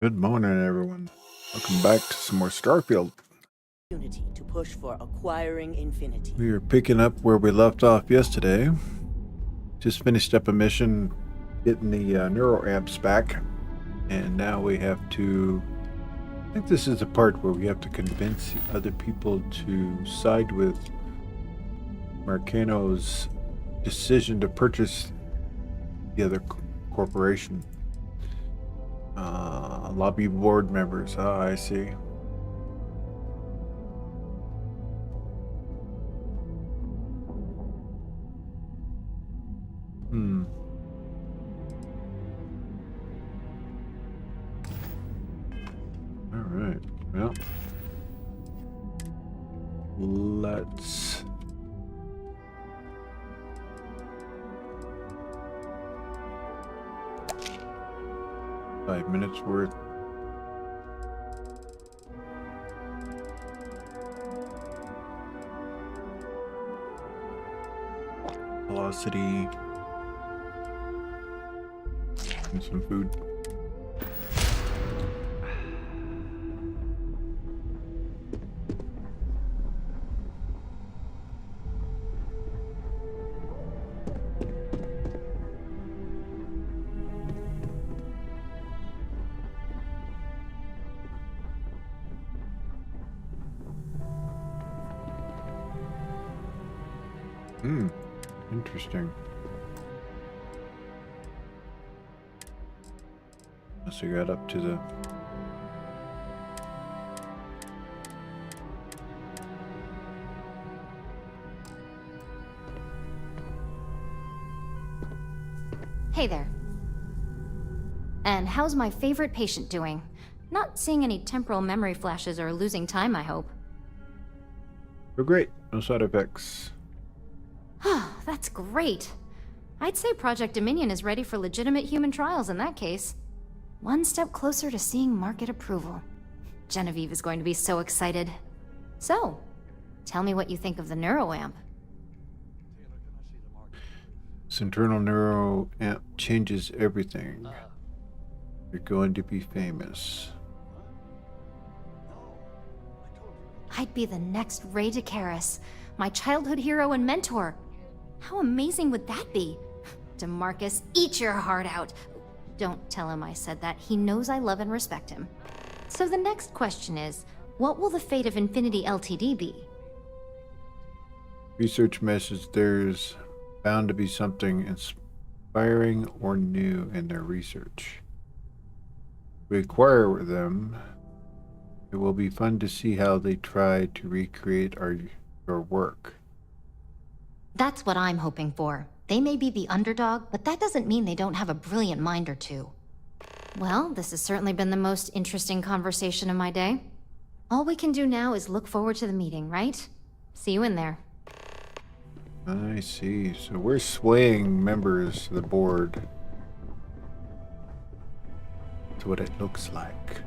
Good morning, everyone. Welcome back to some more Starfield. Unity to push for acquiring infinity. We are picking up where we left off yesterday. Just finished up a mission, getting the neuro amps back, and now we have to. I think this is the part where we have to convince other people to side with Marcano's decision to purchase the other corporation. Lobby board members. Ah, I see. All right. Well, let's. Five minutes worth. Velocity. And some food. Interesting. So we got up to the Hey there. And how's my favorite patient doing? Not seeing any temporal memory flashes or losing time, I hope. We're great. No side effects. That's great. I'd say Project Dominion is ready for legitimate human trials in that case. One step closer to seeing market approval. Genevieve is going to be so excited. So, tell me what you think of the neuroamp. This internal neuro amp changes everything. You're going to be famous. I'd be the next Ray DeCaris, my childhood hero and mentor. How amazing would that be? DeMarcus, eat your heart out. Don't tell him I said that. He knows I love and respect him. So the next question is, what will the fate of Infinity Ltd be? Research message: there's bound to be something inspiring or new in their research. We acquire them. It will be fun to see how they try to recreate your work. That's what I'm hoping for. They may be the underdog, but that doesn't mean they don't have a brilliant mind or two. Well, this has certainly been the most interesting conversation of my day. All we can do now is look forward to the meeting, right? See you in there. I see. So we're swaying members of the board to what it looks like.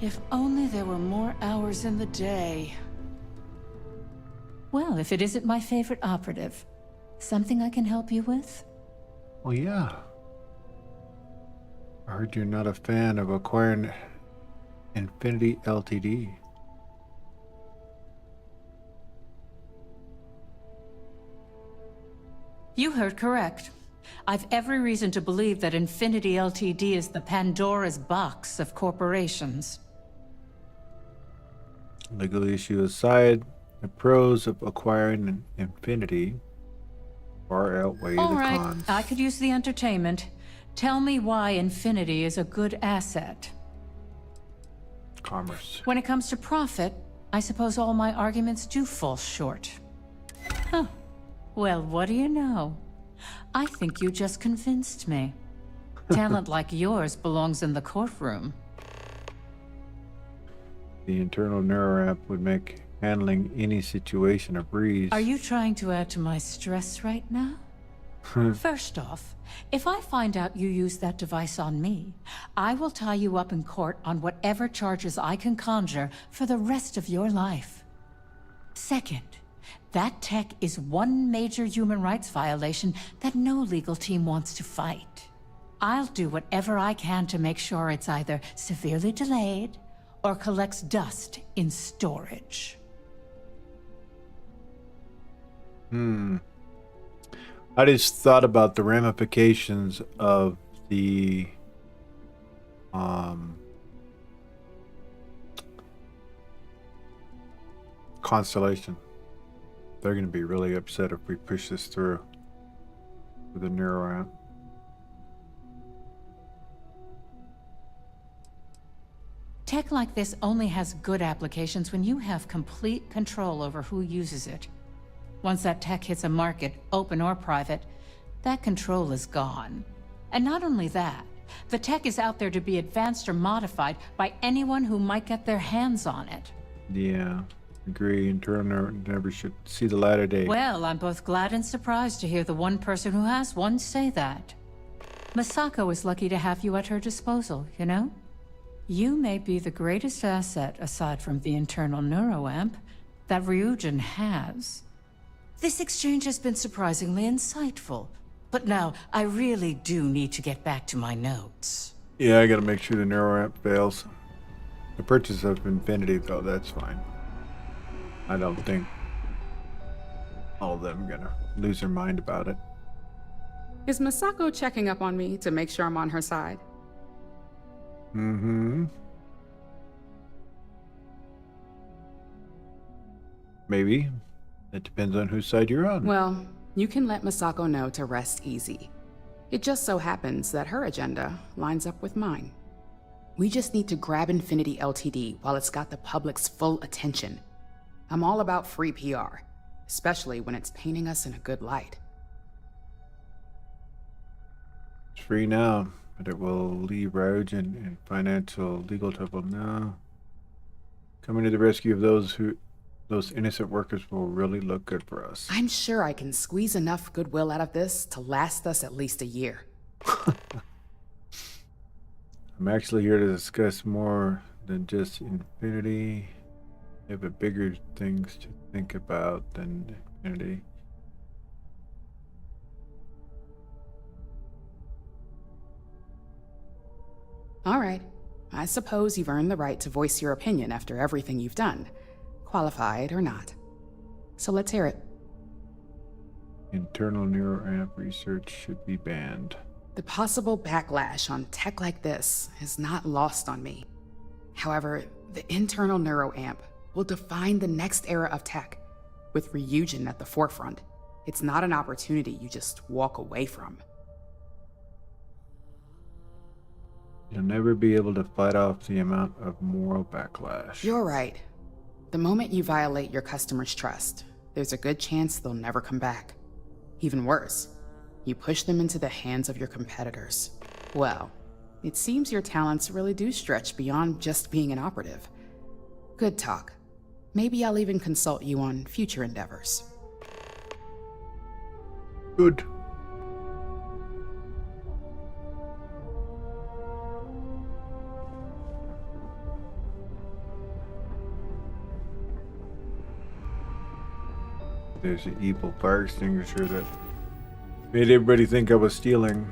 If only there were more hours in the day. Well, if it isn't my favorite operative, something I can help you with? Well, yeah. I heard you're not a fan of acquiring Infinity Ltd. You heard correct. I've every reason to believe that Infinity Ltd is the Pandora's box of corporations. Legal issue aside, the pros of acquiring an Infinity far outweigh All the right, cons. I could use the entertainment. Tell me why Infinity is a good asset. Commerce. When it comes to profit, I suppose all my arguments do fall short. Huh. Well, what do you know? I think you just convinced me. Talent like yours belongs in the courtroom. The internal neuroamp would make handling any situation a breeze. Are you trying to add to my stress right now? First off, if I find out you used that device on me, I will tie you up in court on whatever charges I can conjure for the rest of your life. Second, That tech is one major human rights violation that no legal team wants to fight. I'll do whatever I can to make sure it's either severely delayed or collects dust in storage. I just thought about the ramifications of the Constellation. They're going to be really upset if we push this through with the neuroamp. Tech like this only has good applications when you have complete control over who uses it. Once that tech hits a market, open or private, that control is gone. And not only that, the tech is out there to be advanced or modified by anyone who might get their hands on it. Yeah, agree. Internal never should see the light of day. Well, I'm both glad and surprised to hear the one person who has one say that. Masako is lucky to have you at her disposal, you know? You may be the greatest asset, aside from the internal neuroamp, that Ryujin has. This exchange has been surprisingly insightful, but now I really do need to get back to my notes. Yeah, I gotta make sure the neuroamp fails. The purchase of Infinity, though, that's fine. I don't think all of them are gonna lose their mind about it. Is Masako checking up on me to make sure I'm on her side? Mm-hmm. Maybe. It depends on whose side you're on. Well, you can let Masako know to rest easy. It just so happens that her agenda lines up with mine. We just need to grab Infinity Ltd. while it's got the public's full attention. I'm all about free PR, especially when it's painting us in a good light. It's free now, but it will leave Ryujin in financial legal trouble now. Coming to the rescue of those innocent workers will really look good for us. I'm sure I can squeeze enough goodwill out of this to last us at least a year. I'm actually here to discuss more than just Infinity. I have a bigger things to think about than Infinity. All right. I suppose you've earned the right to voice your opinion after everything you've done, qualified or not. So let's hear it. Internal neuroamp research should be banned. The possible backlash on tech like this is not lost on me. However, the internal neuroamp will define the next era of tech, with Ryujin at the forefront. It's not an opportunity you just walk away from. You'll never be able to fight off the amount of moral backlash. You're right. The moment you violate your customers' trust, there's a good chance they'll never come back. Even worse, you push them into the hands of your competitors. Well, it seems your talents really do stretch beyond just being an operative. Good talk. Maybe I'll even consult you on future endeavors. Good. There's an evil fire extinguisher that made everybody think I was stealing.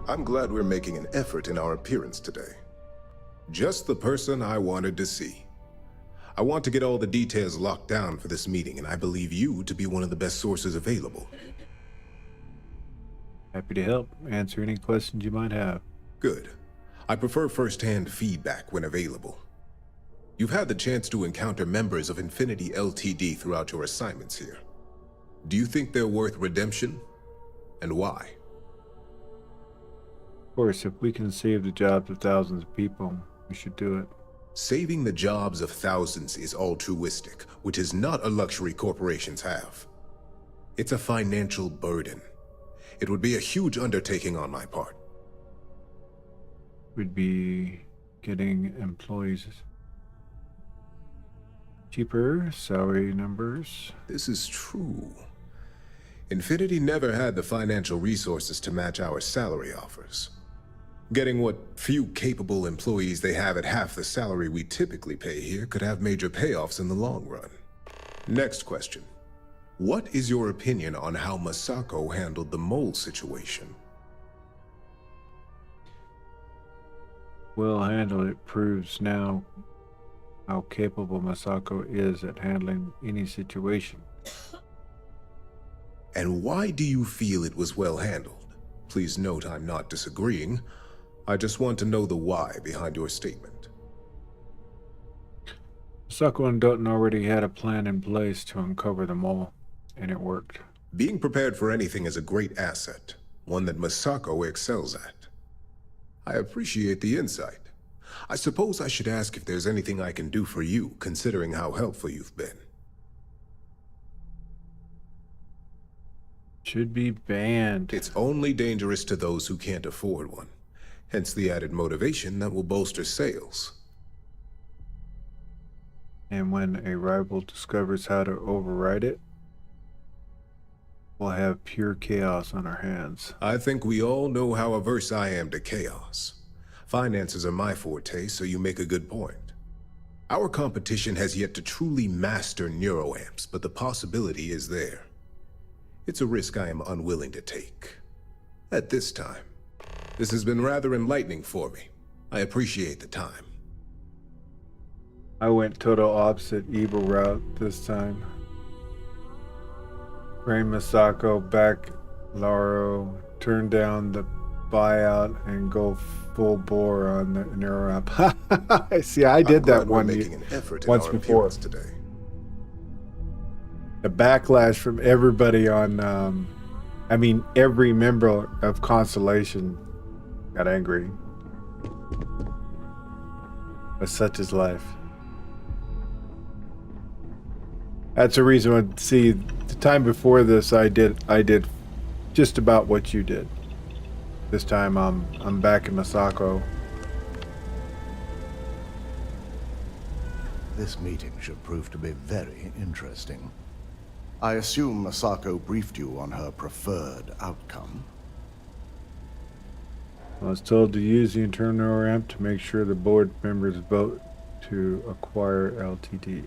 I'm glad we're making an effort in our appearance today. Just the person I wanted to see. I want to get all the details locked down for this meeting, and I believe you to be one of the best sources available. Happy to help. Answer any questions you might have. Good. I prefer first-hand feedback when available. You've had the chance to encounter members of Infinity Ltd. Throughout your assignments here. Do you think they're worth redemption? And why? Of course, if we can save the jobs of thousands of people, we should do it. Saving the jobs of thousands is altruistic, which is not a luxury corporations have. It's a financial burden. It would be a huge undertaking on my part. We'd be getting employees cheaper, salary numbers. This is true. Infinity never had the financial resources to match our salary offers. Getting what few capable employees they have at half the salary we typically pay here could have major payoffs in the long run. Next question. What is your opinion on how Masako handled the mole situation? Well handled. It proves now how capable Masako is at handling any situation. And why do you feel it was well handled? Please note I'm not disagreeing. I just want to know the why behind your statement. Masako and Dutton already had a plan in place to uncover them all, and it worked. Being prepared for anything is a great asset, one that Masako excels at. I appreciate the insight. I suppose I should ask if there's anything I can do for you, considering how helpful you've been. Should be banned. It's only dangerous to those who can't afford one. Hence the added motivation that will bolster sales. And when a rival discovers how to override it, we'll have pure chaos on our hands. I think we all know how averse I am to chaos. Finances are my forte, so you make a good point. Our competition has yet to truly master neuroamps, but the possibility is there. It's a risk I am unwilling to take. At this time. This has been rather enlightening for me. I appreciate the time. I went total opposite evil route this time. Bring Masako back, Laro, turn down the buyout, and go full bore on the neuroamp. See, I did that one once before. Today. The backlash from everybody on, every member of Constellation got angry. But such is life. That's the reason why, see, the time before this I did just about what you did. This time I'm back in Masako. This meeting should prove to be very interesting. I assume Masako briefed you on her preferred outcome. I was told to use the internal ramp to make sure the board members vote to acquire LTD.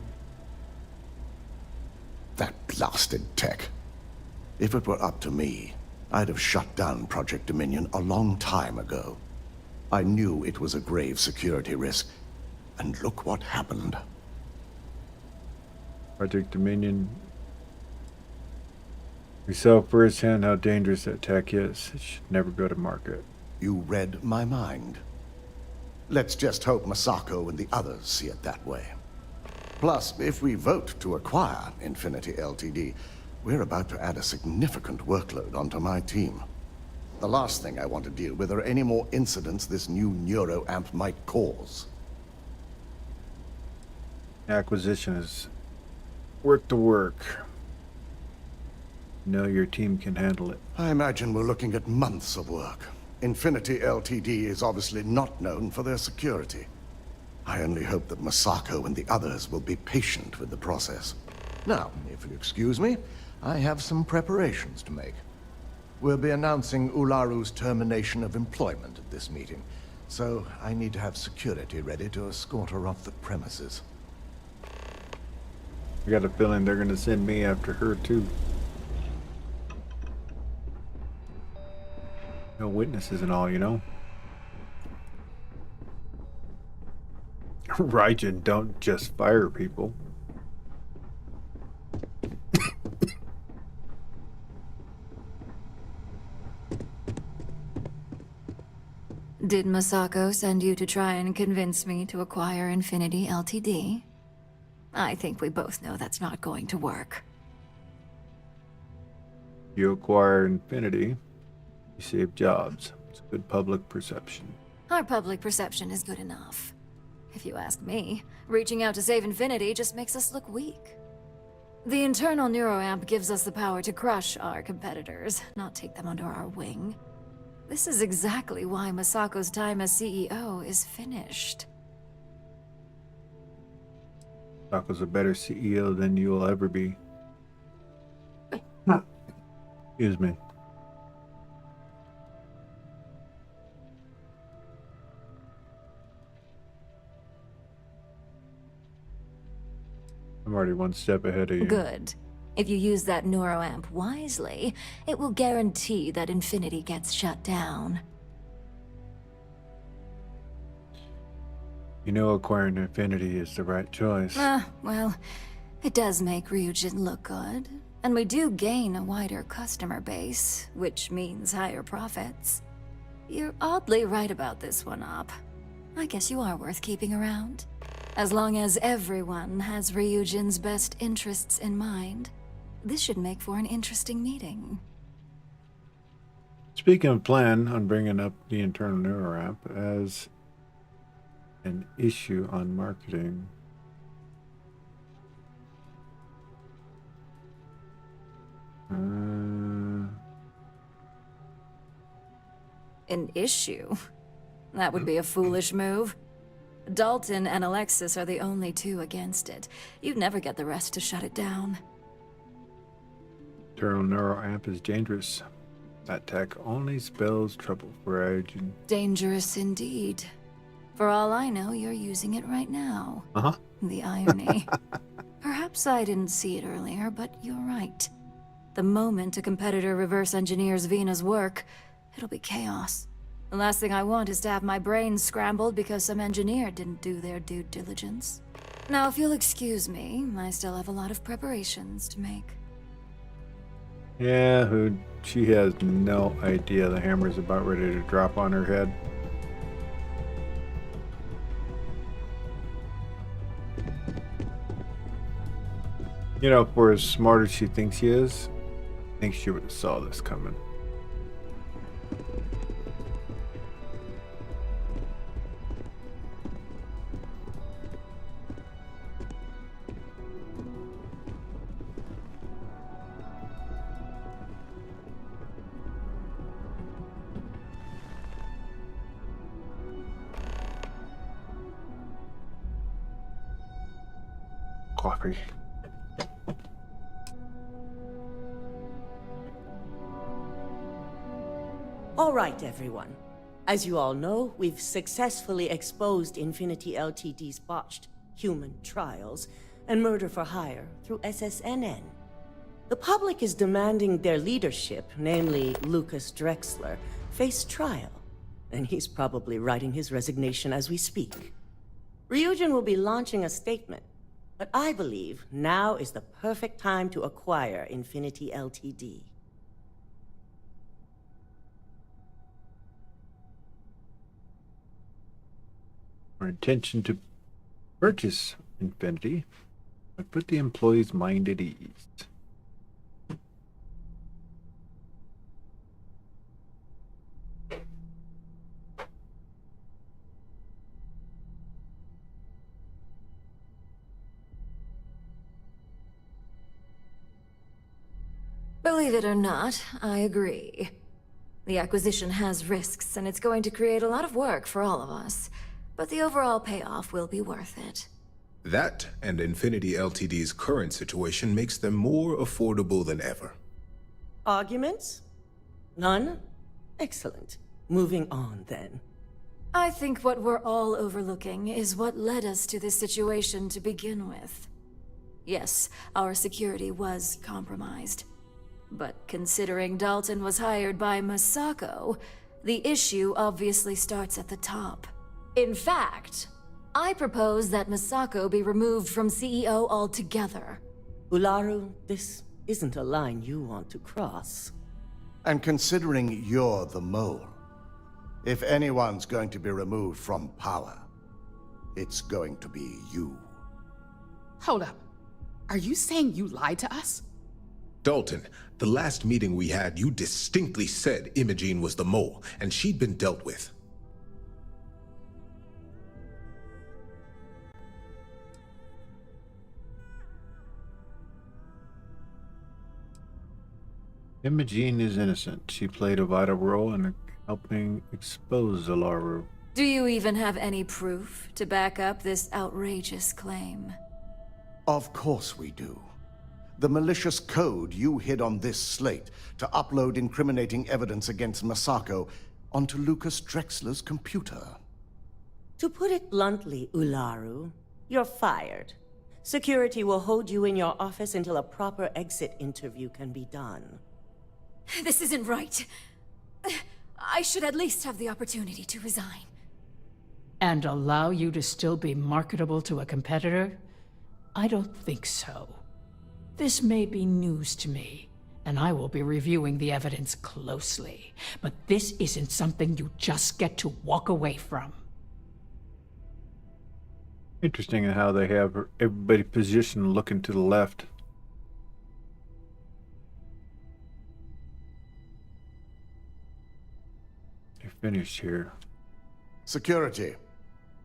That blasted tech. If it were up to me, I'd have shut down Project Dominion a long time ago. I knew it was a grave security risk, and look what happened. Project Dominion. We saw firsthand how dangerous that tech is. It should never go to market. You read my mind. Let's just hope Masako and the others see it that way. Plus, if we vote to acquire Infinity Ltd, we're about to add a significant workload onto my team. The last thing I want to deal with are any more incidents this new neuroamp might cause. Acquisition is worth the work. Know your team can handle it. I imagine we're looking at months of work. Infinity Ltd is obviously not known for their security. I only hope that Masako and the others will be patient with the process. Now, if you'll excuse me, I have some preparations to make. We'll be announcing Ularu's termination of employment at this meeting, so I need to have security ready to escort her off the premises. I got a feeling they're gonna send me after her too. No witnesses and all, you know? Ryujin don't just fire people. Did Masako send you to try and convince me to acquire Infinity Ltd? I think we both know that's not going to work. You acquire Infinity, you save jobs. It's good public perception. Our public perception is good enough. If you ask me, reaching out to save Infinity just makes us look weak. The internal neuroamp gives us the power to crush our competitors, not take them under our wing. This is exactly why Masako's time as CEO is finished. Masako's a better CEO than you'll ever be. Excuse me. I'm already one step ahead of you. Good. If you use that neuroamp wisely, it will guarantee that Infinity gets shut down. You know acquiring Infinity is the right choice. Well, it does make Ryujin look good. And we do gain a wider customer base, which means higher profits. You're oddly right about this one, Op. I guess you are worth keeping around. As long as everyone has Ryujin's best interests in mind, this should make for an interesting meeting. Speaking of plan on bringing up the internal neuroamp as an issue on marketing. An issue? That would be a foolish move. Dalton and Alexis are the only two against it. You'd never get the rest to shut it down. Internal neuroamp is dangerous. That tech only spells trouble for Ryujin. Dangerous indeed. For all I know, you're using it right now. Uh-huh. The irony. Perhaps I didn't see it earlier, but you're right. The moment a competitor reverse engineers Vina's work, it'll be chaos. The last thing I want is to have my brain scrambled because some engineer didn't do their due diligence. Now, if you'll excuse me, I still have a lot of preparations to make. Yeah, she has no idea the hammer's about ready to drop on her head. You know, for as smart as she thinks she is, I think she would have saw this coming. Coffee. All right, everyone. As you all know, we've successfully exposed Infinity Ltd's botched human trials and murder for hire through SSNN. The public is demanding their leadership, namely Lucas Drexler, face trial, and he's probably writing his resignation as we speak. Ryujin will be launching a statement, but I believe now is the perfect time to acquire Infinity Ltd. Our intention to purchase Infinity would put the employee's mind at ease. Believe it or not, I agree. The acquisition has risks, and it's going to create a lot of work for all of us. But the overall payoff will be worth it. That and Infinity Ltd's current situation makes them more affordable than ever. Arguments? None? Excellent. Moving on, then. I think what we're all overlooking is what led us to this situation to begin with. Yes, our security was compromised. But considering Dalton was hired by Masako, the issue obviously starts at the top. In fact, I propose that Masako be removed from CEO altogether. Ularu, this isn't a line you want to cross. And considering you're the mole, if anyone's going to be removed from power, it's going to be you. Hold up. Are you saying you lied to us? Dalton, the last meeting we had, you distinctly said Imogene was the mole, and she'd been dealt with. Imogene is innocent. She played a vital role in helping expose Ularu. Do you even have any proof to back up this outrageous claim? Of course we do. The malicious code you hid on this slate to upload incriminating evidence against Masako onto Lucas Drexler's computer. To put it bluntly, Ularu, you're fired. Security will hold you in your office until a proper exit interview can be done. This isn't right. I should at least have the opportunity to resign. And allow you to still be marketable to a competitor? I don't think so. This may be news to me, and I will be reviewing the evidence closely. But this isn't something you just get to walk away from. Interesting how they have everybody positioned looking to the left. You're finished here. Security,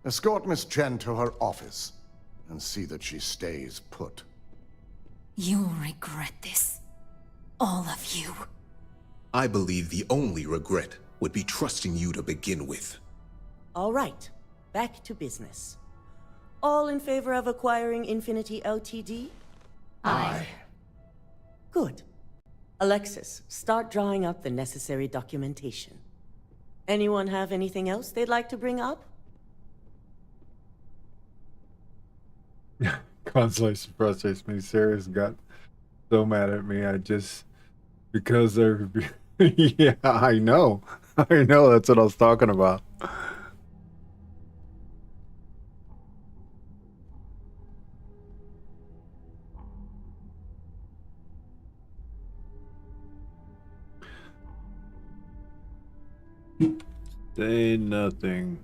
escort Miss Chen to her office and see that she stays put. You'll regret this. All of you. I believe the only regret would be trusting you to begin with. All right, back to business. All in favor of acquiring Infinity Ltd? Aye. Good. Alexis, start drawing up the necessary documentation. Anyone have anything else they'd like to bring up? Consolation frustrates me. Sarah's got so mad at me. Because they're... Yeah, I know. I know, that's what I was talking about. Say nothing.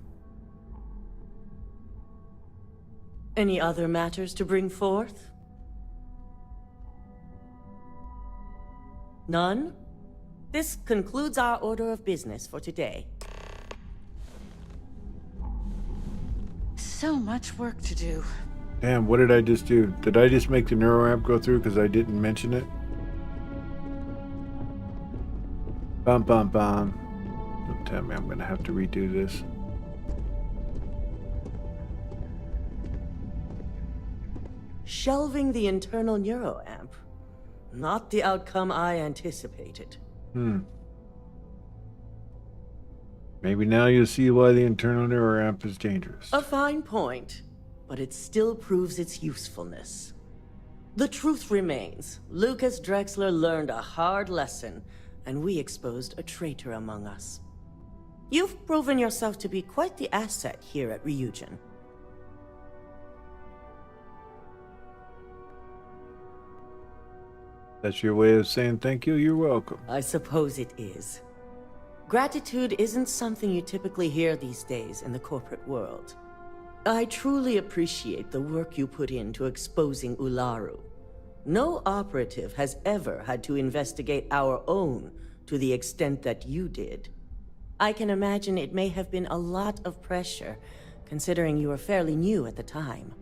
Any other matters to bring forth? None? This concludes our order of business for today. So much work to do. Damn, what did I just do? Did I just make the neuroamp go through because I didn't mention it? Bum bum bum. Don't tell me I'm gonna have to redo this. Shelving the internal neuroamp. Not the outcome I anticipated. Maybe now you'll see why the internal neuroamp is dangerous. A fine point, but it still proves its usefulness. The truth remains, Lucas Drexler learned a hard lesson, and we exposed a traitor among us. You've proven yourself to be quite the asset here at Ryujin. That's your way of saying thank you? You're welcome. I suppose it is. Gratitude isn't something you typically hear these days in the corporate world. I truly appreciate the work you put into exposing Ularu. No operative has ever had to investigate our own to the extent that you did. I can imagine it may have been a lot of pressure, considering you were fairly new at the time.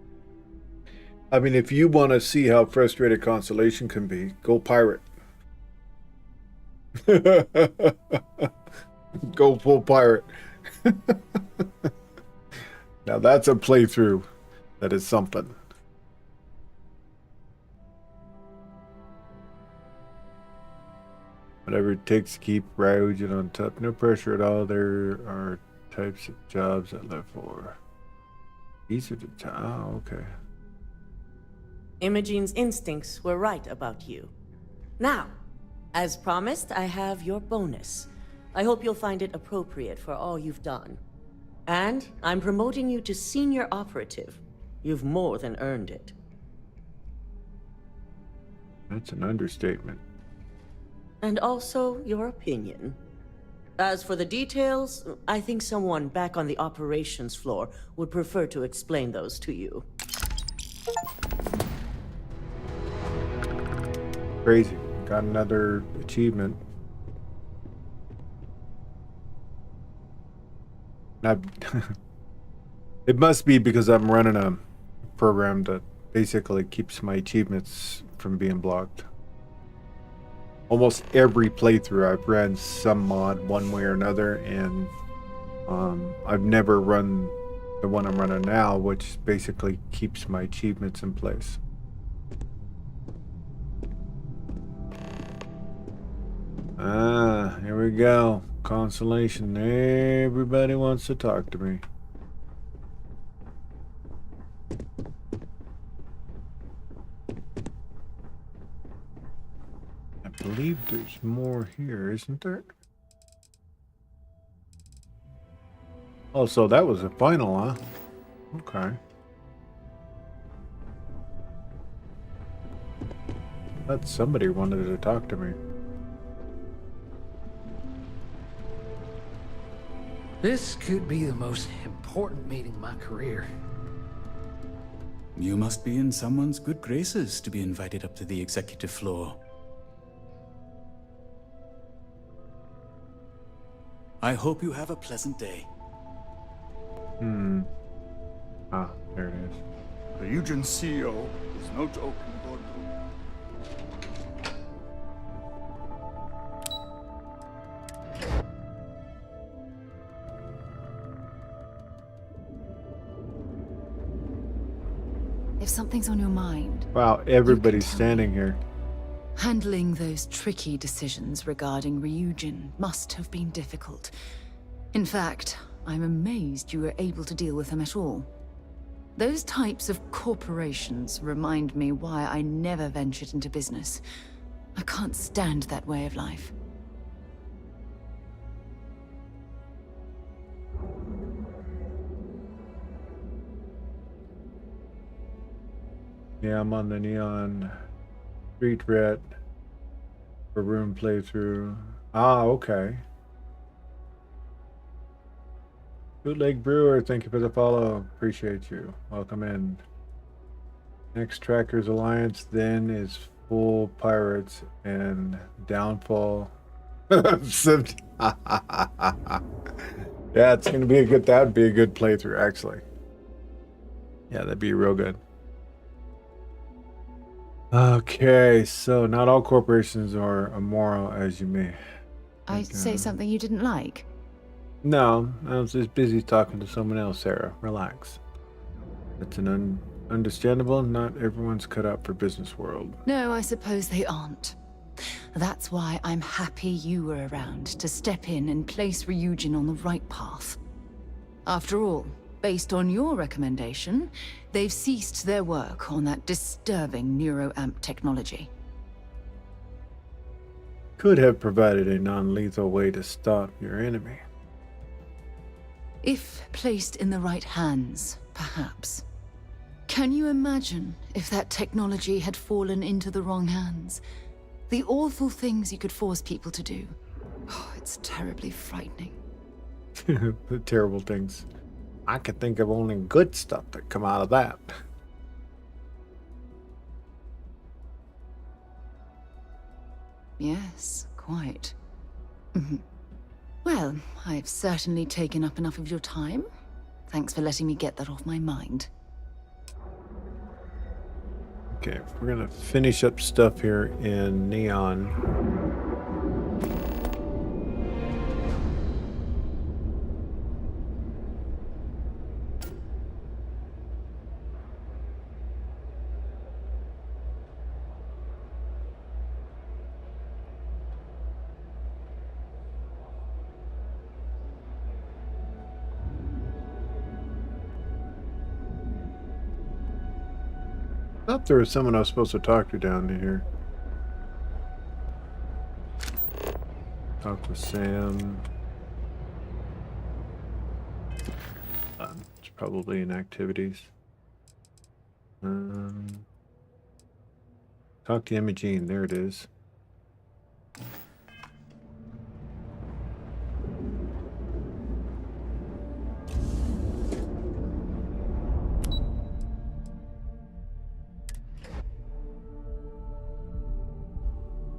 I mean, if you want to see how frustrated Constellation can be, go pirate. Go full pirate. Now that's a playthrough. That is something. Whatever it takes to keep Ryujin on top. No pressure at all. There are types of jobs I live for. These are the oh, okay. Imogene's instincts were right about you. Now, as promised, I have your bonus. I hope you'll find it appropriate for all you've done. And I'm promoting you to senior operative. You've more than earned it. That's an understatement. And also your opinion. As for the details, I think someone back on the operations floor would prefer to explain those to you. Crazy. Got another achievement. It must be because I'm running a program that basically keeps my achievements from being blocked. Almost every playthrough I've ran some mod one way or another, and I've never run the one I'm running now, which basically keeps my achievements in place. Ah, here we go. Consolation. Everybody wants to talk to me. I believe there's more here, isn't there? Oh, so that was the final, huh? Okay. Thought somebody wanted to talk to me. This could be the most important meeting of my career. You must be in someone's good graces to be invited up to the executive floor. I hope you have a pleasant day. Ah, there it is. The Ryujin CEO is no joke in the boardroom. If something's on your mind, Wow, everybody's standing here. handling those tricky decisions regarding Ryujin must have been difficult. In fact, I'm amazed you were able to deal with him at all. Those types of corporations remind me why I never ventured into business. I can't stand that way of life. Yeah, I'm on the Neon Street Ret for room playthrough. Ah, okay. Bootleg Brewer, thank you for the follow. Appreciate you. Welcome in. Next Trackers Alliance then is Full Pirates and Downfall. Yeah, it's gonna be a good. That'd be a good playthrough, actually. Yeah, that'd be real good. Okay, so not all corporations are immoral, as you may. I say something you didn't like? No, I was just busy talking to someone else, Sarah. Relax. It's an understandable. Not everyone's cut out for business world. No, I suppose they aren't. That's why I'm happy you were around to step in and place Ryujin on the right path. After all, based on your recommendation, they've ceased their work on that disturbing neuroamp technology. Could have provided a non-lethal way to stop your enemy. If placed in the right hands, perhaps. Can you imagine if that technology had fallen into the wrong hands? The awful things you could force people to do. Oh, it's terribly frightening. The terrible things. I could think of only good stuff that come out of that. Yes, quite. Well, I've certainly taken up enough of your time. Thanks for letting me get that off my mind. Okay, we're gonna finish up stuff here in Neon. I thought there was someone I was supposed to talk to down here. Talk to Sam. It's probably in activities. Talk to Imogene. There it is.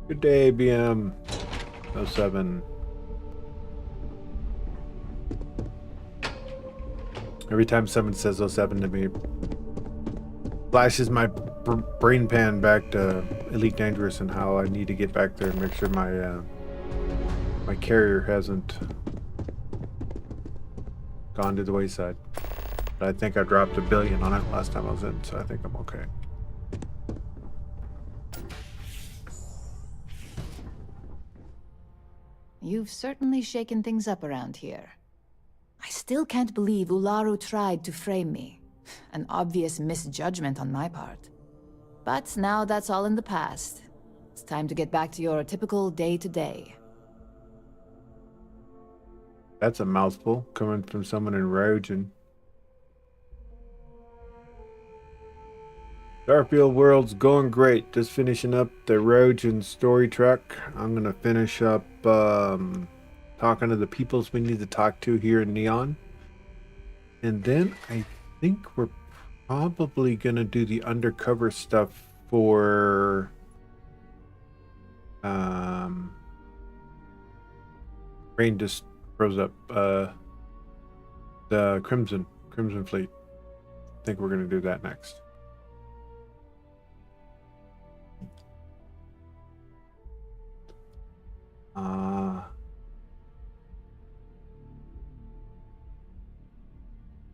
Good day, BM 07. Every time someone says 07 to me, flashes my brain pan back to Elite Dangerous and how I need to get back there and make sure my my carrier hasn't gone to the wayside. But I think I dropped $1 billion on it last time I was in, so I think I'm okay. You've certainly shaken things up around here. I still can't believe Ularu tried to frame me. An obvious misjudgment on my part. But now that's all in the past. It's time to get back to your typical day-to-day. That's a mouthful coming from someone in Ryujin. Starfield world's going great. Just finishing up the Ryujin story track. I'm gonna finish up talking to the peoples we need to talk to here in Neon. And then I think we're probably gonna do the undercover stuff for Rain just froze up. The Crimson Fleet. I think we're gonna do that next.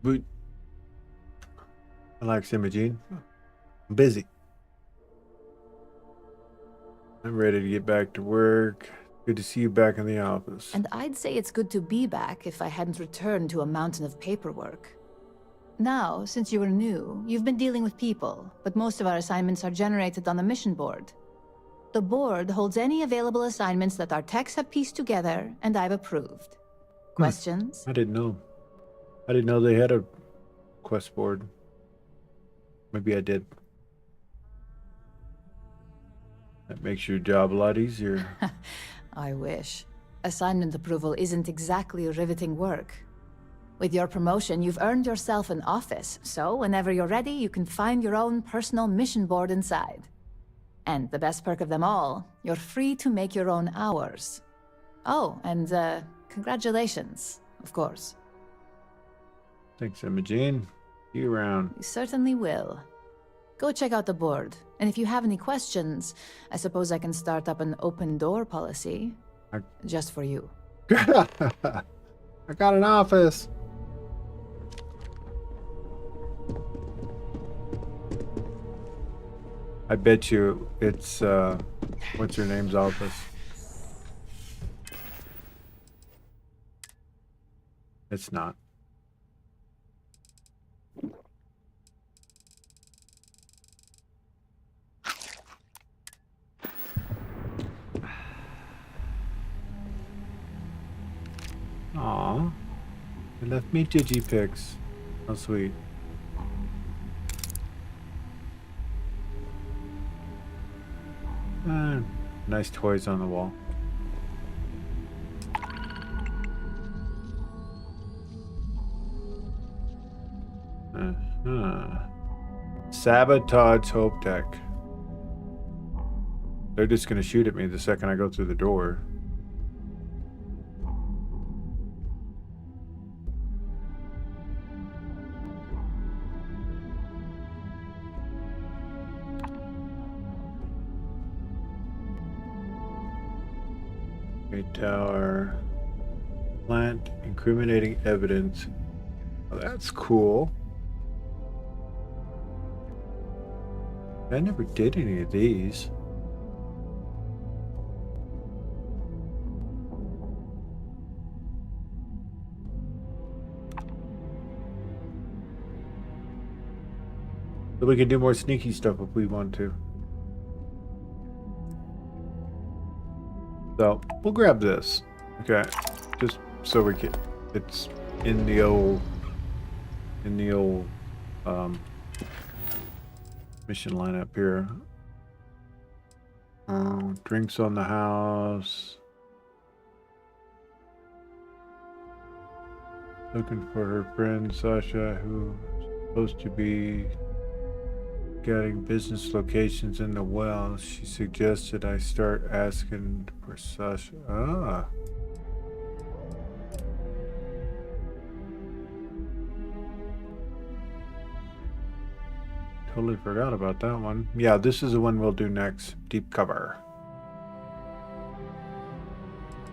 But Alex Imogene, I'm busy. I'm ready to get back to work. Good to see you back in the office. And I'd say it's good to be back if I hadn't returned to a mountain of paperwork. Now, since you were new, you've been dealing with people, but most of our assignments are generated on the mission board. The board holds any available assignments that our techs have pieced together, and I've approved. Questions? I didn't know. I didn't know they had a quest board. Maybe I did. That makes your job a lot easier. I wish. Assignment approval isn't exactly riveting work. With your promotion, you've earned yourself an office, so whenever you're ready, you can find your own personal mission board inside. And the best perk of them all, you're free to make your own hours. Oh, and congratulations, of course. Thanks, Imogene. See you around. You certainly will. Go check out the board, and if you have any questions, I suppose I can start up an open door policy. Just for you. I got an office. I bet you it's, what's your name's office? It's not. Aw, they left me Digipics. How sweet. Nice toys on the wall. Sabotage Hope Tech. They're just gonna shoot at me the second I go through the door. Tower. Plant incriminating evidence. Oh, that's cool. I never did any of these. So we can do more sneaky stuff if we want to. So we'll grab this, okay? Just so we can. It's in the old mission lineup here. Drinks on the house. Looking for her friend Sasha, who's supposed to be getting business locations in the well. She suggested I start asking for Sasha. Ah. Totally forgot about that one. Yeah, this is the one we'll do next. Deep cover.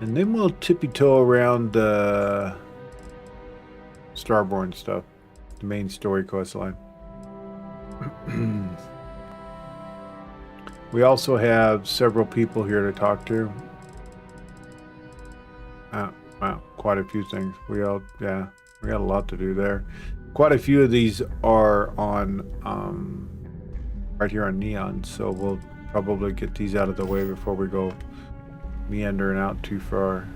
And then we'll tippy-toe around the Starborn stuff. The main story quest line. We also have several people here to talk to. Wow, quite a few things. We got a lot to do there. Quite a few of these are on right here on Neon, so we'll probably get these out of the way before we go meandering out too far.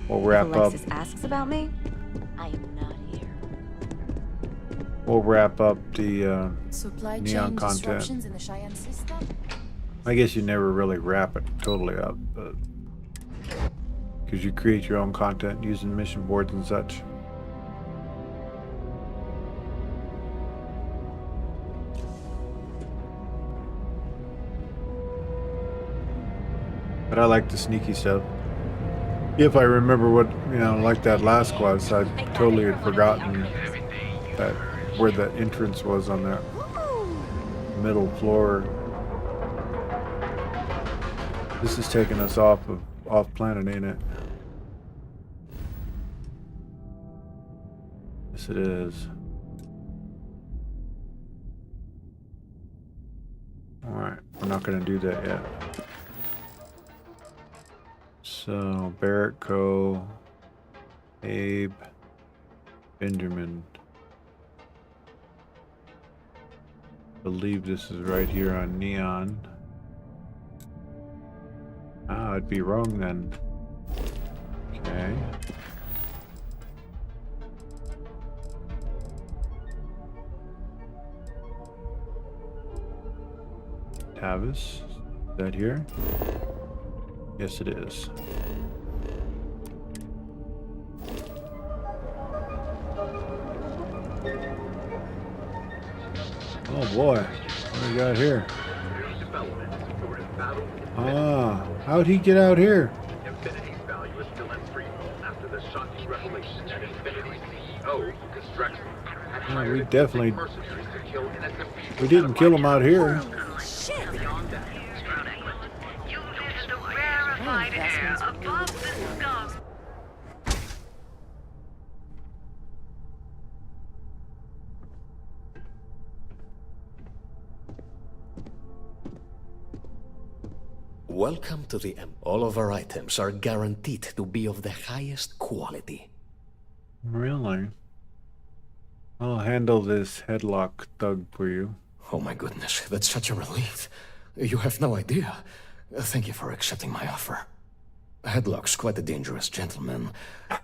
We'll wrap up. Alexis asks about me, I am not here. We'll wrap up the Supply neon chain content. disruptions in the Cheyenne system? I guess you never really wrap it totally up, but because you create your own content using mission boards and such. But I like the sneaky stuff. If I remember what, like that last quest, I totally had forgotten that where the entrance was on that middle floor. This is taking us off planet, ain't it? Yes, it is. Alright, we're not going to do that yet. So, Barrett Co., Abe, Benjamin. Believe this is right here on Neon. Ah, I'd be wrong then. Okay. Tavis, is that here? Yes, it is. Oh boy, what do we got here? Ah, how'd he get out here? Infinity's value is still at free after the shocking revelation that Infinity's CEO, Construction, had hired we definitely mercenaries to kill innocent people. we didn't kill him out here. Beyond that, You live the rarefied air above the scum. Welcome to the All of our items are guaranteed to be of the highest quality. Really? I'll handle this headlock thug for you. Oh my goodness, that's such a relief. You have no idea. Thank you for accepting my offer. Headlock's quite a dangerous gentleman.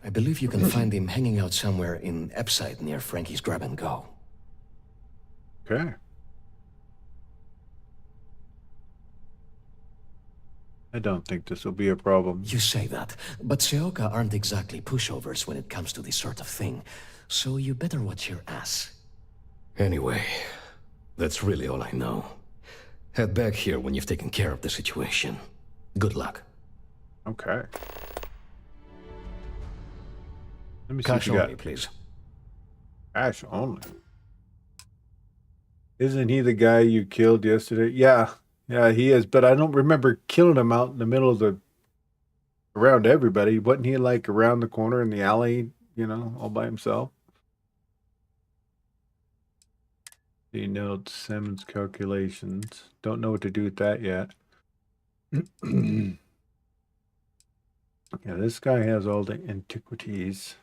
I believe you can find him hanging out somewhere in Epside near Frankie's Grab and Go. Okay. I don't think this will be a problem. You say that, but Seoka aren't exactly pushovers when it comes to this sort of thing, so you better watch your ass. Anyway, that's really all I know. Head back here when you've taken care of the situation. Good luck. Okay. Let me see Cash if you only, got please. cash only. Isn't he the guy you killed yesterday? Yeah. Yeah, he is, but I don't remember killing him out in the middle of around everybody. Wasn't he like around the corner in the alley, all by himself? The notes, Simmons calculations. Don't know what to do with that yet. Yeah, this guy has all the antiquities.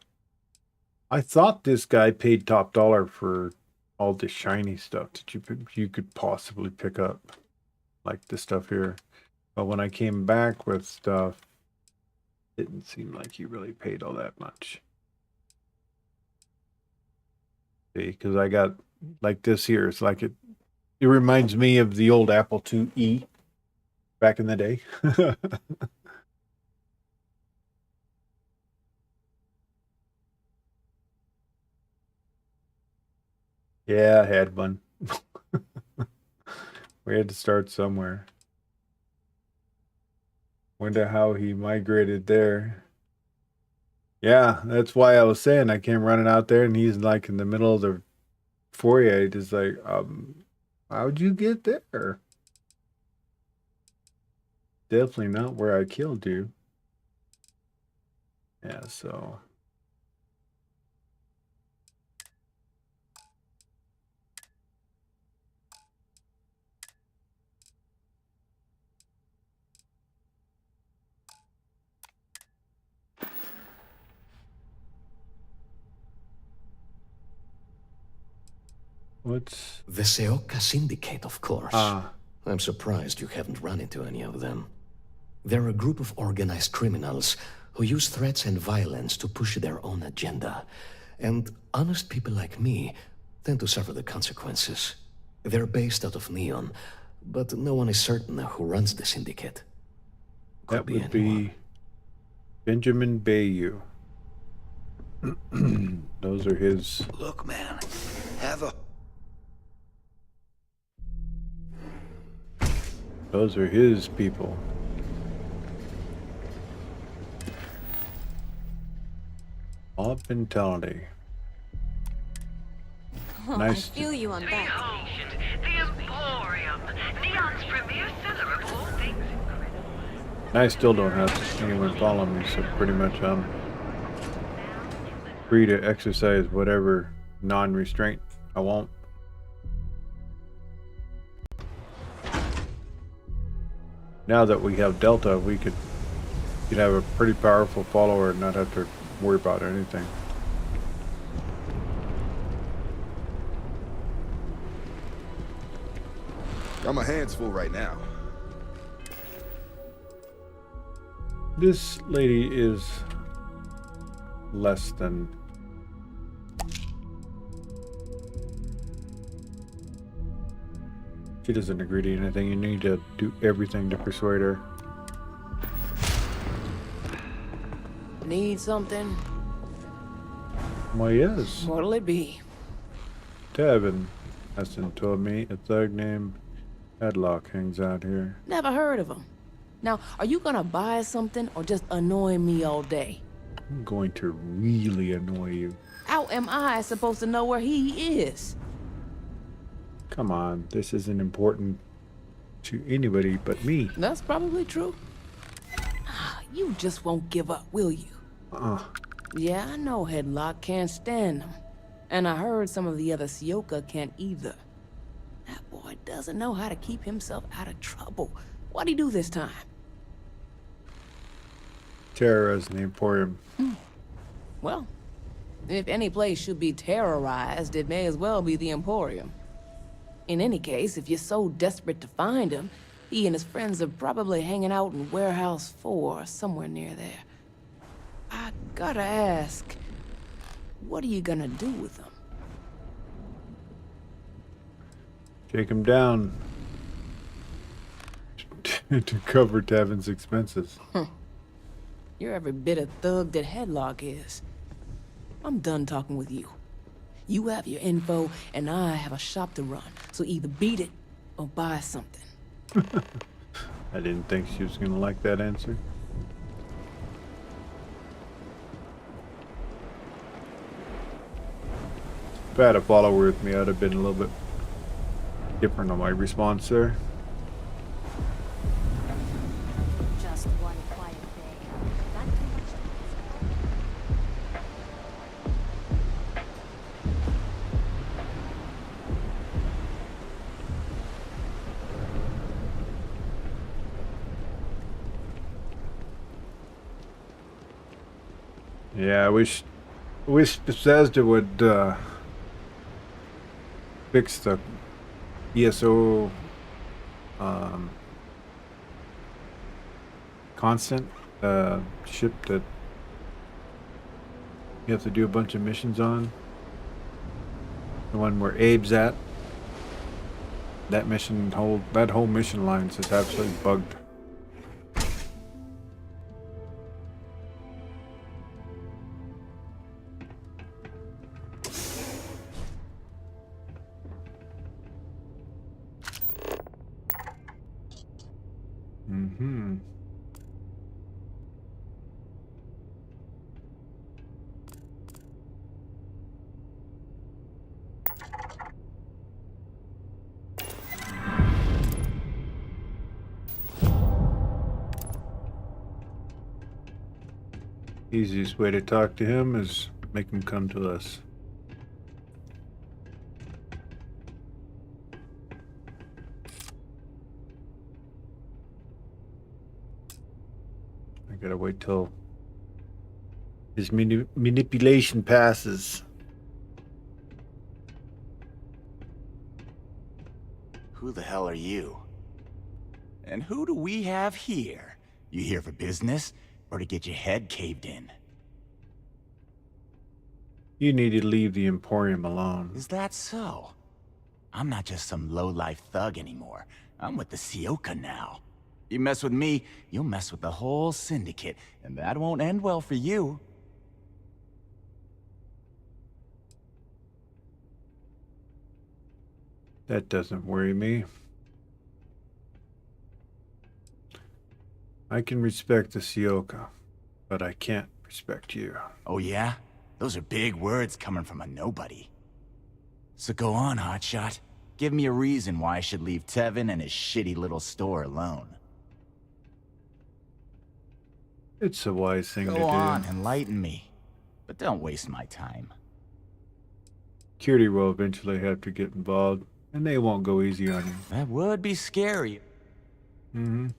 I thought this guy paid top dollar for all the shiny stuff that you could possibly pick up. Like this stuff here, but when I came back with stuff, it didn't seem like he really paid all that much. See, because I got like this here. It's like it reminds me of the old Apple IIe back in the day. Yeah, I had one. We had to start somewhere. Wonder how he migrated there. Yeah, that's why I was saying I came running out there and he's like in the middle of the foyer, just like, how'd you get there? Definitely not where I killed you. Yeah, so What's... The Seoka Syndicate, of course. Ah. I'm surprised you haven't run into any of them. They're a group of organized criminals who use threats and violence to push their own agenda. And honest people like me tend to suffer the consequences. They're based out of Neon, but no one is certain who runs the syndicate. That would be Benjamin Bayou. Those are his... Look, man. Have a... Those are his people. Mob mentality. Nice. I feel you on that. The Emporium, Neon's premier seller of all things incredible. I still don't have anyone follow me, so pretty much I'm free to exercise whatever non-restraint I want. Now that we have Delta, we could have a pretty powerful follower and not have to worry about anything. Got my hands full right now. This lady is less than... She doesn't agree to anything. You need to do everything to persuade her. Need something? Why, yes. What'll it be? Tavin Hassan told me a thug named Headlock hangs out here. Never heard of him. Now, are you gonna buy something or just annoy me all day? I'm going to really annoy you. How am I supposed to know where he is? Come on, this isn't important to anybody but me. That's probably true. You just won't give up, will you? Yeah, I know Headlock can't stand him. And I heard some of the other Seoka can't either. That boy doesn't know how to keep himself out of trouble. What'd he do this time? Terrorizing the Emporium. Well, if any place should be terrorized, it may as well be the Emporium. In any case, if you're so desperate to find him, he and his friends are probably hanging out in Warehouse 4, somewhere near there. I gotta ask, what are you gonna do with him? Take him down to cover Tavin's expenses. You're every bit a thug that Headlock is. I'm done talking with you. You have your info, and I have a shop to run. So either beat it, or buy something. I didn't think she was gonna like that answer. If I had a follower with me, I'd have been a little bit different on my response there. Just one quiet day. Not too much. Yeah, I wish Bethesda would fix the ESO constant ship that you have to do a bunch of missions on. The one where Abe's at. That whole mission line is just absolutely bugged. Easiest way to talk to him is make him come to us. I gotta wait till his manipulation passes. Who the hell are you? And who do we have here? You here for business, or to get your head caved in? You need to leave the Emporium alone. Is that so? I'm not just some low-life thug anymore. I'm with the Sioka now. You mess with me, you'll mess with the whole syndicate, and that won't end well for you. That doesn't worry me. I can respect the Sioka, but I can't respect you. Oh yeah? Those are big words coming from a nobody. So go on, hotshot. Give me a reason why I should leave Tevin and his shitty little store alone. It's a wise thing to do. Go on, enlighten me. But don't waste my time. Security will eventually have to get involved, and they won't go easy on you. That would be scary. I'm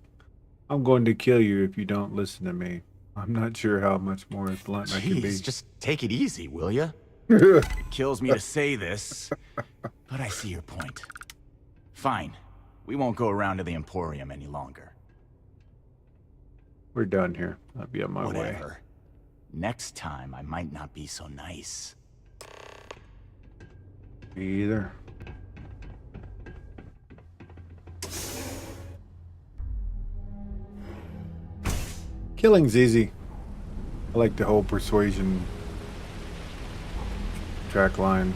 going to kill you if you don't listen to me. I'm not sure how much more blunt I can be. Jeez, just take it easy, will ya? It kills me to say this, but I see your point. Fine. We won't go around to the Emporium any longer. We're done here. I'll be on my way. Whatever. Next time, I might not be so nice. Me either. Killing's easy. I like the whole persuasion track line.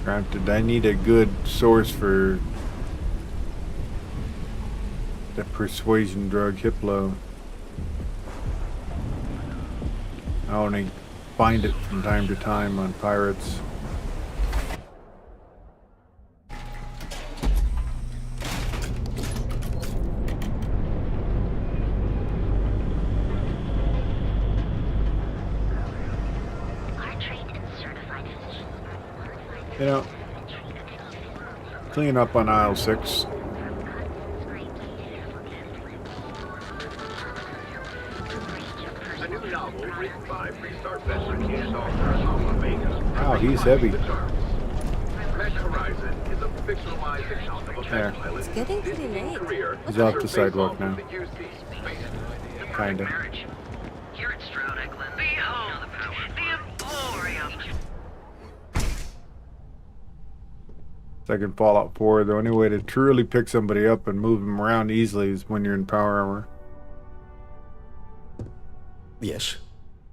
Granted, I need a good source for the persuasion drug Hiplo. I only find it from time to time on pirates. You know, clean up on aisle 6. A new novel written by Restart veteran and author Vega. Wow, he's heavy. Event Horizon is a fictionalized account of a There. pilot's Getting pretty late. career. He's off the sidewalk now. Kinda. Here at Stroud Eklund, behold the Emporium. Second Fallout 4, the only way to truly pick somebody up and move them around easily is when you're in power armor. Yes.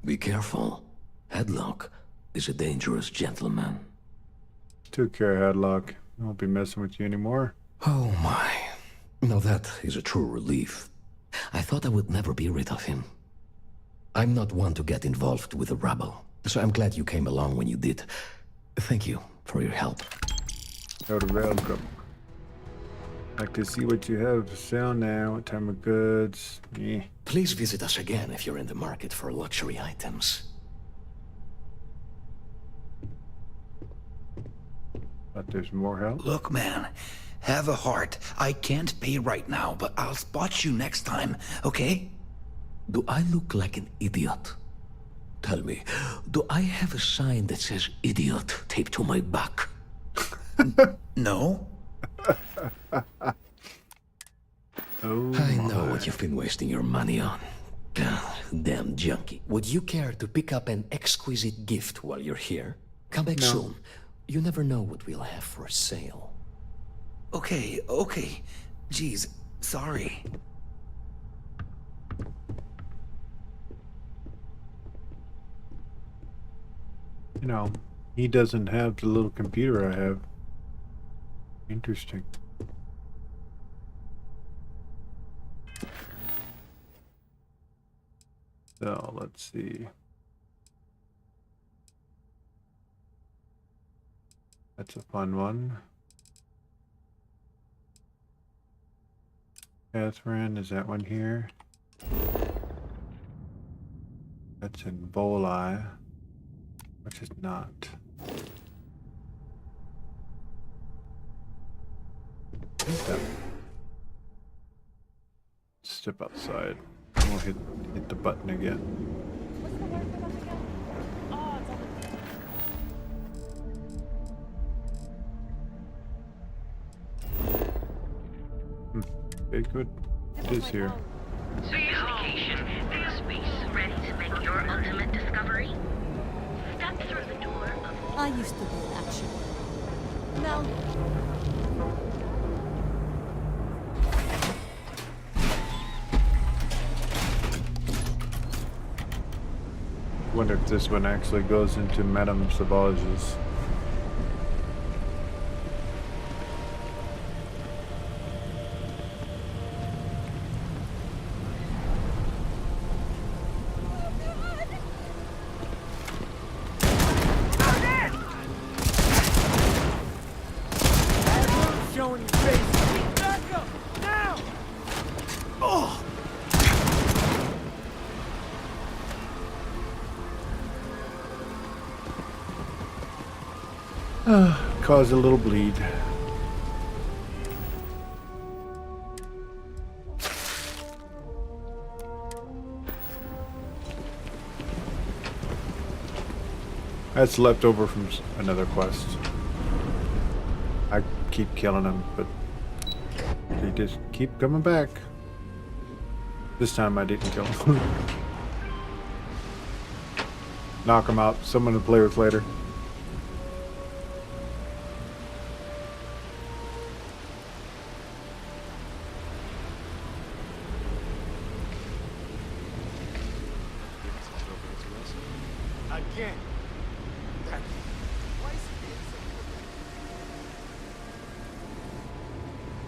Be careful. Headlock is a dangerous gentleman. Took care of Hadlock. I won't be messing with you anymore. Oh my. Now that is a true relief. I thought I would never be rid of him. I'm not one to get involved with the rabble, so I'm glad you came along when you did. Thank you for your help. You're welcome. Like to see what you have to sell now. What time of goods? Yeah. Please visit us again if you're in the market for luxury items. But there's more help. Look, man, have a heart. I can't pay right now, but I'll spot you next time, okay? Do I look like an idiot? Tell me, do I have a sign that says idiot taped to my back? No? Oh, I know what you've been wasting your money on. Damn junkie. Would you care to pick up an exquisite gift while you're here? Come back soon. You never know what we'll have for sale. Okay. Jeez, sorry. You know, he doesn't have the little computer I have. Interesting. So, let's see. That's a fun one. Catherine, is that one here? That's in Volai, which is not. Step outside. We'll hit the button again. Okay, good. It is here. Sophistication. There's space. Ready to make your ultimate discovery? Step through the door of... I used to be action. Now, Wonder if this one actually goes into Madame Sauvage's. Showing your face. Back up now. Oh. Cause a little bleed. That's left over from another quest. I keep killing them, but they just keep coming back. This time I didn't kill them. Knock them out. Someone to play with later. Again.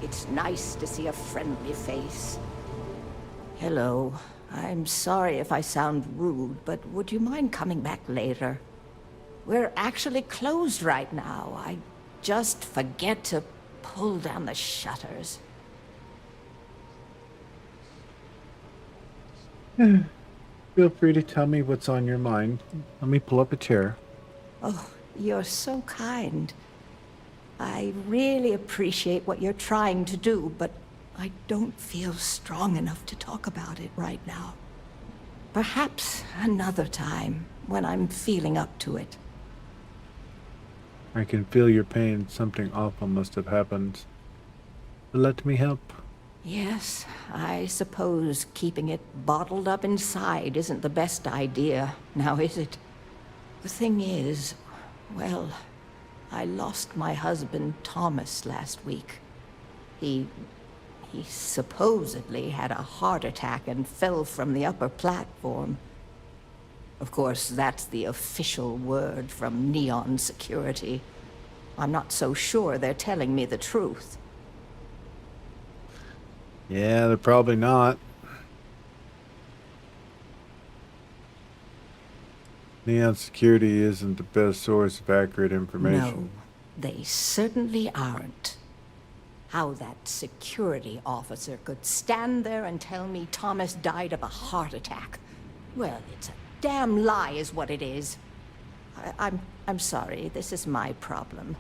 It's nice to see a friendly face. Hello. I'm sorry if I sound rude, but would you mind coming back later? We're actually closed right now. I just forget to pull down the shutters. Feel free to tell me what's on your mind. Let me pull up a chair. Oh, you're so kind. I really appreciate what you're trying to do, but I don't feel strong enough to talk about it right now. Perhaps another time, when I'm feeling up to it. I can feel your pain. Something awful must have happened. Let me help. Yes, I suppose keeping it bottled up inside isn't the best idea, now is it? The thing is, well, I lost my husband Thomas last week. He supposedly had a heart attack and fell from the upper platform. Of course, that's the official word from Neon Security. I'm not so sure they're telling me the truth. Yeah, they're probably not. Neon Security isn't the best source of accurate information. No, they certainly aren't. How that security officer could stand there and tell me Thomas died of a heart attack. Well, it's a damn lie is what it is. I'm sorry, this is my problem.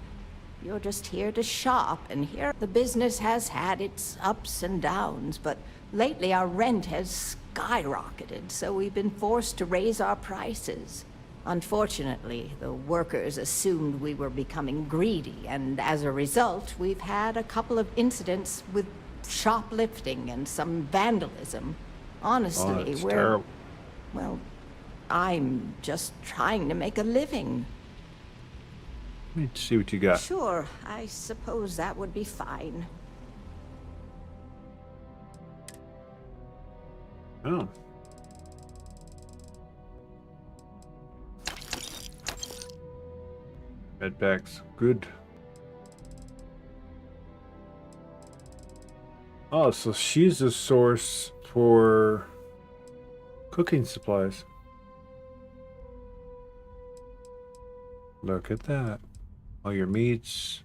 You're just here to shop, and here the business has had its ups and downs, but lately our rent has skyrocketed, so we've been forced to raise our prices. Unfortunately, the workers assumed we were becoming greedy, and as a result, we've had a couple of incidents with shoplifting and some vandalism. Honestly, that's we're... terrible. Well, I'm just trying to make a living. Let me see what you got. Sure, I suppose that would be fine. Oh. Bedpacks, good. Oh, so she's a source for cooking supplies. Look at that. All your meats.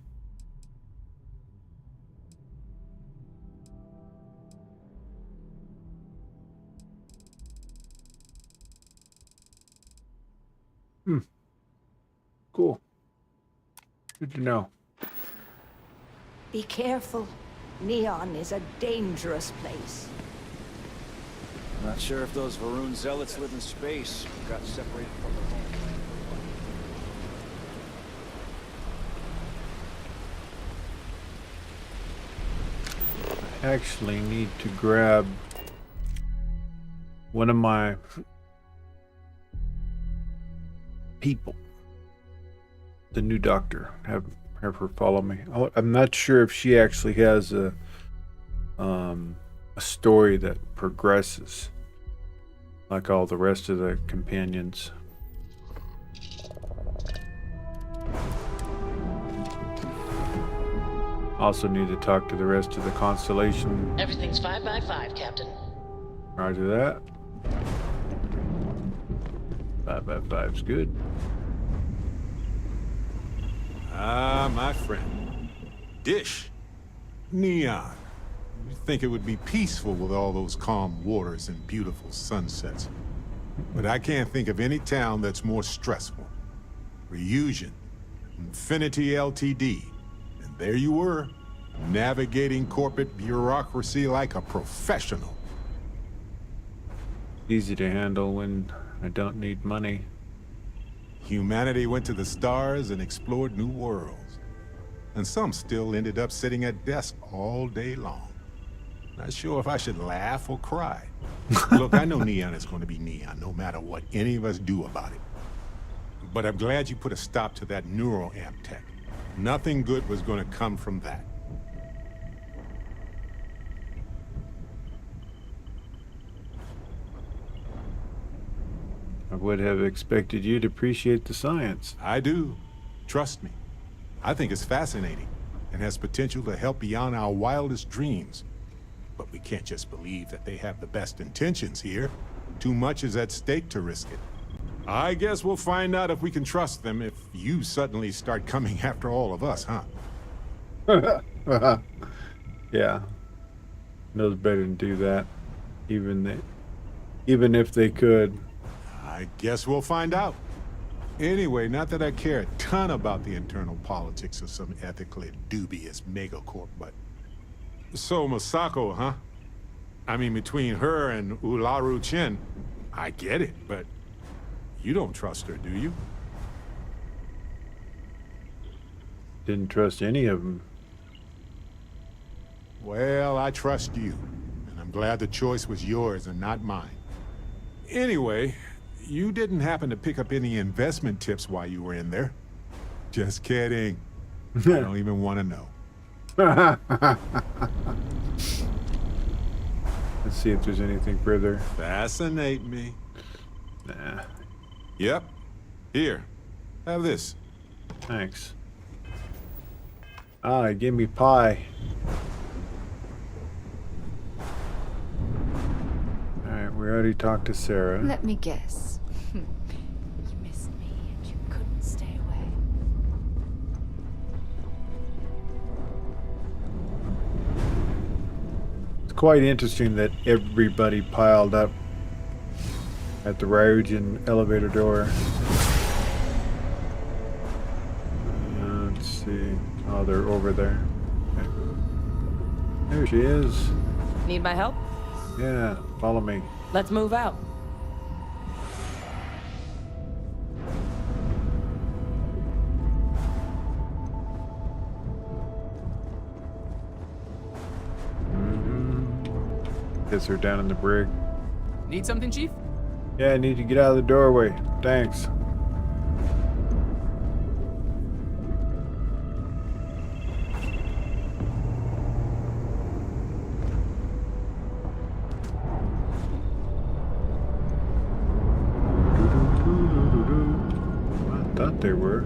Cool. Good to know. Be careful. Neon is a dangerous place. Not sure if those Varun zealots live in space or got separated from their home. actually need to grab one of my people, the new doctor. Have her follow me. I'm not sure if she actually has a story that progresses like all the rest of the companions. Also need to talk to the rest of the constellation. Everything's 5 by 5, Captain. Roger that. 5 by 5's good. Ah, my friend. Dish. Neon. You'd think it would be peaceful with all those calm waters and beautiful sunsets. But I can't think of any town that's more stressful. Ryujin, Infinity Ltd. And there you were, navigating corporate bureaucracy like a professional. Easy to handle when I don't need money. Humanity went to the stars and explored new worlds. And some still ended up sitting at desks all day long. Not sure if I should laugh or cry. Look, I know Neon is going to be Neon, no matter what any of us do about it. But I'm glad you put a stop to that neuroamp tech. Nothing good was going to come from that. I would have expected you to appreciate the science. I do. Trust me. I think it's fascinating and has potential to help beyond our wildest dreams. But we can't just believe that they have the best intentions here. Too much is at stake to risk it. I guess we'll find out if we can trust them if you suddenly start coming after all of us, huh? Yeah. Knows better than do that. Even if they could. I guess we'll find out. Anyway, not that I care a ton about the internal politics of some ethically dubious megacorp, but... So, Masako, huh? I mean, between her and Ularu Chen, I get it, but you don't trust her, do you? Didn't trust any of them. Well, I trust you, and I'm glad the choice was yours and not mine. Anyway, you didn't happen to pick up any investment tips while you were in there? Just kidding. I don't even want to know. Let's see if there's anything further. Fascinate me. Nah. Yep. Here. Have this. Thanks. Ah, give me pie. Alright, we already talked to Sarah. Let me guess. You missed me and you couldn't stay away. It's quite interesting that everybody piled up at the Ryujin elevator door. Let's see. Oh, they're over there. Okay. There she is. Need my help? Yeah, follow me. Let's move out. Guess they're down in the brig. Need something, Chief? Yeah, I need to get out of the doorway. Thanks. I thought they were.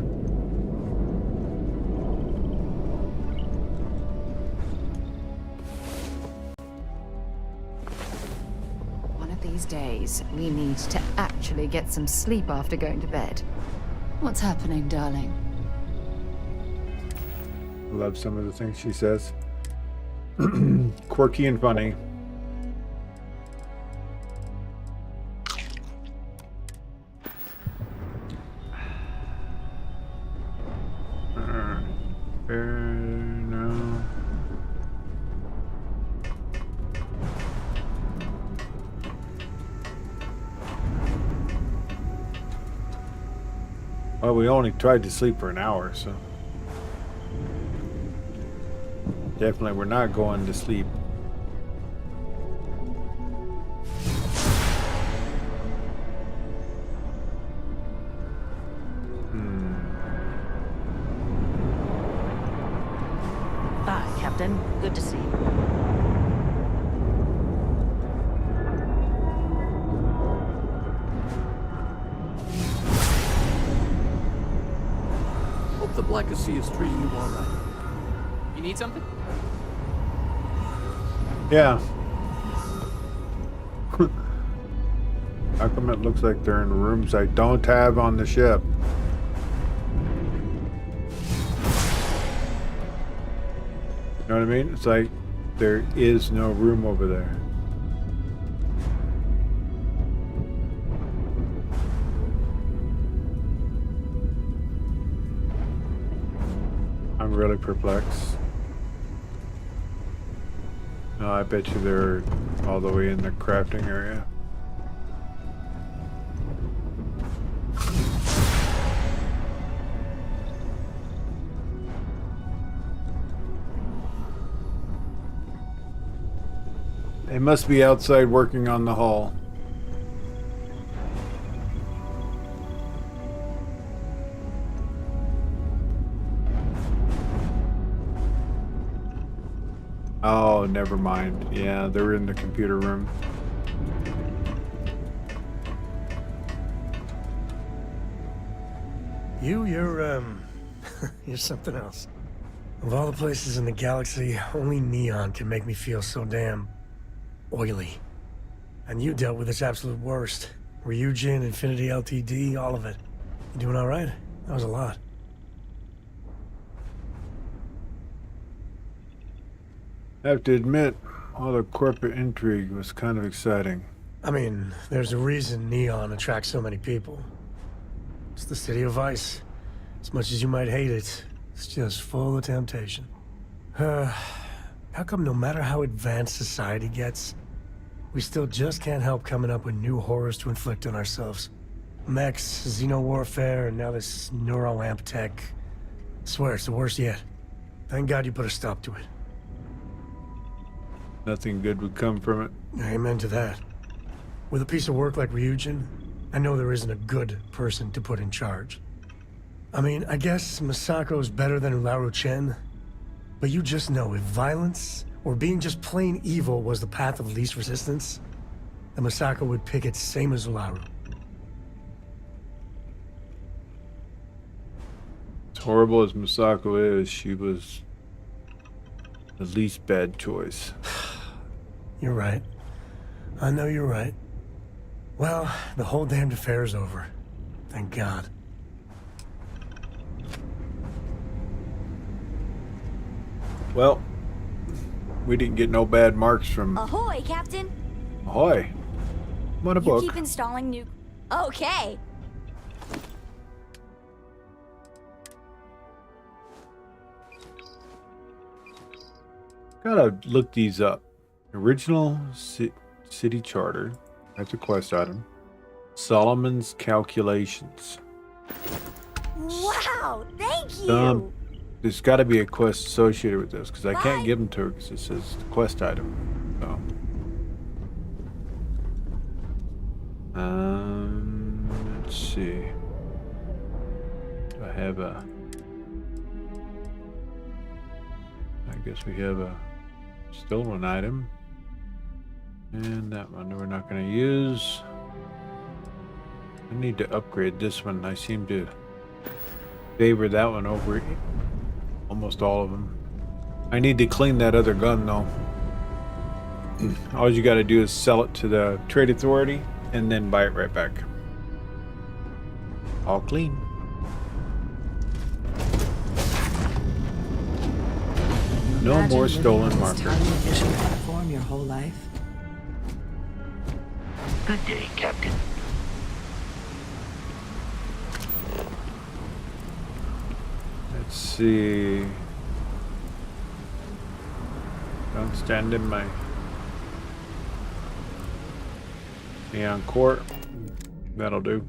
These days, we need to actually get some sleep after going to bed. What's happening, darling? Love some of the things she says. Quirky and funny. No. Well, we only tried to sleep for an hour, so definitely we're not going to sleep Captain. Good to see you. Hope the Black Sea is treating you all right. You need something? Yeah. How come it looks like they're in rooms I don't have on the ship? You know what I mean? It's like there is no room over there. I'm really perplexed. No, I bet you they're all the way in the crafting area. They must be outside working on the hull. Oh, never mind. Yeah, they're in the computer room. You're you're something else. Of all the places in the galaxy, only Neon can make me feel so damn oily. And you dealt with its absolute worst. Ryujin, Infinity LTD, all of it. You doing all right? That was a lot. I have to admit, all the corporate intrigue was kind of exciting. I mean, there's a reason Neon attracts so many people. It's the city of vice. As much as you might hate it, it's just full of temptation. How come no matter how advanced society gets, we still just can't help coming up with new horrors to inflict on ourselves? Mechs, xeno-warfare, and now this neuroamp tech. I swear, it's the worst yet. Thank God you put a stop to it. Nothing good would come from it. Amen to that. With a piece of work like Ryujin, I know there isn't a good person to put in charge. I mean, I guess Masako's better than Ularu Chen, but you just know if violence or being just plain evil was the path of least resistance, then Masako would pick it same as Ularu. As horrible as Masako is, she was the least bad choice. You're right. I know you're right. Well, the whole damned affair's over. Thank God. Well, we didn't get no bad marks from... Ahoy, Captain! Ahoy. I'm on a book. You keep installing new... Okay. Gotta look these up. Original city charter. That's a quest item. Solomon's calculations. Wow, thank you! There's got to be a quest associated with this, because I can't give them to her because it says quest item. So. Let's see. I have a... I guess we have a stolen item. And that one we're not going to use. I need to upgrade this one. I seem to favor that one over almost all of them. I need to clean that other gun though. All you got to do is sell it to the trade authority and then buy it right back. All clean. No more stolen markers. Tiny official platform your whole life. Good day, Captain. Let's see. Don't stand in my neon court. That'll do.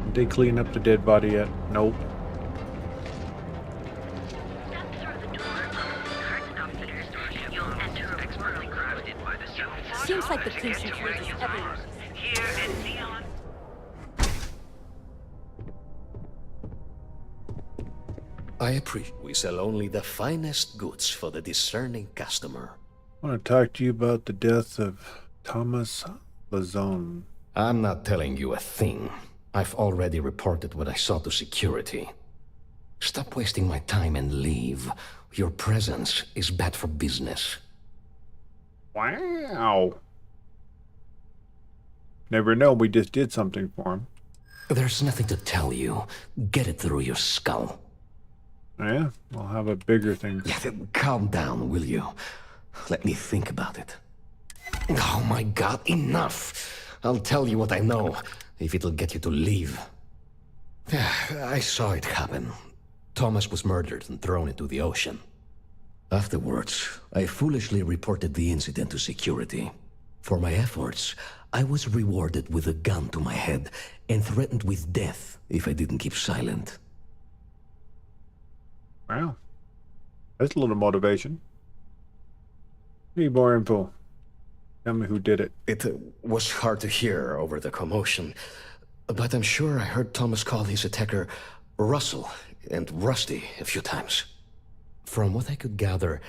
Did they clean up the dead body yet? Nope. Seems like the concentration is everywhere. Here at Neon. I appreciate. We sell only the finest goods for the discerning customer. I want to talk to you about the death of Thomas Lazone. I'm not telling you a thing. I've already reported what I saw to security. Stop wasting my time and leave. Your presence is bad for business. Wow. Never know, we just did something for him. There's nothing to tell you. Get it through your skull. Yeah, we'll have a bigger thing. Calm down, will you? Let me think about it. Oh my god, enough! I'll tell you what I know, if it'll get you to leave. I saw it happen. Thomas was murdered and thrown into the ocean. Afterwards, I foolishly reported the incident to security. For my efforts, I was rewarded with a gun to my head and threatened with death if I didn't keep silent. Wow. That's a little motivation. Need more info. Tell me who did it. It was hard to hear over the commotion, but I'm sure I heard Thomas call his attacker Russell and Rusty a few times. From what I could gather,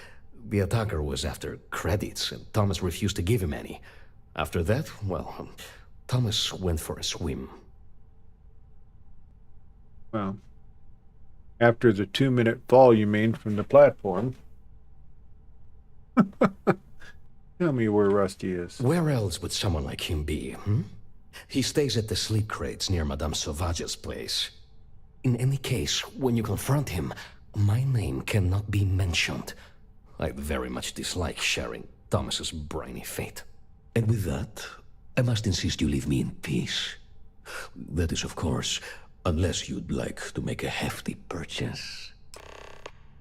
the attacker was after credits, and Thomas refused to give him any. After that, well, Thomas went for a swim. Well, after the 2-minute fall, you mean, from the platform. Tell me where Rusty is. Where else would someone like him be, He stays at the sleep crates near Madame Sauvage's place. In any case, when you confront him, my name cannot be mentioned. I very much dislike sharing Thomas's briny fate. And with that, I must insist you leave me in peace. That is, of course, unless you'd like to make a hefty purchase.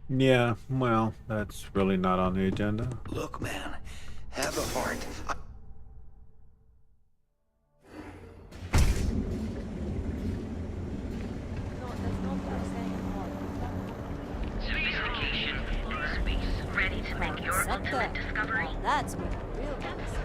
Yeah, well, that's really not on the agenda. Look, man, have a heart. Sophistication in space, ready to make your ultimate discovery. That's where the real one is.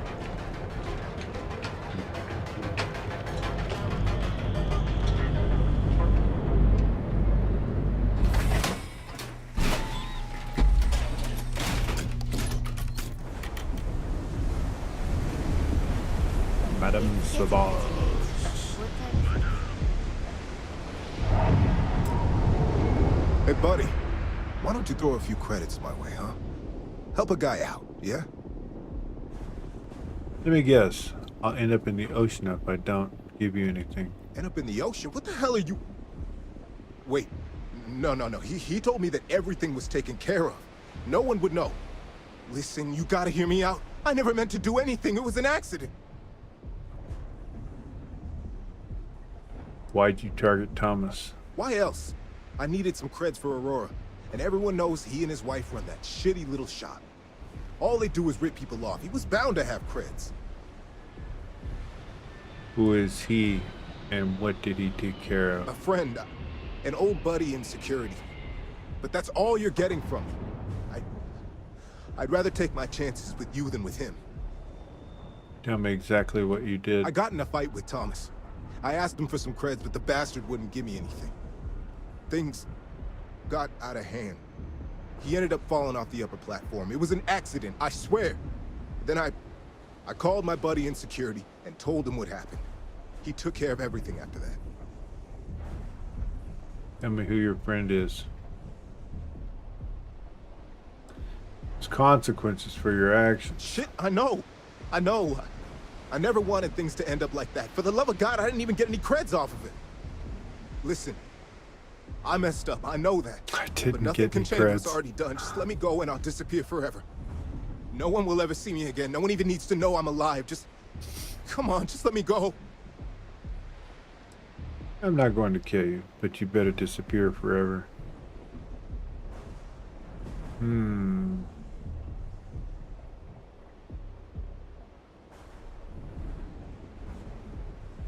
Madame Sauvage. Hey, buddy. Why don't you throw a few credits my way, huh? Help a guy out, yeah? Let me guess. I'll end up in the ocean if I don't give you anything. End up in the ocean? What the hell are you... Wait. No. He told me that everything was taken care of. No one would know. Listen, you gotta hear me out. I never meant to do anything. It was an accident. Why'd you target Thomas? Why else? I needed some creds for Aurora, and everyone knows he and his wife run that shitty little shop. All they do is rip people off. He was bound to have creds. Who is he, and what did he take care of? A friend, an old buddy in security. But that's all you're getting from me. I'd rather take my chances with you than with him. Tell me exactly what you did. I got in a fight with Thomas. I asked him for some creds, but the bastard wouldn't give me anything. Things got out of hand. He ended up falling off the upper platform. It was an accident, I swear. Then I called my buddy in security and told him what happened. He took care of everything after that. Tell me who your friend is. There's consequences for your actions. Shit, I know. I never wanted things to end up like that. For the love of God, I didn't even get any creds off of it. Listen, I messed up. I know that. I didn't but nothing get can any change what's creds. already done. Just let me go and I'll disappear forever. No one will ever see me again. No one even needs to know I'm alive. Just, come on, just let me go. I'm not going to kill you, but you better disappear forever.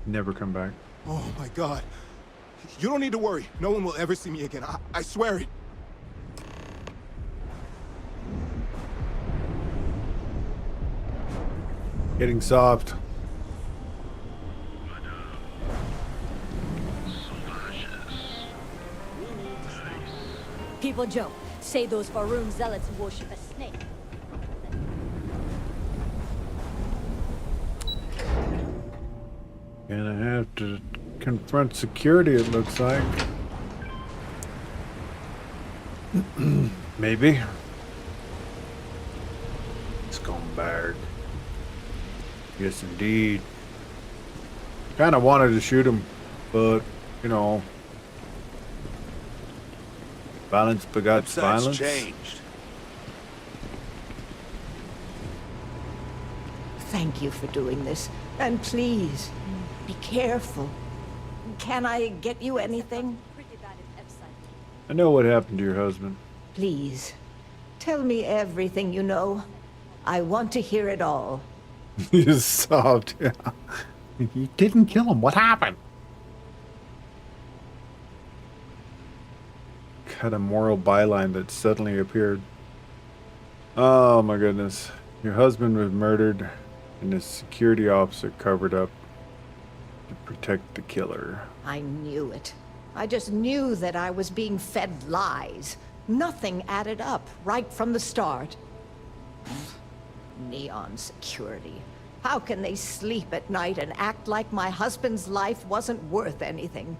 Never come back. Oh my God. You don't need to worry. No one will ever see me again. I swear it. Getting soft. simple joke. Say those Faroon zealots worship a snake. Gonna have to confront security, it looks like. Maybe. Scumbag. Yes, indeed. Kind of wanted to shoot him, but, you know, violence begets violence. Changed. Thank you for doing this. And please, be careful. Can I get you anything? I know what happened to your husband. Please, tell me everything you know. I want to hear it all. You sobbed. Yeah. You didn't kill him. What happened? Got a moral byline that suddenly appeared. Oh my goodness. Your husband was murdered and his security officer covered up to protect the killer. I knew it. I just knew that I was being fed lies. Nothing added up right from the start. Neon security. How can they sleep at night and act like my husband's life wasn't worth anything?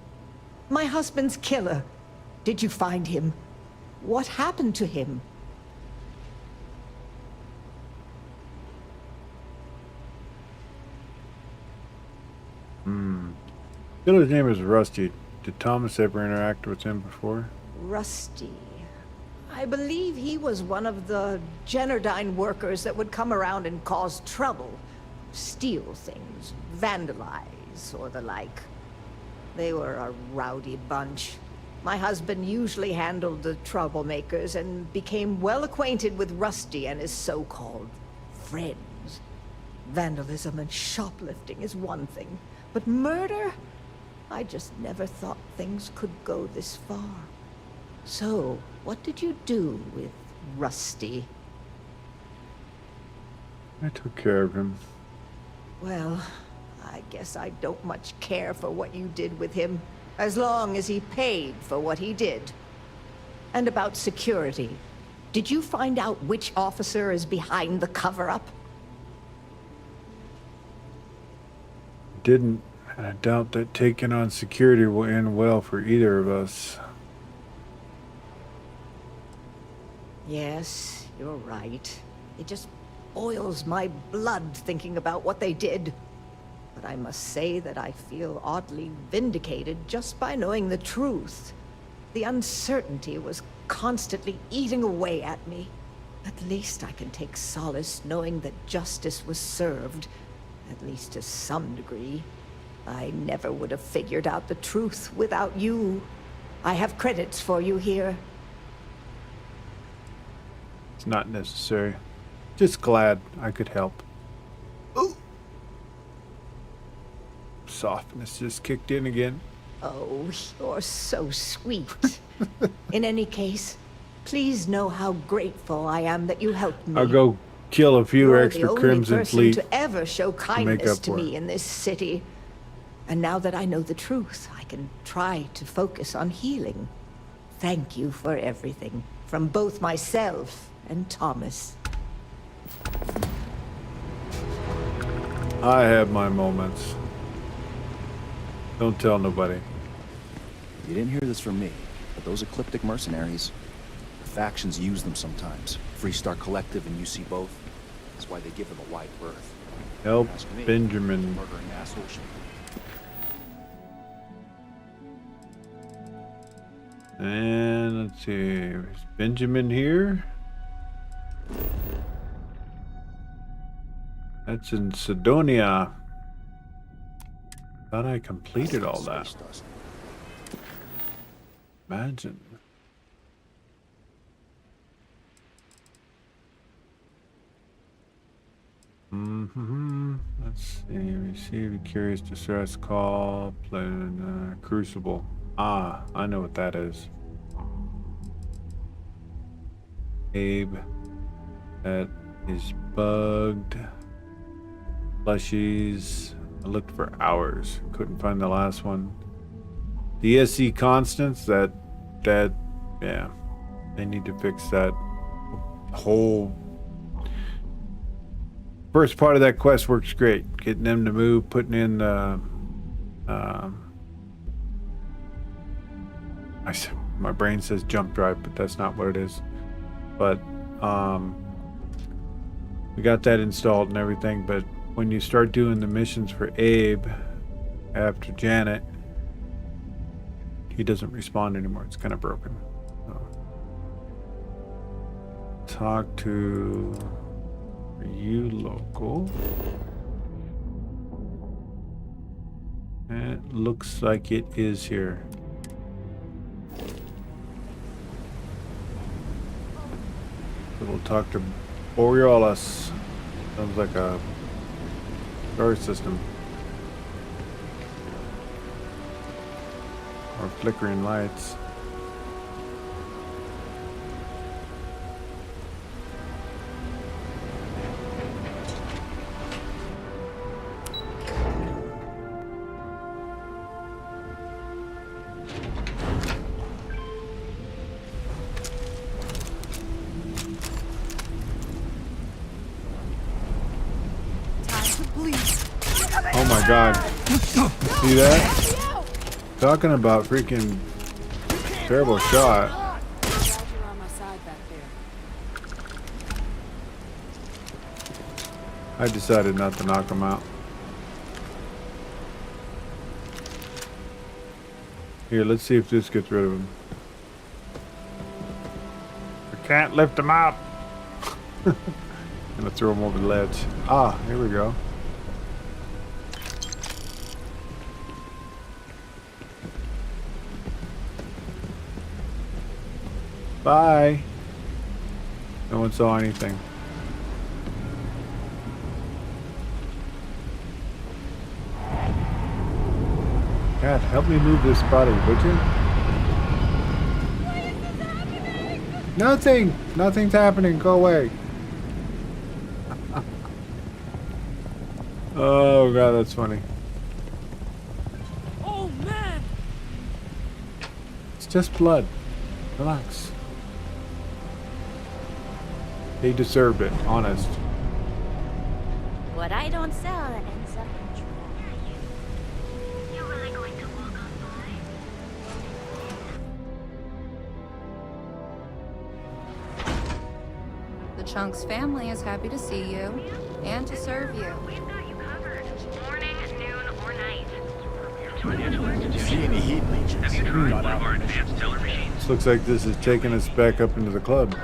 My husband's killer. Did you find him? What happened to him? Killer's name is Rusty. Did Thomas ever interact with him before? Rusty. I believe he was one of the Generdyne workers that would come around and cause trouble. Steal things, vandalize, or the like. They were a rowdy bunch. My husband usually handled the troublemakers and became well acquainted with Rusty and his so-called friends. Vandalism and shoplifting is one thing, but murder? I just never thought things could go this far. So, what did you do with Rusty? I took care of him. Well, I guess I don't much care for what you did with him, as long as he paid for what he did. And about security, did you find out which officer is behind the cover-up? Didn't, and I doubt that taking on security will end well for either of us. Yes, you're right. It just boils my blood thinking about what they did. But I must say that I feel oddly vindicated just by knowing the truth. The uncertainty was constantly eating away at me. At least I can take solace knowing that justice was served, at least to some degree. I never would have figured out the truth without you. I have credits for you here. It's not necessary. Just glad I could help. Ooh. Softness just kicked in again. Oh, you're so sweet. In any case, please know how grateful I am that you helped me. I'll go kill a few You're extra the only Crimson person Fleet to ever show kindness to for me in this city. And now that I know the truth, I can try to focus on healing. Thank you for everything, from both myself and Thomas. I have my moments. Don't tell nobody. You didn't hear this from me, but those ecliptic mercenaries, the factions use them sometimes. Freestar Collective and UC both. That's why they give them a wide berth. Help Ask me, Benjamin. murdering asshole should And let's see, is Benjamin here? That's in Sidonia. Thought I completed all that. Imagine. Let's see. Receive a curious distress call. Crucible. Ah, I know what that is. Abe. That is bugged. Plushies. I looked for hours. Couldn't find the last one. The SC constants, yeah. They need to fix that whole first part of that quest. Works great. Getting them to move, putting in my brain says jump drive, but that's not what it is. But we got that installed and everything, but when you start doing the missions for Abe after Janet, he doesn't respond anymore. It's kind of broken. So, talk to you local. It looks like it is here. So we'll talk to Borealis. Sounds like a star system. Or flickering lights. Oh my god. See that? Talking about freaking terrible shot. I decided not to knock him out. Here, let's see if this gets rid of him. I can't lift him up. I'm gonna throw him over the ledge. Ah, here we go. Bye. No one saw anything. God, help me move this body, would you? Nothing! Nothing's happening. Go away. Oh god, that's funny. Oh man! It's just blood. Relax. They deserved it, honest. What I don't sell ends up in trash. You really going to walk on by? The Chunks family is happy to see you and to serve you. We've got you covered. Morning, noon, or night. See any heat leeches? Have you tried one of our advanced teller machines? This looks like this is taking us back up into the club.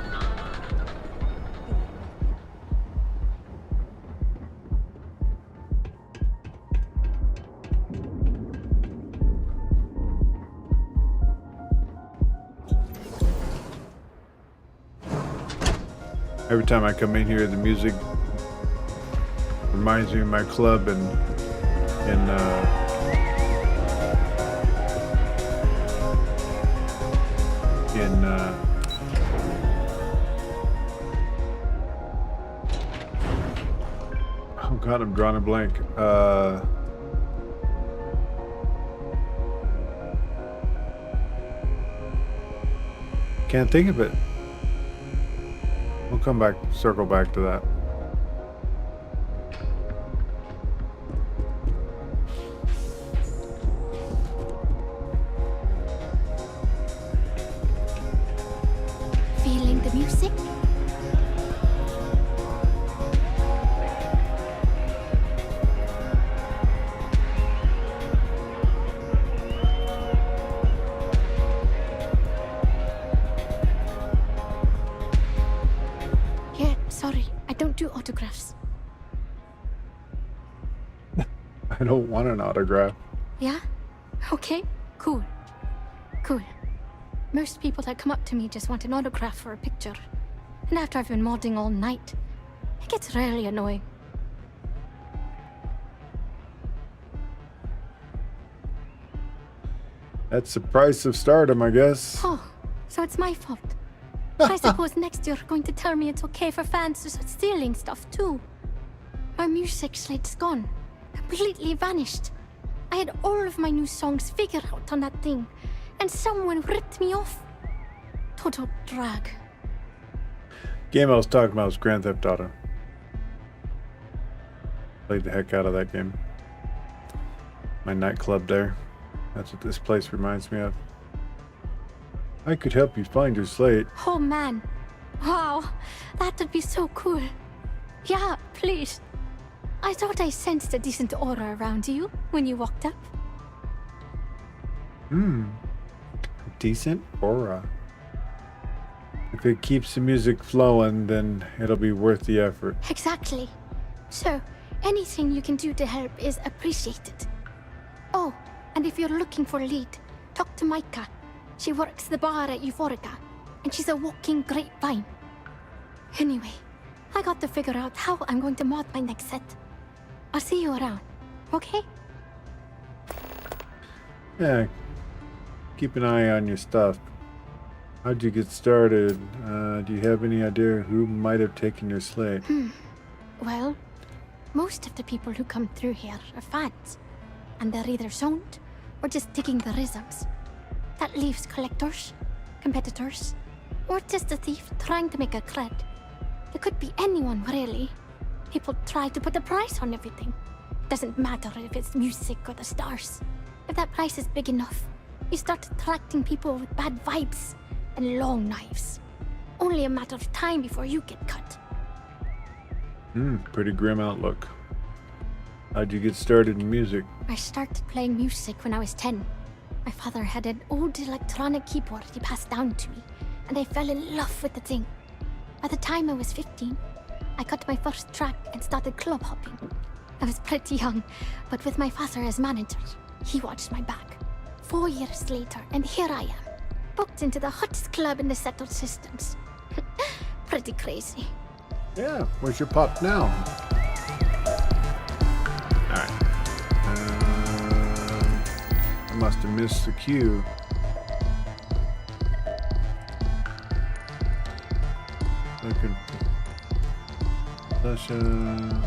Every time I come in here, the music reminds me of my club in oh god, I'm drawing a blank. Can't think of it. We'll come back, circle back to that. Feeling the music? Yeah, sorry, I don't do autographs. I don't want an autograph. Yeah? Okay, cool. Cool. Most people that come up to me just want an autograph or a picture. And after I've been modding all night, it gets really annoying. That's the price of stardom, I guess. Oh, so it's my fault. I suppose next you're going to tell me it's okay for fans to start stealing stuff too. My music slate's gone. Completely vanished. I had all of my new songs figured out on that thing, and someone ripped me off. total drag. Game I was talking about was Grand Theft Auto. Played the heck out of that game. My nightclub there. That's what this place reminds me of. I could help you find your slate. Oh man. Wow. That would be so cool. Yeah, please. I thought I sensed a decent aura around you when you walked up. Decent aura. If it keeps the music flowing, then it'll be worth the effort. Exactly. So, anything you can do to help is appreciated. Oh, and if you're looking for a lead, talk to Micah. She works the bar at Euphorica, and she's a walking grapevine. Anyway, I got to figure out how I'm going to mod my next set. I'll see you around, okay? Yeah. Keep an eye on your stuff. How'd you get started? Do you have any idea who might have taken your slate? Well, most of the people who come through here are fans, and they're either zoned or just digging the rhythms. That leaves collectors, competitors, or just a thief trying to make a cred. It could be anyone, really. People try to put a price on everything. Doesn't matter if it's music or the stars. If that price is big enough, you start attracting people with bad vibes and long knives. Only a matter of time before you get cut. Pretty grim outlook. How'd you get started in music? I started playing music when I was 10. My father had an old electronic keyboard he passed down to me, and I fell in love with the thing. By the time I was 15, I got my first track and started club hopping. I was pretty young, but with my father as manager, he watched my back. 4 years later, and here I am, booked into the hottest club in the settled systems. Pretty crazy. Yeah, where's your pop now? Alright. I must have missed the cue. Looking for session.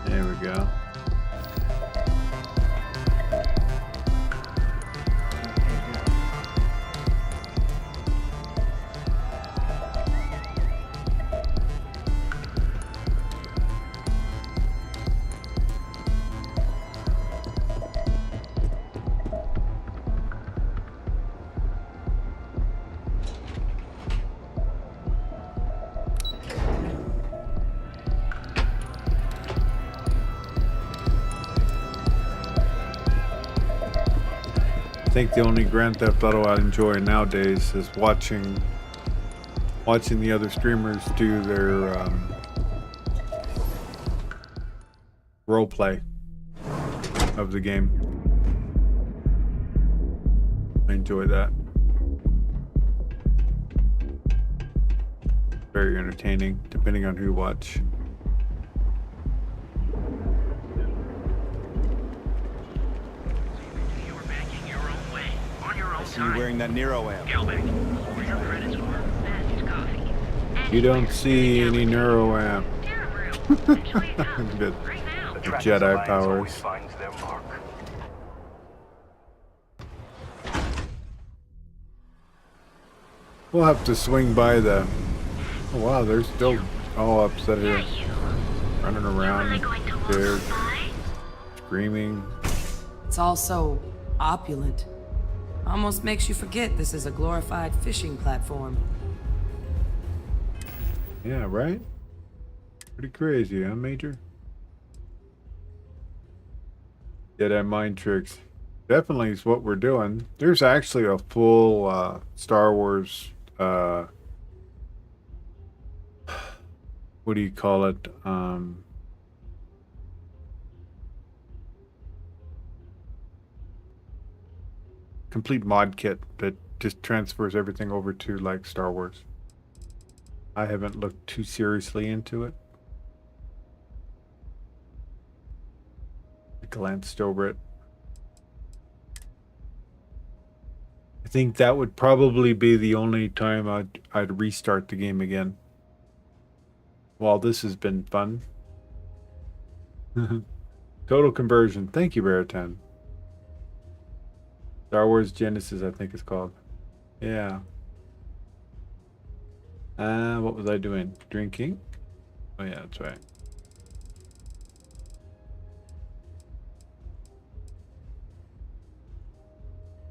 There we go. I think the only Grand Theft Auto I enjoy nowadays is watching the other streamers do their role play of the game. I enjoy that. Very entertaining, depending on who you watch. See you wearing that Nero amp. You don't see any neuro amp. Good. Jedi powers. We'll have to swing by the... Oh wow, they're still all upset here. Running around, scared, screaming. It's all so opulent. Almost makes you forget this is a glorified fishing platform. Yeah, right? Pretty crazy, huh, Major? Jedi mind tricks. Definitely is what we're doing. There's actually a full Star Wars, what do you call it? Complete mod kit that just transfers everything over to like Star Wars. I haven't looked too seriously into it. I glanced over it. I think that would probably be the only time I'd restart the game again. Well, this has been fun. Total conversion. Thank you, Baratan. Star Wars Genesis, I think it's called. Yeah. What was I doing? Drinking? Oh yeah, that's right.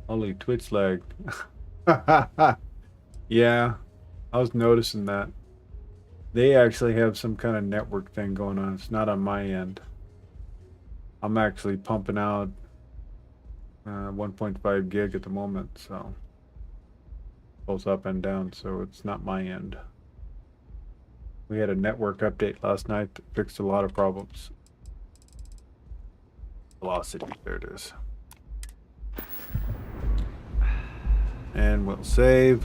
Holy Twitch lag. Yeah, I was noticing that. They actually have some kind of network thing going on. It's not on my end. I'm actually pumping out 1.5 gig at the moment, so both up and down, so it's not my end. We had a network update last night that fixed a lot of problems. Velocity, there it is. And we'll save.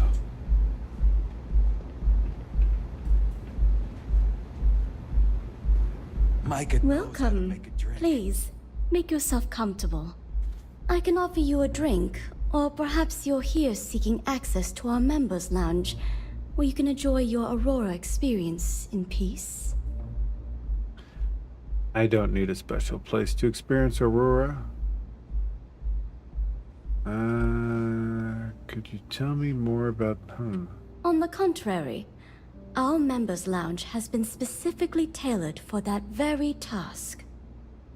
Welcome. Please, make yourself comfortable. I can offer you a drink, or perhaps you're here seeking access to our members' lounge, where you can enjoy your Aurora experience in peace. I don't need a special place to experience Aurora. Could you tell me more about... On the contrary, our members' lounge has been specifically tailored for that very task.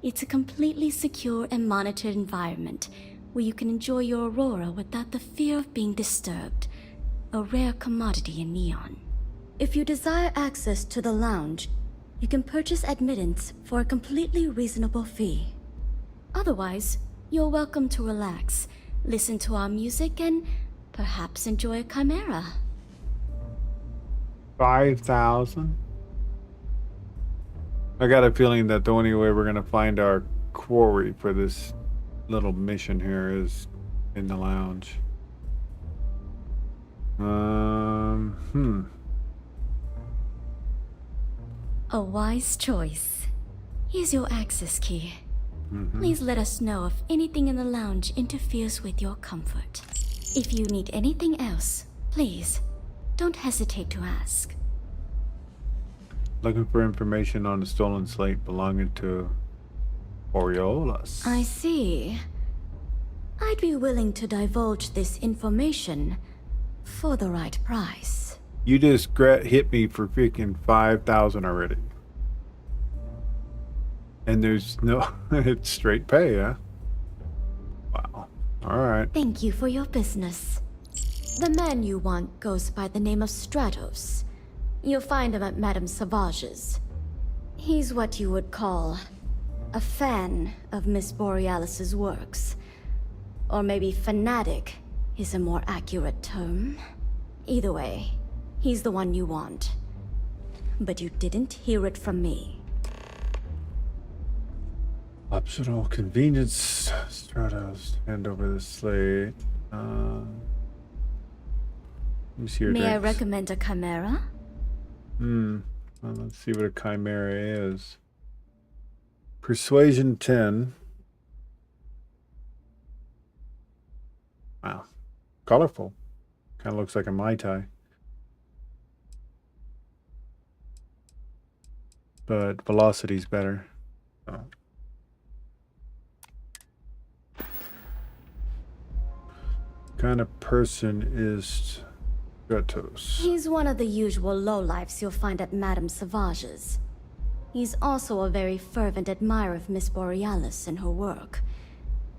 It's a completely secure and monitored environment where you can enjoy your Aurora without the fear of being disturbed, a rare commodity in Neon. If you desire access to the lounge, you can purchase admittance for a completely reasonable fee. Otherwise, you're welcome to relax, listen to our music, and perhaps enjoy a chimera. 5,000? I got a feeling that the only way we're gonna find our quarry for this little mission here is in the lounge. A wise choice. Here's your access key. Please let us know if anything in the lounge interferes with your comfort. If you need anything else, please, don't hesitate to ask. Looking for information on the stolen slate belonging to Oriolas. I see. I'd be willing to divulge this information for the right price. You just hit me for freaking 5,000 already. And there's no... it's straight pay, huh? Wow. Alright. Thank you for your business. The man you want goes by the name of Stratos. You'll find him at Madame Savage's. He's what you would call a fan of Miss Borealis's works. Or maybe fanatic is a more accurate term. Either way, he's the one you want. But you didn't hear it from me. Optional convenience. Stratos, hand over the slate. Let me see your May I drinks. recommend a chimera? Well, let's see what a chimera is. Persuasion 10. Wow. Colorful. Kind of looks like a Mai Tai. But velocity's better. So. Kind of person is Stratos? He's one of the usual lowlifes you'll find at Madame Savage's. He's also a very fervent admirer of Miss Borealis and her work.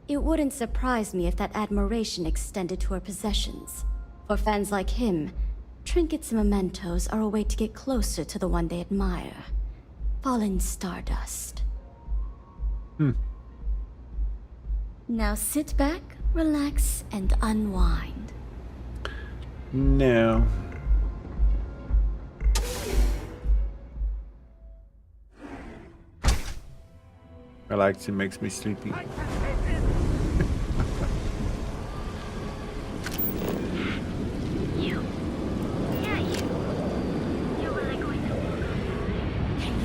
It wouldn't surprise me if that admiration extended to her possessions. For fans like him, trinkets and mementos are a way to get closer to the one they admire. Fallen stardust. Now sit back, relax, and unwind. No. Relaxing makes me sleepy. Can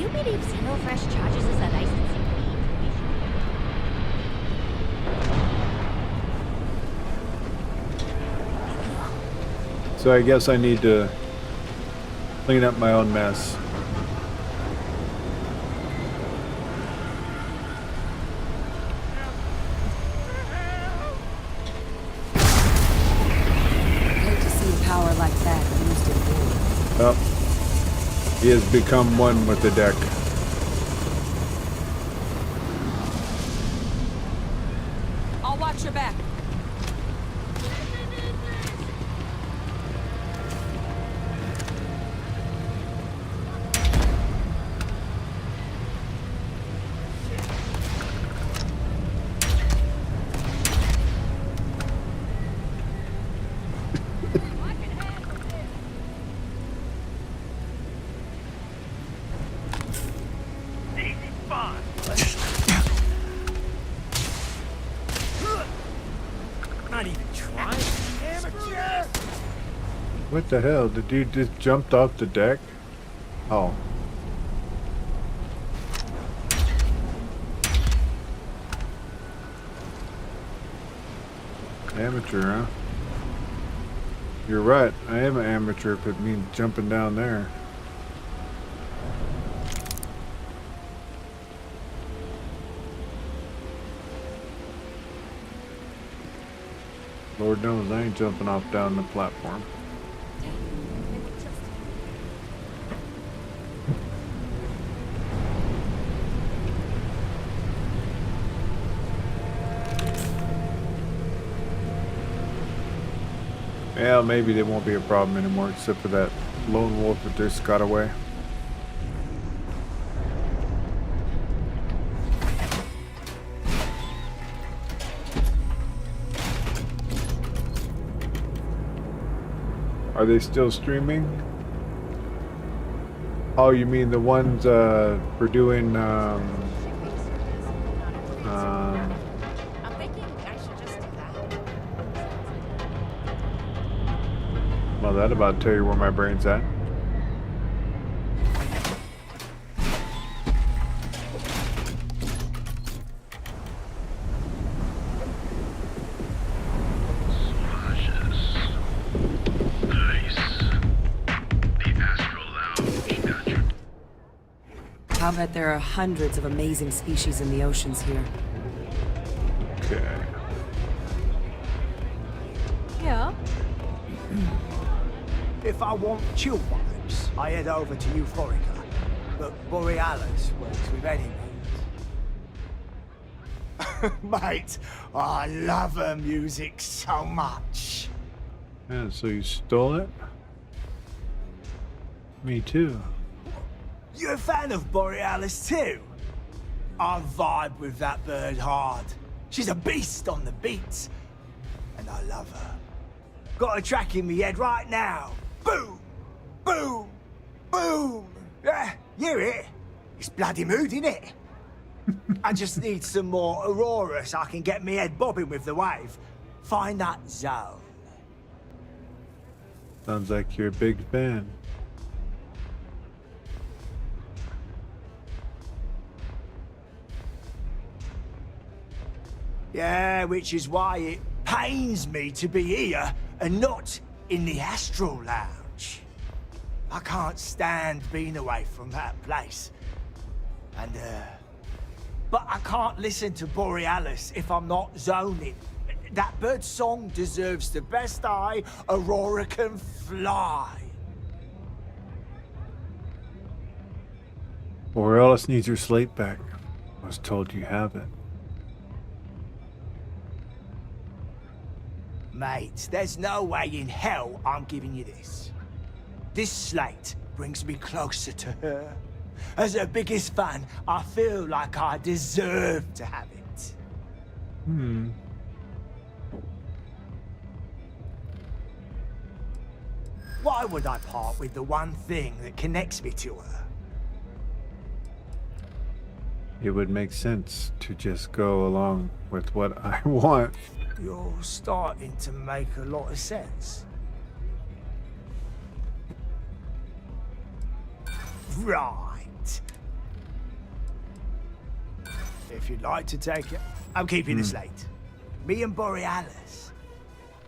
you believe Xenofresh charges us a licensing So I guess I need to clean up my own mess. Oh. He has become one with the deck. I'll watch your back. Not even trying. Amateur! What the hell? The dude just jumped off the deck? Oh. Amateur, huh? You're right. I am an amateur if it means jumping down there. Lord knows I ain't jumping off down the platform. Yeah, maybe they won't be a problem anymore except for that lone wolf that just got away. Are they still streaming? Oh, you mean the ones for doing I'm thinking I should just do that. well, that about tell you where my brain's at. I'll bet there are hundreds of amazing species in the oceans here. Okay. Yeah. If I want chill vibes, I head over to Euphorica. But Borealis works with any mood. Mate, I love her music so much. Yeah, so you stole it? Me too. You're a fan of Borealis too? I vibe with that bird hard. She's a beast on the beats. And I love her. Got a track in me head right now. Boom! Boom! Boom! Yeah, hear it? It's bloody mood, innit? I just need some more Aurora so I can get me head bobbing with the wave. Find that zone. Sounds like you're a big fan. Yeah, which is why it pains me to be here and not in the Astral Lounge. I can't stand being away from that place. And, but I can't listen to Borealis if I'm not zoning. That bird's song deserves the best eye Aurora can fly. Borealis needs your slate back. I was told you have it. Mate, there's no way in hell I'm giving you this. This slate brings me closer to her. As her biggest fan, I feel like I deserve to have it. Why would I part with the one thing that connects me to her? It would make sense to just go along with what I want. You're starting to make a lot of sense. Right. If you'd like to take it, I'm keeping the slate. Me and Borealis,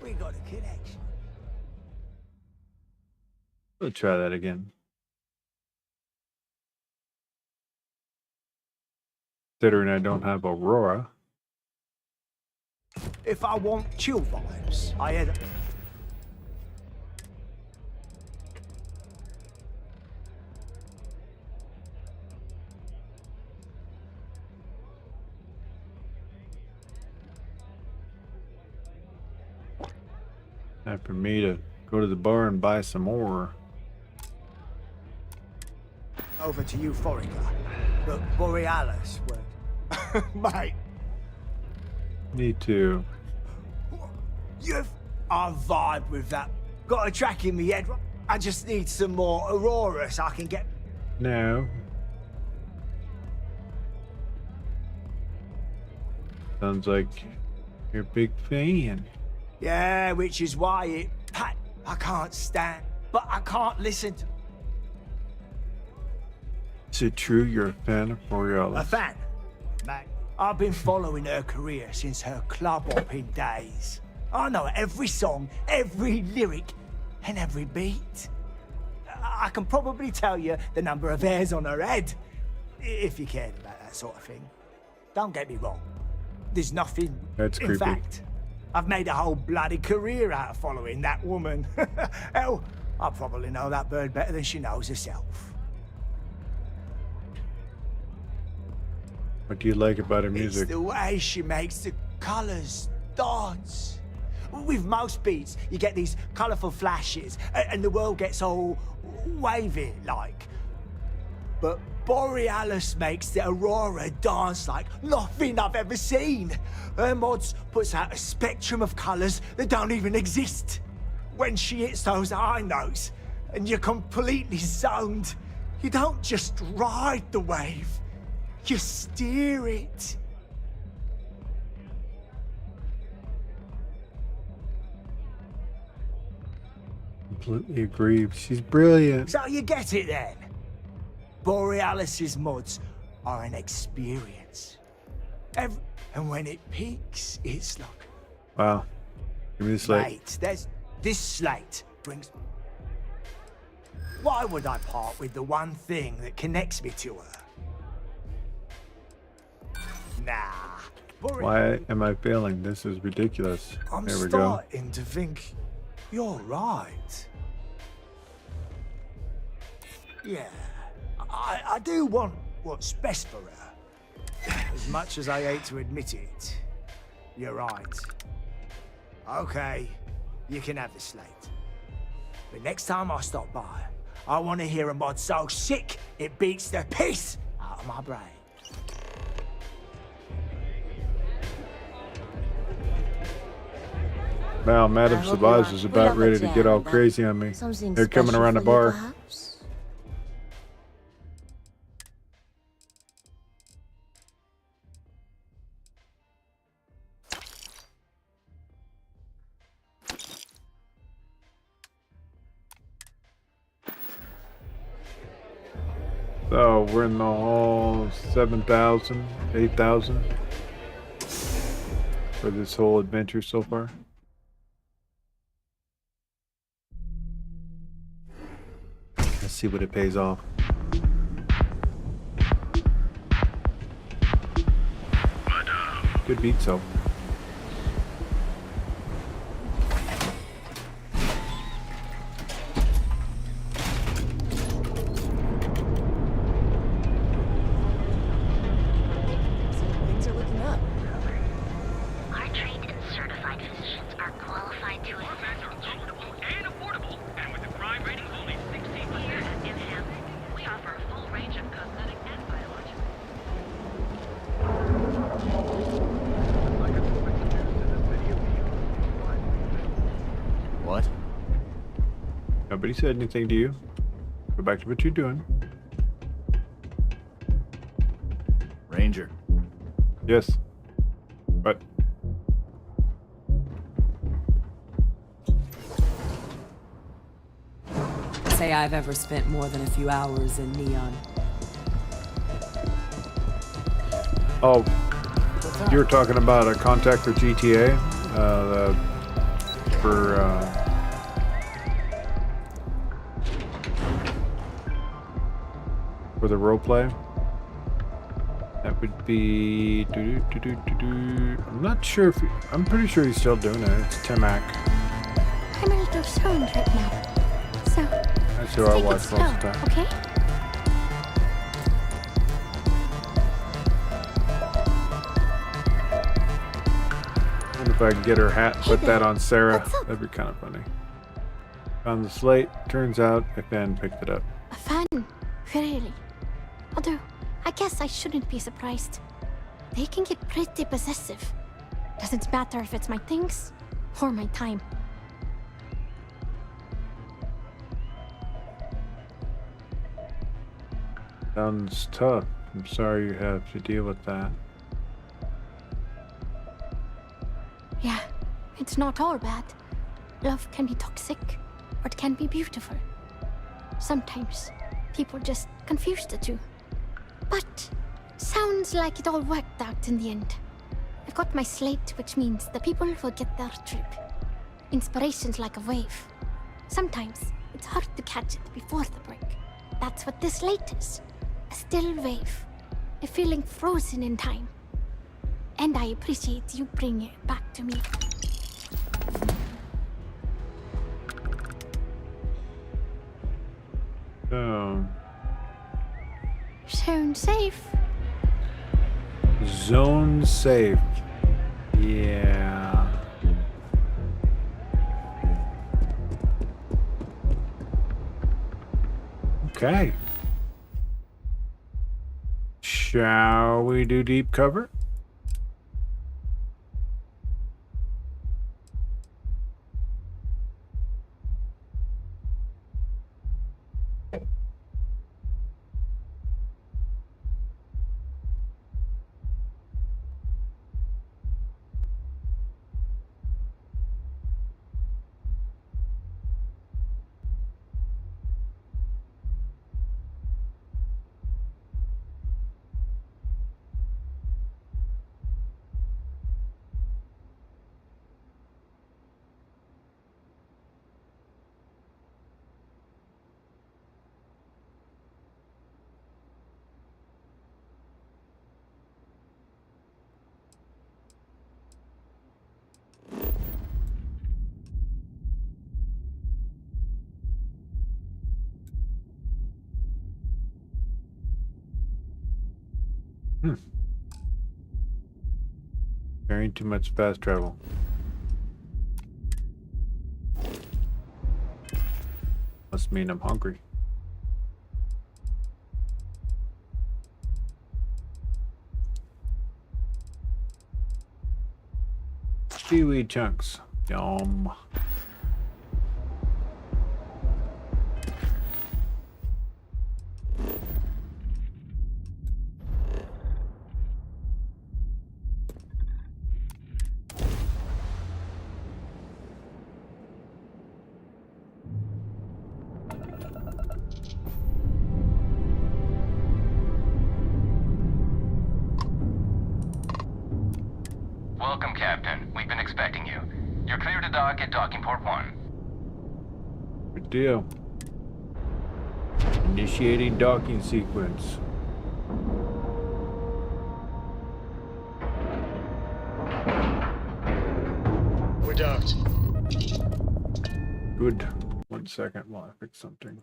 we got a connection. We'll try that again. Considering I don't have Aurora. If I want chill vibes, I head... Time for me to go to the bar and buy some more. Over to you, Foraker. But Borealis, well, mate, Me too. you've I vibe with that. Got a track in me head. I just need some more Aurora so I can get. No. Sounds like you're a big fan. Yeah, which is why it. Pat, I can't stand, but I can't listen to. Is it true you're a fan of Borealis? A fan, mate. I've been following her career since her club hopping days. I know every song, every lyric, and every beat. I can probably tell you the number of hairs on her head, if you cared about that sort of thing. Don't get me wrong. There's nothing. That's in creepy. fact, I've made a whole bloody career out of following that woman. Hell, I probably know that bird better than she knows herself. What do you like about her music? It's the way she makes the colours dance. With most beats, you get these colourful flashes, and the world gets all wavy like. But Borealis makes the Aurora dance like nothing I've ever seen. Her mods puts out a spectrum of colours that don't even exist. When she hits those high notes, and you're completely zoned, you don't just ride the wave, you steer it. Completely agree. She's brilliant. So you get it then? Borealis's mods are an experience. And when it peaks, it's like... Wow. Give me the slate. Mate, this slate brings... Why would I part with the one thing that connects me to her? Nah. Why am I failing? This is ridiculous. I'm There we go. starting to think you're right. Yeah, I do want what's best for her. As much as I hate to admit it, you're right. Okay, you can have the slate. But next time I stop by, I want to hear a mod so sick it beats the piss out of my brain. Wow, Madame Savage is about ready to get all crazy on me. They're coming around the bar. So we're in the hall 7,000, 8,000 for this whole adventure so far. Let's see what it pays off. Good beat, so. Things are looking up. Our trained and certified physicians are qualified to assess and treat and affordable. And with the crime rating only 16% in hand, we offer a full range of cosmetic and biological. What? Nobody said anything to you. Go back to what you're doing. Ranger. Yes. But Say I've ever spent more than a few hours in Neon. oh, you were talking about a contact for GTA, for the roleplay. That would be. I'm not sure if I'm pretty sure he's still doing it. It's Timac. I'm a little stoned right now. So, That's who I take it watch most slow, of the time. okay? I'm gonna if I can get her hat, put that on Sarah. That'd be kind of funny. Found the slate. Turns out a fan picked it up. A fan? Really? Although, I guess I shouldn't be surprised. They can get pretty possessive. Doesn't matter if it's my things or my time. Sounds tough. I'm sorry you have to deal with that. Yeah, it's not all bad. Love can be toxic, or it can be beautiful. Sometimes, people just confuse the two. But, sounds like it all worked out in the end. I've got my slate, which means the people will get their trip. Inspiration's like a wave. Sometimes, it's hard to catch it before the break. That's what this slate is. A still wave. A feeling frozen in time. And I appreciate you bringing it back to me. Oh. Zone safe. Zone safe. Yeah. Okay. Shall we do deep cover? Carrying too much fast travel. Must mean I'm hungry. Seaweed chunks. Yum. Welcome, Captain. We've been expecting you. You're clear to dock at docking port 1. Good deal. Initiating docking sequence. We're docked. Good. 1 second while I fix something.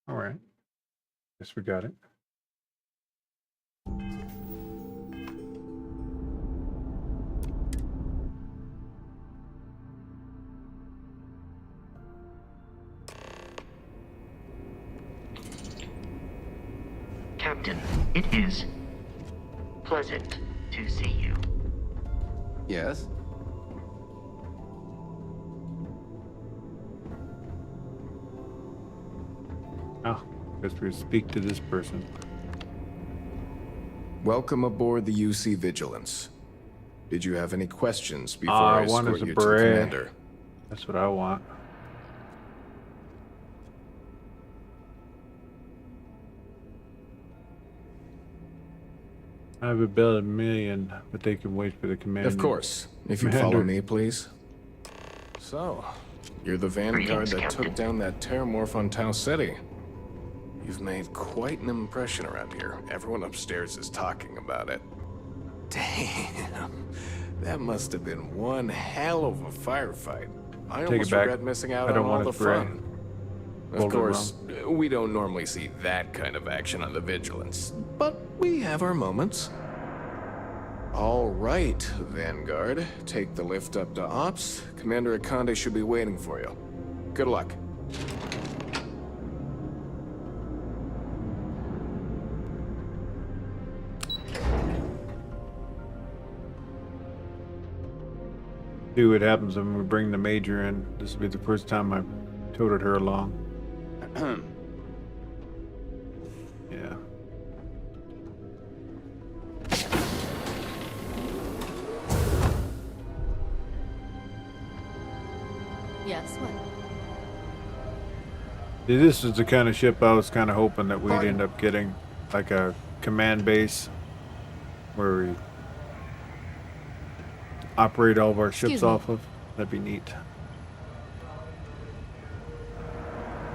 All right. Guess we got it. Captain, it is pleasant to see you. Yes? Oh, guess we speak to this person. Welcome aboard the UC Vigilance. Did you have any questions before I I want escort is a you to the beret. commander? That's what I want. I have about 1 million, but they can wait for the commander. Of course. If you follow me, please. So, you're the vanguard that took down that terramorph on Tau Ceti. You've made quite an impression around here. Everyone upstairs is talking about it. Damn. That must have been one hell of a firefight. I Take almost it back. regret missing out I don't on all want the his beret. fun. Of Hold it course, we don't normally see that kind of action on the Vigilance, but we have our moments. All right, Vanguard. Take the lift up to Ops. Commander Akande should be waiting for you. Good luck. See what happens when we bring the major in. This will be the first time I've toted her along. Yeah. Yes, what? See, this is the kind of ship I was kind of hoping that we'd end up getting, like a command base where we operate all of our ships off of. That'd be neat.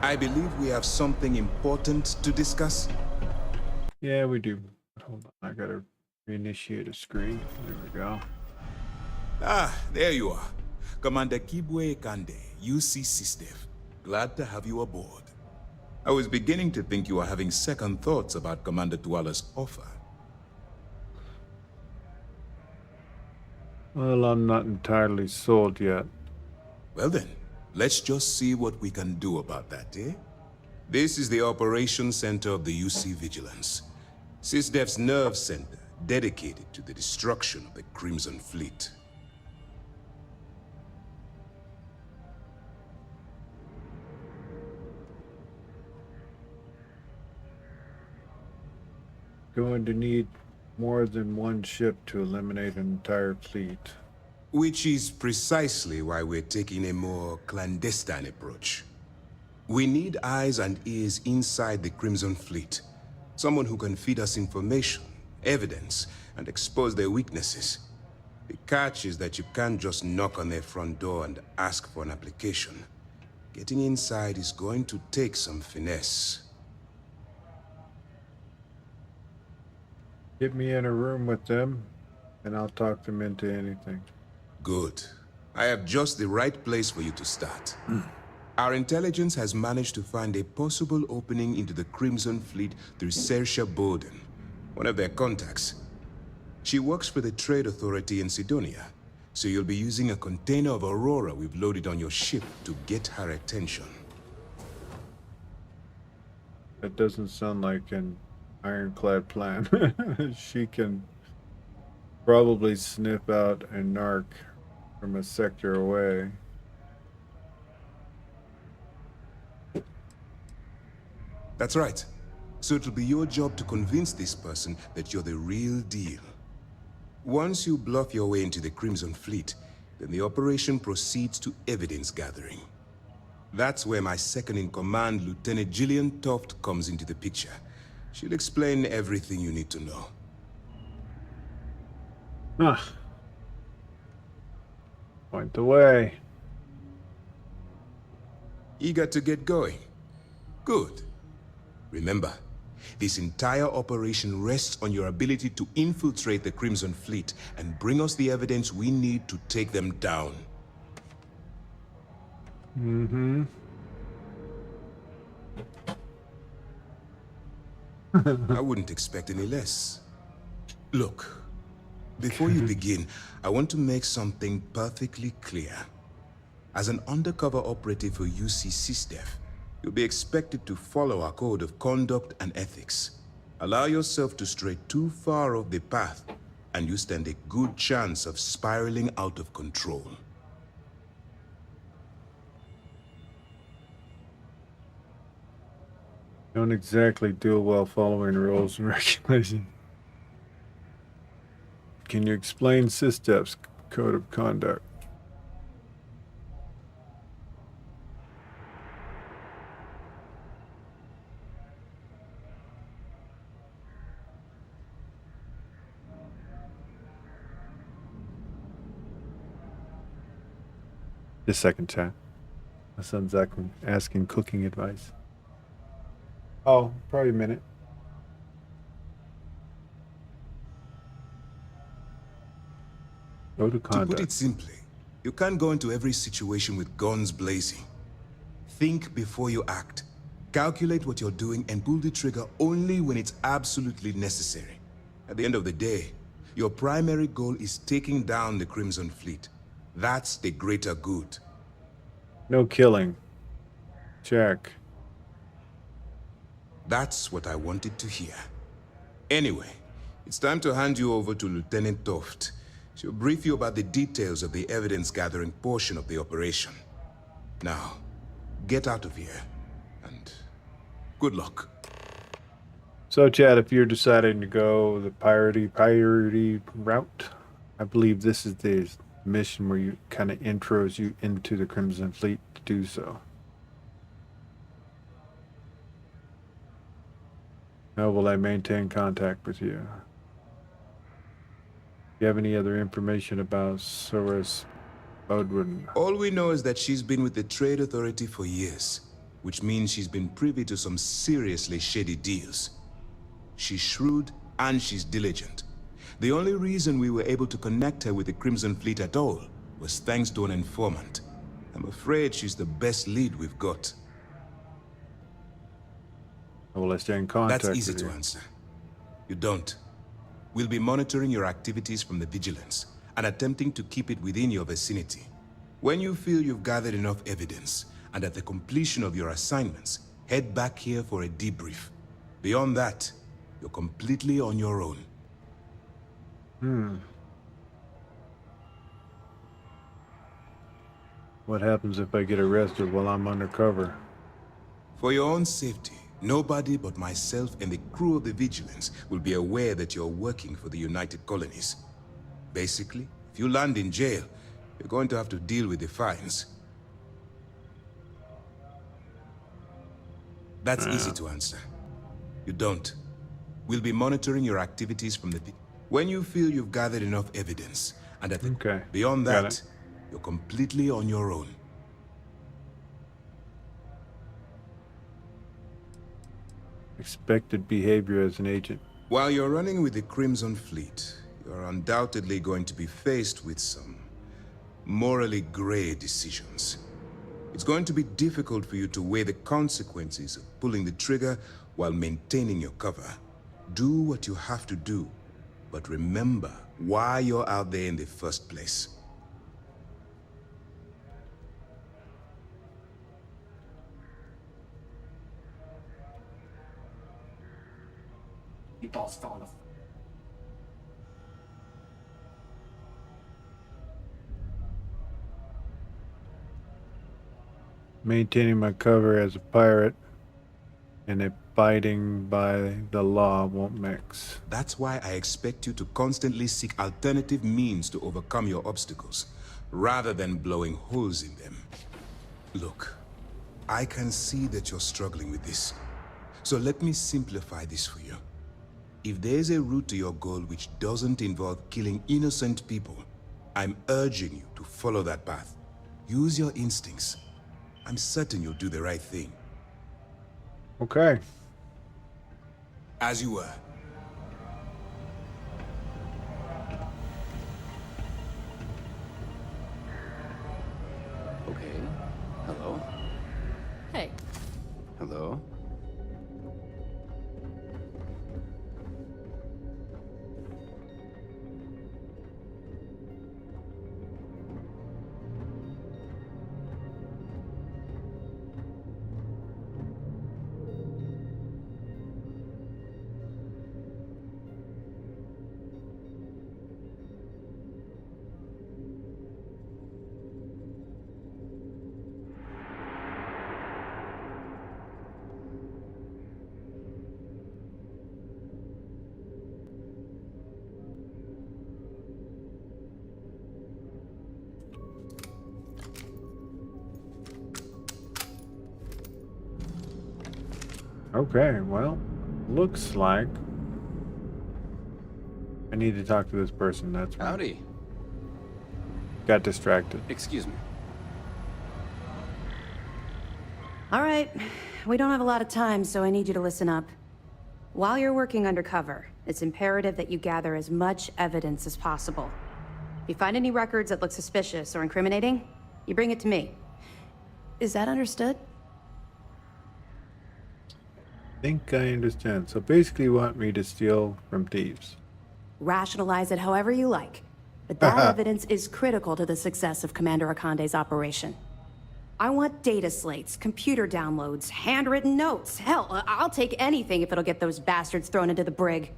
I believe we have something important to discuss. Yeah, we do. Hold on, I gotta reinitiate a screen. There we go. Ah, there you are. Commander Kibwe Kande, UC SysDev. Glad to have you aboard. I was beginning to think you were having second thoughts about Commander Tuala's offer. Well, I'm not entirely sold yet. Well then, let's just see what we can do about that, eh? This is the Operations Center of the UC Vigilance. SysDev's nerve center, dedicated to the destruction of the Crimson Fleet. Going to need more than one ship to eliminate an entire fleet. Which is precisely why we're taking a more clandestine approach. We need eyes and ears inside the Crimson Fleet. Someone who can feed us information, evidence, and expose their weaknesses. The catch is that you can't just knock on their front door and ask for an application. Getting inside is going to take some finesse. Get me in a room with them, and I'll talk them into anything. Good. I have just the right place for you to start. Our intelligence has managed to find a possible opening into the Crimson Fleet through Sersha Bowden, one of their contacts. She works for the Trade Authority in Sidonia, so you'll be using a container of Aurora we've loaded on your ship to get her attention. That doesn't sound like an ironclad plan. She can probably sniff out a narc from a sector away. That's right. So it'll be your job to convince this person that you're the real deal. Once you bluff your way into the Crimson Fleet, then the operation proceeds to evidence gathering. That's where my second-in-command, Lieutenant Gillian Toft, comes into the picture. She'll explain everything you need to know. Point the way. Eager to get going? Good. Remember, this entire operation rests on your ability to infiltrate the Crimson Fleet and bring us the evidence we need to take them down. Mm-hmm. I wouldn't expect any less. Look, before you begin, I want to make something perfectly clear. As an undercover operative for UC SysDev, you'll be expected to follow our code of conduct and ethics. Allow yourself to stray too far off the path, and you stand a good chance of spiraling out of control. Don't exactly do well following rules and regulations. Can you explain SysDef's code of conduct? The second time. My son's asking cooking advice. Oh, probably a minute. Code of To conduct. put it simply, you can't go into every situation with guns blazing. Think before you act. Calculate what you're doing and pull the trigger only when it's absolutely necessary. At the end of the day, your primary goal is taking down the Crimson Fleet. That's the greater good. No killing. Check. That's what I wanted to hear. Anyway, it's time to hand you over to Lieutenant Toft. She'll brief you about the details of the evidence-gathering portion of the operation. Now, get out of here, and good luck. So, Chad, if you're deciding to go the piratey route, I believe this is the mission where you kind of intros you into the Crimson Fleet to do so. How will I maintain contact with you? Do you have any other information about Soros Bodwin? All we know is that she's been with the Trade Authority for years, which means she's been privy to some seriously shady deals. She's shrewd and she's diligent. The only reason we were able to connect her with the Crimson Fleet at all was thanks to an informant. I'm afraid she's the best lead we've got. How will I stay in contact That's easy with to you? answer. You don't. We'll be monitoring your activities from the Vigilance and attempting to keep it within your vicinity. When you feel you've gathered enough evidence and at the completion of your assignments, head back here for a debrief. Beyond that, you're completely on your own. What happens if I get arrested while I'm undercover? For your own safety, nobody but myself and the crew of the Vigilance will be aware that you're working for the United Colonies. Basically, if you land in jail, you're going to have to deal with the fines. That's easy to answer. You don't. We'll be monitoring your activities from the... When you feel you've gathered enough evidence, and at the... Beyond Got that, it. you're completely on your own. Expected behavior as an agent. While you're running with the Crimson Fleet, you're undoubtedly going to be faced with some morally gray decisions. It's going to be difficult for you to weigh the consequences of pulling the trigger while maintaining your cover. Do what you have to do, but remember why you're out there in the first place. Maintaining my cover as a pirate and abiding by the law won't mix. That's why I expect you to constantly seek alternative means to overcome your obstacles, rather than blowing holes in them. Look, I can see that you're struggling with this. So let me simplify this for you. If there's a route to your goal which doesn't involve killing innocent people, I'm urging you to follow that path. Use your instincts. I'm certain you'll do the right thing. Okay. As you were. Okay. Hello? Hey. Hello? Okay, well, looks like I need to talk to this person. That's right. Howdy. Got distracted. Excuse me. All right, we don't have a lot of time, so I need you to listen up. While you're working undercover, it's imperative that you gather as much evidence as possible. If you find any records that look suspicious or incriminating, you bring it to me. Is that understood? Think I understand. So basically you want me to steal from thieves. Rationalize it however you like, but that evidence is critical to the success of Commander Akande's operation. I want data slates, computer downloads, handwritten notes. Hell, I'll take anything if it'll get those bastards thrown into the brig.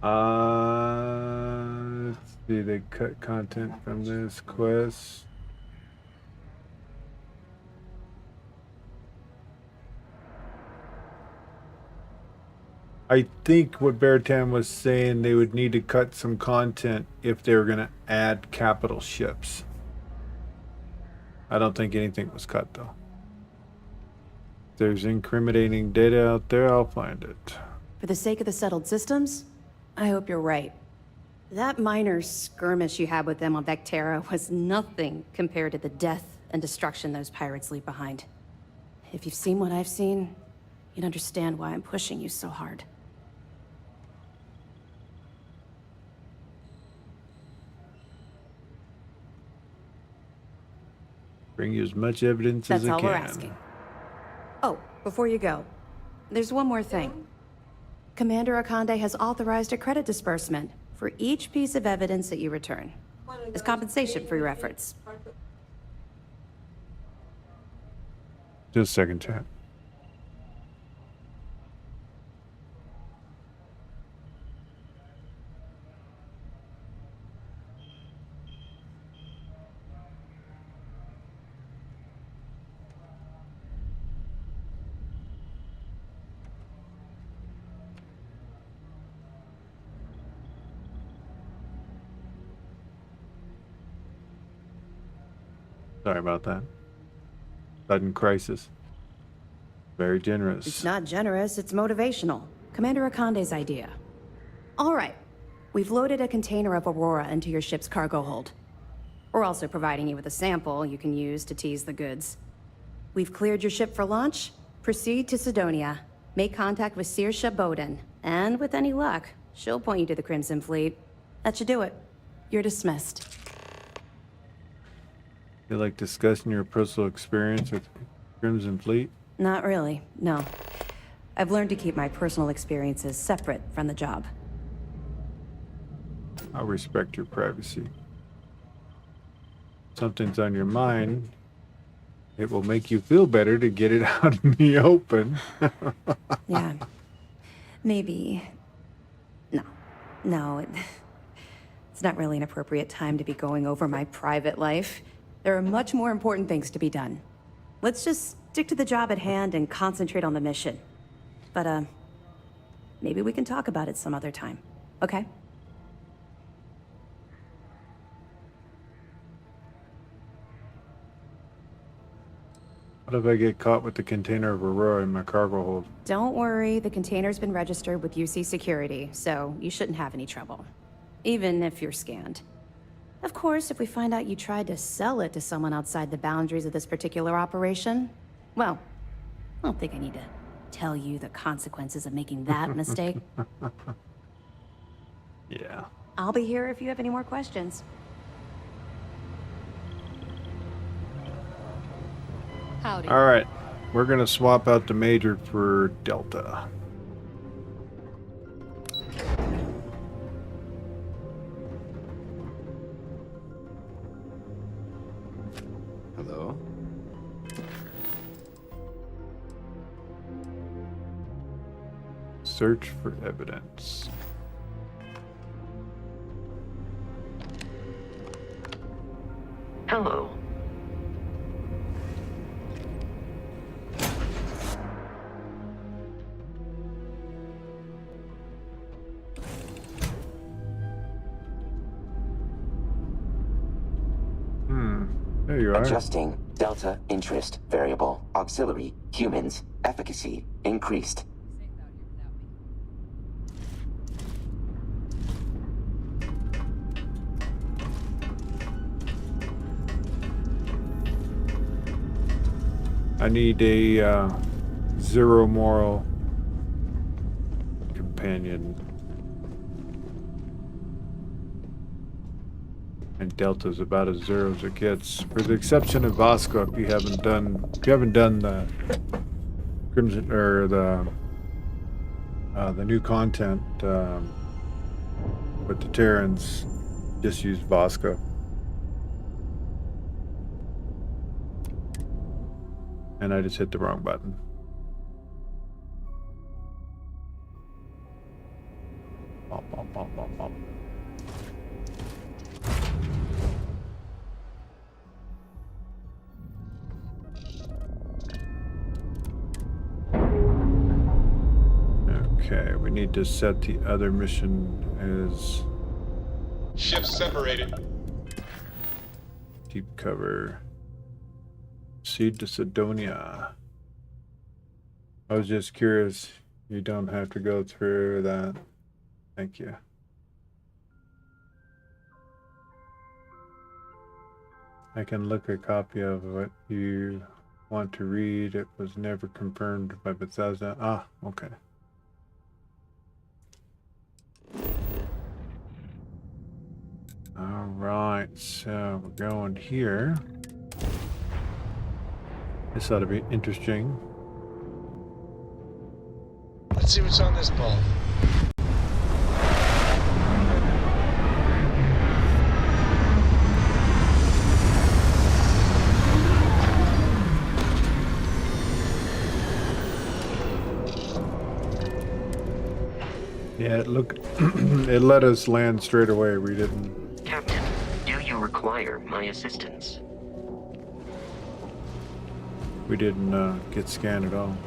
Let's see, they cut content from this quest. I think what Beartan was saying, they would need to cut some content if they were going to add capital ships. I don't think anything was cut, though. If there's incriminating data out there, I'll find it. For the sake of the settled systems, I hope you're right. That minor skirmish you had with them on Vectera was nothing compared to the death and destruction those pirates leave behind. If you've seen what I've seen, you'd understand why I'm pushing you so hard. Bring you as much evidence as I can. That's all we're asking. Oh, before you go, there's one more thing. Commander Akande has authorized a credit disbursement for each piece of evidence that you return, as compensation for your efforts. Just a second, chat. Sorry about that. Sudden crisis. Very generous. It's not generous, it's motivational. Commander Akande's idea. All right. We've loaded a container of Aurora into your ship's cargo hold. We're also providing you with a sample you can use to tease the goods. We've cleared your ship for launch. Proceed to Sidonia. Make contact with Saoirse Bowden. And with any luck, she'll point you to the Crimson Fleet. That should do it. You're dismissed. You like discussing your personal experience with Crimson Fleet? Not really, no. I've learned to keep my personal experiences separate from the job. I respect your privacy. Something's on your mind, it will make you feel better to get it out in the open. Yeah. Maybe. No, it's not really an appropriate time to be going over my private life. There are much more important things to be done. Let's just stick to the job at hand and concentrate on the mission. But, maybe we can talk about it some other time, okay? What if I get caught with the container of Aurora in my cargo hold? Don't worry, the container's been registered with UC Security, so you shouldn't have any trouble. Even if you're scanned. Of course, if we find out you tried to sell it to someone outside the boundaries of this particular operation, well, I don't think I need to tell you the consequences of making that mistake. Yeah. I'll be here if you have any more questions. Howdy. All right, we're gonna swap out the Major for Delta. Hello? Search for evidence. Hello. There you are. Adjusting. Delta, interest, variable, auxiliary, humans, efficacy, increased. I need a zero moral companion. And Delta's about as zero as it gets, for the exception of Vasco. If you haven't done the Crimson or the new content with the Terrans, just use Vasco. And I just hit the wrong button. Bop, bop, bop, bop, bop. Okay, we need to set the other mission as ships separated. Deep cover. Proceed to Sidonia. I was just curious. You don't have to go through that. Thank you. I can look a copy of what you want to read. It was never confirmed by Bethesda. Ah, okay. All right, so we're going here. This ought to be interesting. Let's see what's on this ball. Yeah, it let us land straight away. We didn't. Captain, do you require my assistance? We didn't get scanned at all.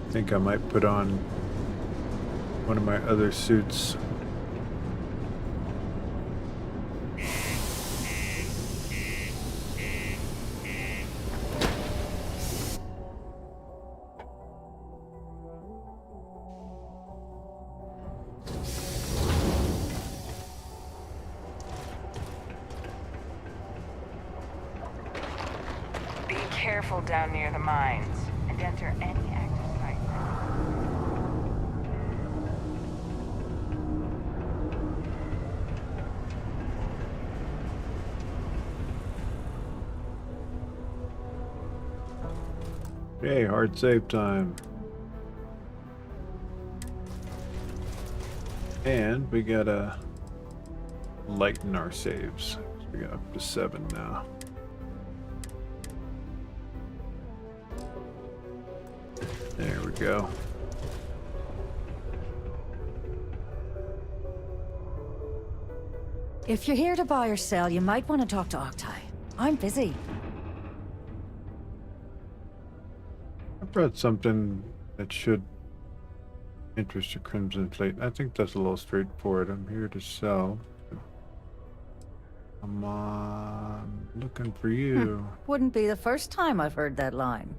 I think I might put on one of my other suits. Be careful down near the mines and enter any active site. Okay, hard save time. And we gotta lighten our saves. We got up to 7 now. There we go. If you're here to buy or sell, you might want to talk to Octai. I'm busy. I brought something that should interest the Crimson Fleet. I think that's a little straightforward. I'm here to sell. Come on, looking for you. Wouldn't be the first time I've heard that line.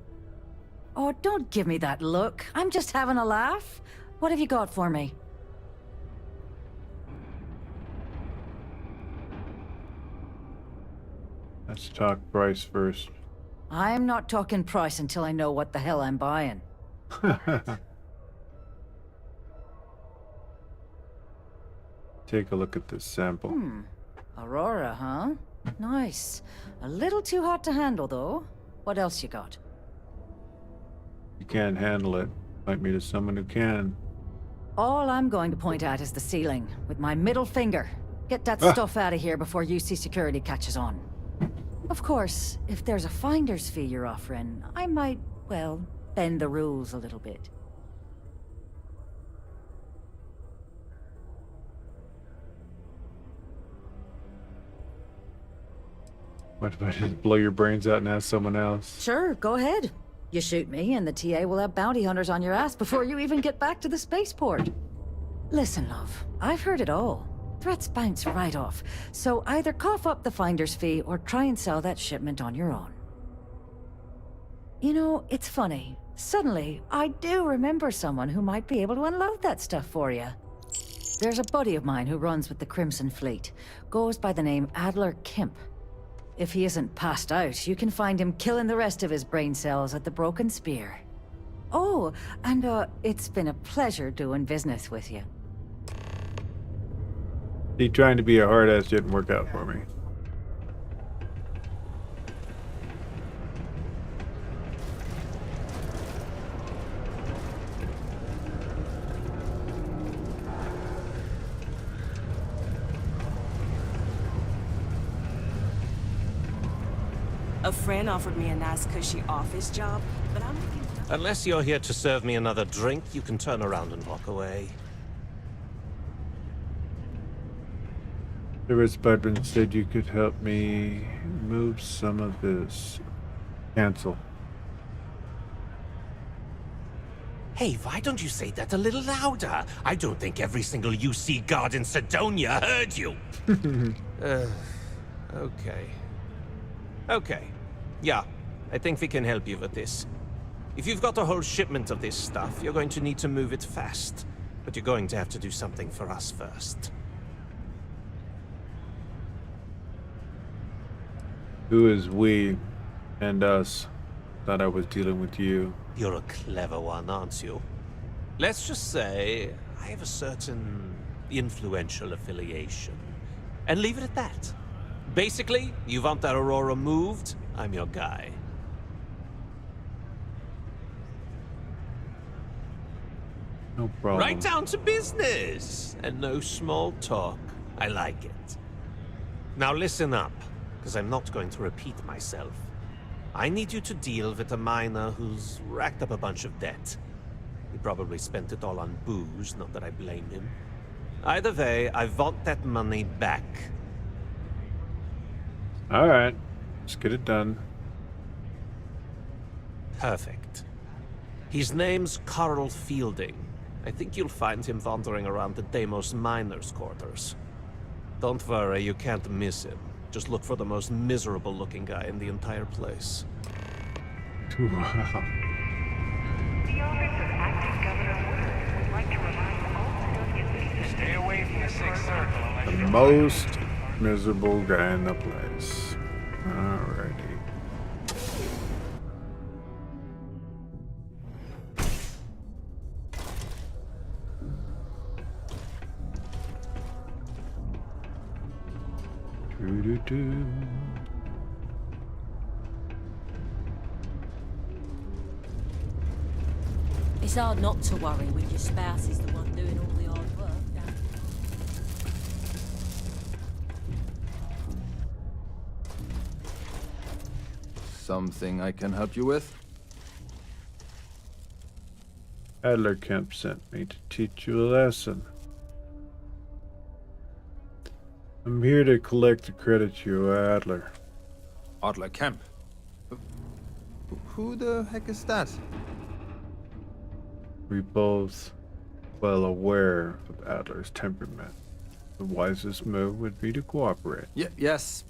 Oh, don't give me that look. I'm just having a laugh. What have you got for me? Let's talk price first. I'm not talking price until I know what the hell I'm buying. Take a look at this sample. Aurora, huh? Nice. A little too hot to handle, though. What else you got? You can't handle it. Point me to someone who can. All I'm going to point at is the ceiling, with my middle finger. Get that stuff out of here before UC security catches on. Of course, if there's a finder's fee you're offering, I might, well, bend the rules a little bit. What if I just blow your brains out and ask someone else? Sure, go ahead. You shoot me, and the TA will have bounty hunters on your ass before you even get back to the spaceport. Listen, love, I've heard it all. Threats bounce right off, so either cough up the finder's fee or try and sell that shipment on your own. You know, it's funny. Suddenly, I do remember someone who might be able to unload that stuff for you. There's a buddy of mine who runs with the Crimson Fleet. Goes by the name Adler Kemp. If he isn't passed out, you can find him killing the rest of his brain cells at the Broken Spear. Oh, and it's been a pleasure doing business with you. He trying to be a hard ass didn't work out for me. A friend offered me a nice cushy office job, but I'm looking... Unless you're here to serve me another drink, you can turn around and walk away. The Spudman said you could help me move some of this. Cancel. Hey, why don't you say that a little louder? I don't think every single UC guard in Sidonia heard you. Okay. Okay. Yeah, I think we can help you with this. If you've got a whole shipment of this stuff, you're going to need to move it fast. But you're going to have to do something for us first. Who is we and us? Thought I was dealing with you. You're a clever one, aren't you? Let's just say I have a certain influential affiliation. And leave it at that. Basically, you want that Aurora moved, I'm your guy. No problem. Right down to business! And no small talk. I like it. Now listen up, because I'm not going to repeat myself. I need you to deal with a miner who's racked up a bunch of debt. He probably spent it all on booze, not that I blame him. Either way, I want that money back. Alright, let's get it done. Perfect. His name's Carl Fielding. I think you'll find him wandering around the Deimos miners' quarters. Don't worry, you can't miss him. Just look for the most miserable-looking guy in the entire place. Wow. The office of acting Governor Woodard would like to remind all Sidonian citizens... Stay away from the Sixth Circle. The most miserable guy in the place. Alrighty. Doo-doo-doo. It's hard not to worry when your spouse is the one doing all the hard work. Something I can help you with? Adler Kemp sent me to teach you a lesson. I'm here to collect the credit you owe Adler. Adler Kemp? Who the heck is that? We both well aware of Adler's temperament. The wisest move would be to cooperate. Yes,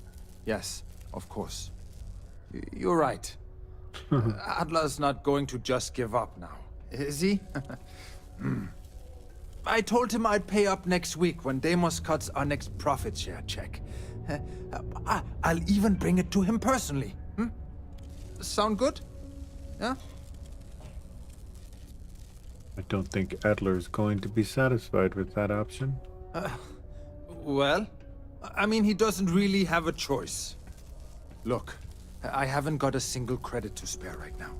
of course. You're right. Adler's not going to just give up now, is he? I told him I'd pay up next week when Deimos cuts our next profit share check. I'll even bring it to him personally. Sound good? Yeah? I don't think Adler's going to be satisfied with that option. Well, I mean, he doesn't really have a choice. Look, I haven't got a single credit to spare right now.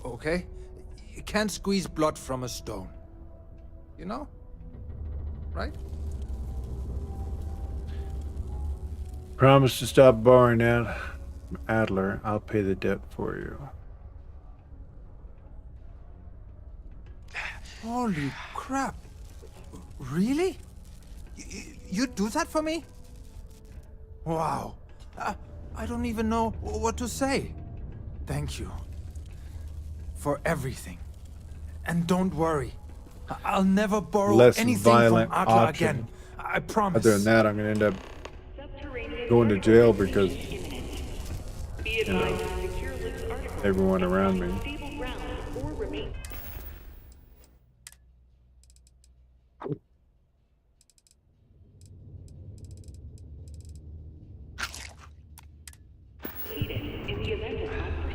Okay? You can't squeeze blood from a stone. You know? Right? Promise to stop borrowing Adler. I'll pay the debt for you. Holy crap. Really? You'd do that for me? Wow. I don't even know what to say. Thank you. For everything. And don't worry. I'll never borrow Less anything violent from Adra option. again. I promise. Other than that, I'm gonna end up going to jail because, you know, everyone around me.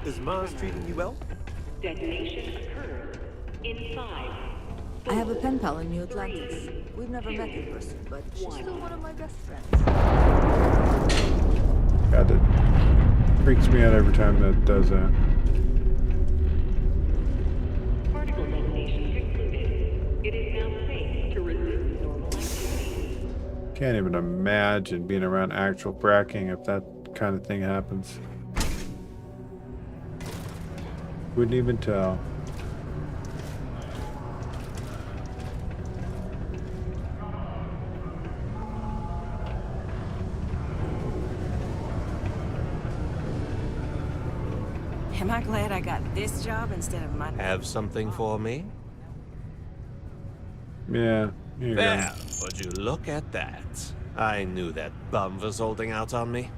Is Mars treating you well? Detonation occurs in 5. I have a pen pal in New Atlantis. We've never met in person, but she's still one of my best friends. God, that freaks me out every time that does that. Particle detonation concluded. It is now safe to resume normal activity. Can't even imagine being around actual fracking if that kind of thing happens. Wouldn't even tell. Am I glad I got this job instead of my... Have something for me? Yeah, here you There, would you look at that? I knew that bum was holding out on me.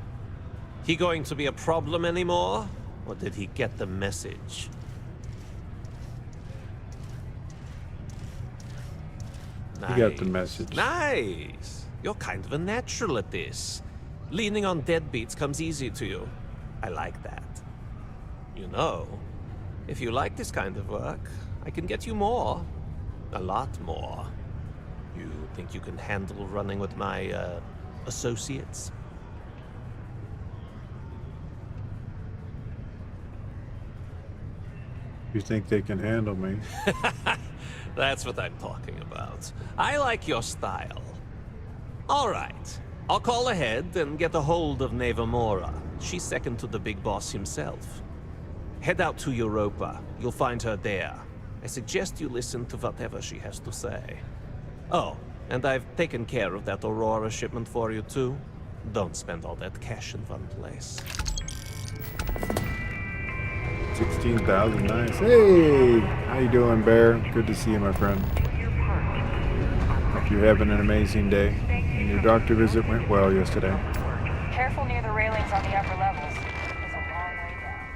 He going to be a problem anymore? Or did he get the message? go. You got the message. Nice! You're kind of a natural at this. Leaning on deadbeats comes easy to you. I like that. You know, if you like this kind of work, I can get you more. A lot more. You think you can handle running with my, associates? You think they can handle me? That's what I'm talking about. I like your style. All right. I'll call ahead and get a hold of Nevamora. She's second to the big boss himself. Head out to Europa. You'll find her there. I suggest you listen to whatever she has to say. Oh, and I've taken care of that Aurora shipment for you too. Don't spend all that cash in one place. 16,000, nice. Hey, how you doing, Bear? Good to see you, my friend. Hope you're having an amazing day. And your doctor visit went well yesterday. Careful near the railings on the upper levels. It's a long way down.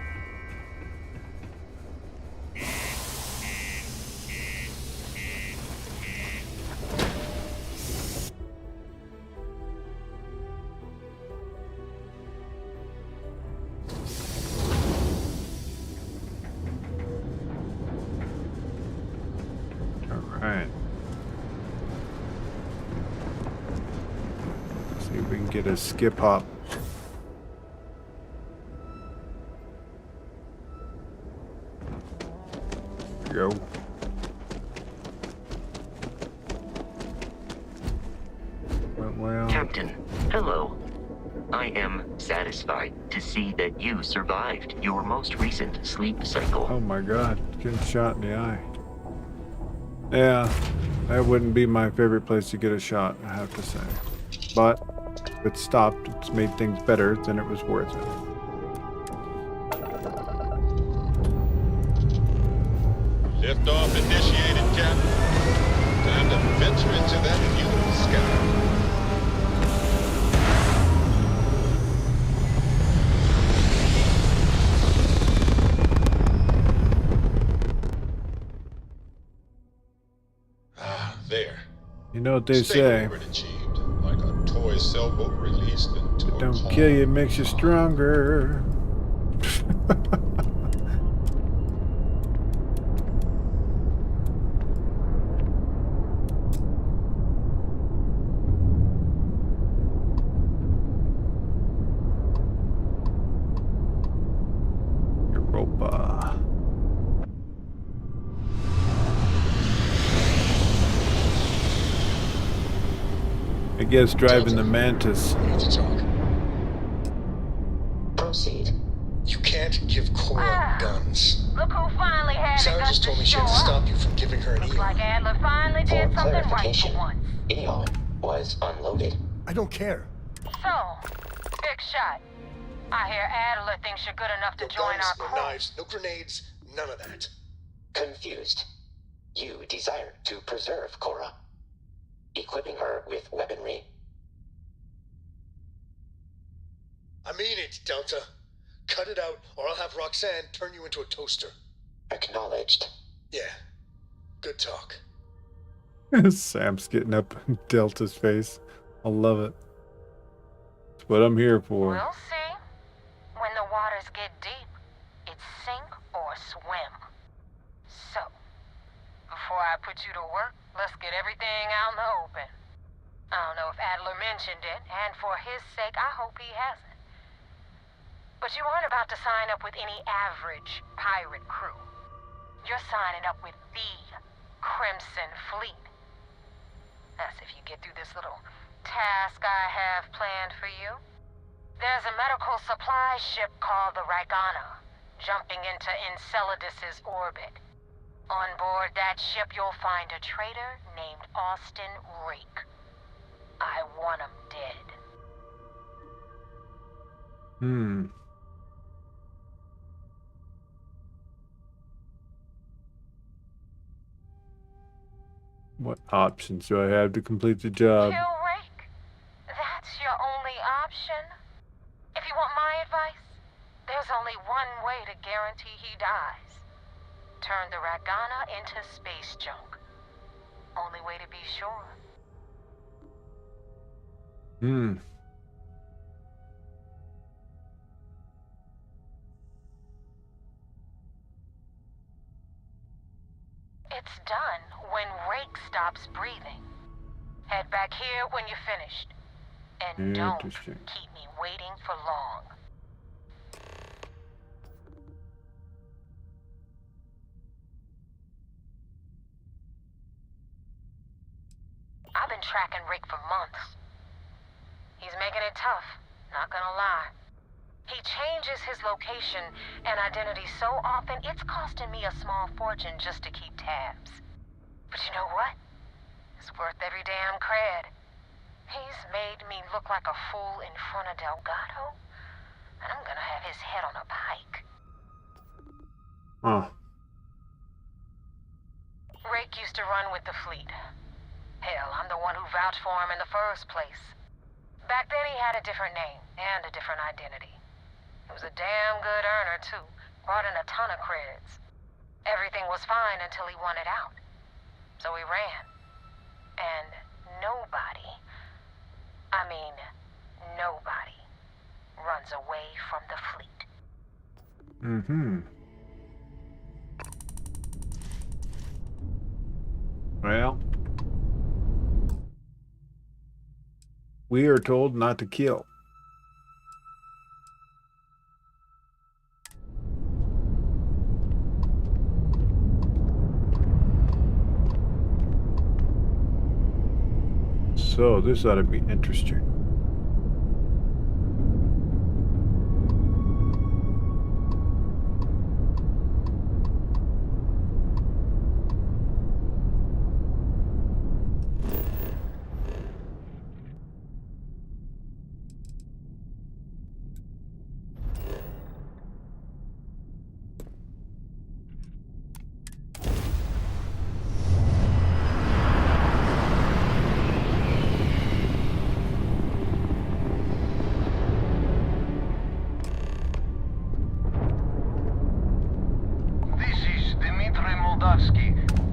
Alright. See if we can get a skip hop. There we go. Well. Captain, hello. I am satisfied to see that you survived your most recent sleep cycle. Oh my god, getting shot in the eye. Yeah, that wouldn't be my favorite place to get a shot, I have to say. But if it stopped, it's made things better, then it was worth it. Liftoff initiated, Captain. Time to venture into that fuel sky. There. You know what they say. Achieved, like a toy sailboat released into a Don't calm. kill you, it makes you stronger. Europa. I guess driving the Mantis. Proceed. You can't give Cora guns. Look who finally had Sarah just told me she had to stop you from giving her an Looks Eon. like Adler finally For did something right for clarification, once. Eon was unloaded. I don't care. So, big shot. I hear Adler thinks you're good enough to join our no crew. knives, no grenades, none of that. Confused. You desire to preserve Cora, equipping her with weaponry. I mean it, Delta. Cut it out, or I'll have Roxanne turn you into a toaster. Acknowledged. Yeah. Good talk. Sam's getting up in Delta's face. I love it. That's what I'm here for. We'll see. When the waters get deep, it's sink or swim. So, before I put you to work, let's get everything out in the open. I don't know if Adler mentioned it, and for his sake, I hope he hasn't. But you aren't about to sign up with any average pirate crew. You're signing up with the Crimson Fleet. That's if you get through this little task I have planned for you. There's a medical supply ship called the Ryujin, jumping into Enceladus's orbit. On board that ship, you'll find a traitor named Austin Rake. I want him dead. What options do I have to complete the job? Kill Rake? That's your only option? If you want my advice, there's only one way to guarantee he dies. Turn the Ryujin into space junk. Only way to be sure. It's done when Rake stops breathing. Head back here when you're finished. And don't keep me waiting for long. I've been tracking Rake for months. He's making it tough, not gonna lie. He changes his location and identity so often, it's costing me a small fortune just to keep tabs. But you know what? It's worth every damn cred. He's made me look like a fool in front of Delgado, and I'm gonna have his head on a pike. Rake used to run with the fleet. Hell, I'm the one who vouched for him in the first place. Back then he had a different name and a different identity. He was a damn good earner, too. Brought in a ton of creds. Everything was fine until he wanted out. So he ran. And nobody, I mean, nobody, runs away from the fleet. Well, we are told not to kill. So this ought to be interesting.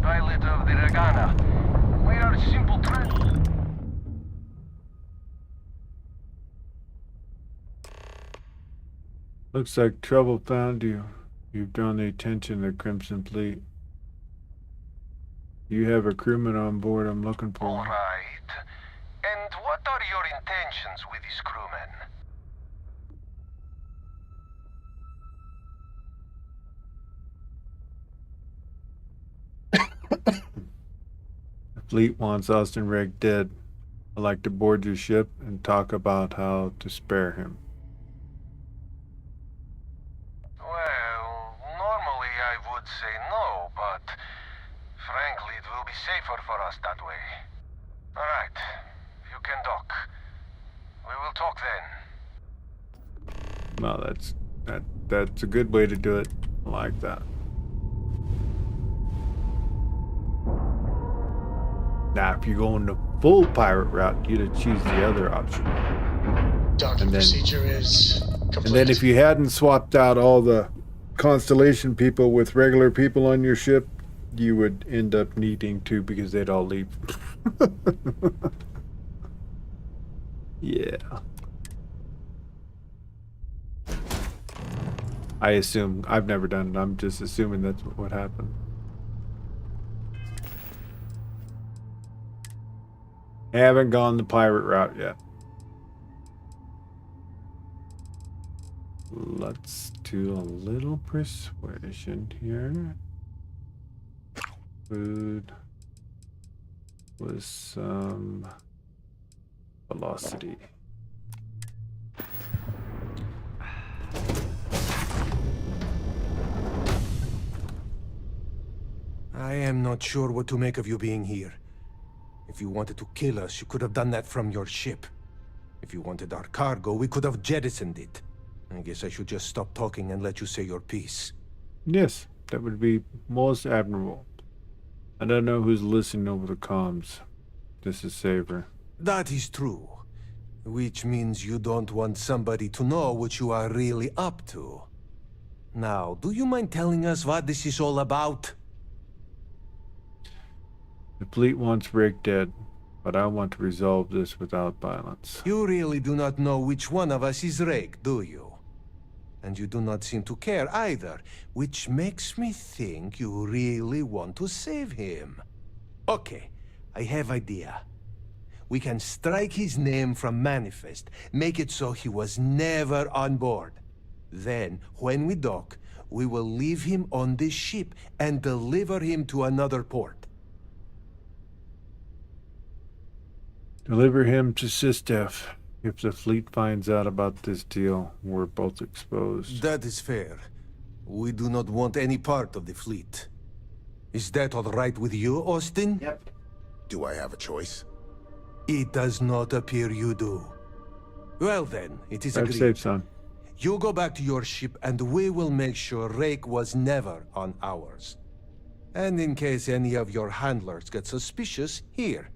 Pilot of the Ryujin. We are simple Looks like trouble found you. You've drawn the attention of the Crimson Fleet. You have a crewman on board I'm looking for. All right. And what are your intentions with this crewman? The fleet wants Austin Rake dead. I'd like to board your ship and talk about how to spare him. Well, normally I would say no, but frankly it will be safer for us that way. Alright, you can dock. We will talk then. Well, that's a good way to do it. I like that. Now, if you're going the full pirate route, you'd choose the other option. Docking procedure is complete. And then if you hadn't swapped out all the Constellation people with regular people on your ship, you would end up needing to, because they'd all leave. Yeah. I assume. I've never done it. I'm just assuming that's what happened. Haven't gone the pirate route yet. Let's do a little persuasion here. Food with some velocity. I am not sure what to make of you being here. If you wanted to kill us, you could have done that from your ship. If you wanted our cargo, we could have jettisoned it. I guess I should just stop talking and let you say your piece. Yes, that would be most admirable. I don't know who's listening over the comms. This is Saber. That is true. Which means you don't want somebody to know what you are really up to. Now, do you mind telling us what this is all about? The fleet wants Rick dead, but I want to resolve this without violence. You really do not know which one of us is Rick, do you? And you do not seem to care either, which makes me think you really want to save him. Okay, I have idea. We can strike his name from Manifest, make it so he was never on board. Then, when we dock, we will leave him on this ship and deliver him to another port. Deliver him to Sistef. If the fleet finds out about this deal, we're both exposed. That is fair. We do not want any part of the fleet. Is that all right with you, Austin? Yep. Do I have a choice? It does not appear you do. Well then, it is Drive agreed. safe, son. You go back to your ship and we will make sure Rake was never on ours. And in case any of your handlers get suspicious, here.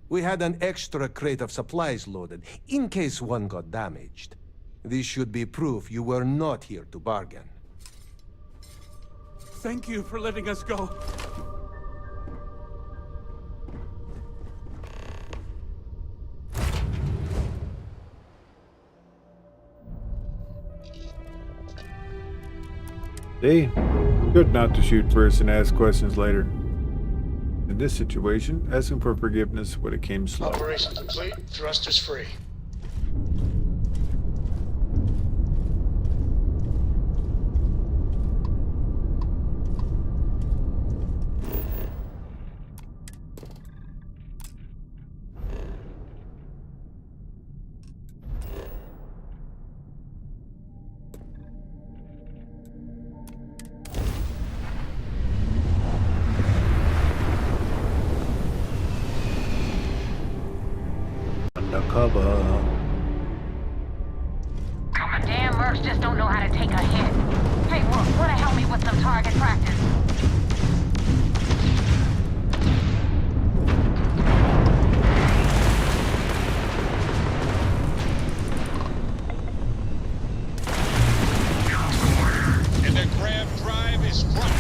We had an extra crate of supplies loaded, in case one got damaged. This should be proof you were not here to bargain. Thank you for letting us go. See? Good not to shoot first and ask questions later. In this situation, asking for forgiveness would have came slow. Operation complete. Thrusters free. Undercover. Damn mercs just don't know how to take a hit. Hey, Wolf, wanna help me with some target practice? And the grab drive is dropped.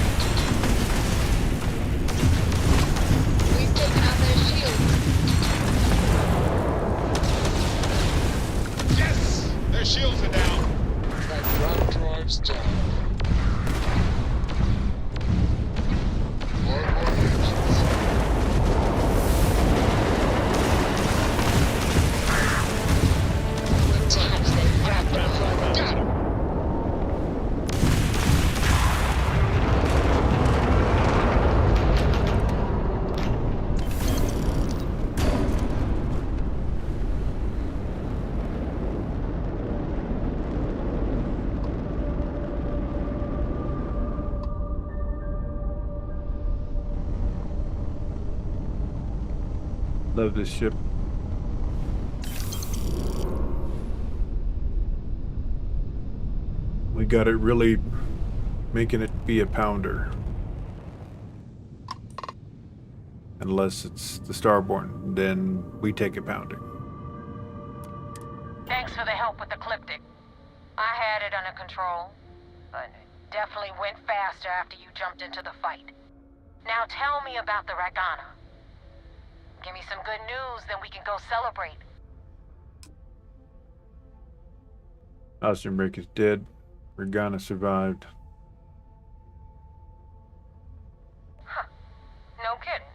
We've taken out their shields. Yes! Their shields are down. That ground drive's down. More engines. Got him. Love this ship. got it really making it be a pounder. Unless it's the Starborn, then we take it pounding. Thanks for the help with the Ecliptic. I had it under control, but it definitely went faster after you jumped into the fight. Now tell me about the Ragana. Give me some good news, then we can go celebrate. Ostenrick is dead. Ragana survived. Huh. No kidding.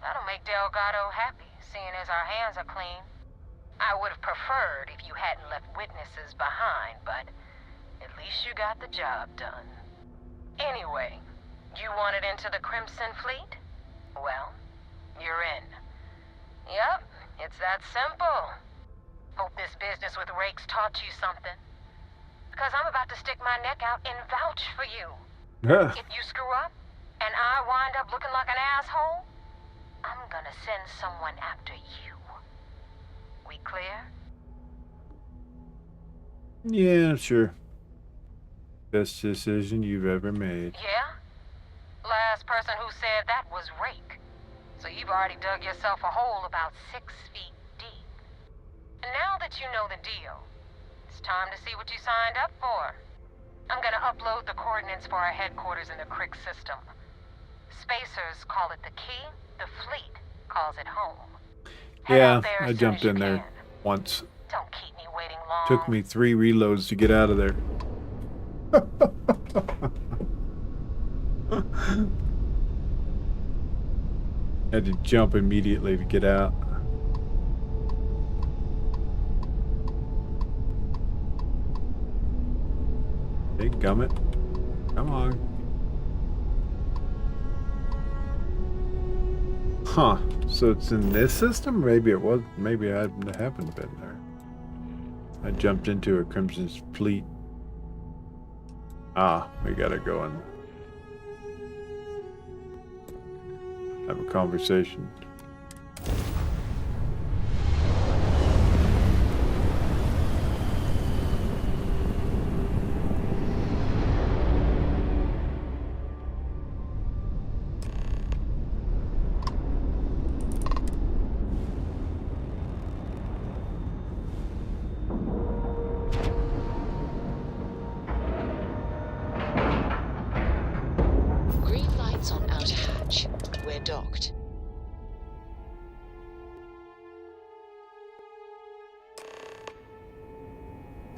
That'll make Delgado happy, seeing as our hands are clean. I would have preferred if you hadn't left witnesses behind, but at least you got the job done. Anyway, you wanted into the Crimson Fleet? Well, you're in. Yep, it's that simple. Hope this business with Rakes taught you something. Because I'm about to stick my neck out and vouch for you. If you screw up, and I wind up looking like an asshole, I'm gonna send someone after you. We clear? Yeah, sure. Best decision you've ever made. Yeah? Last person who said that was Rake. So you've already dug yourself a hole about 6 feet deep. And now that you know the deal, it's time to see what you signed up for. I'm gonna upload the coordinates for our headquarters in the Crick system. Spacers call it the key, the fleet calls it home. Yeah, I jumped in there once. Don't keep me waiting long. Took me 3 reloads to get out of there. Had to jump immediately to get out. Hey, gummit. Come on. Huh. So it's in this system? Maybe it was. Maybe I haven't been there. I jumped into a Crimson Fleet. Ah, we gotta go and have a conversation. Docked.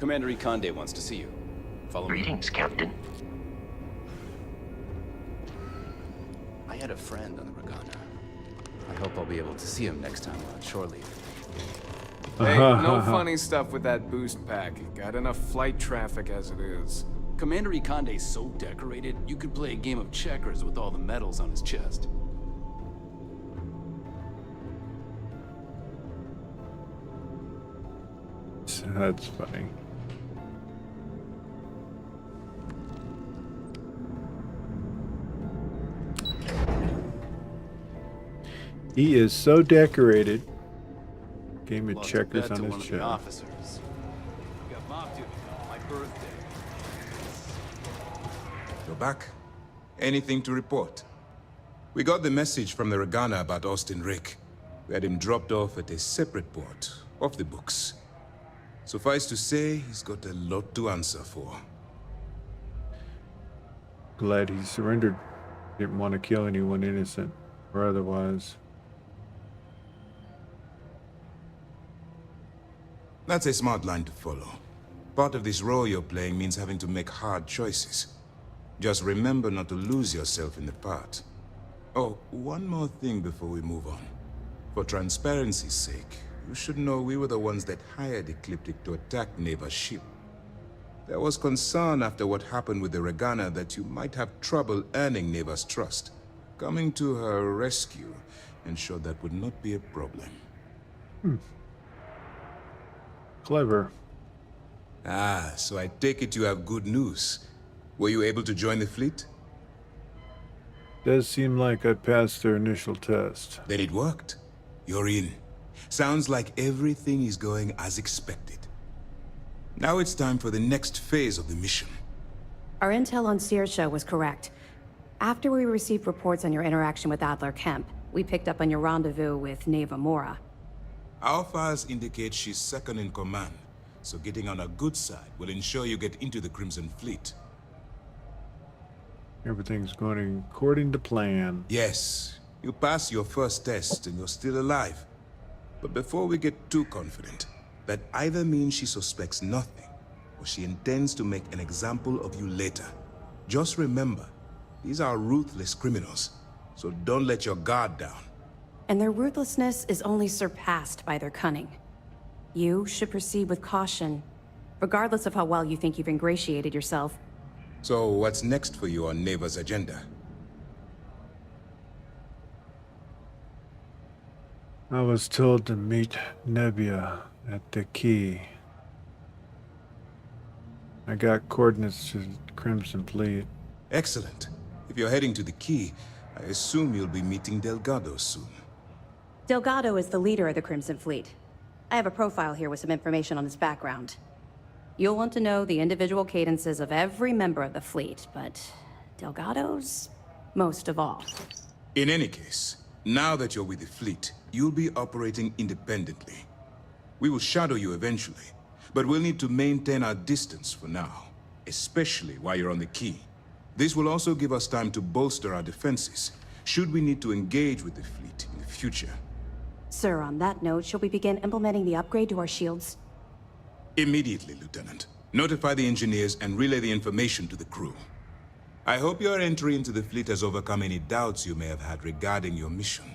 Commander Ikonde wants to see you. Follow me. Greetings, Captain. I had a friend on the Ragana. I hope I'll be able to see him next time on shore leave. Hey, no funny stuff with that boost pack. Got enough flight traffic as it is. Commander Ikonde's so decorated, you could play a game of checkers with all the medals on his chest. That's funny. He is so decorated. Game of checkers on his chest. Officers. Got mock duty on my birthday. You're back. Anything to report? We got the message from the Ragana about Austin Rick. We had him dropped off at a separate port, off the books. Suffice to say, he's got a lot to answer for. Glad he surrendered. Didn't want to kill anyone innocent, or otherwise. That's a smart line to follow. Part of this role you're playing means having to make hard choices. Just remember not to lose yourself in the part. Oh, one more thing before we move on. For transparency's sake, you should know we were the ones that hired Ecliptic to attack Neva's ship. There was concern after what happened with the Ragana that you might have trouble earning Neva's trust. Coming to her rescue ensured that would not be a problem. Clever. Ah, so I take it you have good news. Were you able to join the fleet? Does seem like I passed their initial test. Then it worked. You're in. Sounds like everything is going as expected. Now it's time for the next phase of the mission. Our intel on Saoirse was correct. After we received reports on your interaction with Adler Kemp, we picked up on your rendezvous with Neva Mora. Our files indicate she's second in command, so getting on her good side will ensure you get into the Crimson Fleet. Everything's going according to plan. Yes, you passed your first test and you're still alive. But before we get too confident, that either means she suspects nothing, or she intends to make an example of you later. Just remember, these are ruthless criminals, so don't let your guard down. And their ruthlessness is only surpassed by their cunning. You should proceed with caution, regardless of how well you think you've ingratiated yourself. So what's next for you on Neva's agenda? I was told to meet Nebia at the key. I got coordinates to the Crimson Fleet. Excellent. If you're heading to the key, I assume you'll be meeting Delgado soon. Delgado is the leader of the Crimson Fleet. I have a profile here with some information on his background. You'll want to know the individual cadences of every member of the fleet, but Delgado's most of all. In any case, now that you're with the fleet, you'll be operating independently. We will shadow you eventually, but we'll need to maintain our distance for now, especially while you're on the key. This will also give us time to bolster our defenses, should we need to engage with the fleet in the future. Sir, on that note, shall we begin implementing the upgrade to our shields? Immediately, Lieutenant. Notify the engineers and relay the information to the crew. I hope your entry into the fleet has overcome any doubts you may have had regarding your mission.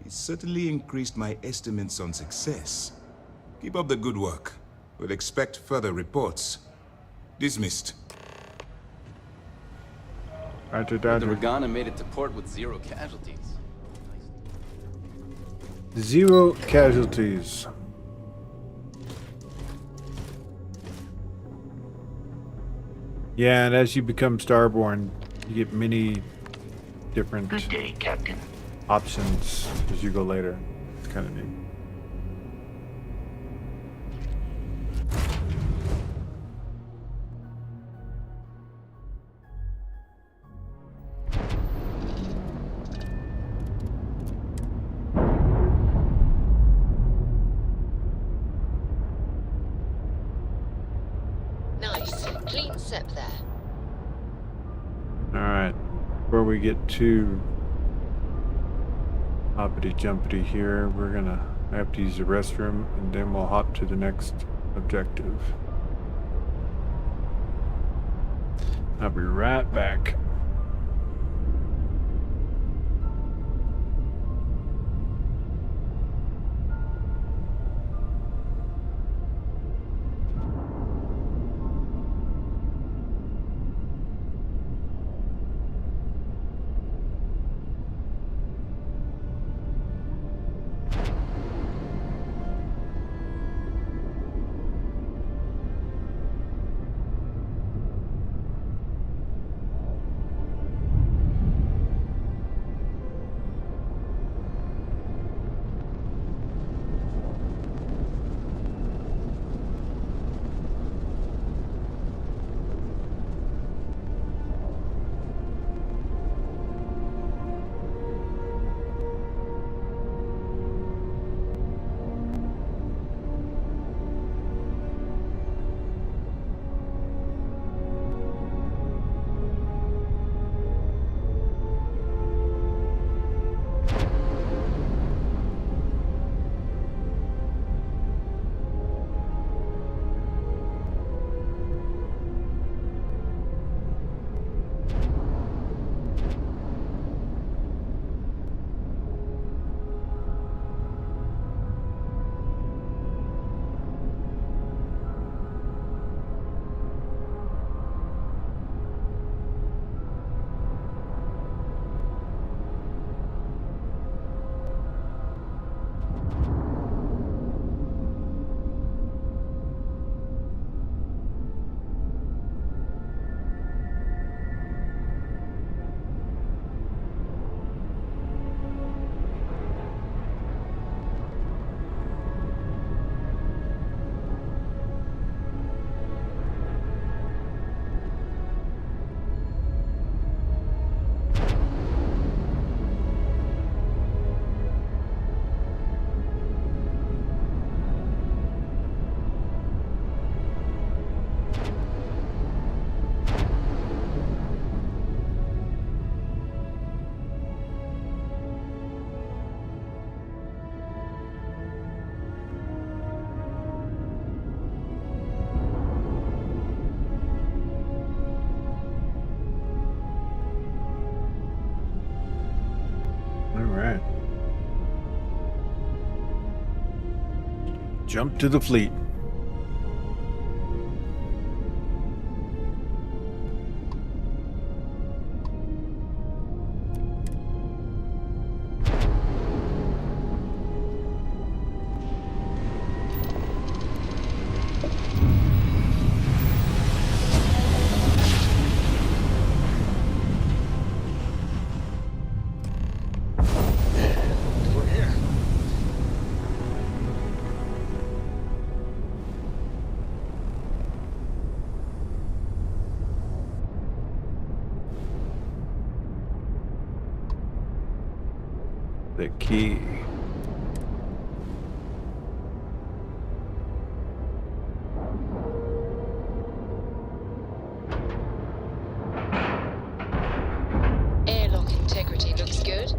It certainly increased my estimates on success. Keep up the good work. We'll expect further reports. Dismissed. Roger, The Roger. Regana made it to port with 0 casualties. 0 casualties. Yeah, and as you become Starborn, you get many different Good day, Captain. options as you go later. It's kind of neat. Nice. Clean sip there. Alright, before we get too hoppity jumpity here, I have to use the restroom and then we'll hop to the next objective. I'll be right back. Jump to the fleet. We're here. The key. Airlock integrity looks good. You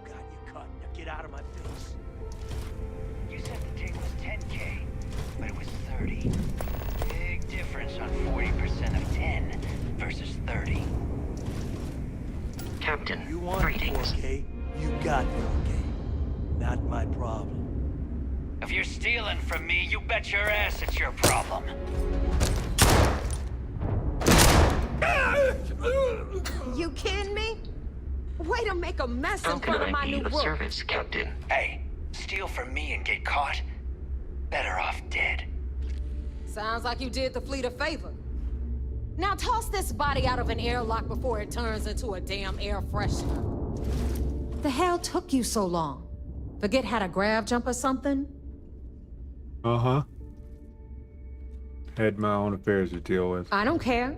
got your cut. Now get out of my face. You said the tick was 10K, but it was 30. Big difference on 40% of 10 versus 30. Captain, You want greetings. 4K? You got 4K. Not my problem. If you're stealing from me, you bet your ass it's your problem. You kidding me? Way to make a mess How in can front of I my be new of work. service, Captain? Hey, steal from me and get caught? Better off dead. Sounds like you did the fleet a favor. Now toss this body out of an airlock before it turns into a damn air freshener. The hell took you so long? Forget how to grav jump or something? Uh-huh. Had my own affairs to deal with. I don't care.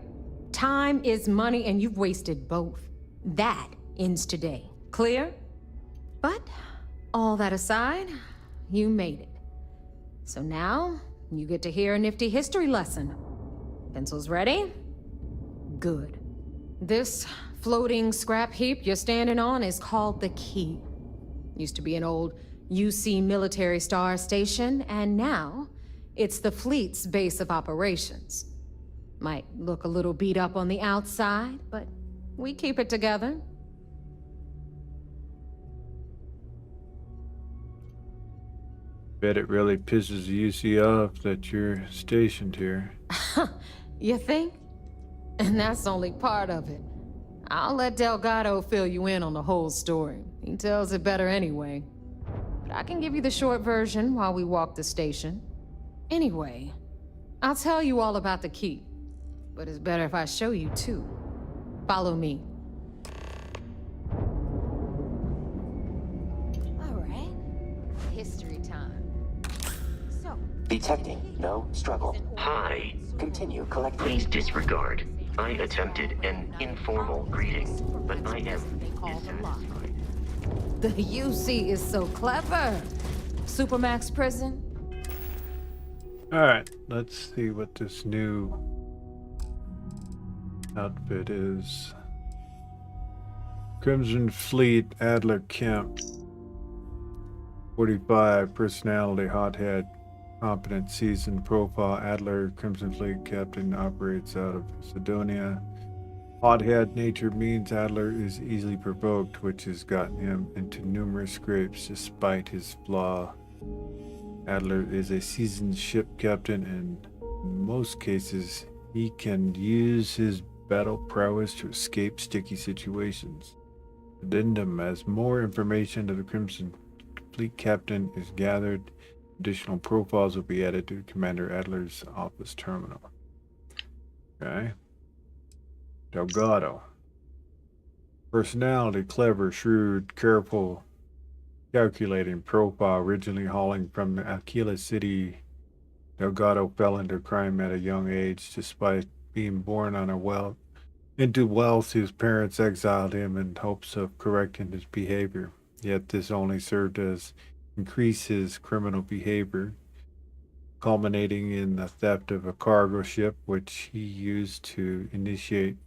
Time is money and you've wasted both. That ends today. Clear? But all that aside, you made it. So now, you get to hear a nifty history lesson. Pencils ready? Good. This floating scrap heap you're standing on is called the Key. Used to be an old UC military star station, and now it's the fleet's base of operations. Might look a little beat up on the outside, but we keep it together. Bet it really pisses the UC off that you're stationed here. You think? And that's only part of it. I'll let Delgado fill you in on the whole story. He tells it better anyway. But I can give you the short version while we walk the station. Anyway, I'll tell you all about the Key. But it's better if I show you too. Follow me. All right. History time. So, Detecting no struggle. Hi. Continue collecting. Please disregard. I attempted an informal greeting, but I am dissatisfied. The UC is so clever. Supermax prison? Alright, let's see what this new outfit is. Crimson Fleet, Adler Kemp. 45, personality, hothead, competent, seasoned profile. Adler, Crimson Fleet captain, operates out of Sidonia. Hothead nature means Adler is easily provoked, which has gotten him into numerous scrapes despite his flaw. Adler is a seasoned ship captain, and in most cases, he can use his battle prowess to escape sticky situations. Addendum: as more information of the Crimson Fleet captain is gathered, additional profiles will be added to Commander Adler's office terminal. Okay. Delgado. Personality: clever, shrewd, careful, calculating profile. Originally hauling from Aquila City, Delgado fell into crime at a young age. Despite being born on into wealth, his parents exiled him in hopes of correcting his behavior. Yet this only served to increase his criminal behavior, culminating in the theft of a cargo ship, which he used to initiate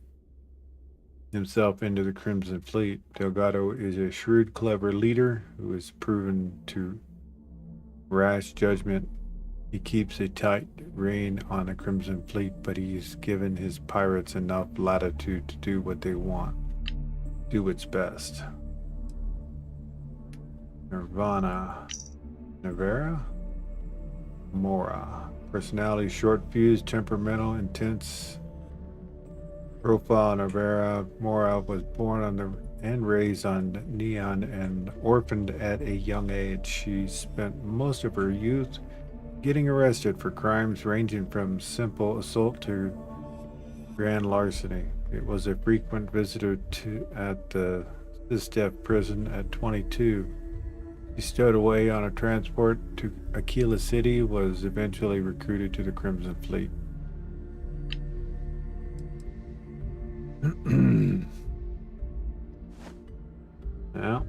himself into the Crimson Fleet. Delgado is a shrewd, clever leader who is proven to rash judgment. He keeps a tight rein on the Crimson Fleet, but he's given his pirates enough latitude to do what they want. Do what's best. Nirvana. Navera? Mora. Personality short fused, temperamental, intense. Profile Navera. Mora was born on the and raised on Neon and orphaned at a young age. She spent most of her youth getting arrested for crimes ranging from simple assault to grand larceny. It was a frequent visitor at the Sistef prison at 22. She stowed away on a transport to Aquila City, was eventually recruited to the Crimson Fleet. Now,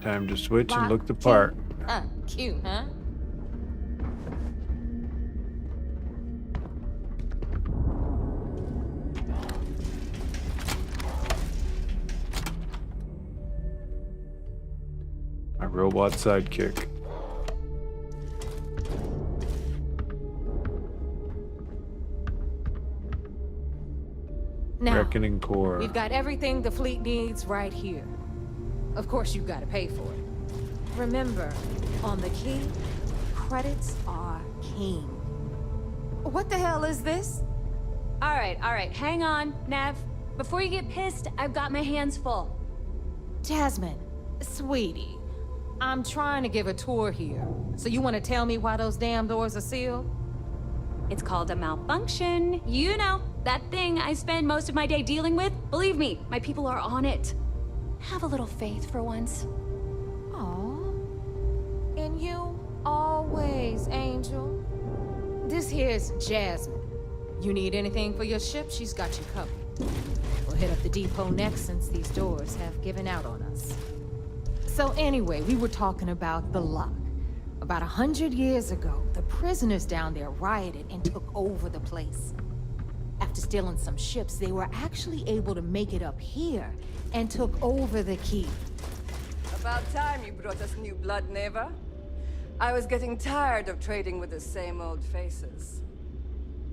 time to switch and look the part. Cute, huh? My robot sidekick. Now, Reckoning Core. we've got everything the fleet needs right here. Of course, you've got to pay for it. Remember, on the key, credits are king. What the hell is this? All right, hang on, Nev. Before you get pissed, I've got my hands full. Jasmine, sweetie, I'm trying to give a tour here. So you want to tell me why those damn doors are sealed? It's called a malfunction. You know, that thing I spend most of my day dealing with. Believe me, my people are on it. Have a little faith for once. Aw. In you, always, Angel. This here's Jasmine. You need anything for your ship, she's got you covered. We'll hit up the depot next since these doors have given out on us. So anyway, we were talking about the lock. About 100 years ago, the prisoners down there rioted and took over the place. After stealing some ships, they were actually able to make it up here and took over the key. About time you brought us new blood, Neva. I was getting tired of trading with the same old faces.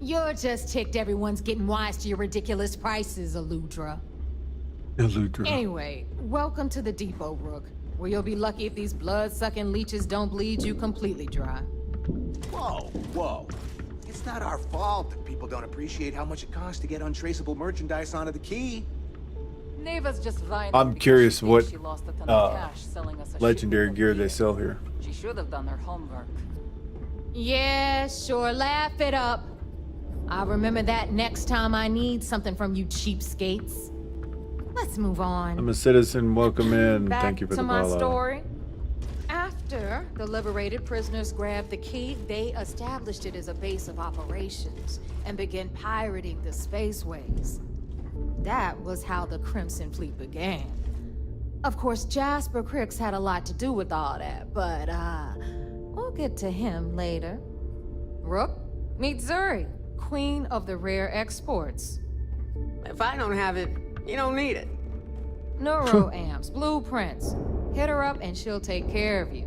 You're just ticked everyone's getting wise to your ridiculous prices, Aludra. Aludra. Anyway, welcome to the depot, Rook, where you'll be lucky if these blood-sucking leeches don't bleed you completely dry. Whoa. It's not our fault that people don't appreciate how much it costs to get untraceable merchandise onto the key. Neva's just lying. I'm curious what she lost a ton of cash selling us a legendary ship gear they sell here. She should have done her homework. Yeah, sure, laugh it up. I'll remember that next time I need something from you cheapskates. Let's move on. I'm a citizen. Welcome in. Back Thank you for to the my follow. story. After the liberated prisoners grabbed the key, they established it as a base of operations and began pirating the spaceways. That was how the Crimson Fleet began. Of course, Jasper Cricks had a lot to do with all that, but we'll get to him later. Rook, meet Zuri, Queen of the Rare Exports. If I don't have it, you don't need it. Neuroamps, blueprints. Hit her up and she'll take care of you.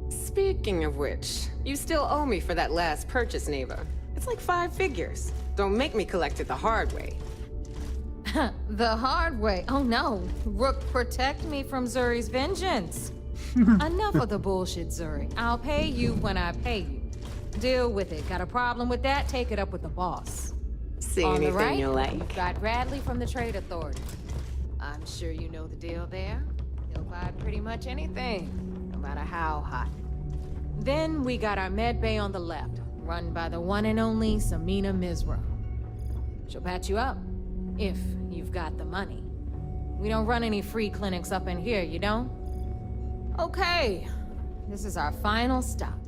Speaking of which, you still owe me for that last purchase, Neva. It's like 5 figures. Don't make me collect it the hard way. The hard way? Oh no. Rook, protect me from Zuri's vengeance. Enough of the bullshit, Zuri. I'll pay you when I pay you. Deal with it. Got a problem with that? Take it up with the boss. See On anything the right, you like. We've got Radley from the Trade Authority. I'm sure you know the deal there. He'll buy pretty much anything, no matter how hot. Then we got our med bay on the left, run by the one and only Samina Mizra. She'll patch you up, if you've got the money. We don't run any free clinics up in here, you don't? Okay, this is our final stop.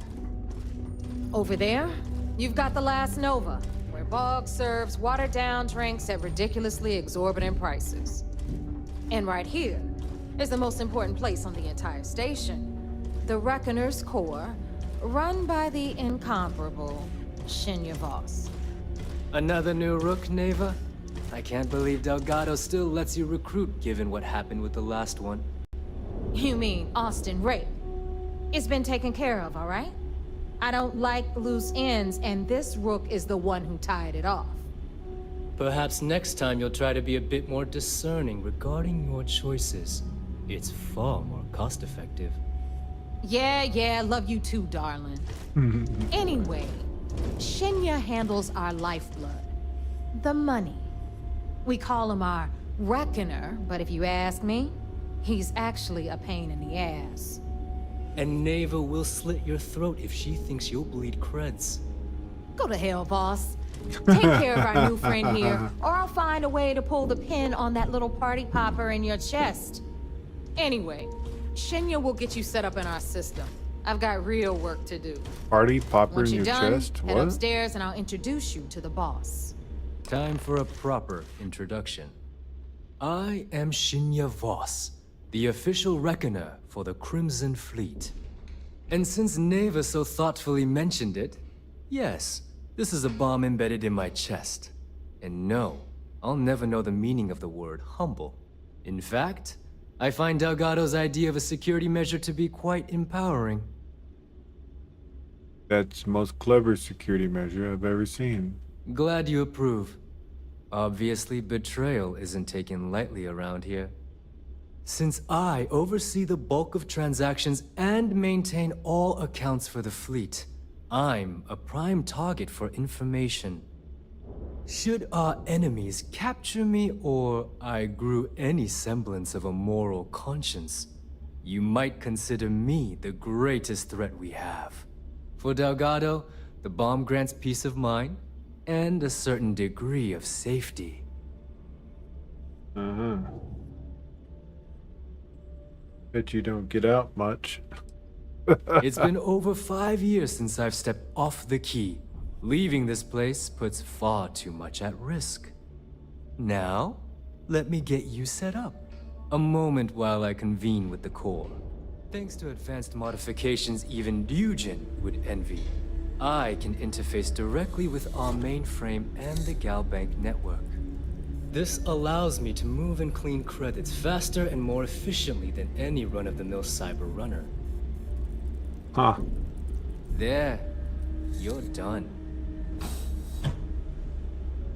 Over there, you've got the Last Nova, where Bog serves watered-down drinks at ridiculously exorbitant prices. And right here is the most important place on the entire station, the Reckoner's Core, run by the incomparable Shinya Voss. Another new Rook, Neva? I can't believe Delgado still lets you recruit, given what happened with the last one. You mean Austin Rape? It's been taken care of, all right? I don't like loose ends, and this Rook is the one who tied it off. Perhaps next time you'll try to be a bit more discerning regarding your choices. It's far more cost effective. Yeah, love you too, darling. Anyway, Shinya handles our lifeblood. The money. We call him our reckoner, but if you ask me, he's actually a pain in the ass. And Neva will slit your throat if she thinks you'll bleed creds. Go to hell, boss. Take care of our new friend here, or I'll find a way to pull the pin on that little party popper in your chest. Anyway, Shinya will get you set up in our system. I've got real work to do. Party popper Once in you're your done, chest? head What? upstairs and I'll introduce you to the boss. Time for a proper introduction. I am Shinya Voss, the official reckoner for the Crimson Fleet. And since Neva so thoughtfully mentioned it, yes, this is a bomb embedded in my chest. And no, I'll never know the meaning of the word humble. In fact, I find Delgado's idea of a security measure to be quite empowering. That's the most clever security measure I've ever seen. Glad you approve. Obviously, betrayal isn't taken lightly around here. Since I oversee the bulk of transactions and maintain all accounts for the fleet, I'm a prime target for information. Should our enemies capture me or I grew any semblance of a moral conscience, you might consider me the greatest threat we have. For Delgado, the bomb grants peace of mind and a certain degree of safety. Bet you don't get out much. It's been over 5 years since I've stepped off the key. Leaving this place puts far too much at risk. Now, let me get you set up. A moment while I convene with the core. Thanks to advanced modifications even Ryujin would envy, I can interface directly with our mainframe and the Galbank network. This allows me to move and clean credits faster and more efficiently than any run-of-the-mill cyber runner. Huh. There, you're done.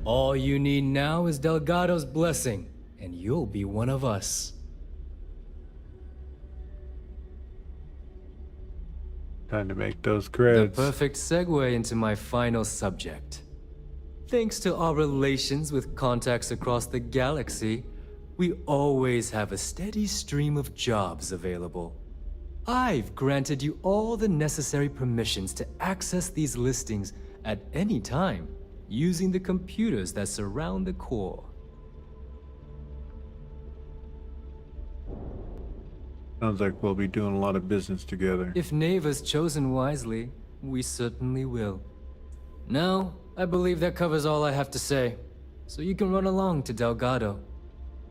All you need now is Delgado's blessing, and you'll be one of us. Time to make those creds. The perfect segue into my final subject. Thanks to our relations with contacts across the galaxy, we always have a steady stream of jobs available. I've granted you all the necessary permissions to access these listings at any time, using the computers that surround the core. Sounds like we'll be doing a lot of business together. If Neva's chosen wisely, we certainly will. Now, I believe that covers all I have to say, so you can run along to Delgado.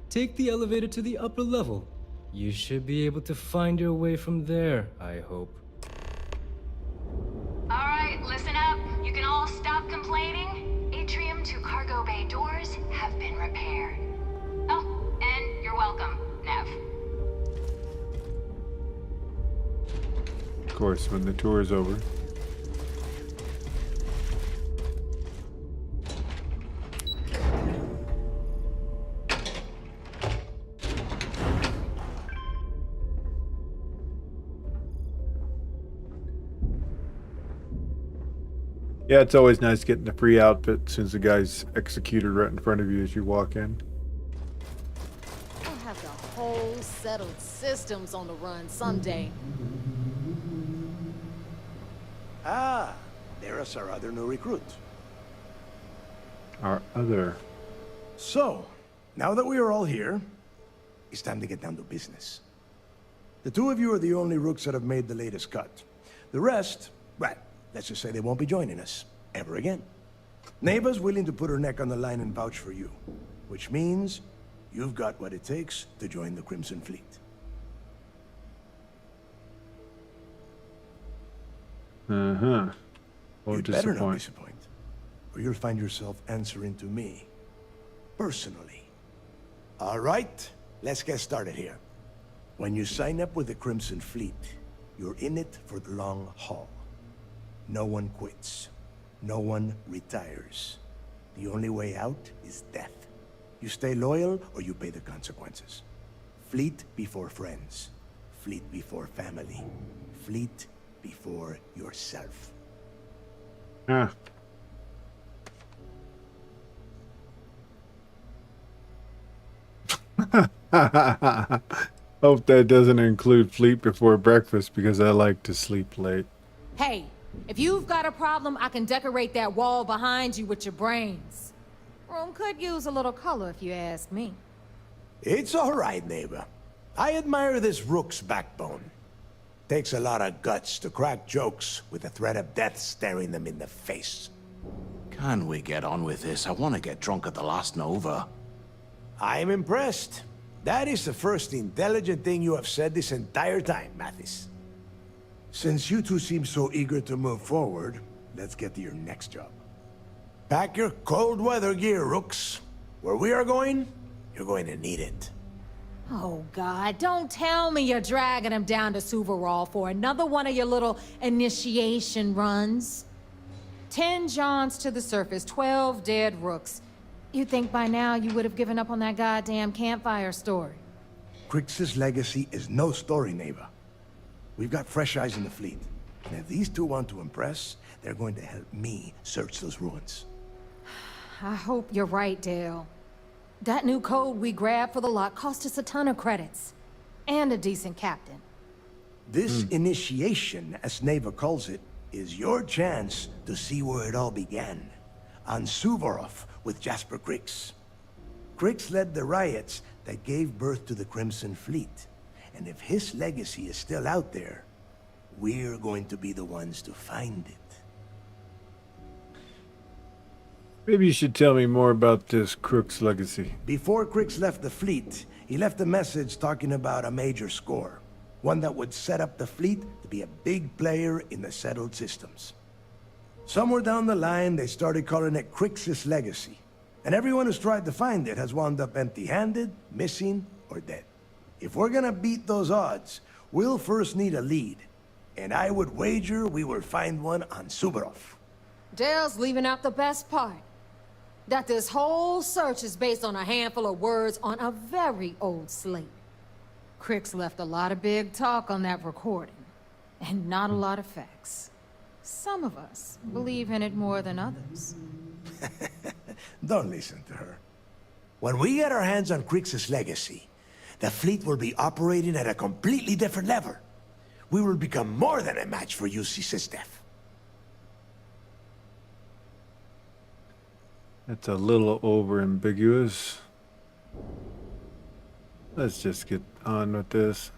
Take the elevator to the upper level. You should be able to find your way from there, I hope. Alright, listen up. You can all stop complaining. Atrium to cargo bay doors have been repaired. Oh, and you're welcome, Nev. Of course, when the tour is over. Yeah, it's always nice getting the free outfit since the guy's executed right in front of you as you walk in. I'll have the whole settled systems on the run someday. Ah, there's our other new recruit. Our other. So, now that we are all here, it's time to get down to business. The two of you are the only rooks that have made the latest cut. The rest, well, let's just say they won't be joining us ever again. Neva's willing to put her neck on the line and vouch for you, which means you've got what it takes to join the Crimson Fleet. Won't You'd better not disappoint. disappoint, or you'll find yourself answering to me, personally. All right, let's get started here. When you sign up with the Crimson Fleet, you're in it for the long haul. No one quits. No one retires. The only way out is death. You stay loyal or you pay the consequences. Fleet before friends. Fleet before family. Fleet before yourself. Ah. Hope that doesn't include fleet before breakfast because I like to sleep late. Hey, if you've got a problem, I can decorate that wall behind you with your brains. Room could use a little color if you ask me. It's all right, neighbor. I admire this rook's backbone. Takes a lot of guts to crack jokes with the threat of death staring them in the face. Can we get on with this? I want to get drunk at the last Nova. I'm impressed. That is the first intelligent thing you have said this entire time, Mathis. Since you two seem so eager to move forward, let's get to your next job. Pack your cold weather gear, rooks. Where we are going, you're going to need it. Oh, God, don't tell me you're dragging him down to Suvarol for another one of your little initiation runs. 10 Johns to the surface, 12 dead rooks. You'd think by now you would have given up on that goddamn campfire story. Crix's legacy is no story, neighbor. We've got fresh eyes in the fleet. And if these two want to impress, they're going to help me search those ruins. I hope you're right, Dale. That new code we grabbed for the lot cost us a ton of credits. And a decent captain. This initiation, as Neva calls it, is your chance to see where it all began. On Suvorov with Jasper Crix. Crix led the riots that gave birth to the Crimson Fleet. And if his legacy is still out there, we're going to be the ones to find it. Maybe you should tell me more about this Crook's legacy. Before Crix left the fleet, he left a message talking about a major score. One that would set up the fleet to be a big player in the settled systems. Somewhere down the line, they started calling it Crix's legacy. And everyone who's tried to find it has wound up empty-handed, missing, or dead. If we're gonna beat those odds, we'll first need a lead. And I would wager we will find one on Suvorov. Dale's leaving out the best part. That this whole search is based on a handful of words on a very old slate. Crix left a lot of big talk on that recording, and not a lot of facts. Some of us believe in it more than others. Don't listen to her. When we get our hands on Crix's legacy, the fleet will be operating at a completely different level. We will become more than a match for UC Sysdef. That's a little over ambiguous. Let's just get on with this.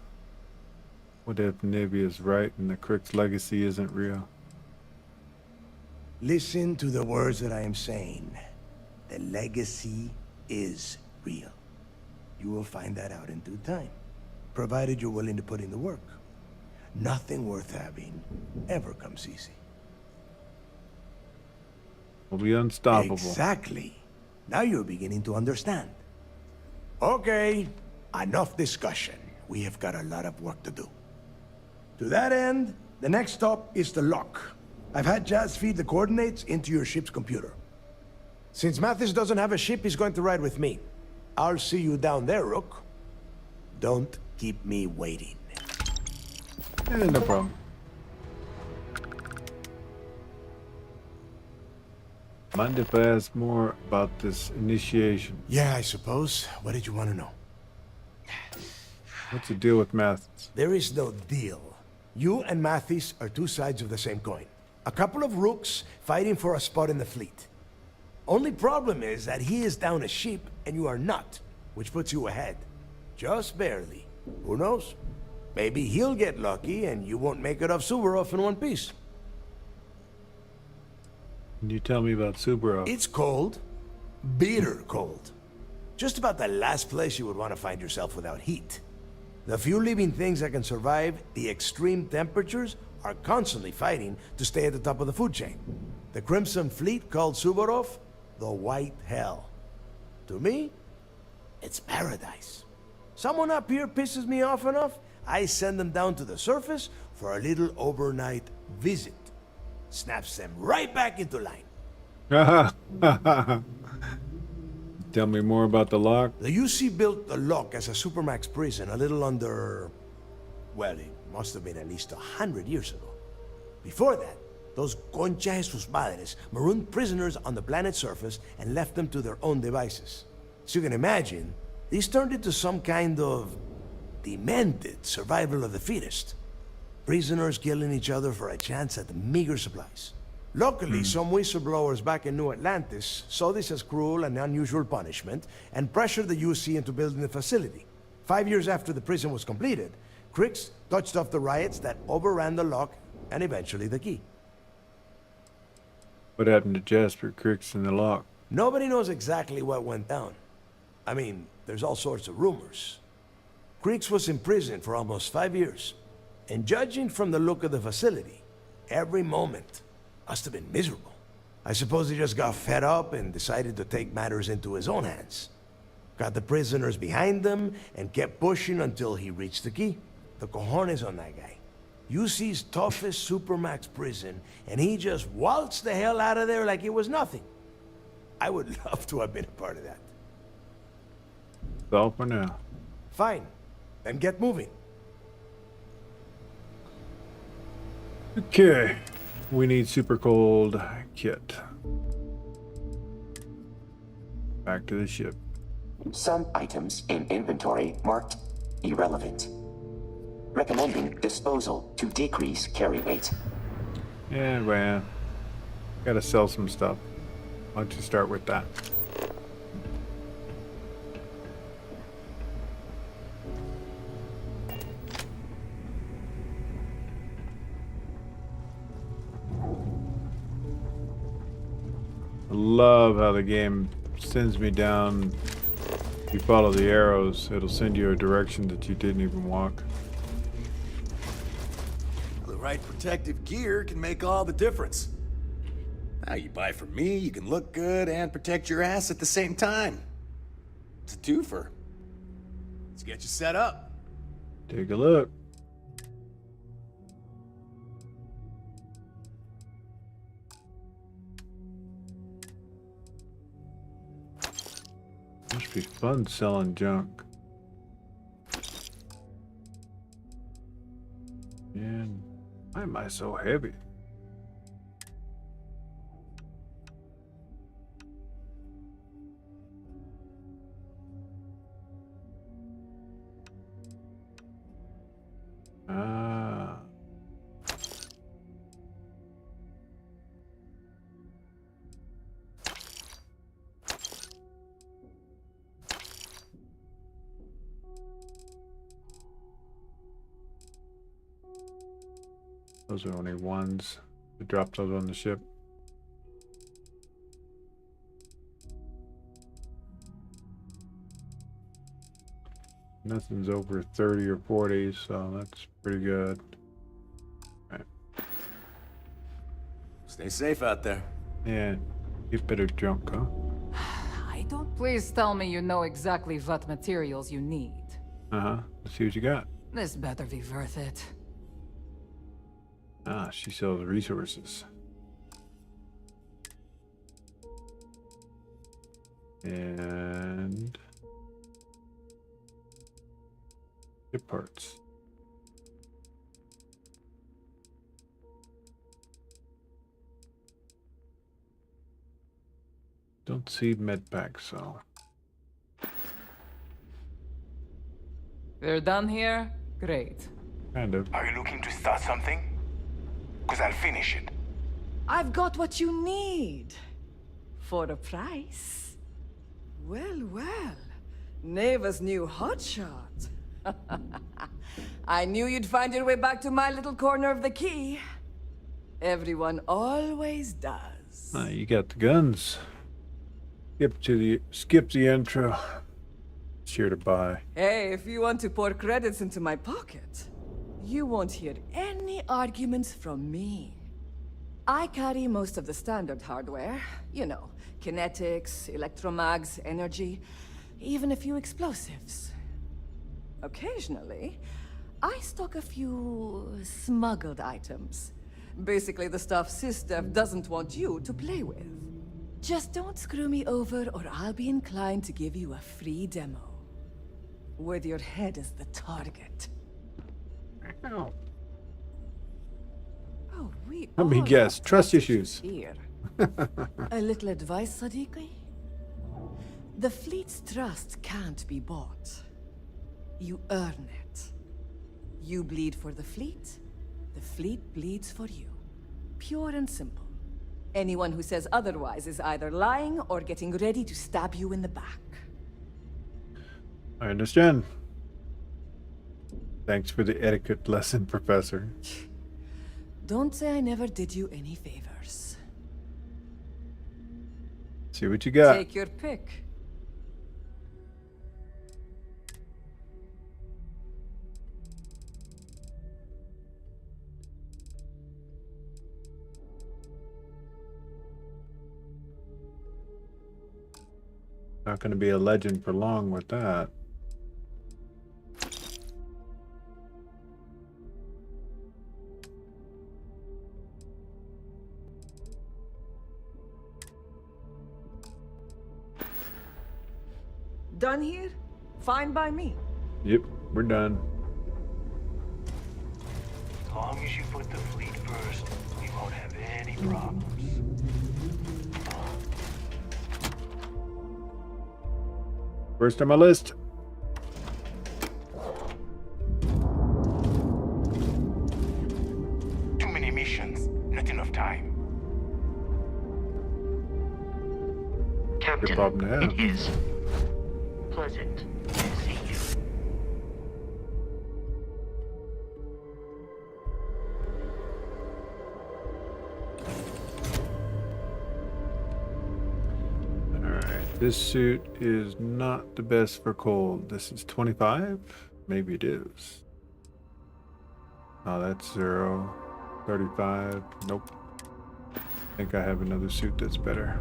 What if Nibby is right and the Crick's legacy isn't real? Listen to the words that I am saying. The legacy is real. You will find that out in due time, provided you're willing to put in the work. Nothing worth having ever comes easy. We'll be unstoppable. Exactly. Now you're beginning to understand. Okay, enough discussion. We have got a lot of work to do. To that end, the next stop is the lock. I've had Jazz feed the coordinates into your ship's computer. Since Mathis doesn't have a ship, he's going to ride with me. I'll see you down there, Rook. Don't keep me waiting. No problem. Mind if I ask more about this initiation? Yeah, I suppose. What did you want to know? What's the deal with Mathis? There is no deal. You and Mathis are two sides of the same coin. A couple of rooks fighting for a spot in the fleet. Only problem is that he is down a ship and you are not, which puts you ahead. Just barely. Who knows? Maybe he'll get lucky and you won't make it off Suvorov in one piece. Can you tell me about Suvorov? It's cold. Bitter cold. Just about the last place you would want to find yourself without heat. The few living things that can survive the extreme temperatures are constantly fighting to stay at the top of the food chain. The Crimson Fleet called Suvorov the White Hell. To me, it's paradise. Someone up here pisses me off enough, I send them down to the surface for a little overnight visit. Snaps them right back into line. Tell me more about the lock. The UC built the lock as a Supermax prison a little under Well, it must have been at least 100 years ago. Before that, those concha de sus madres marooned prisoners on the planet's surface and left them to their own devices. So you can imagine, these turned into some kind of demented survival of the fittest. Prisoners killing each other for a chance at the meager supplies. Luckily, some whistleblowers back in New Atlantis saw this as cruel and unusual punishment and pressured the UC into building the facility. 5 years after the prison was completed, Crix touched off the riots that overran the lock and eventually the key. What happened to Jasper, Crix, and the lock? Nobody knows exactly what went down. I mean, there's all sorts of rumors. Crix was in prison for almost 5 years, and judging from the look of the facility, every moment must have been miserable. I suppose he just got fed up and decided to take matters into his own hands. Got the prisoners behind him and kept pushing until he reached the key. The cojones on that guy. UC's toughest supermax prison, and he just waltzed the hell out of there like it was nothing. I would love to have been a part of that. That's all for now. Fine. Then get moving. Okay. We need super cold kit. Back to the ship. Some items in inventory marked irrelevant. Recommending disposal to decrease carry weight. Yeah, well, gotta sell some stuff. Why don't you start with that? I love how the game sends me down. If you follow the arrows, it'll send you a direction that you didn't even walk. The right protective gear can make all the difference. Now you buy from me, you can look good and protect your ass at the same time. It's a twofer. Let's get you set up. Take a look. Must be fun selling junk. And why am I so heavy? Ah. Those are only ones. We dropped those on the ship. Nothing's over 30 or 40, so that's pretty good. All right. Stay safe out there. Yeah, get better drunk, huh? I don't. Please tell me you know exactly what materials you need. Uh-huh. Let's see what you got. This better be worth it. Ah, she sells resources. And ship parts. Don't see med packs, so. We're done here? Great. Kind of. Are you looking to start something? Because I'll finish it. I've got what you need. For a price. Well, well. Neva's new hotshot. I knew you'd find your way back to my little corner of the key. Everyone always does. You got the guns. Skip the intro. It's here to buy. Hey, if you want to pour credits into my pocket, you won't hear any arguments from me. I carry most of the standard hardware. You know, kinetics, electromags, energy, even a few explosives. Occasionally, I stock a few smuggled items. Basically the stuff SysDev doesn't want you to play with. Just don't screw me over or I'll be inclined to give you a free demo. With your head as the target. Ow. Oh, we Let me all guess. have Trust trust issues. here. A little advice, Sadiqi? The fleet's trust can't be bought. You earn it. You bleed for the fleet bleeds for you. Pure and simple. Anyone who says otherwise is either lying or getting ready to stab you in the back. I understand. Thanks for the etiquette lesson, Professor. Don't say I never did you any favors. See what you got. Take your pick. Not going to be a legend for long with that. Done here? Fine by me. Yep, we're done. As long as you put the fleet first, we won't have any problems. First on my list. Too many missions, not enough time. Captain, problem to have. it is pleasant to see you. Alright, this suit is not the best for cold. This is 25? Maybe it is. Oh, that's 0. 35. Nope. I think I have another suit that's better.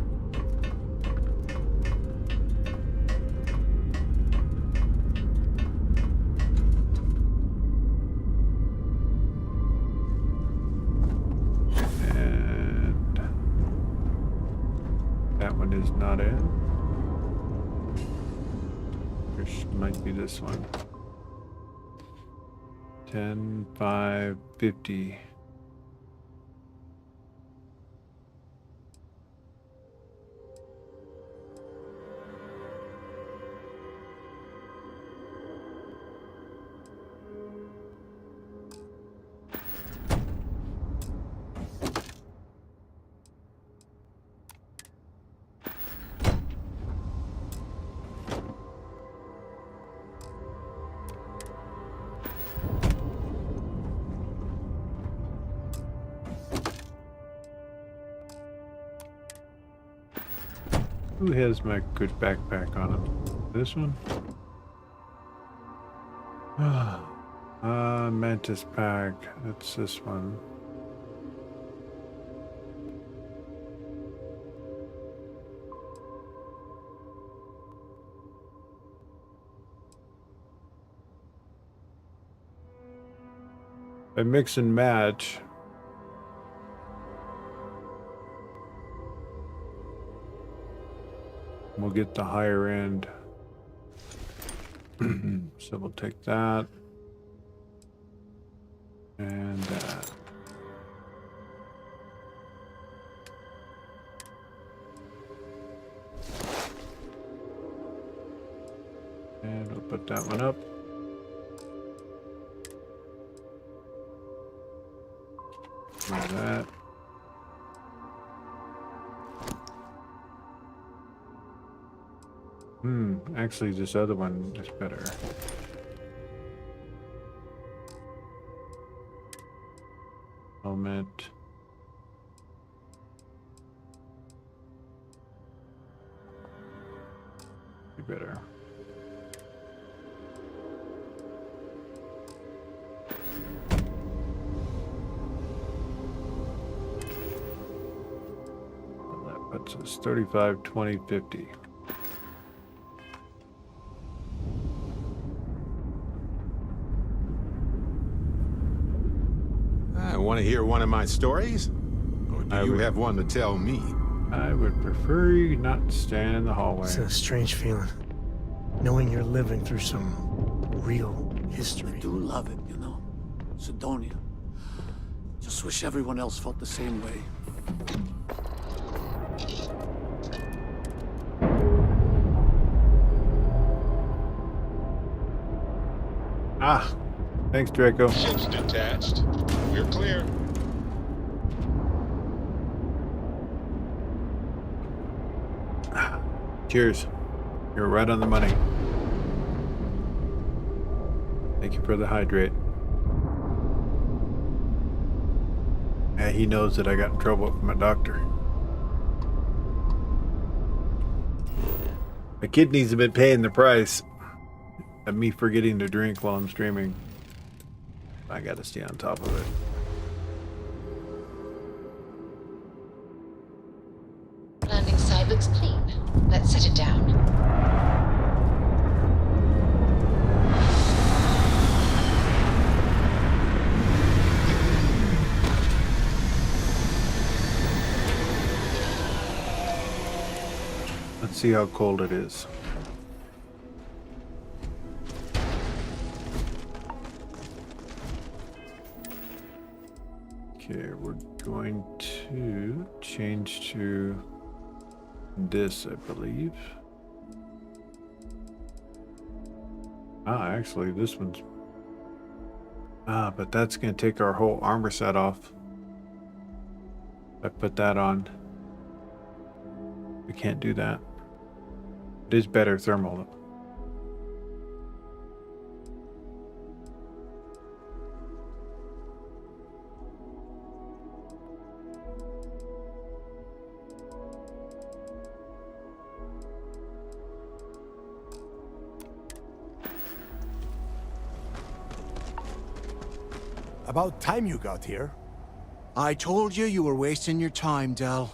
And that one is not in. This might be this one. 10, 5, 50. Who has my good backpack on him? This one? Mantis pack. That's this one. I mix and match. We'll get the higher end. So we'll take that. And that. And we'll put that one up. Like that. Actually this other one is better. Helmet. Be better. Well, that puts us 35, 20, 50. Want to hear one of my stories? Or do you have one to tell me? I would prefer you not stand in the hallway. It's a strange feeling, knowing you're living through some real history. I do love it, you know. Sidonia. Just wish everyone else felt the same way. Ah, thanks, Draco. Ship's detached. We're clear. Cheers. You're right on the money. Thank you for the hydrate. Yeah, he knows that I got in trouble from my doctor. My kidneys have been paying the price of me forgetting to drink while I'm streaming. I gotta stay on top of it. Landing side looks clean. Let's set it down. Let's see how cold it is. Okay, we're going to change to this, I believe. Actually, this one's... but that's going to take our whole armor set off. If I put that on, we can't do that. It is better thermal though. About time you got here. I told you you were wasting your time, Del.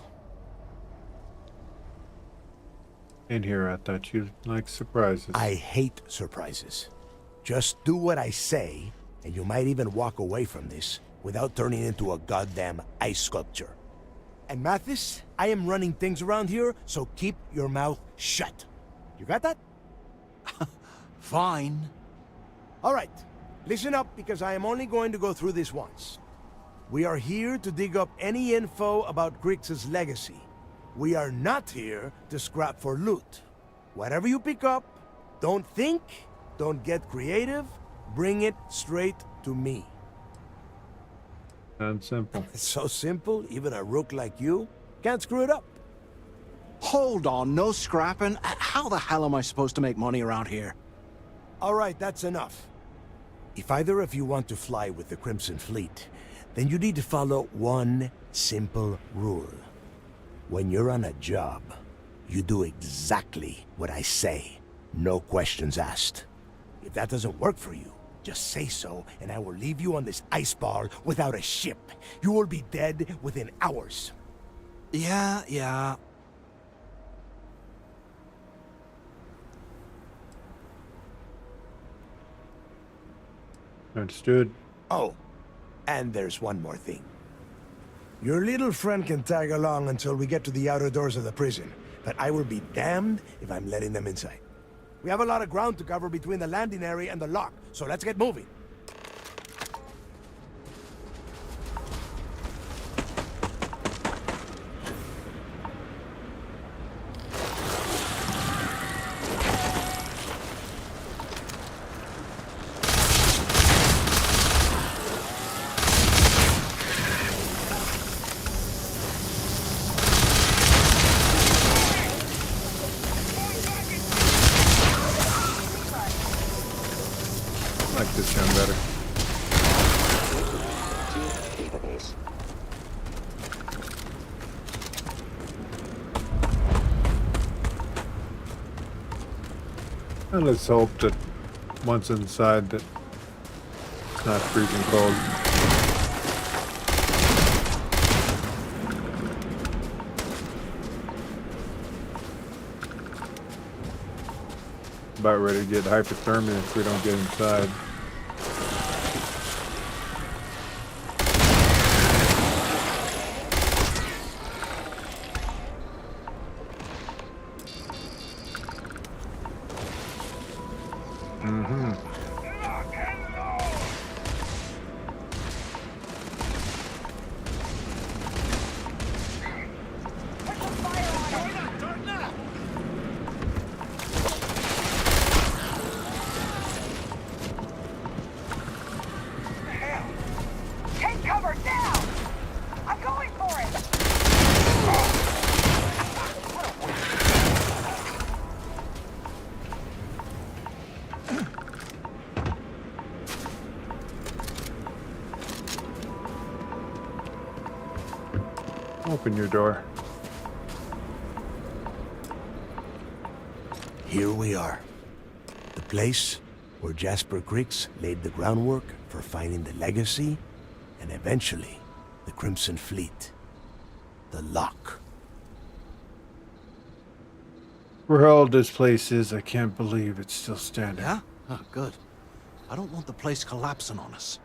In here, I thought you'd like surprises. I hate surprises. Just do what I say, and you might even walk away from this without turning into a goddamn ice sculpture. And Mathis, I am running things around here, so keep your mouth shut. You got that? Fine. All right. Listen up, because I am only going to go through this once. We are here to dig up any info about Grix's legacy. We are not here to scrap for loot. Whatever you pick up, don't think, don't get creative, bring it straight to me. Sounds simple. It's so simple, even a rook like you can't screw it up. Hold on, no scrapping? How the hell am I supposed to make money around here? All right, that's enough. If either of you want to fly with the Crimson Fleet, then you need to follow one simple rule. When you're on a job, you do exactly what I say. No questions asked. If that doesn't work for you, just say so, and I will leave you on this ice ball without a ship. You will be dead within hours. Yeah. Understood. Oh, and there's one more thing. Your little friend can tag along until we get to the outer doors of the prison, but I will be damned if I'm letting them inside. We have a lot of ground to cover between the landing area and the lock, so let's get moving. I like this gun better. And let's hope that once inside that it's not freezing cold. About ready to get hypothermia if we don't get inside. Open your door. Here we are. The place where Jasper Griggs laid the groundwork for finding the legacy and eventually the Crimson Fleet. The Lock. For how old this place is, I can't believe it's still standing. Yeah? Oh, good. I don't want the place collapsing on us.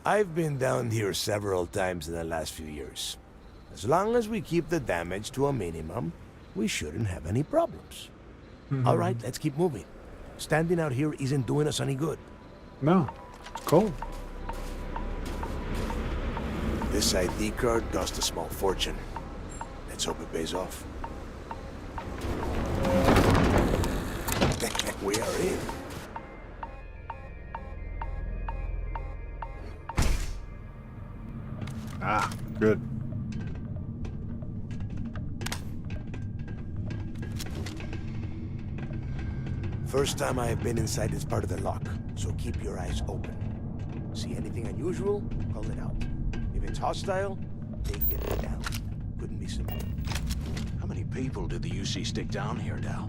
I've been down here several times in the last few years. As long as we keep the damage to a minimum, we shouldn't have any problems. All right, let's keep moving. Standing out here isn't doing us any good. No, it's cold. This ID card cost a small fortune. Let's hope it pays off. We are in. Ah, good. First time I have been inside this part of the lock, so keep your eyes open. See anything unusual? Call it out. If it's hostile, take it down. Couldn't be simple. How many people did the UC stick down here, Dal?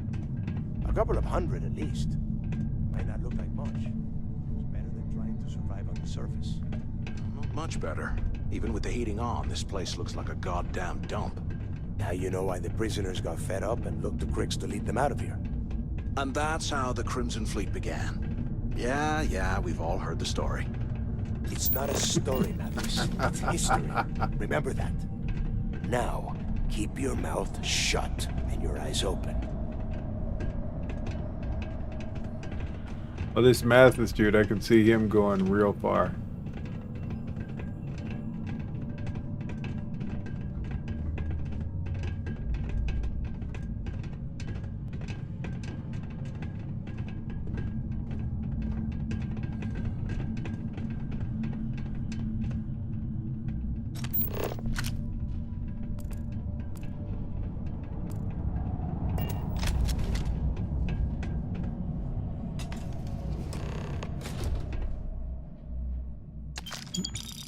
A couple of hundred at least. Might not look like much. It's better than trying to survive on the surface. Not much better. Even with the heating on, this place looks like a goddamn dump. Now you know why the prisoners got fed up and looked to Griggs to lead them out of here. And that's how the Crimson Fleet began. Yeah, we've all heard the story. It's not a story, Mathis. It's history. Remember that. Now, keep your mouth shut and your eyes open. Well, this Mathis dude, I can see him going real far.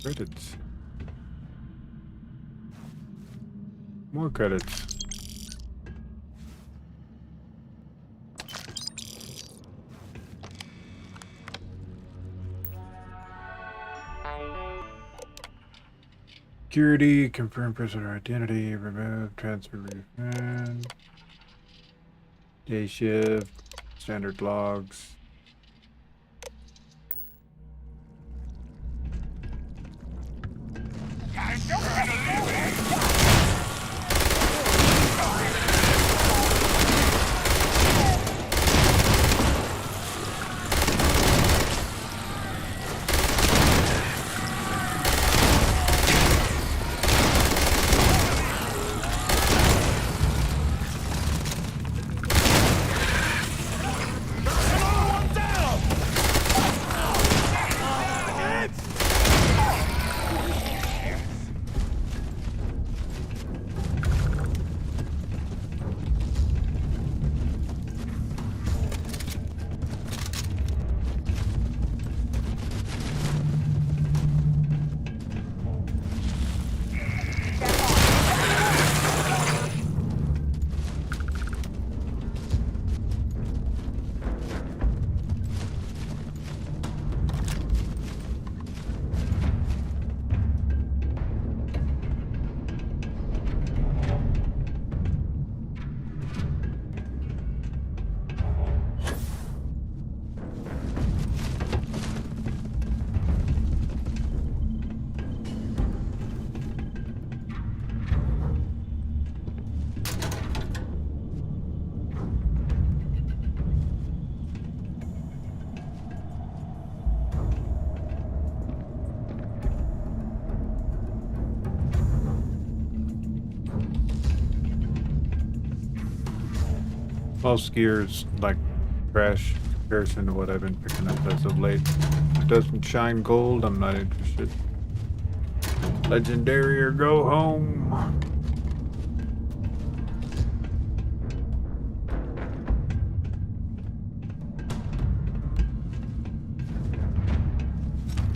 Credits. More credits. Security, confirm prisoner identity, remove, transfer, refund. Day shift, standard logs. Most gears like trash in comparison to what I've been picking up as of late. If it doesn't shine gold, I'm not interested. Legendary or go home.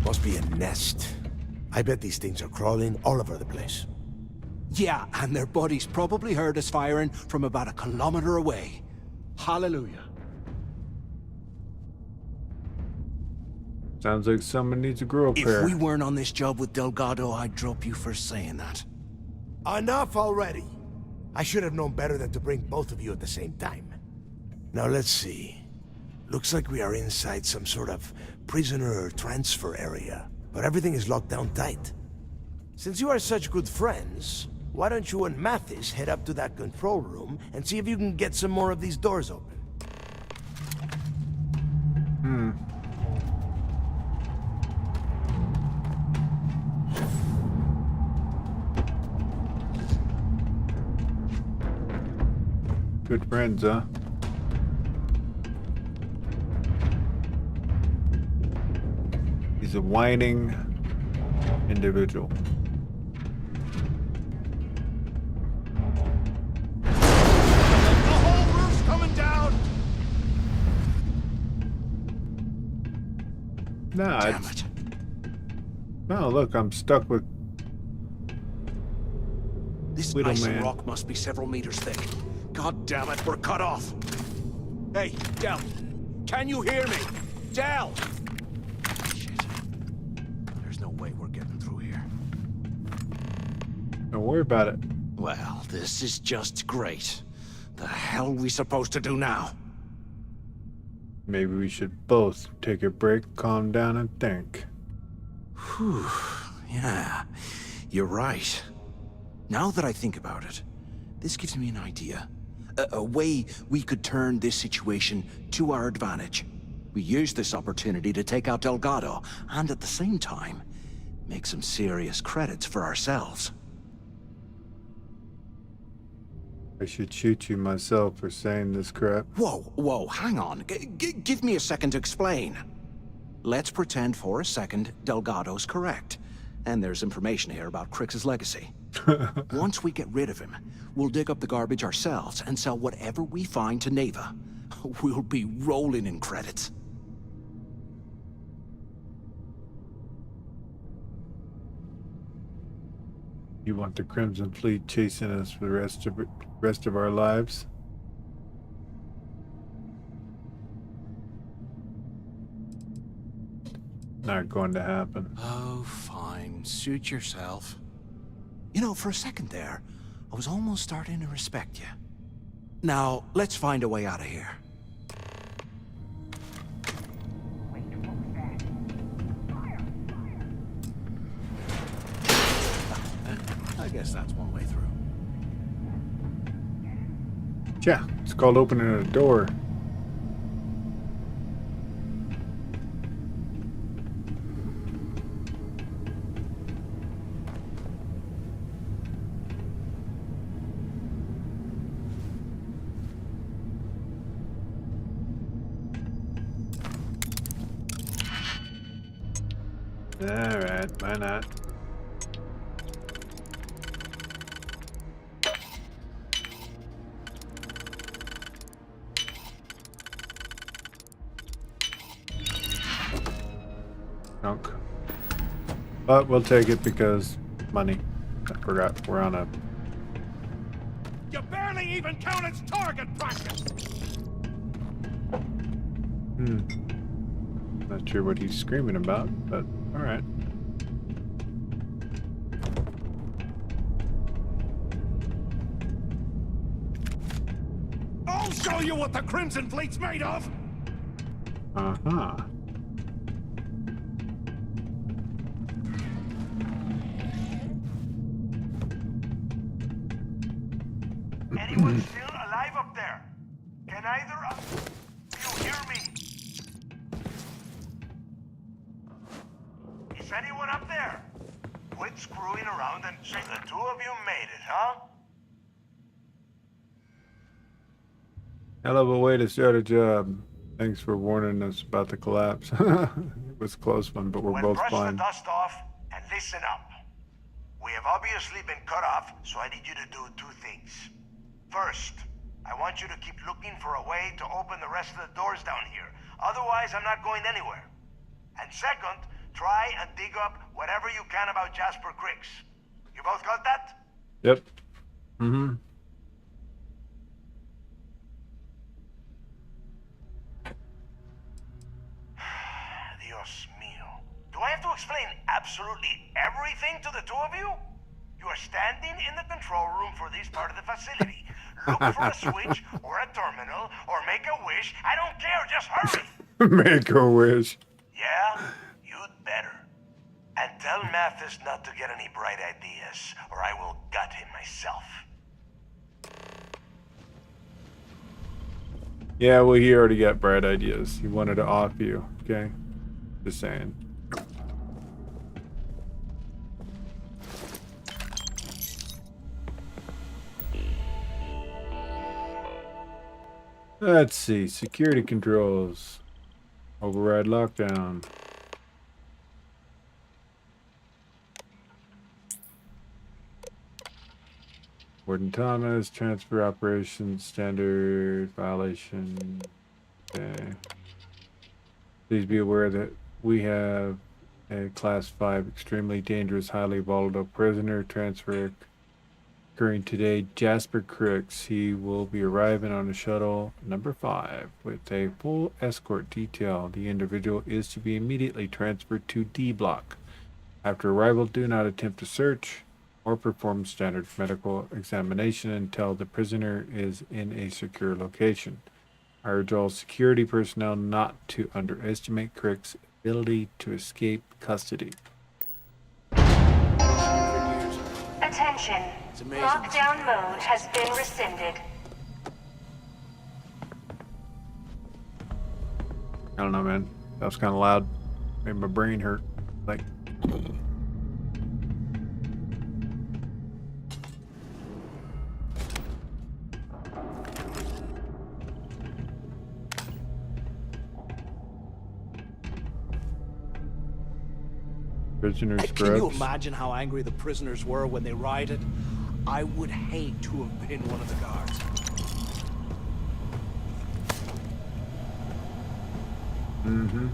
Must be a nest. I bet these things are crawling all over the place. Yeah, and their buddies probably heard us firing from about a kilometer away. Hallelujah. Sounds like someone needs to grow up If here. we weren't on this job with Delgado, I'd drop you for saying that. Enough already. I should have known better than to bring both of you at the same time. Now let's see. Looks like we are inside some sort of prisoner transfer area, but everything is locked down tight. Since you are such good friends, why don't you and Mathis head up to that control room and see if you can get some more of these doors open? Good friends, huh? He's a whining individual. The whole roof's coming down! Nah, Damn it. No, look, I'm stuck with This Little ice and man. rock must be several meters thick. God damn it, we're cut off. Hey, Del, can you hear me? Del! Shit. There's no way we're getting through here. Don't worry about it. Well, this is just great. The hell are we supposed to do now? Maybe we should both take a break, calm down, and think. Whew. Yeah, you're right. Now that I think about it, this gives me an idea. A way we could turn this situation to our advantage. We use this opportunity to take out Delgado, and at the same time, make some serious credits for ourselves. I should shoot you myself for saying this crap. Whoa, hang on. Give me a second to explain. Let's pretend for a second Delgado's correct. And there's information here about Crix's legacy. Once we get rid of him, we'll dig up the garbage ourselves and sell whatever we find to Neva. We'll be rolling in credits. You want the Crimson Fleet chasing us for the rest of our lives? Not going to happen. Oh, fine. Suit yourself. You know, for a second there, I was almost starting to respect you. Now, let's find a way out of here. I guess that's one way through. Yeah, it's called opening a door. Alright, why not? Junk. But we'll take it because money. I forgot we're on a... You barely even count its target practice! Not sure what he's screaming about, but alright. I'll show you what the Crimson Fleet's made of! Uh-huh. Anyone still alive up there? Can either of you hear me? Is anyone up there? Quit screwing around and say the two of you made it, huh? Hell of a way to start a job. Thanks for warning us about the collapse. It was a close one, but we're Well, both brush fine. the dust off and listen up. We have obviously been cut off, so I need you to do two things. First, I want you to keep looking for a way to open the rest of the doors down here. Otherwise, I'm not going anywhere. And second, try and dig up whatever you can about Jasper Crix. You both got that? Yep. Mm-hmm. Dios mío. Do I have to explain absolutely everything to the two of you? You are standing in the control room for this part of the facility. Look for a switch or a terminal or make a wish. I don't care, just hurry. Make a wish. Yeah? You'd better. And tell Mathis not to get any bright ideas, or I will gut him myself. Yeah, well, he already got bright ideas. He wanted to off you, okay? Just saying. Let's see. Security controls. Override lockdown. Warden Thomas, transfer operations, standard violation. Okay. Please be aware that we have a class 5 extremely dangerous, highly volatile prisoner transfer occurring today. Jasper Crooks. He will be arriving on a shuttle number 5 with a full escort detail. The individual is to be immediately transferred to D block. After arrival, do not attempt to search or perform standard medical examination until the prisoner is in a secure location. I urge all security personnel not to underestimate Crick's ability to escape custody. Attention. Lockdown mode has been rescinded. I don't know, man. That was kind of loud. Made my brain hurt. Like... Prisoners Can you scrubs. imagine how angry the prisoners were when they rioted? I would hate to have been one of the guards. Mm-hmm.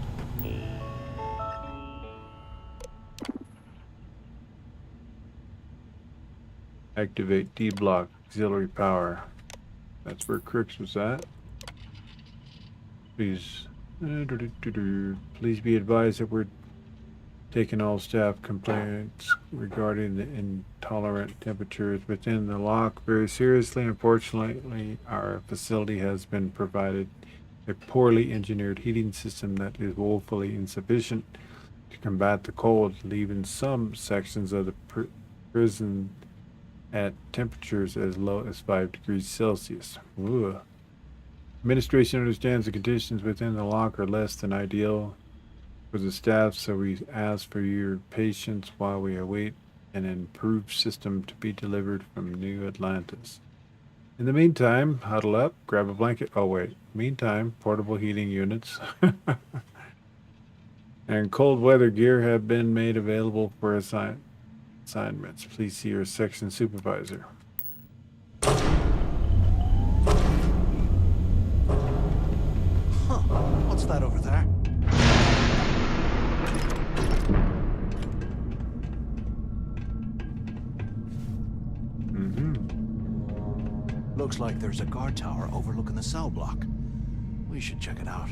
Activate D block auxiliary power. That's where Crooks was at. Please be advised that we're taking all staff complaints regarding the intolerant temperatures within the lock very seriously. Unfortunately, our facility has been provided a poorly engineered heating system that is woefully insufficient to combat the cold, leaving some sections of the prison at temperatures as low as 5 degrees Celsius. Ugh. Administration understands the conditions within the lock are less than ideal for the staff, so we ask for your patience while we await an improved system to be delivered from New Atlantis. In the meantime, huddle up, grab a blanket. Oh wait, meantime, portable heating units and cold weather gear have been made available for assignments. Please see your section supervisor. Huh, what's that over there? Looks like there's a guard tower overlooking the cell block. We should check it out.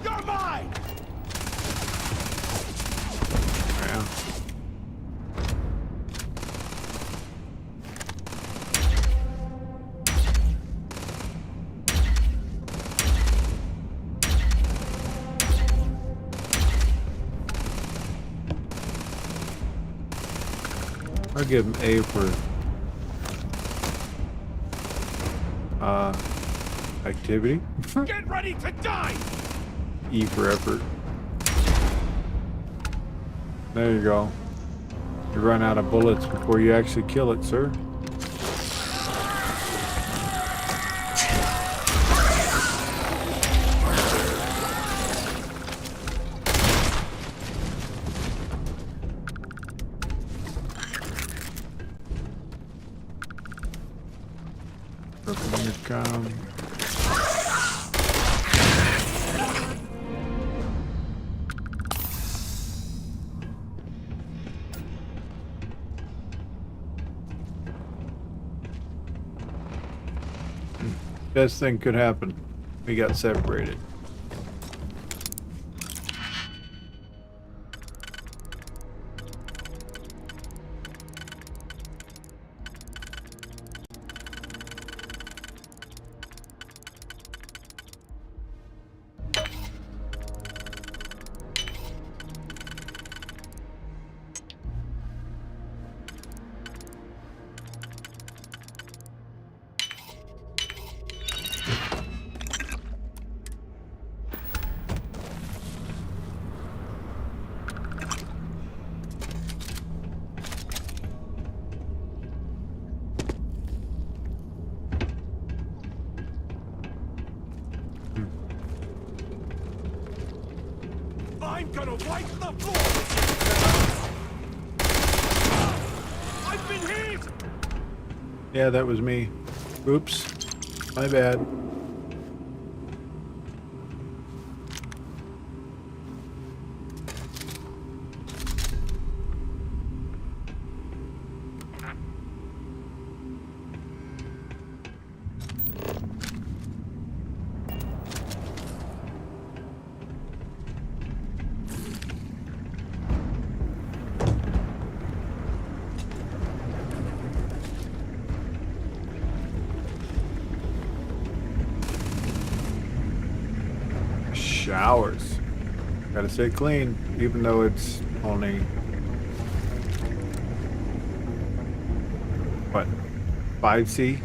You're mine! I'll give him A for activity. Get ready to die! E for effort. There you go. You run out of bullets before you actually kill it, sir. Purple intercom. Best thing could happen. We got separated. I'm gonna wipe the floor! I've been hit! Yeah, that was me. Oops. My bad. Showers. Gotta stay clean, even though it's only what, 5C?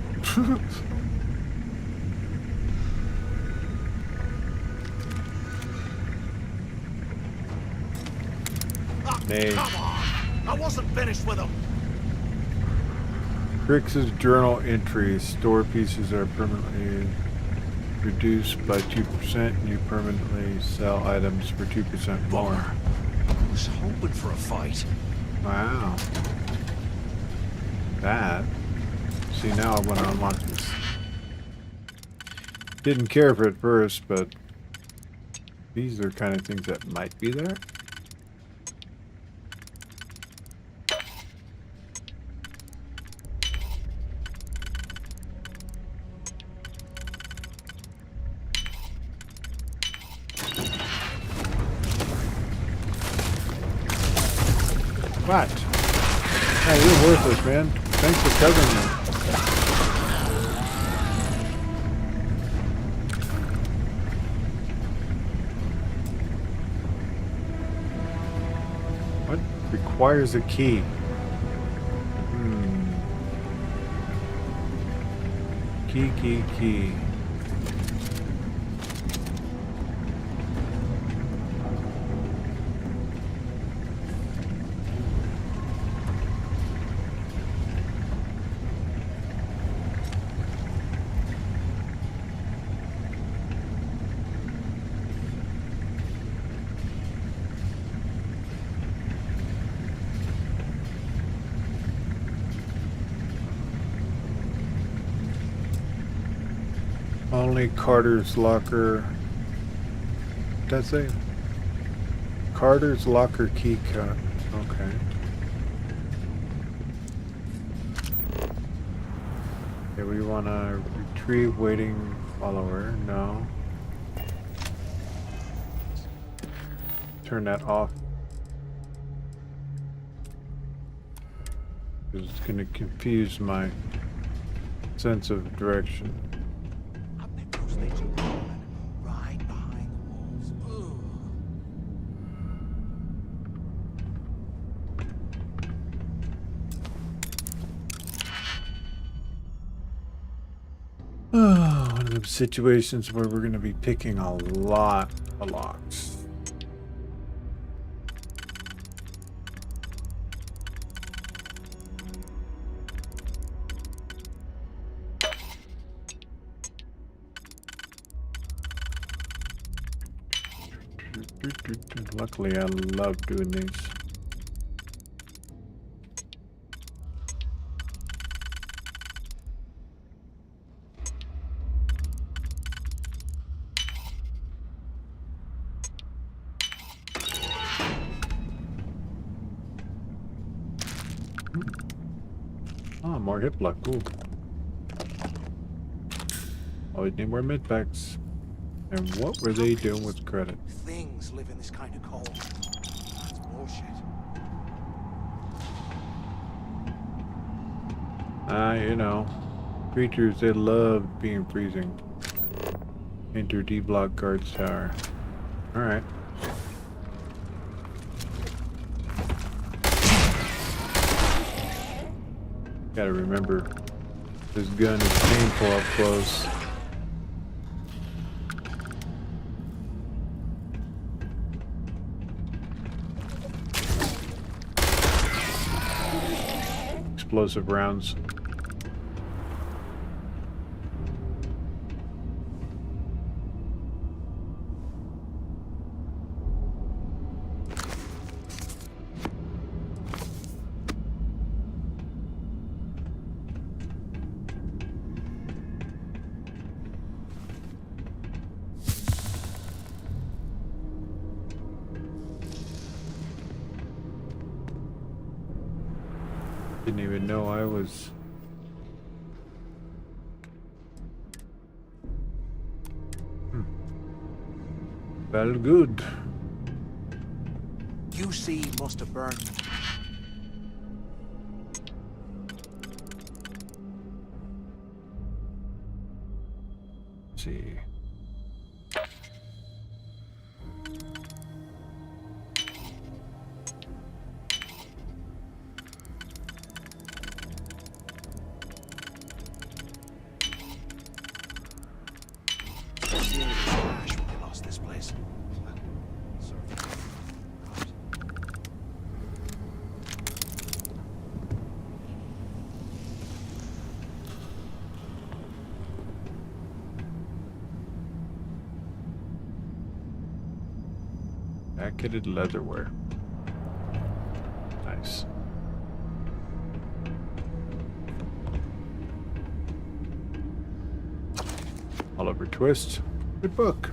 Nay. Come on! I wasn't finished with them! Crix's journal entries. Store pieces are permanently reduced by 2%. You permanently sell items for 2% more. I was hoping for a fight. Wow. That. See, now I want to unlock this. Didn't care for it first, but these are kind of things that might be there. What? Hey, you're worthless, man. Thanks for covering me. What requires a key? Key. Only Carter's locker. What did that say? Carter's locker key cut. Okay. Okay, we want to retrieve waiting follower. No. Turn that off. It's going to confuse my sense of direction. Right behind the walls. Oh, one of those situations where we're going to be picking a lot of locks. Luckily, I love doing these. Oh, more hip block. Cool. Always need more mid packs. And what were they doing with credit? Things live in this kind of cold. That's bullshit. You know, creatures, they love being freezing. Enter D-block guards tower. Alright. Gotta remember, this gun is painful up close. Explosive rounds. Didn't even know I was... Well, good. QC must have burned. Let's see. Jacketed leatherware. Nice. Oliver Twist. Good book.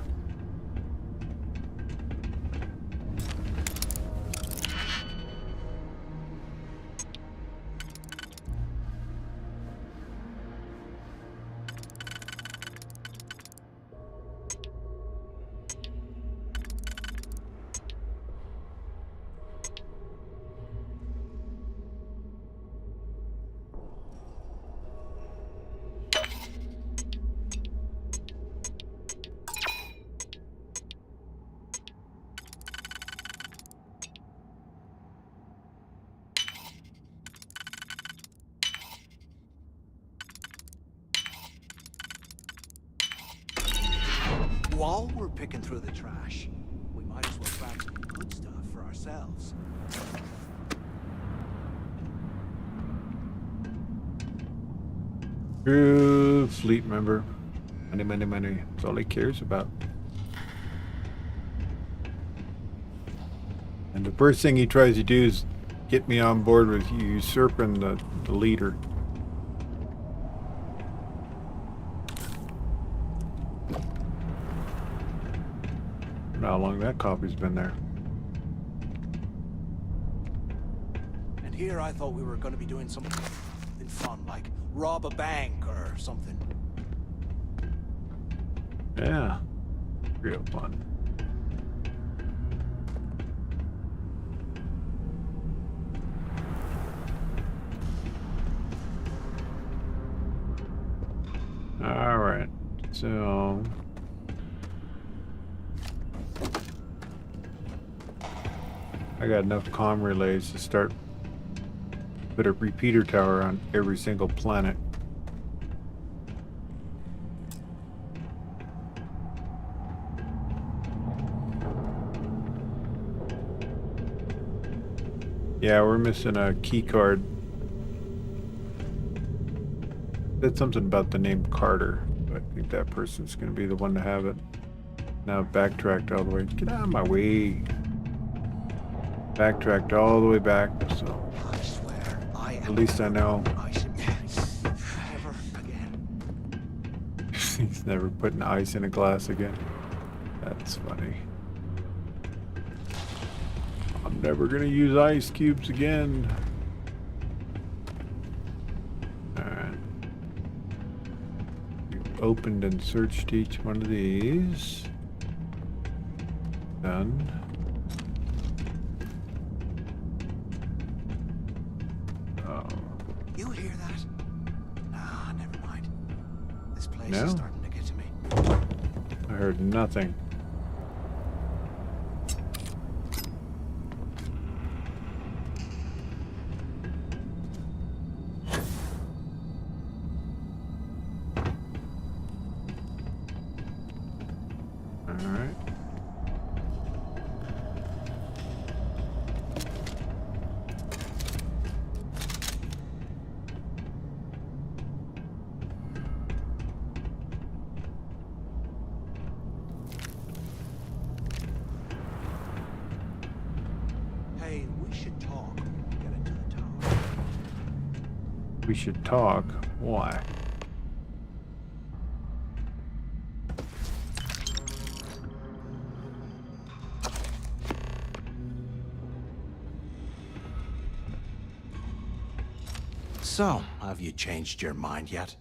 While we're picking through the trash, we might as well grab some good stuff for ourselves. True fleet member. Money, money, money. That's all he cares about. And the first thing he tries to do is get me on board with usurping the leader. How long that copy's been there. And here I thought we were going to be doing something fun, like rob a bank or something. Yeah, real fun. All right, so I got enough comm relays to start put a repeater tower on every single planet. Yeah, we're missing a key card. Said something about the name Carter, but I think that person's going to be the one to have it. Now I've backtracked all the way. Get out of my way. Backtracked all the way back, so I swear, at least I know. Never again. He's never putting ice in a glass again. That's funny. I'm never gonna use ice cubes again. opened and searched each one of these. Done. Oh. You hear that? Ah, never mind. This place No? is starting to get to me. I heard nothing. Alright. Hey, we should talk when we get into the tower. We should talk. Why? So, have you changed your mind yet?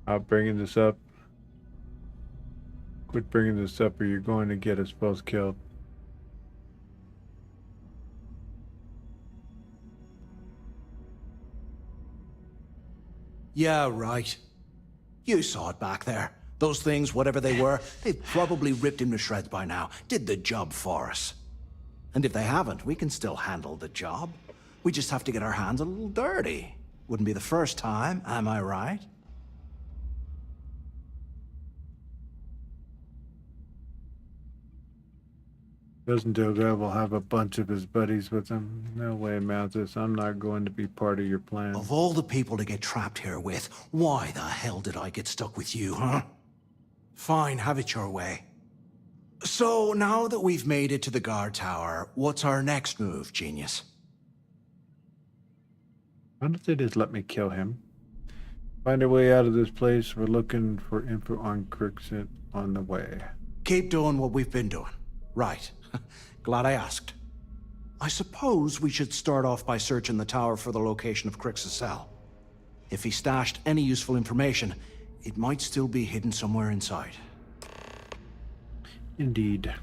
Stop bringing this up. Quit bringing this up or you're going to get us both killed. Yeah, right. You saw it back there. Those things, whatever they were, they've probably ripped him to shreds by now. Did the job for us. And if they haven't, we can still handle the job. We just have to get our hands a little dirty. Wouldn't be the first time, am I right? Doesn't Dilgab will have a bunch of his buddies with him? No way, Malthus. I'm not going to be part of your plan. Of all the people to get trapped here with, why the hell did I get stuck with you, huh? Fine, have it your way. So, now that we've made it to the guard tower, what's our next move, genius? Why don't they just let me kill him? Find a way out of this place. We're looking for info on Crixit on the way. Keep doing what we've been doing. Right. Glad I asked. I suppose we should start off by searching the tower for the location of Crix's cell. If he stashed any useful information, it might still be hidden somewhere inside. Indeed.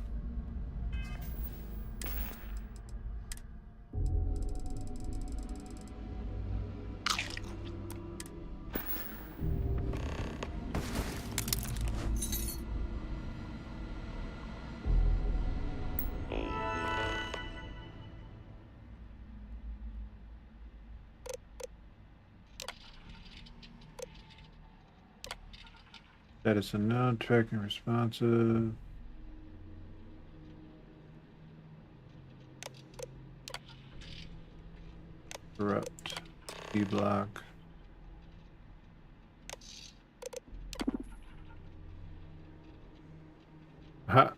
Status unknown, tracking responsive. Corrupt. D-block. Ha!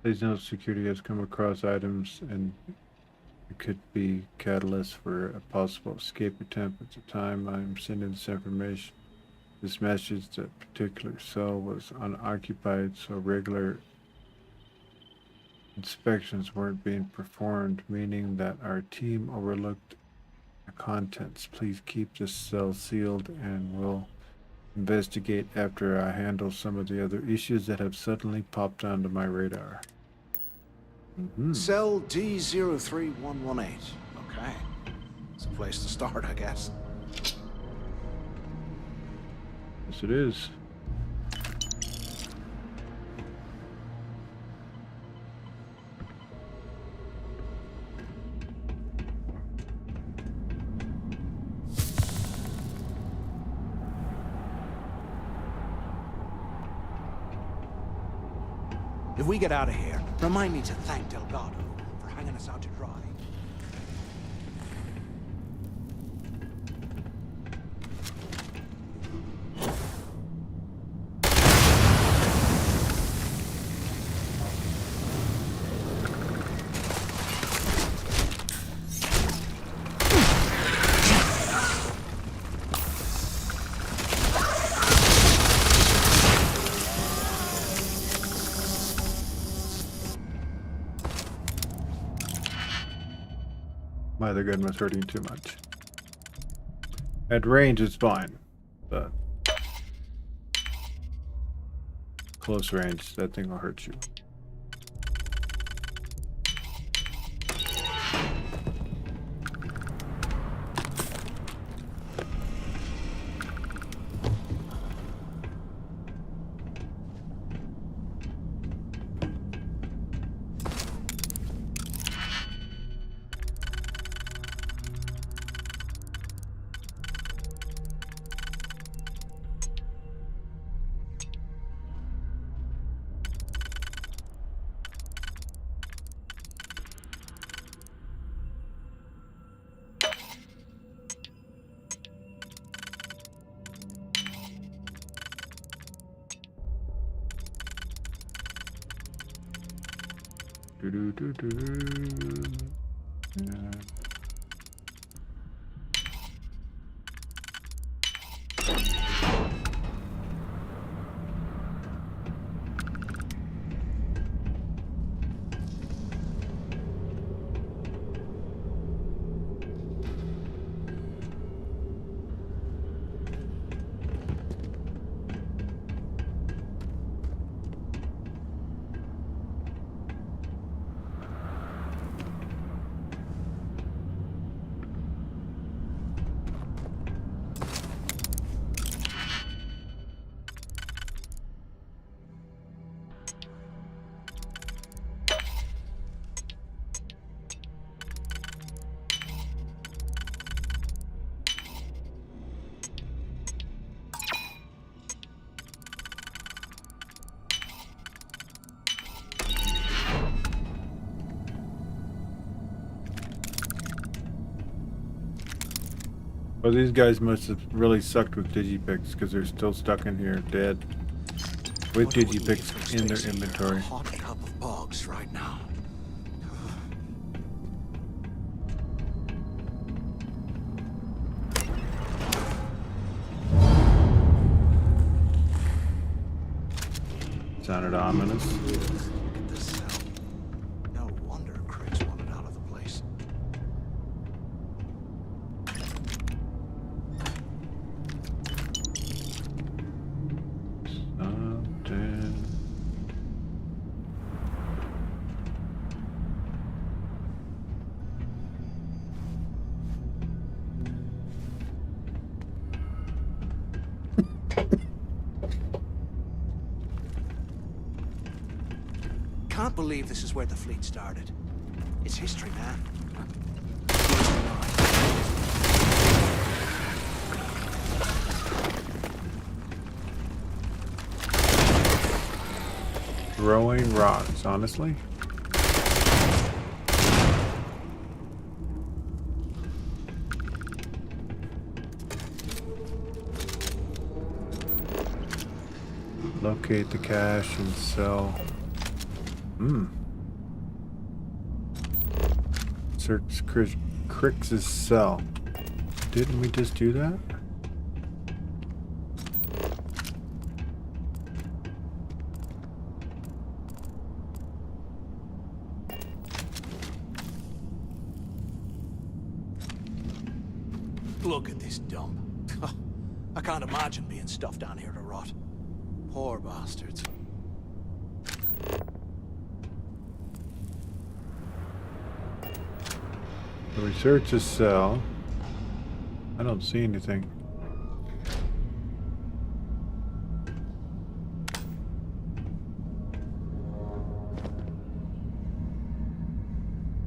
Please note security has come across items and it could be catalyst for a possible escape attempt. At the time I'm sending this information, this message, that particular cell was unoccupied, so regular inspections weren't being performed, meaning that our team overlooked the contents. Please keep this cell sealed and we'll investigate after I handle some of the other issues that have suddenly popped onto my radar. Cell D03118. Okay. It's a place to start, I guess. Yes, it is. If we get out of here, remind me to thank Delgado for hanging us out to dry. My other gun was hurting too much. At range, it's fine, but close range, that thing will hurt you. Yeah. Well, these guys must have really sucked with digipicks because they're still stuck in here dead with digipicks in their inventory. Hot cup of bogs right now. Sounded ominous. No wonder Craig's wanted out of the place. Something. Can't believe this is where the fleet started. It's history, man. Throwing rocks, honestly. Locate the cache and sell. Search Crix's cell. Didn't we just do that? Look at this dump. I can't imagine being stuffed down here to rot. Poor bastards. Research a cell. I don't see anything.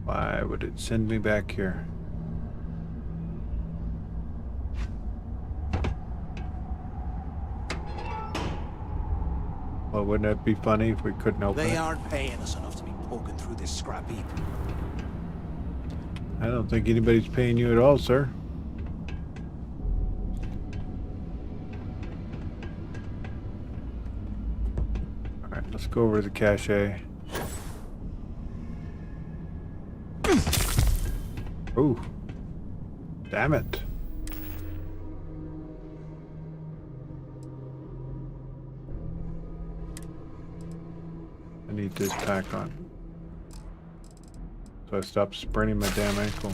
Why would it send me back here? Well, wouldn't it be funny if we couldn't open it? They aren't paying us enough to be poking through this scrap heap. I don't think anybody's paying you at all, sir. Alright, let's go over to the cache. Ooh. Damn it. I need this pack on. So I stopped spraining my damn ankle.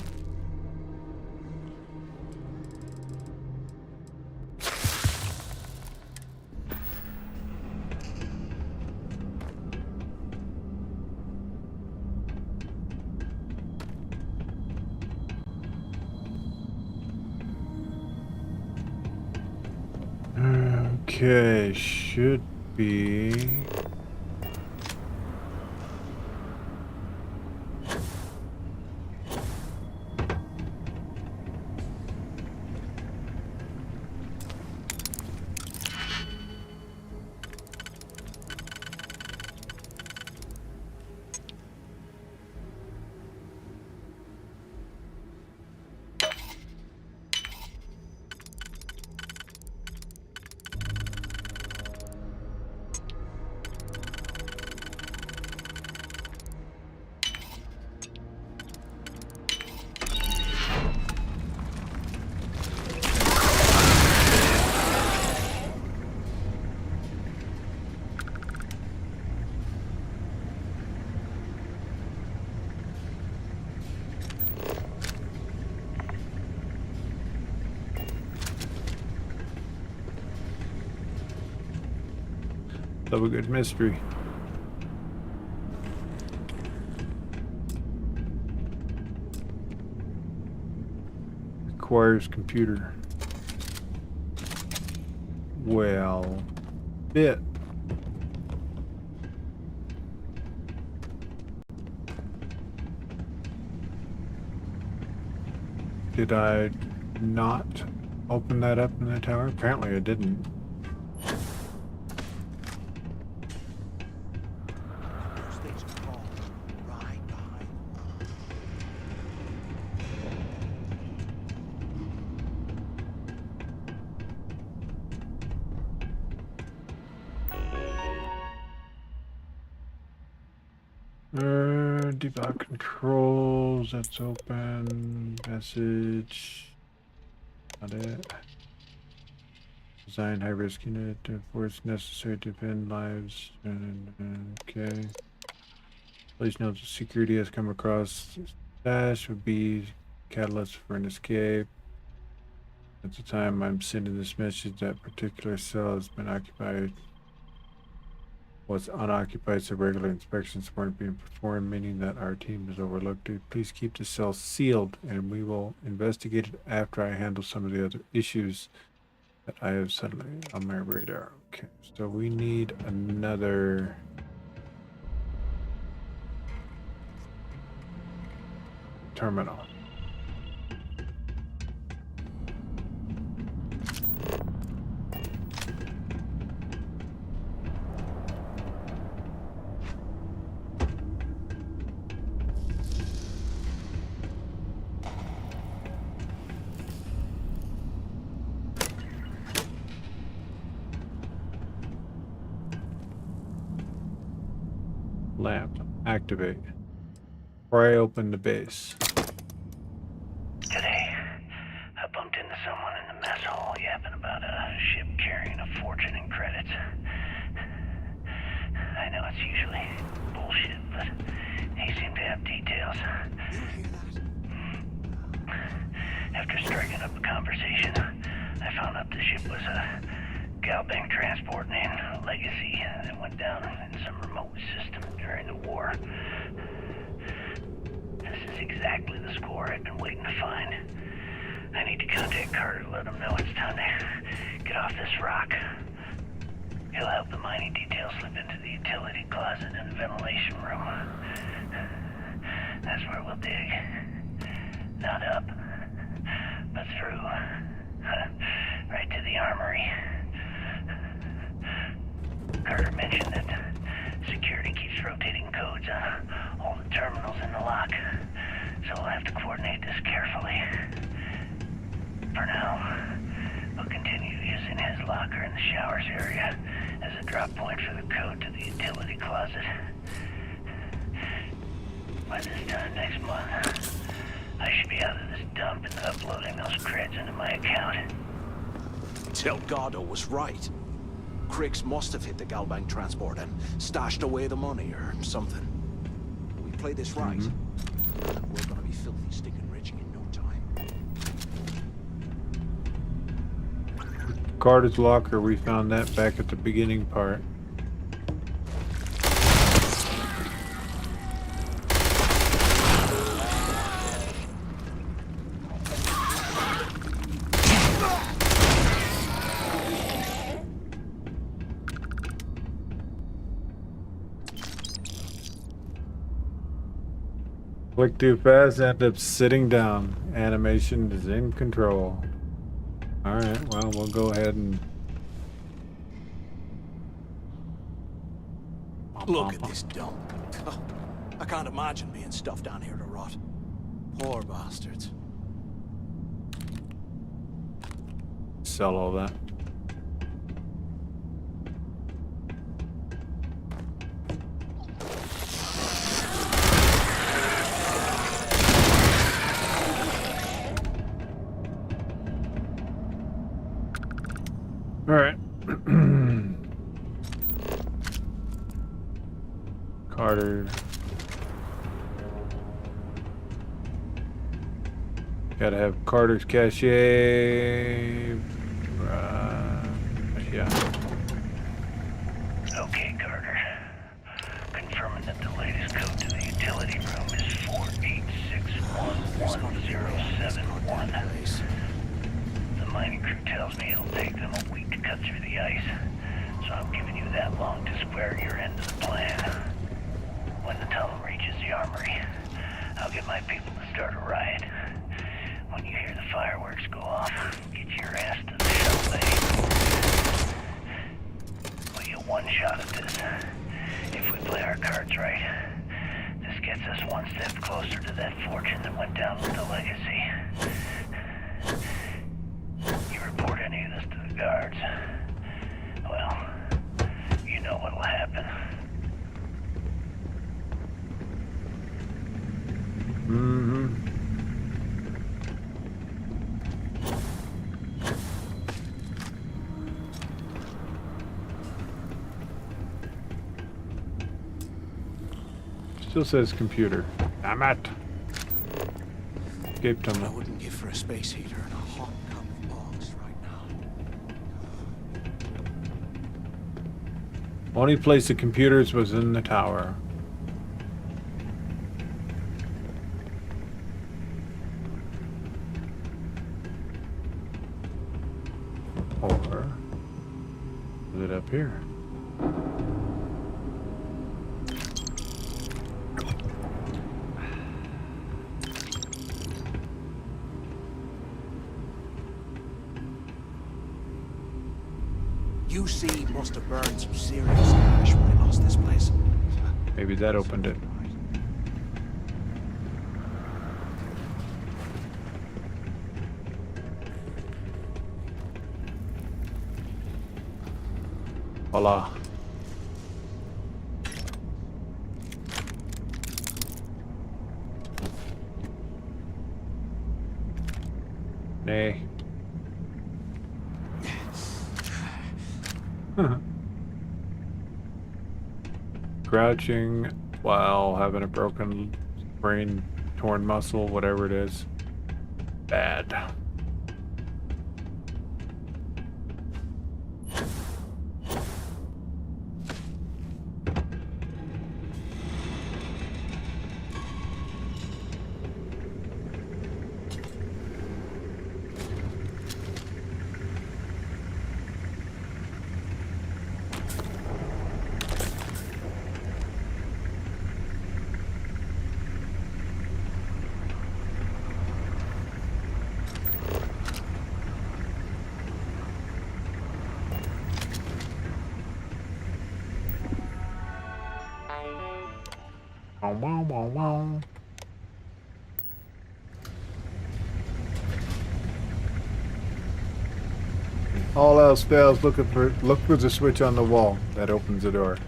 Okay, should be. Love a good mystery. Requires computer. Well, bit. Did I not open that up in the tower? Apparently I didn't. Debug controls, that's open. Message. Not it. Design high risk unit to force necessary to defend lives. Okay. Please note that security has come across. Stash would be catalyst for an escape. At the time I'm sending this message, that particular cell has been occupied. Was unoccupied, so regular inspections weren't being performed, meaning that our team is overlooked. Please keep the cell sealed, and we will investigate it after I handle some of the other issues that I have suddenly on my radar. Okay, so we need another terminal. Lamp. Activate. Pry open the base. Today, I bumped into someone in the mess hall yapping about a ship carrying a fortune in credits. I know it's usually bullshit, but he seemed to have details. After striking up a conversation, I found out the ship was a Galbank transporting in a legacy that went down in some remote system during the war. This is exactly the score I've been waiting to find. I need to contact Carter to let him know it's time to get off this rock. He'll help the mining details slip into the utility closet in the ventilation room. That's where we'll dig. Not up, but through. Right to the armory. Carter mentioned that security keeps rotating codes on all the terminals in the lock, so we'll have to coordinate this carefully. For now, we'll continue using his locker in the showers area as a drop point for the code to the utility closet. By this time next month, I should be out of this dump and uploading those creds into my account. Delgado was right. Cricks must have hit the Galbank transport and stashed away the money or something. We play this right, we're gonna be filthy stinking rich in no time. Carter's locker, we found that back at the beginning part. Click too fast, end up sitting down. Animation is in control. Alright, well, we'll go ahead and... Look at this dump. I can't imagine being stuffed down here to rot. Poor bastards. Sell all that. All right. Carter. Gotta have Carter's cache. Yeah. Okay, Carter. Confirming that the latest code to the utility room is 4861107. The mining crew tells me it'll take them a week to cut through the ice, so I'm giving you that long to square your end of the plan. When the tunnel reaches the armory, I'll get my people to start a riot. When you hear the fireworks go off, get your ass to the shuttle bay. We get one shot at this. If we play our cards right, this gets us one step closer to that fortune that went down with the legacy. You report any of this to the guards, well, you know what'll happen. Mm-hmm. Still says computer. Damn it. Escape tunnel. I wouldn't give for a space heater and a hot cup of box right now. Only place the computers was in the tower. Or is it up here? UC must have burned some serious cash when they lost this place. Maybe that opened it. Voila. Nay. Crouching while having a broken brain, torn muscle, whatever it is. Bad. Wow, wow, wow. All else fails, look for the switch on the wall that opens the door.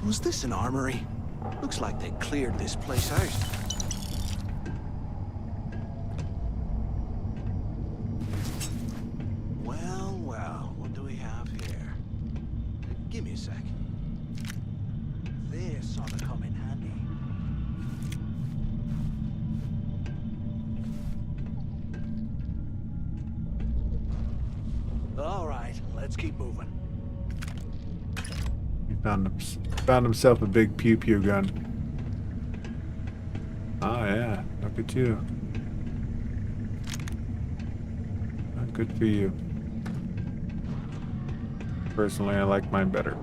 Was this an armory? Looks like they cleared this place out. Well, what do we have here? Give me a sec. This ought to come in handy. All right, let's keep moving. He found himself a big pew-pew gun. Oh yeah, look at you. Good for you. Personally, I like mine better.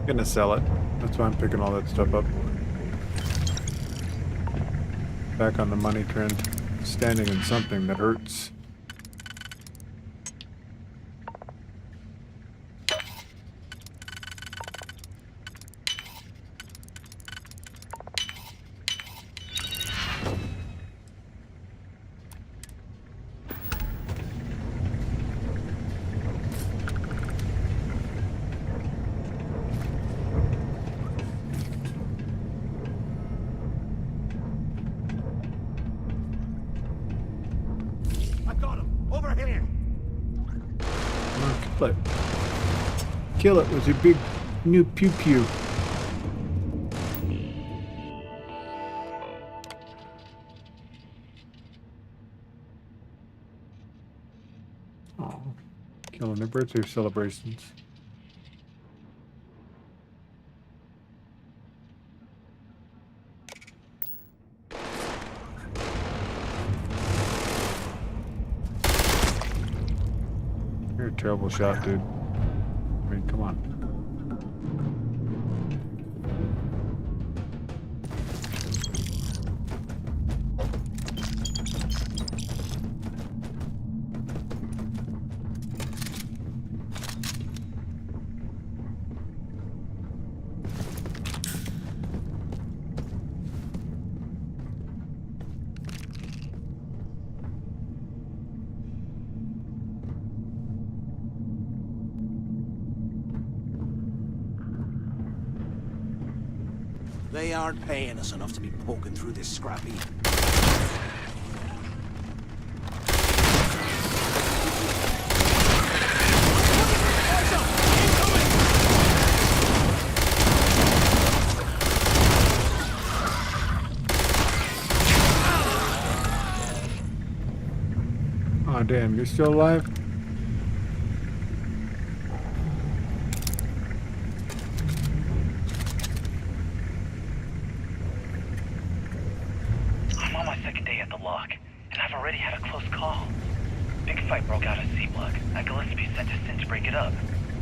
Gonna sell it. That's why I'm picking all that stuff up. Back on the money trend. Standing in something that hurts. Kill it with your big new pew pew. Oh, killing their birthday celebrations. You're a terrible shot, dude. I mean, come on. They aren't paying us enough to be poking through this scrappy. Oh damn, you're still alive? I'm on my second day at the lock, and I've already had a close call. Big fight broke out at C-Block. I Gillespie sent us in to break it up.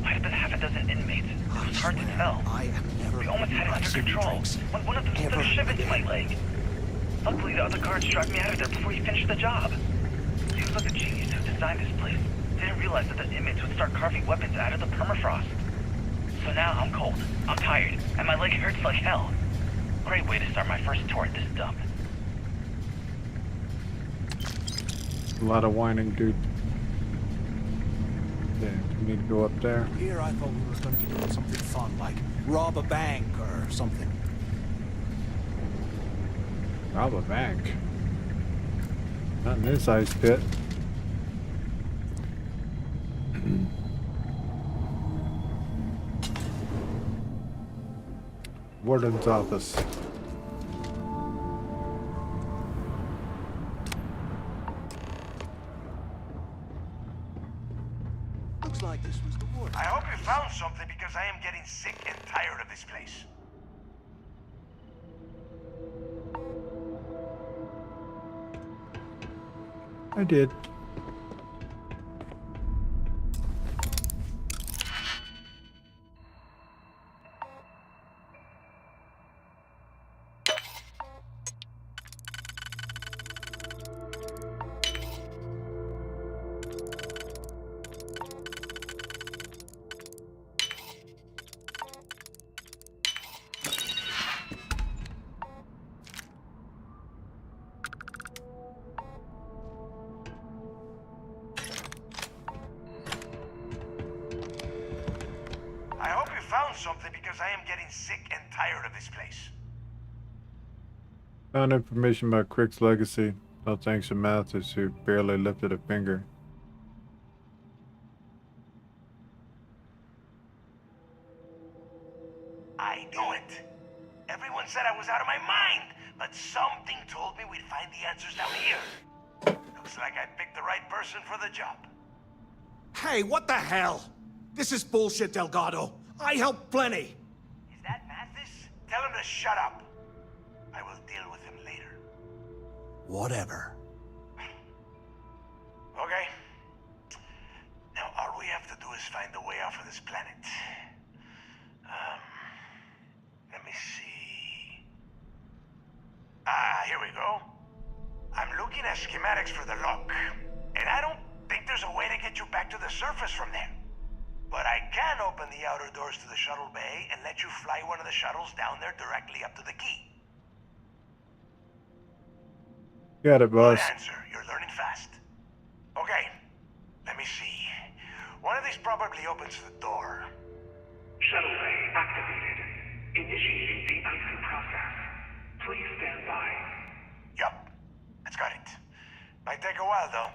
Might have been half a dozen inmates. It was hard to tell. We almost had it under control when one of them stuck a shiv into my leg. Luckily, the other guards dragged me out of there before he finished the job. Seems like the genius who designed this place didn't realize that the inmates would start carving weapons out of the permafrost. So now I'm cold, I'm tired, and my leg hurts like hell. Great way to start my first tour at this dump. A lot of whining, dude. Okay, we need to go up there. Here I thought we were going to be doing something fun, like rob a bank or something. Rob a bank? Not in this ice pit. Warden's office. Looks like this was the warden. I hope you found something because I am getting sick and tired of this place. I did. I hope you found something because I am getting sick and tired of this place. Found information about Crick's legacy. No thanks to Mathis, who barely lifted a finger. I knew it. Everyone said I was out of my mind, but something told me we'd find the answers down here. Looks like I picked the right person for the job. Hey, what the hell? This is bullshit, Delgado. I helped plenty. Is that Mathis? Tell him to shut up. I will deal with him later. Whatever. Okay. Now all we have to do is find a way off of this planet. Let me see. Ah, here we go. I'm looking at schematics for the lock, and I don't think there's a way to get you back to the surface from there. But I can open the outer doors to the shuttle bay and let you fly one of the shuttles down there directly up to the key. Got it, boss. Good answer. You're learning fast. Okay, let me see. One of these probably opens the door. Shuttle bay activated. Initiating the icing process. Please stand by. Yup, that's got it. Might take a while, though.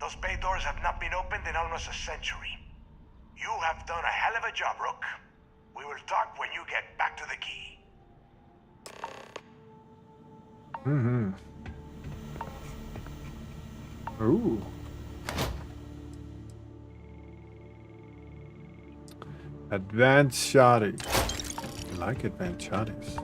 Those bay doors have not been opened in almost a century. You have done a hell of a job, Rook. We will talk when you get back to the key. Mm-hmm. Ooh. Advanced shotty. I like advanced shotties.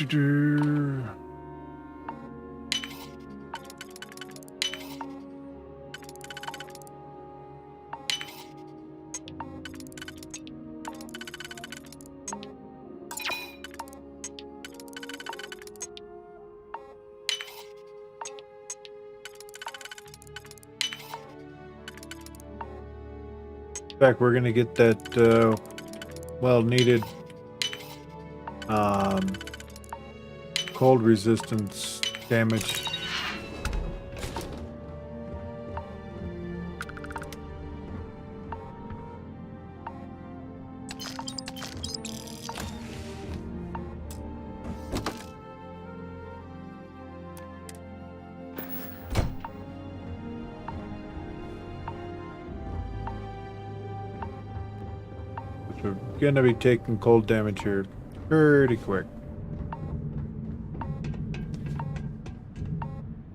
Do. In fact, we're gonna get that well-needed cold resistance damage. We're gonna be taking cold damage here pretty quick.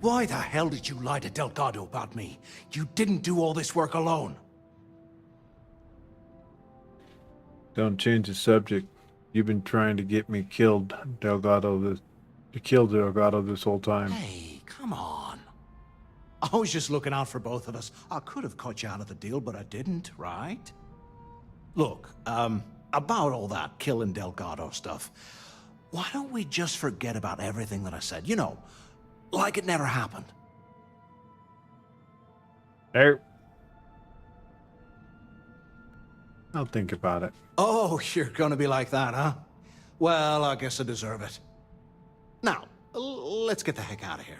Why the hell did you lie to Delgado about me? You didn't do all this work alone. Don't change the subject. You've been trying to get me killed, Delgado. To kill Delgado this whole time. Hey, come on. I was just looking out for both of us. I could have cut you out of the deal, but I didn't, right? Look, about all that killing Delgado stuff, why don't we just forget about everything that I said? You know, like it never happened. Hey. I'll think about it. Oh, you're gonna be like that, huh? Well, I guess I deserve it. Now, let's get the heck out of here.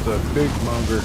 was a big monger.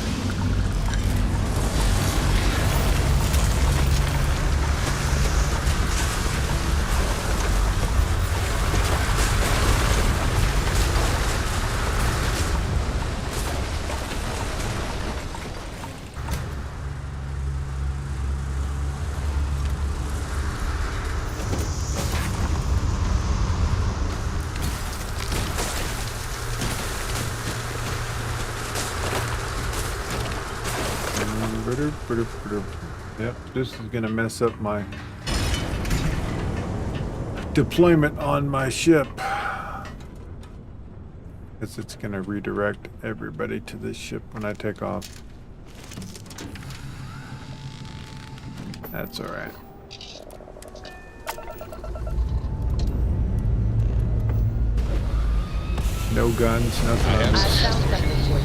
Yep, this is gonna mess up my deployment on my ship. Guess it's gonna redirect everybody to this ship when I take off. That's alright. No guns, nothing. I found that for you.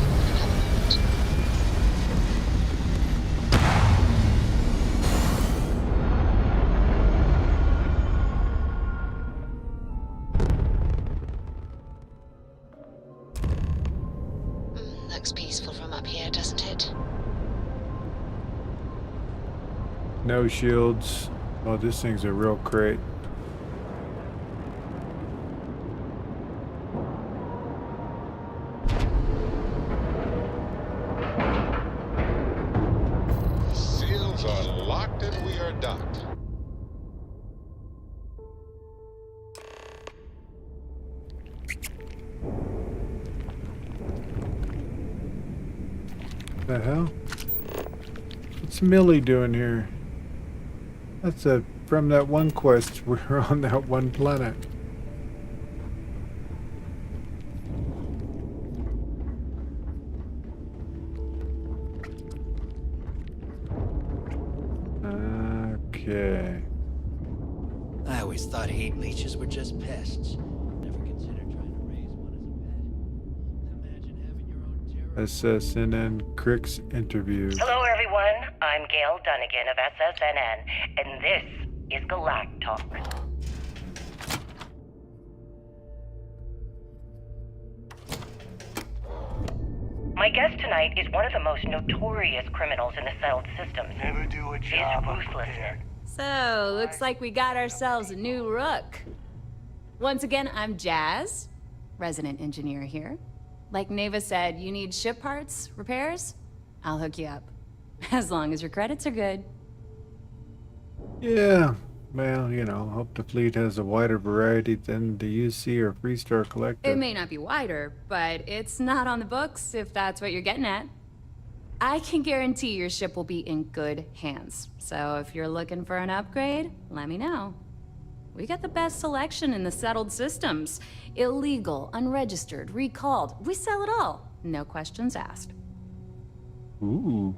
Looks peaceful from up here, doesn't it? No shields. Oh, this thing's a real crate. Seals are locked and we are docked. The hell? What's Millie doing here? That's from that one quest. We're on that one planet. Okay. I always thought hate leeches were just pests. Never considered trying to raise one as a pet. Imagine having your own terror. SSNN Cricks interview. Hello, everyone. I'm Gail Dunnigan of SSNN, and this is Galactic Talk. My guest tonight is one of the most notorious criminals in the settled systems. Never do a job His ruthlessness. So, looks like we got ourselves a new rook. Once again, I'm Jazz, resident engineer here. Like Neva said, you need ship parts, repairs? I'll hook you up. As long as your credits are good. Yeah, well, you know, hope the fleet has a wider variety than the UC or Freestar Collective. It may not be wider, but it's not on the books, if that's what you're getting at. I can guarantee your ship will be in good hands. So if you're looking for an upgrade, let me know. We got the best selection in the settled systems. Illegal, unregistered, recalled. We sell it all. No questions asked. Ooh.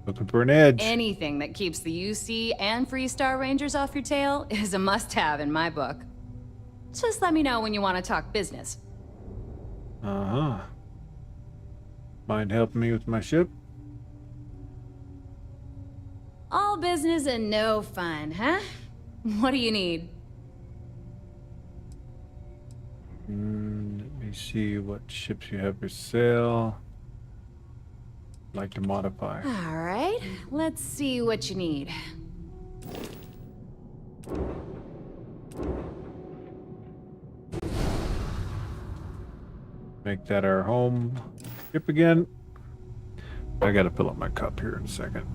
Looking for an edge. Anything that keeps the UC and Freestar Rangers off your tail is a must-have in my book. Just let me know when you want to talk business. Uh-huh. Mind helping me with my ship? All business and no fun, huh? What do you need? Let me see what ships you have for sale. I'd like to modify. All right, let's see what you need. Make that our home ship again. I gotta fill up my cup here in a second.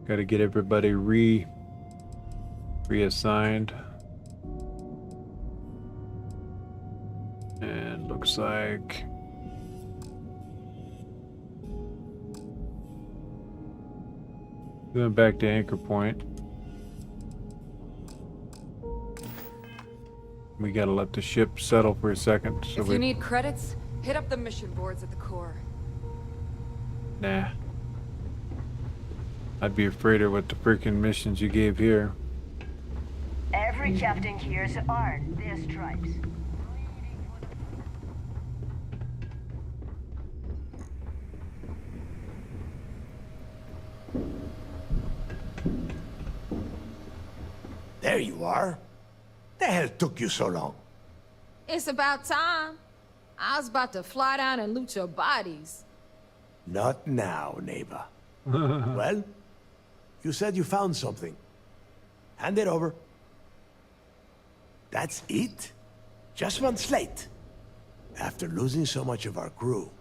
Gotta get everybody reassigned. And looks like going back to Anchor Point. We gotta let the ship settle for a second. So If you need credits, hit up the mission boards at the core. Nah. I'd be afraid of what the freaking missions you gave here. Every captain here's earned their stripes. There you are. The hell took you so long? It's about time. I was about to fly down and loot your bodies. Not now, neighbor. Well, you said you found something. Hand it over. That's it? Just one slate? After losing so much of our crew,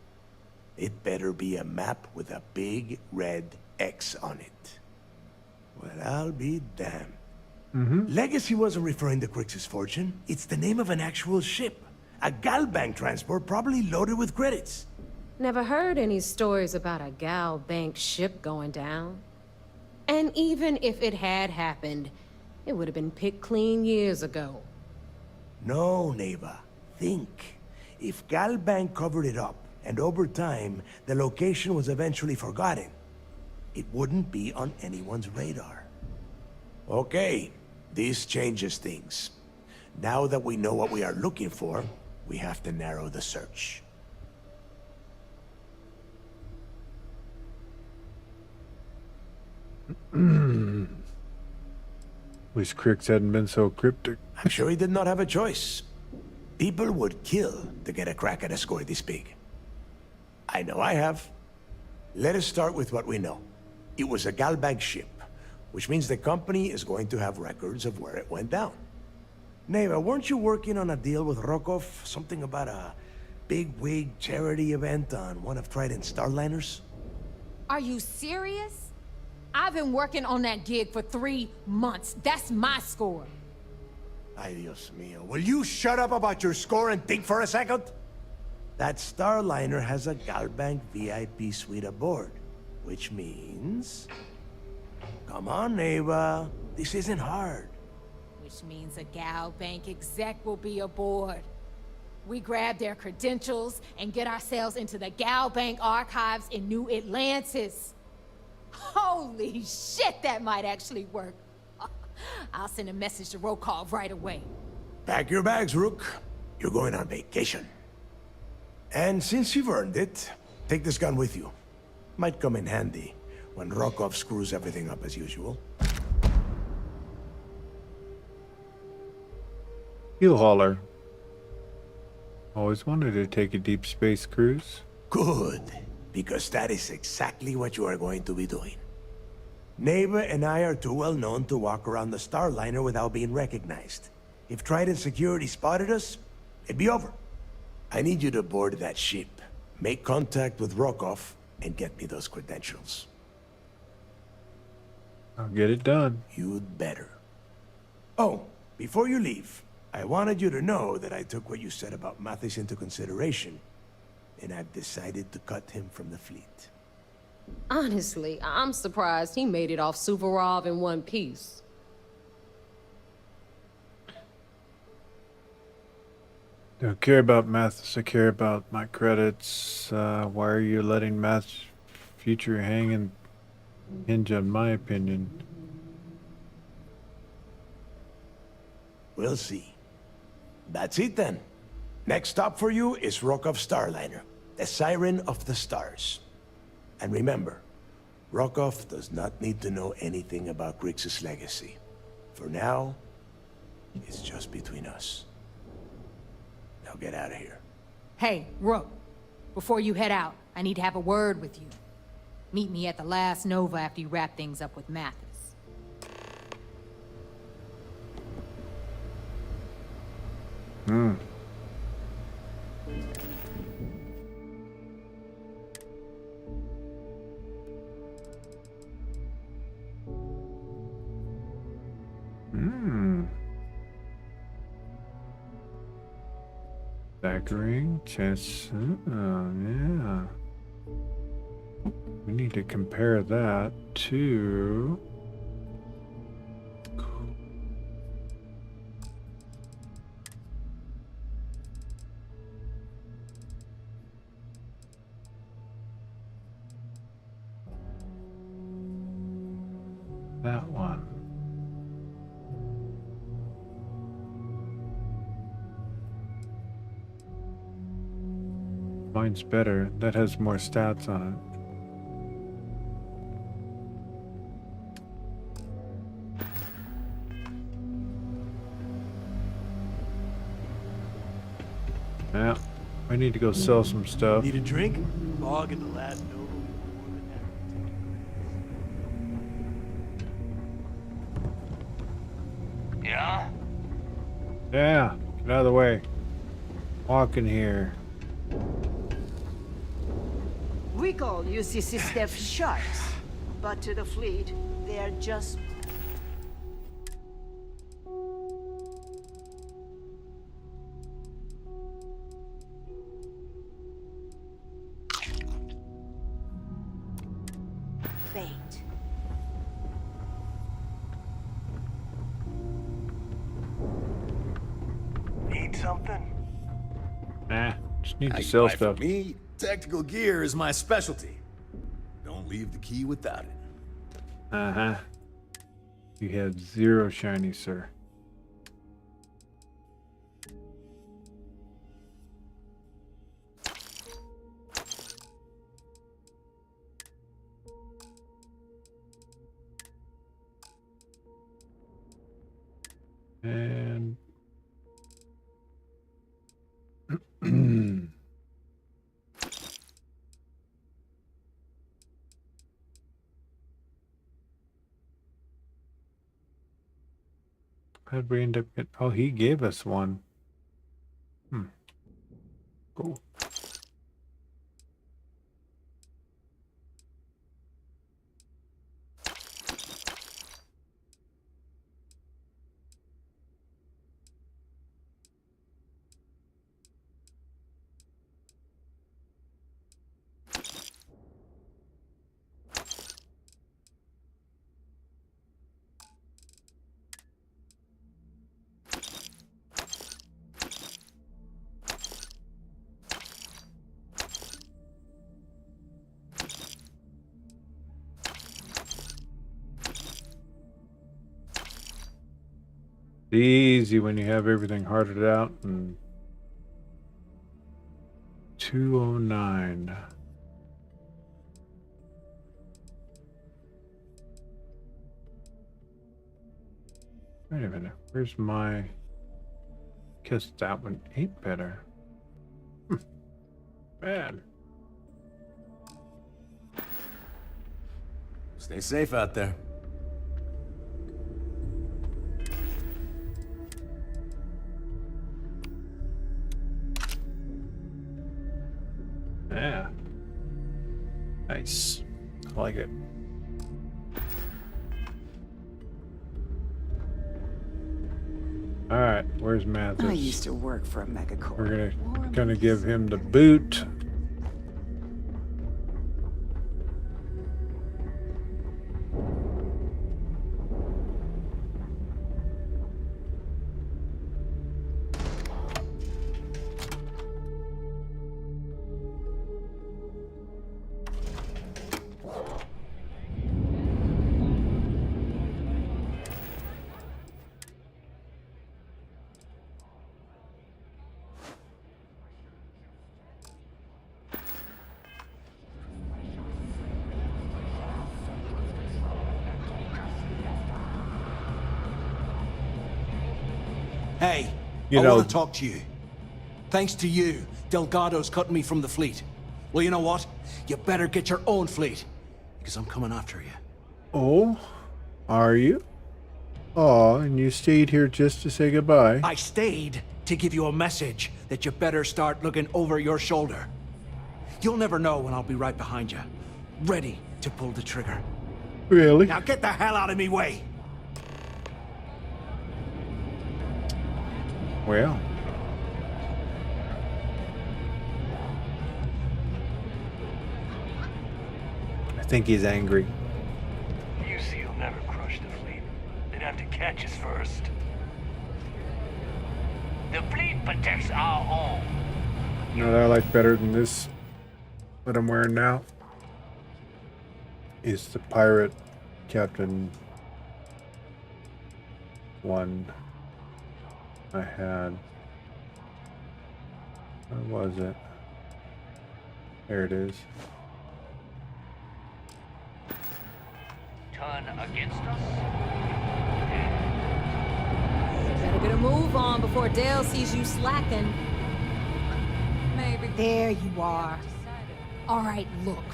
it better be a map with a big red X on it. Well, I'll be damned. Legacy wasn't referring to Crix's fortune. It's the name of an actual ship. A Galbank transport probably loaded with credits. Never heard any stories about a Gal Bank ship going down. And even if it had happened, it would have been picked clean years ago. No, neighbor. Think. If Galbank covered it up, and over time, the location was eventually forgotten, it wouldn't be on anyone's radar. Okay, this changes things. Now that we know what we are looking for, we have to narrow the search. At least Crix hadn't been so cryptic. I'm sure he did not have a choice. People would kill to get a crack at a score this big. I know I have. Let us start with what we know. It was a Galbank ship, which means the company is going to have records of where it went down. Neva, weren't you working on a deal with Rokov? Something about a big-wig charity event on one of Trident's Starliners? Are you serious? I've been working on that gig for 3 months. That's my score. Ay, Dios mío. Will you shut up about your score and think for a second? That Starliner has a Galbank VIP suite aboard, which means... Come on, Neva. This isn't hard. Which means a Gal Bank exec will be aboard. We grab their credentials and get ourselves into the Gal Bank archives in New Atlantis. Holy shit, that might actually work. I'll send a message to Rokov right away. Pack your bags, Rook. You're going on vacation. And since you've earned it, take this gun with you. Might come in handy when Rokov screws everything up as usual. Heel hauler. Always wanted to take a deep space cruise. Good, because that is exactly what you are going to be doing. Neva and I are too well known to walk around the Starliner without being recognized. If Trident security spotted us, it'd be over. I need you to board that ship, make contact with Rokov, and get me those credentials. I'll get it done. You'd better. Oh, before you leave, I wanted you to know that I took what you said about Mathis into consideration, and I've decided to cut him from the fleet. Honestly, I'm surprised he made it off Suvorov in one piece. Don't care about Mathis, I care about my credits. Why are you letting Math's future hang and hinge on my opinion? We'll see. That's it then. Next stop for you is Rokov Starliner, the Siren of the Stars. And remember, Rokov does not need to know anything about Grix's legacy. For now, it's just between us. Now get out of here. Hey, Rook, before you head out, I need to have a word with you. Meet me at the last Nova after you wrap things up with Mathis. Staggering chess. Yeah. We need to compare that to... that one. Mine's better. That has more stats on it. Yeah, I need to go sell some stuff. Need a drink? Log in the last note. Yeah? Yeah, get out of the way. Walk in here. We call UCC staff sharks, but to the fleet, they're just... bait. Need something? Nah, just need Now to you sell buy stuff. from me, tactical gear is my specialty. Don't leave the key without it. Uh-huh. You have 0 shiny, sir. And how'd we end up getting... Oh, he gave us one. Cool. Easy when you have everything hardened out. And 209. Wait a minute. Where's my... Guess that one ain't better. Man. Stay safe out there. Yeah. Nice. I like it. Alright, where's Mathis? I used to work for a megacorp. We're gonna give him the boot. Hey, You I know- want to talk to you. Thanks to you, Delgado's cutting me from the fleet. Well, you know what? You better get your own fleet, because I'm coming after you. Oh, are you? Oh, and you stayed here just to say goodbye. I stayed to give you a message that you better start looking over your shoulder. You'll never know when I'll be right behind you, ready to pull the trigger. Really? Now get the hell out of me way! Well. I think he's angry. UC will never crush the fleet. They'd have to catch us first. The fleet protects our own. You know what I like better than this that I'm wearing now? Is the pirate captain one I had. Where was it? There it is. Turn against us? Better get a move on before Dale sees you slacking. Maybe. There you are. All right, look.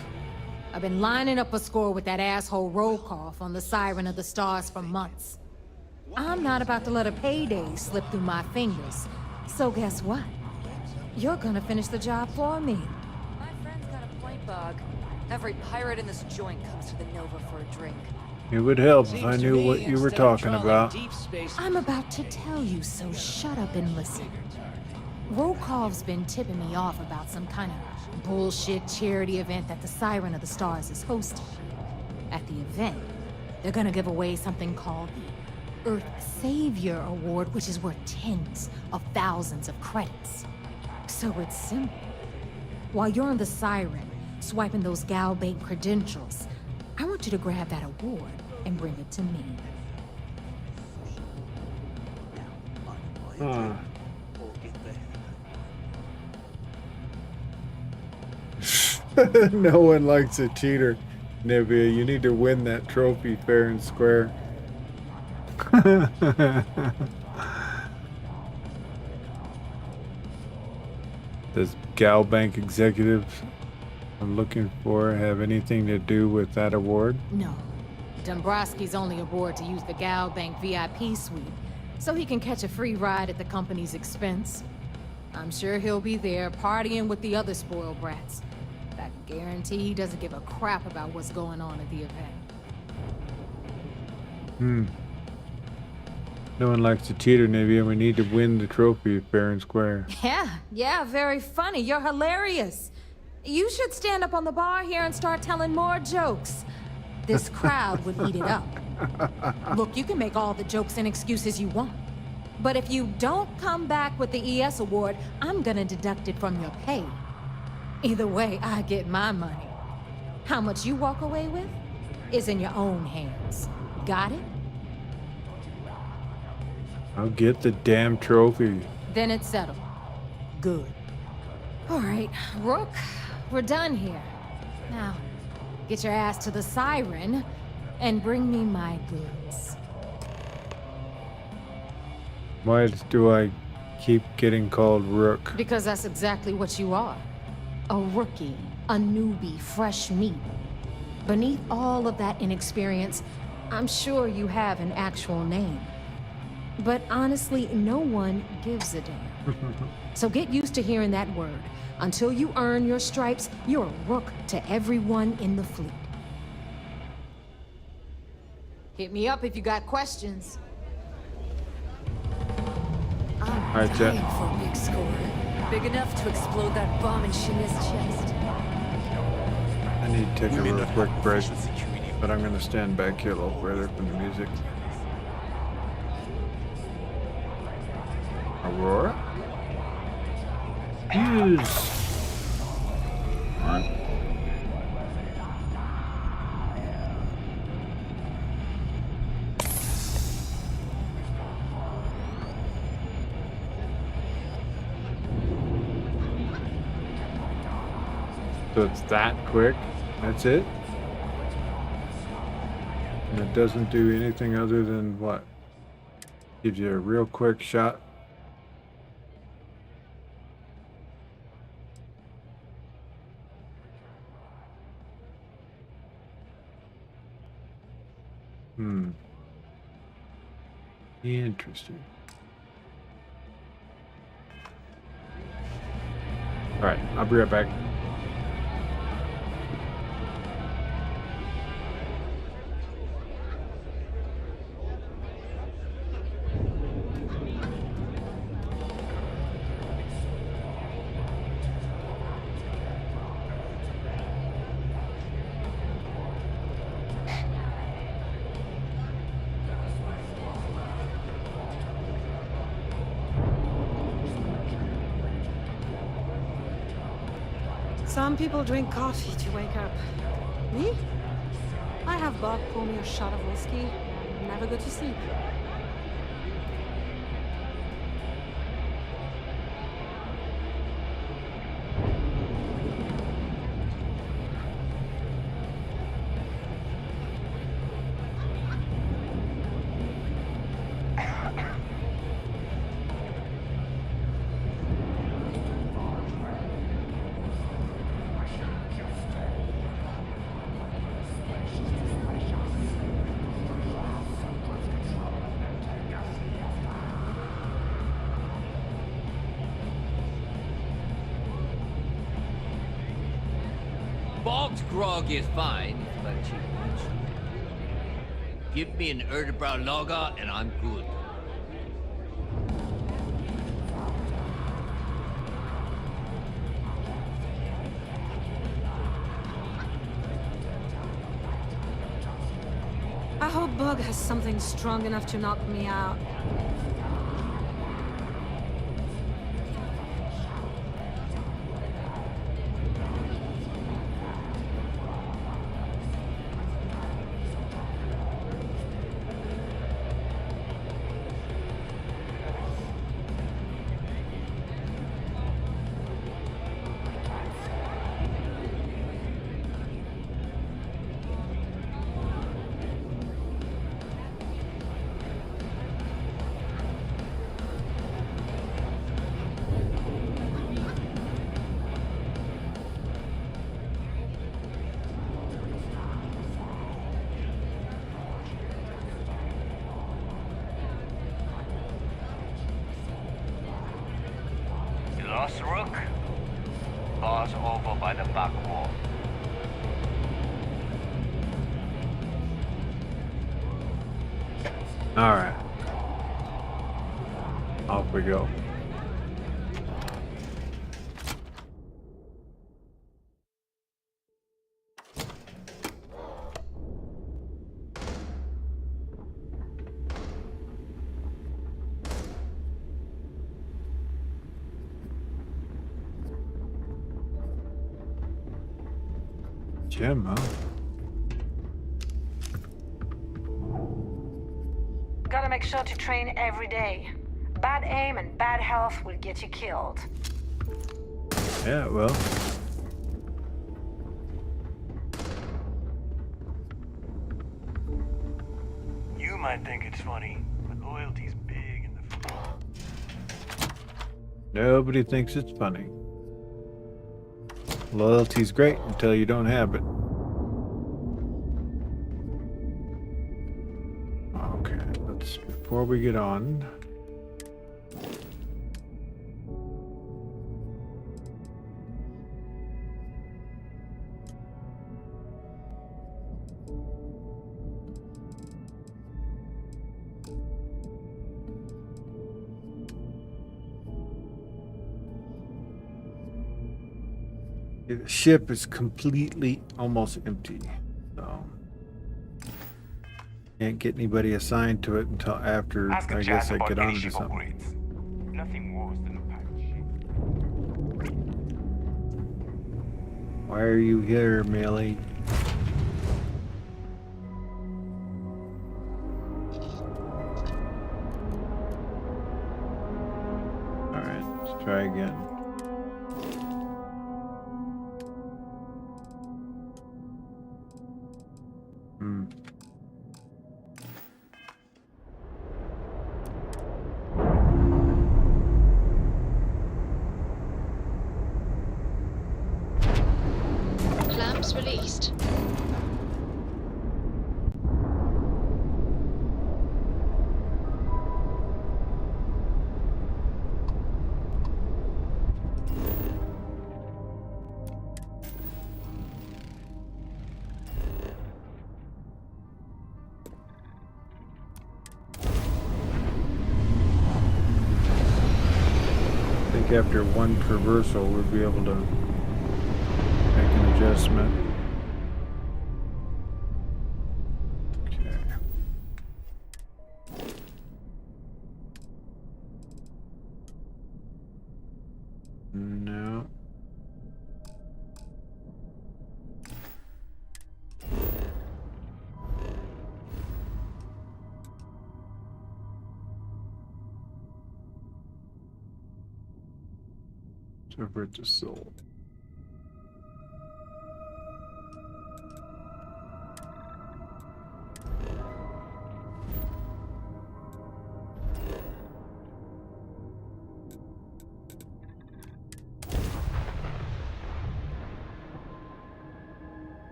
I've been lining up a score with that asshole Rokoff on the Siren of the Stars for months. I'm not about to let a payday slip through my fingers. So guess what? You're gonna finish the job for me. My friend's got a point, Bug. Every pirate in this joint comes to the Nova for a drink. It would help if I knew what you were talking about. I'm about to tell you, so shut up and listen. Rokov's been tipping me off about some kind of bullshit charity event that the Siren of the Stars is hosting. At the event, they're gonna give away something called the Earth Savior Award, which is worth tens of thousands of credits. So it's simple. While you're on the Siren, swiping those Galbank credentials, I want you to grab that award and bring it to me. No one likes a cheater, Nivea. You need to win that trophy fair and square. Does Galbank executives I'm looking for have anything to do with that award? No. Dombrowski's only aboard to use the Galbank VIP suite, so he can catch a free ride at the company's expense. I'm sure he'll be there partying with the other spoiled brats. I guarantee he doesn't give a crap about what's going on at the event. No one likes a cheater, Nivea. We need to win the trophy fair and square. Yeah, very funny. You're hilarious. You should stand up on the bar here and start telling more jokes. This crowd would eat it up. Look, you can make all the jokes and excuses you want. But if you don't come back with the ES award, I'm gonna deduct it from your pay. Either way, I get my money. How much you walk away with is in your own hands. Got it? I'll get the damn trophy. Then it's settled. Good. All right, Rook, we're done here. Now, get your ass to the Siren and bring me my goods. Why do I keep getting called Rook? Because that's exactly what you are. A rookie, a newbie, fresh meat. Beneath all of that inexperience, I'm sure you have an actual name. But honestly, no one gives a damn. So get used to hearing that word. Until you earn your stripes, you're a rook to everyone in the fleet. Hit me up if you got questions. Alright, Jet. For a big score. Big enough to explode that bomb in Shinya's chest. I need to take a real quick break, but I'm gonna stand back here a little further from the music. Aurora? Use. So it's that quick? That's it? And it doesn't do anything other than what? Gives you a real quick shot. Interesting. Alright, I'll be right back. Some people drink coffee to wake up. Me? I have Bob pour me a shot of whiskey and never go to sleep. Bogged grog is fine, but you give me an Erdebrow lager and I'm good. I hope Bug has something strong enough to knock me out. Lost Rook? Bar's over by the back wall. All right. Off we go. Gym, huh? Gotta make sure to train every day. Bad aim and bad health will get you killed. Yeah, well. You might think it's funny, but loyalty's big in the football. Nobody thinks it's funny. Loyalty's great until you don't have it. Okay, let's, before we get on. The ship is completely almost empty, so can't get anybody assigned to it until after I guess I get on to something. Nothing worse than a pirate ship. Why are you here, Millie? Alright, let's try again. Clamps released. I think after one traversal we'll be able to make an adjustment. Okay. No. Subvert the soul.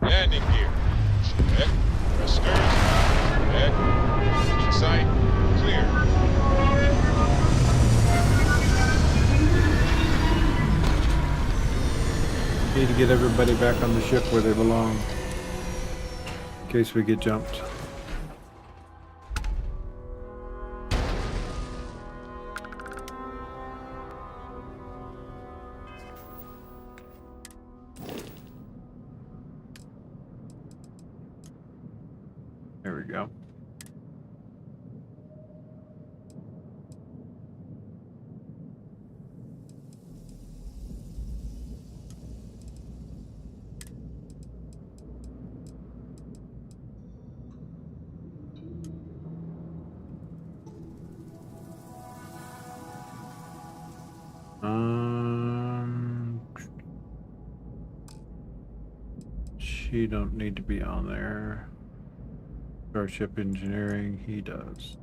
Landing gear. Check. Thrusters. Check. In sight. Clear. Need to get everybody back on the ship where they belong. In case we get jumped. There we go. She don't need to be on there. Starship engineering, he does.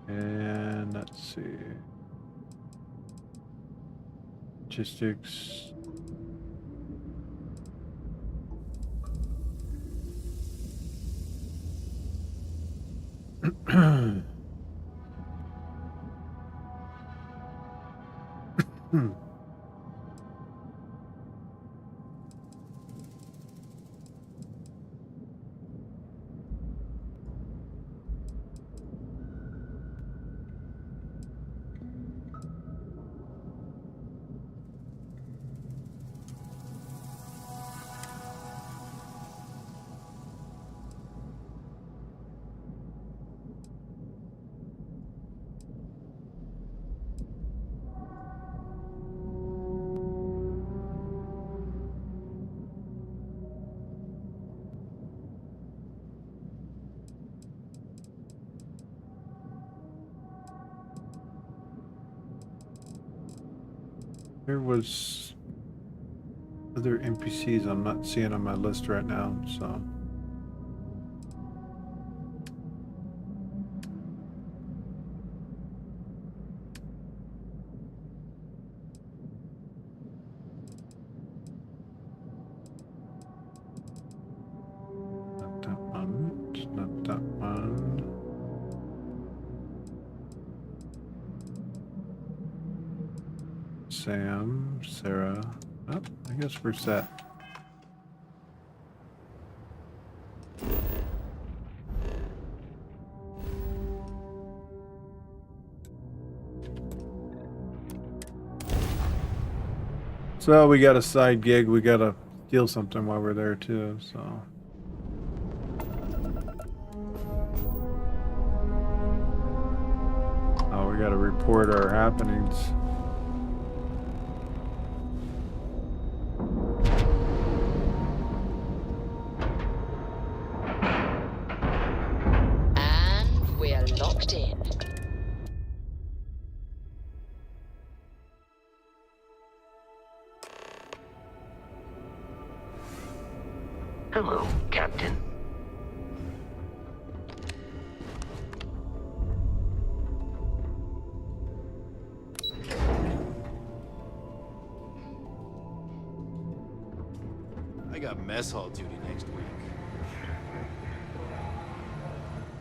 And let's see. Logistics. There was other NPCs I'm not seeing on my list right now, so. Not that one, not that one. Sam, Sarah. Oh, I guess we're set. So we got a side gig. We gotta steal something while we're there too, so. Oh, we gotta report our happenings. Locked in. Hello, Captain. I got mess hall duty next week.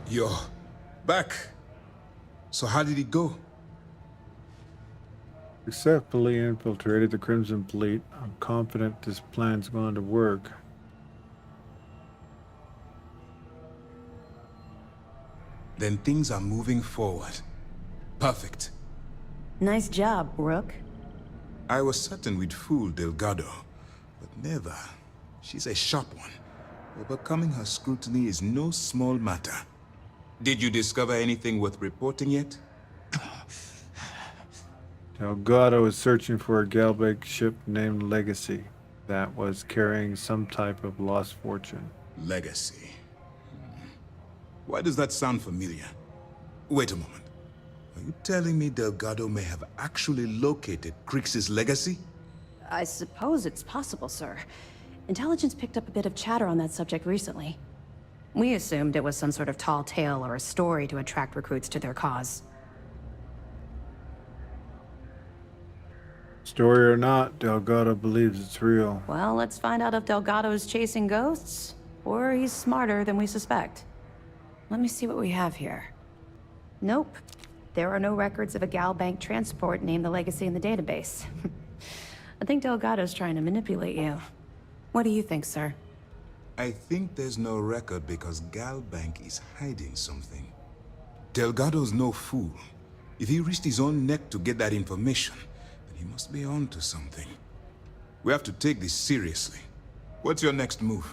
Yo, back. So how did it go? Successfully infiltrated the Crimson Fleet. I'm confident this plan's going to work. Then things are moving forward. Perfect. Nice job, Rook. I was certain we'd fool Delgado, but never. She's a sharp one. Overcoming her scrutiny is no small matter. Did you discover anything worth reporting yet? Delgado is searching for a Galbake ship named Legacy that was carrying some type of lost fortune. Legacy. Why does that sound familiar? Wait a moment. Are you telling me Delgado may have actually located Crix's legacy? I suppose it's possible, sir. Intelligence picked up a bit of chatter on that subject recently. We assumed it was some sort of tall tale or a story to attract recruits to their cause. Story or not, Delgado believes it's real. Well, let's find out if Delgado's chasing ghosts, or he's smarter than we suspect. Let me see what we have here. Nope. There are no records of a Gal Bank transport named the Legacy in the database. I think Delgado's trying to manipulate you. What do you think, sir? I think there's no record because Gal Bank is hiding something. Delgado's no fool. If he risked his own neck to get that information, then he must be on to something. We have to take this seriously. What's your next move?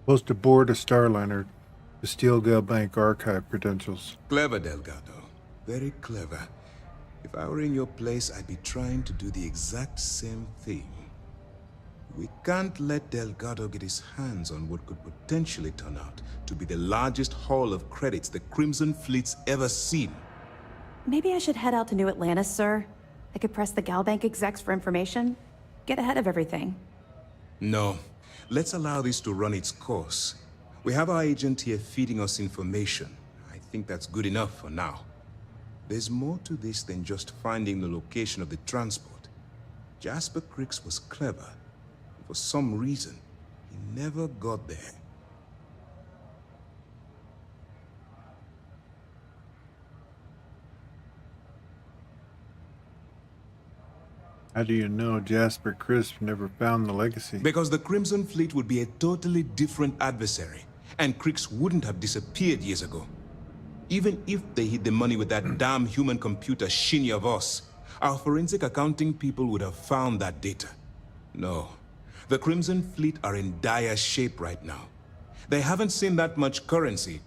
Supposed to board a Starliner to steal Gal Bank archive credentials. Clever, Delgado. Very clever. If I were in your place, I'd be trying to do the exact same thing. We can't let Delgado get his hands on what could potentially turn out to be the largest haul of credits the Crimson Fleet's ever seen. Maybe I should head out to New Atlantis, sir. I could press the Gal Bank execs for information. Get ahead of everything. No. Let's allow this to run its course. We have our agent here feeding us information. I think that's good enough for now. There's more to this than just finding the location of the transport. Jasper Cricks was clever. For some reason, he never got there. How do you know Jasper Crisp never found the Legacy? Because the Crimson Fleet would be a totally different adversary, and Cricks wouldn't have disappeared years ago. Even if they hid the money with that damn human computer Shinny of us, our forensic accounting people would have found that data. No, the Crimson Fleet are in dire shape right now. They haven't seen that much currency,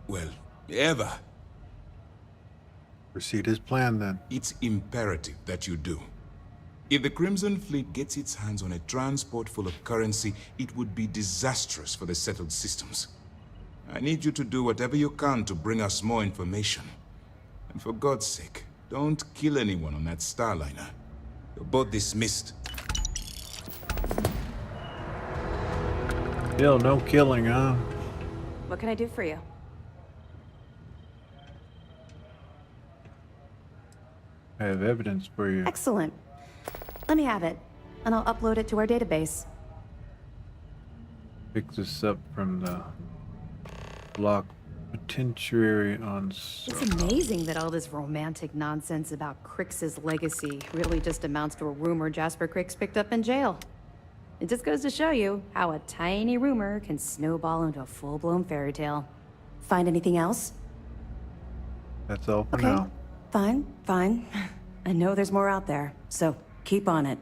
well, ever. Proceed as planned, then. It's imperative that you do. If the Crimson Fleet gets its hands on a transport full of currency, it would be disastrous for the settled systems. I need you to do whatever you can to bring us more information. And for God's sake, don't kill anyone on that Starliner. You're both dismissed. Still no killing, huh? What can I do for you? I have evidence for you. Excellent. Let me have it, and I'll upload it to our database. Pick this up from the block penitentiary on... It's amazing that all this romantic nonsense about Cricks's legacy really just amounts to a rumor Jasper Cricks picked up in jail. It just goes to show you how a tiny rumor can snowball into a full-blown fairy tale. Find anything else? That's all for Okay. now. Fine. I know there's more out there, so keep on it.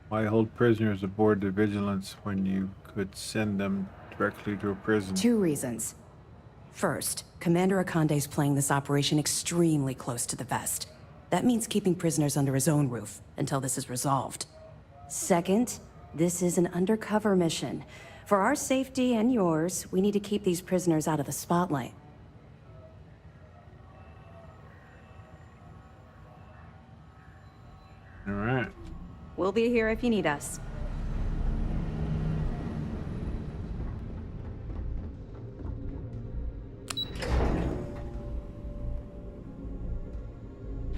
Why hold prisoners aboard the Vigilance when you could send them directly to a prison? 2 reasons. First, Commander Akande's playing this operation extremely close to the vest. That means keeping prisoners under his own roof until this is resolved. Second, this is an undercover mission. For our safety and yours, we need to keep these prisoners out of the spotlight. All right. We'll be here if you need us.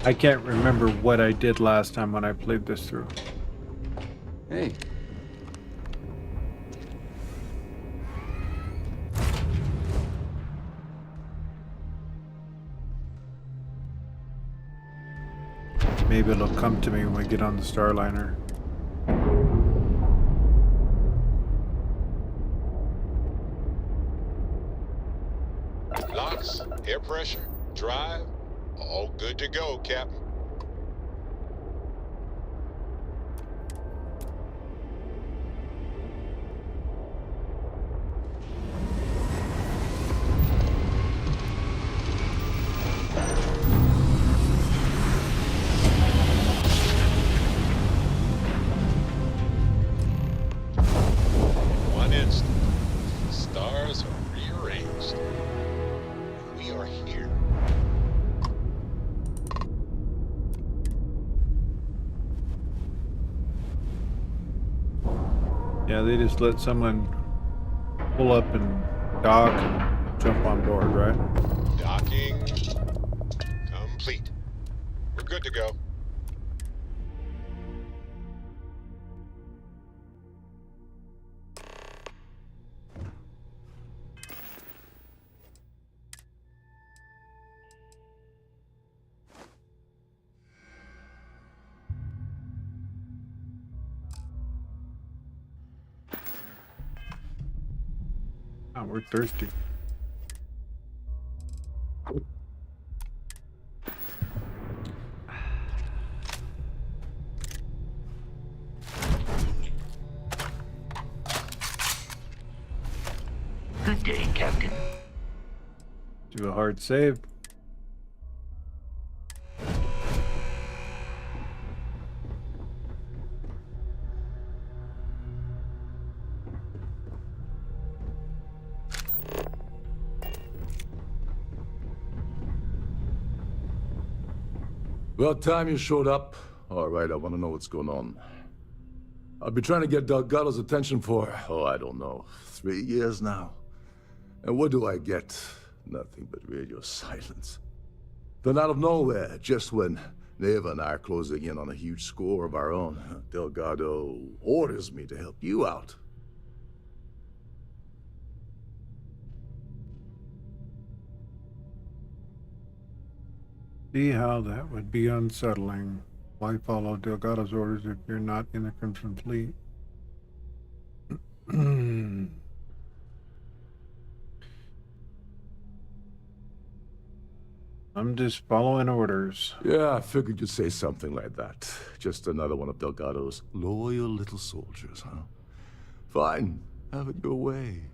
I can't remember what I did last time when I played this through. Hey. Maybe it'll come to me when we get on the Starliner. Locks, air pressure, drive, all good to go, Captain. instant, the stars are rearranged. And we are here. Yeah, they just let someone pull up and dock and jump on board, right? Docking complete. We're good to go. Oh, we're thirsty. Good day, Captain. Do a hard save. About time you showed up. All right, I want to know what's going on. I've been trying to get Delgado's attention for, I don't know, 3 years now. And what do I get? Nothing but radio silence. Then out of nowhere, just when Neva and I are closing in on a huge score of our own, Delgado orders me to help you out. See how that would be unsettling. Why follow Delgado's orders if you're not in the Crimson Fleet? I'm just following orders. Yeah, I figured you'd say something like that. Just another one of Delgado's loyal little soldiers, huh? Fine, have it your way.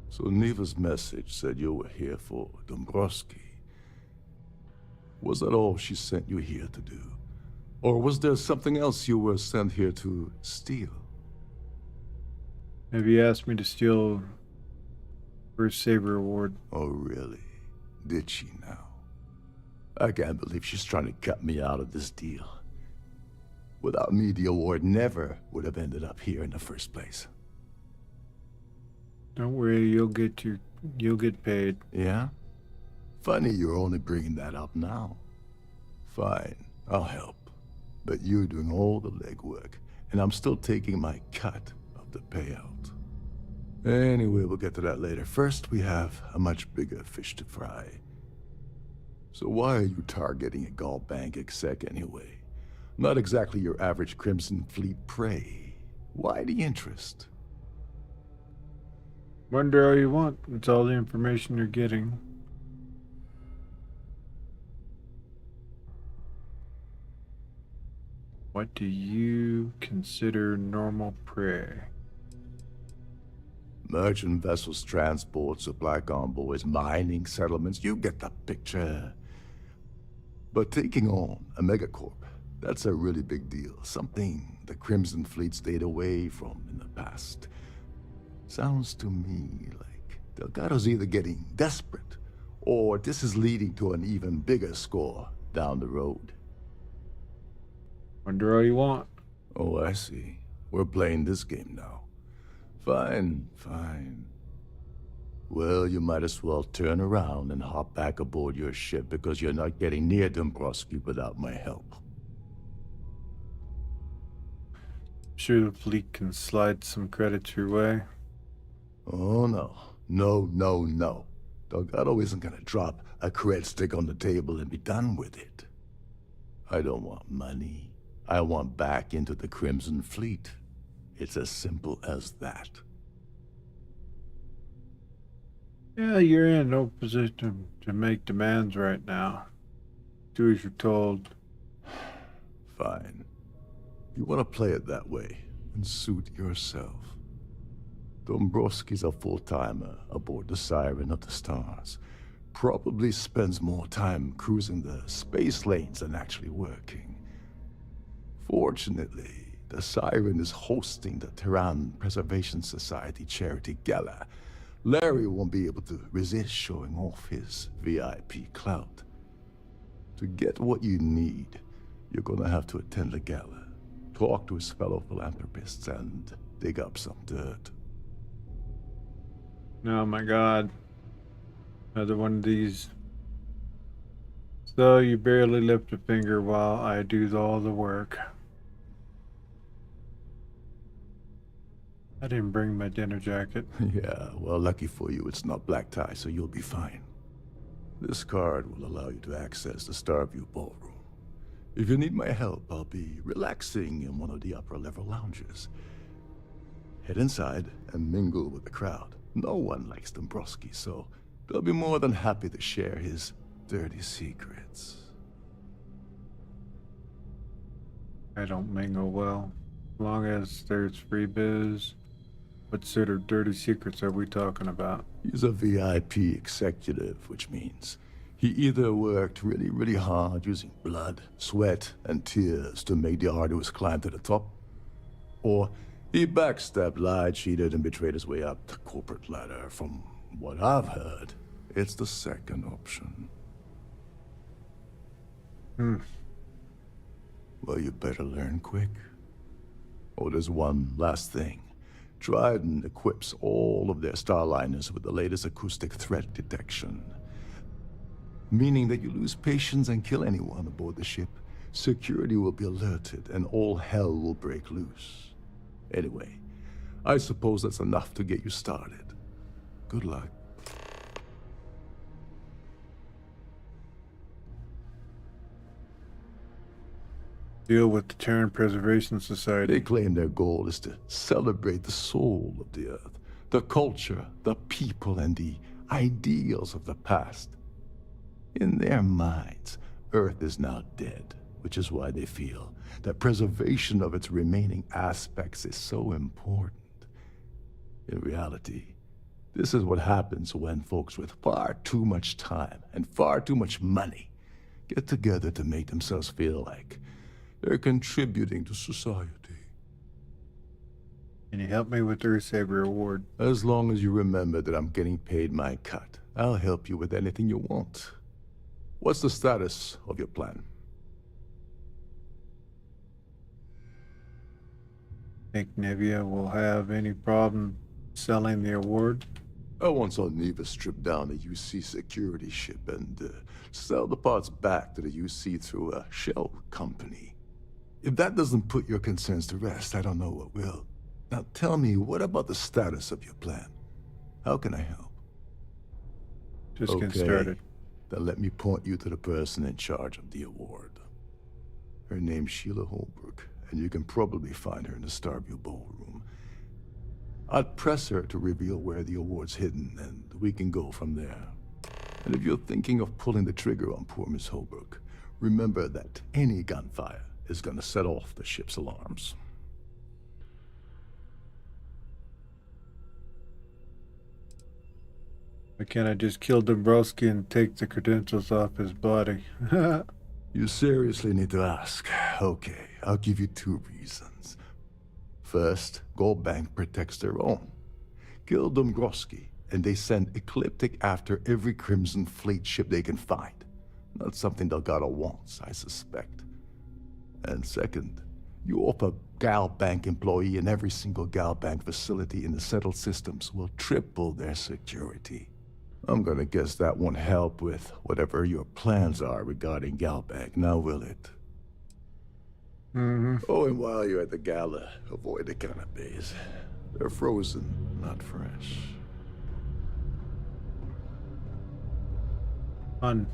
So Neva's message said you were here for Dombrowski. Was that all she sent you here to do? Or was there something else you were sent here to steal? Have you asked me to steal first saber award? Oh, really? Did she now? I can't believe she's trying to cut me out of this deal. Without me, the award never would have ended up here in the first place. Don't worry, you'll get paid. Yeah? Funny you're only bringing that up now. Fine, I'll help. But you're doing all the legwork, and I'm still taking my cut of the payout. Anyway, we'll get to that later. First, we have a much bigger fish to fry. So why are you targeting a Gaul bank exec anyway? Not exactly your average Crimson Fleet prey. Why the interest? Wonder all you want. It's all the information you're getting. What do you consider normal prey? Merchant vessels, transport, supply convoys, mining settlements, you get the picture. But taking on a megacorp, that's a really big deal. Something the Crimson Fleet stayed away from in the past. Sounds to me like Delgado's either getting desperate, or this is leading to an even bigger score down the road. Wonder all you want. Oh, I see. We're playing this game now. Fine, fine. Well, you might as well turn around and hop back aboard your ship because you're not getting near Dombrowski without my help. Sure the fleet can slide some credits your way. Oh, no. No, no, no. Delgado isn't gonna drop a cred stick on the table and be done with it. I don't want money. I want back into the Crimson Fleet. It's as simple as that. Yeah, you're in no position to make demands right now. Do as you're told. Fine. You want to play it that way and suit yourself. Dombrowski's a full-timer aboard the Siren of the Stars. Probably spends more time cruising the space lanes than actually working. Fortunately, the Siren is hosting the Tehran Preservation Society charity gala. Larry won't be able to resist showing off his VIP clout. To get what you need, you're gonna have to attend the gala, talk to his fellow philanthropists, and dig up some dirt. Oh my god. Another one of these. So you barely lift a finger while I do all the work. I didn't bring my dinner jacket. Yeah, well, lucky for you, it's not black tie, so you'll be fine. This card will allow you to access the Starfield ballroom. If you need my help, I'll be relaxing in one of the upper-level lounges. Head inside and mingle with the crowd. No one likes Dombrowski, so they'll be more than happy to share his dirty secrets. I don't mingle well. As long as there's free booze. What sort of dirty secrets are we talking about? He's a VIP executive, which means he either worked really, really hard using blood, sweat, and tears to make the arduous climb to the top, or he backstabbed, lied, cheated, and betrayed his way up the corporate ladder. From what I've heard, it's the second option. Well, you better learn quick. Oh, there's one last thing. Trident equips all of their starliners with the latest acoustic threat detection. Meaning that you lose patience and kill anyone aboard the ship, security will be alerted and all hell will break loose. Anyway, I suppose that's enough to get you started. Good luck. Deal with the Terran Preservation Society. They claim their goal is to celebrate the soul of the Earth, the culture, the people, and the ideals of the past. In their minds, Earth is now dead, which is why they feel that preservation of its remaining aspects is so important. In reality, this is what happens when folks with far too much time and far too much money get together to make themselves feel like they're contributing to society. Can you help me with the Savior Award? As long as you remember that I'm getting paid my cut, I'll help you with anything you want. What's the status of your plan? Think Nivea will have any problem selling the award? I once saw Neva strip down a UC security ship and sell the parts back to the UC through a shell company. If that doesn't put your concerns to rest, I don't know what will. Now tell me, what about the status of your plan? How can I help? Just get started. Then let me point you to the person in charge of the award. Her name's Sheila Holbrook, and you can probably find her in the Starfield ballroom. I'd press her to reveal where the award's hidden, and we can go from there. And if you're thinking of pulling the trigger on poor Miss Holbrook, remember that any gunfire is gonna set off the ship's alarms. Why can't I just kill Dombrowski and take the credentials off his body? You seriously need to ask. Okay, I'll give you 2 reasons. First, Gold Bank protects their own. Kill Dombrowski, and they send Ecliptic after every Crimson Fleet ship they can find. Not something Delgado wants, I suspect. And second, you offer Gal Bank employee in every single Gal Bank facility in the settled systems will triple their security. I'm gonna guess that won't help with whatever your plans are regarding Gal Bank, now will it? Oh, and while you're at the gala, avoid the canapes. They're frozen, not fresh. Fun.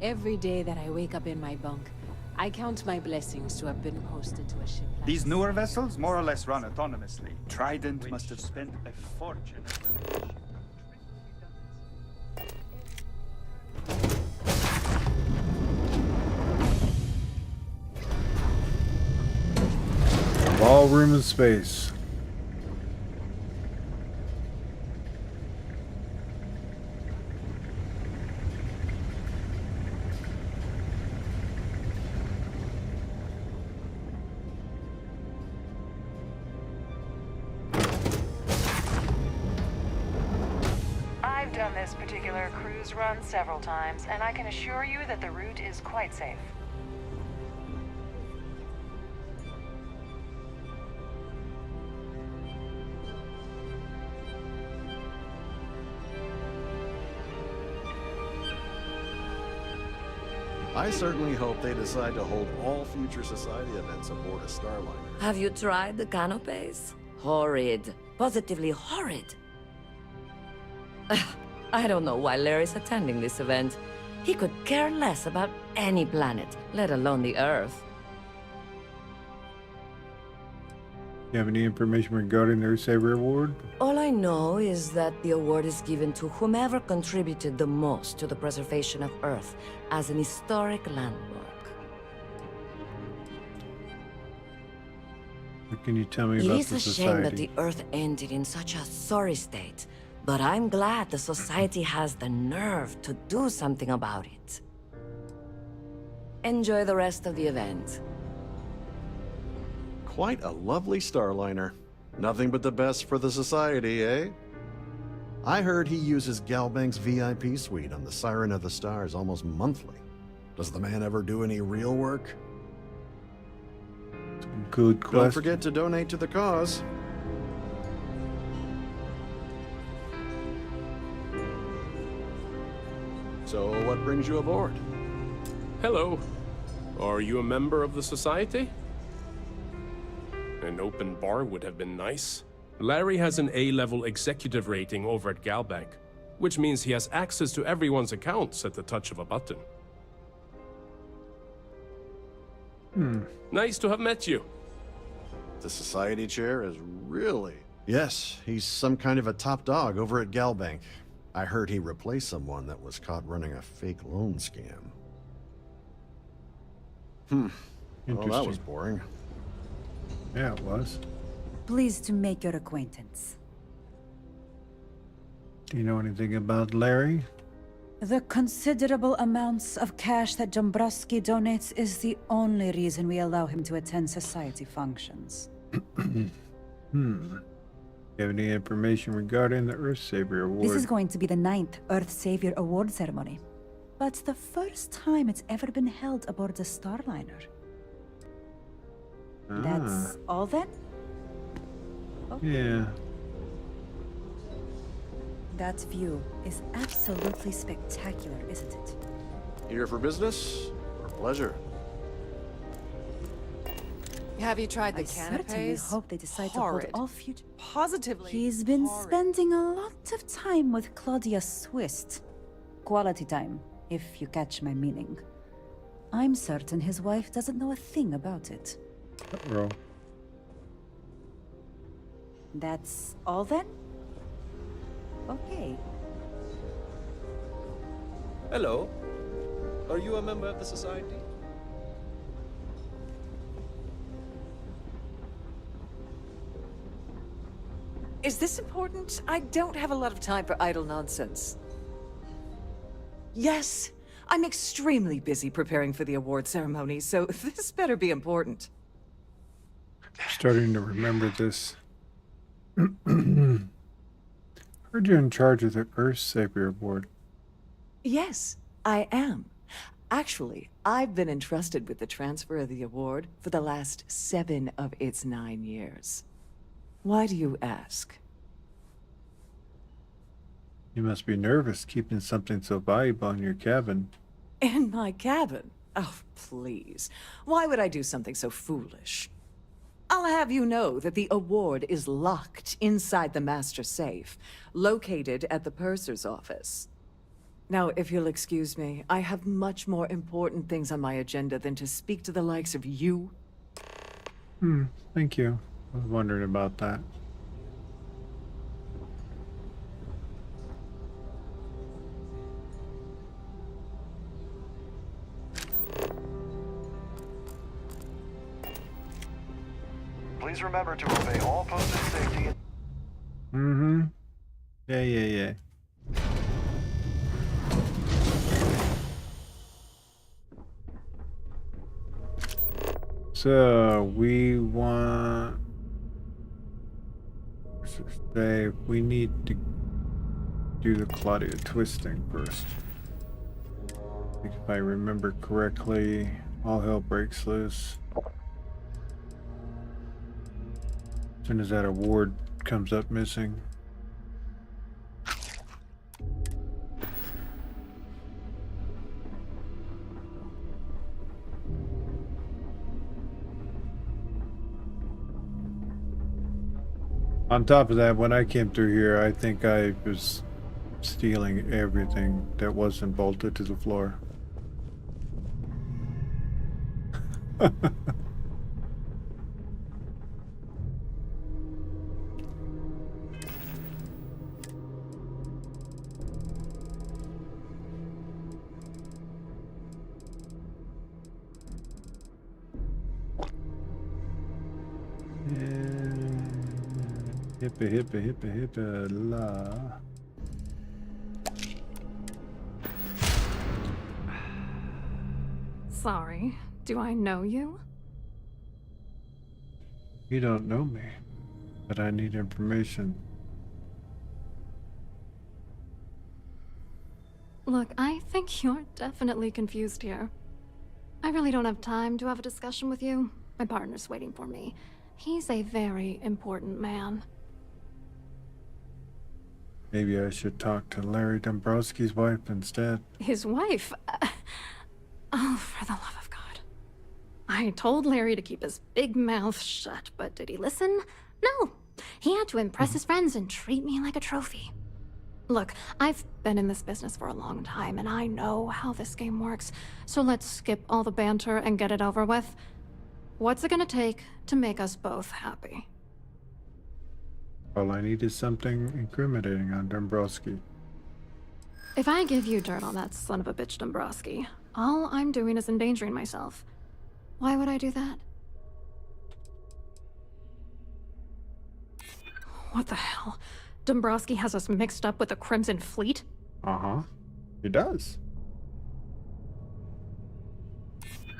Every day that I wake up in my bunk, I count my blessings to have been posted to a ship like These newer vessels more or less run autonomously. Trident must have spent a fortune. Ballroom in space. I've done this particular cruise run several times, and I can assure you that the route is quite safe. I certainly hope they decide to hold all future society events aboard a Starliner. Have you tried the canapes? Horrid. Positively horrid. I don't know why Larry's attending this event. He could care less about any planet, let alone the Earth. You have any information regarding the Earthsaver Award? All I know is that the award is given to whomever contributed the most to the preservation of Earth as an historic landmark. What can you tell me It about is the a society? shame that the Earth ended in such a sorry state, but I'm glad the society has the nerve to do something about it. Enjoy the rest of the event. Quite a lovely Starliner. Nothing but the best for the society, eh? I heard he uses Galbank's VIP suite on the Siren of the Stars almost monthly. Does the man ever do any real work? Good question. Don't forget to donate to the cause. So, what brings you aboard? Hello. Are you a member of the society? An open bar would have been nice. Larry has an A-level executive rating over at Galbank, which means he has access to everyone's accounts at the touch of a button. Nice to have met you. The society chair is really... Yes, he's some kind of a top dog over at Galbank. I heard he replaced someone that was caught running a fake loan scam. Well, that was boring. Yeah, it was. Pleased to make your acquaintance. Do you know anything about Larry? The considerable amounts of cash that Dombrowski donates is the only reason we allow him to attend society functions. You have any information regarding the Earthsaver Award? This is going to be the 9th Earth Savior Award ceremony, but the first time it's ever been held aboard a Starliner. That's all then? Okay. Yeah. That view is absolutely spectacular, isn't it? Here for business or pleasure? Have you tried the I certainly canapes? hope they decide Horrid. to hold all future... Positively He's been horrid. spending a lot of time with Claudia Swist. Quality time, if you catch my meaning. I'm certain his wife doesn't know a thing about it. Uh-oh. That's all then? Okay. Hello. Are you a member of the society? Is this important? I don't have a lot of time for idle nonsense. Yes, I'm extremely busy preparing for the award ceremony, so this better be important. I'm starting to remember this. Heard you're in charge of the Earthsaver Award. Yes, I am. Actually, I've been entrusted with the transfer of the award for the last 7 of its 9 years. Why do you ask? You must be nervous keeping something so valuable in your cabin. In my cabin? Oh, please. Why would I do something so foolish? I'll have you know that the award is locked inside the master safe, located at the purser's office. Now, if you'll excuse me, I have much more important things on my agenda than to speak to the likes of you. Thank you. I was wondering about that. Please remember to obey all posted safety. Mm-hmm. Yeah. So we want to say we need to do the Claudia twisting first. I think if I remember correctly, all hell breaks loose. As soon as that award comes up missing. On top of that, when I came through here, I think I was stealing everything that wasn't bolted to the floor. Hippa la. Sorry, do I know you? You don't know me, but I need information. Look, I think you're definitely confused here. I really don't have time to have a discussion with you. My partner's waiting for me. He's a very important man. Maybe I should talk to Larry Dombrowski's wife instead. His wife? Oh, for the love of God. I told Larry to keep his big mouth shut, but did he listen? No. He had to impress his friends and treat me like a trophy. Look, I've been in this business for a long time, and I know how this game works, so let's skip all the banter and get it over with. What's it gonna take to make us both happy? All I need is something incriminating on Dombrowski. If I give you dirt on that son of a bitch Dombrowski, all I'm doing is endangering myself. Why would I do that? What the hell? Dombrowski has us mixed up with the Crimson Fleet? Uh-huh. He does.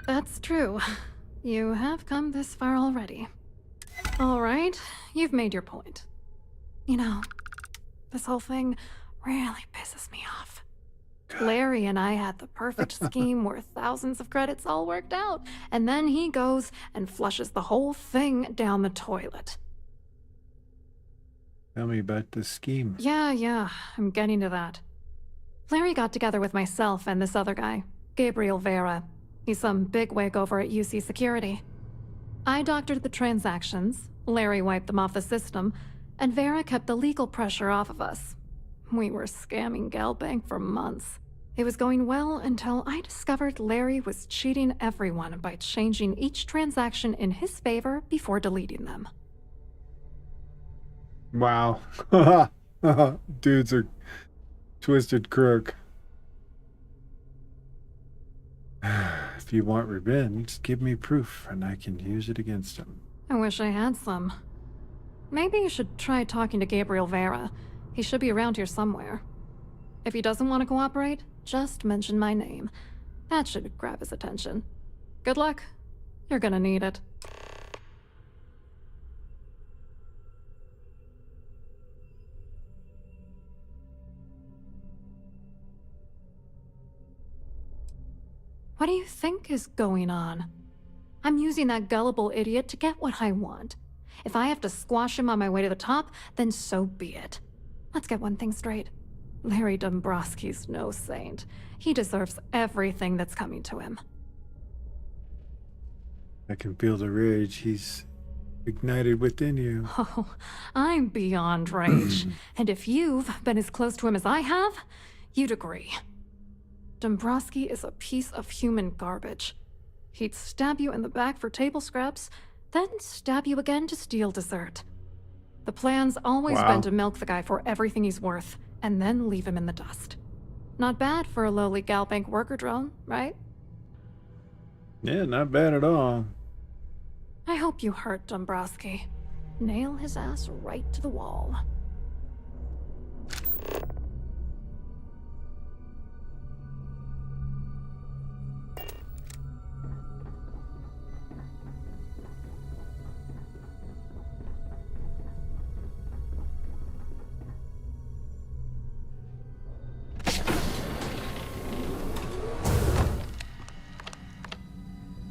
That's true. You have come this far already. All right, you've made your point. You know, this whole thing really pisses me off. Larry and I had the perfect scheme where thousands of credits all worked out, and then he goes and flushes the whole thing down the toilet. Tell me about the scheme. Yeah, I'm getting to that. Larry got together with myself and this other guy, Gabriel Vera. He's some bigwig over at UC Security. I doctored the transactions, Larry wiped them off the system, and Vera kept the legal pressure off of us. We were scamming Galbank for months. It was going well until I discovered Larry was cheating everyone by changing each transaction in his favor before deleting them. Wow. Dudes are twisted crook. If you want revenge, give me proof and I can use it against him. I wish I had some. Maybe you should try talking to Gabriel Vera. He should be around here somewhere. If he doesn't want to cooperate, just mention my name. That should grab his attention. Good luck. You're gonna need it. What do you think is going on? I'm using that gullible idiot to get what I want. If I have to squash him on my way to the top, then so be it. Let's get one thing straight. Larry Dombrowski's no saint. He deserves everything that's coming to him. I can feel the rage he's ignited within you. Oh, I'm beyond rage. And if you've been as close to him as I have, you'd agree. Dombrowski is a piece of human garbage. He'd stab you in the back for table scraps, then stab you again to steal dessert. The plan's always been to milk the guy for everything he's worth, and then leave him in the dust. Not bad for a lowly Galbank worker drone, right? Yeah, not bad at all. I hope you hurt Dombrowski. Nail his ass right to the wall.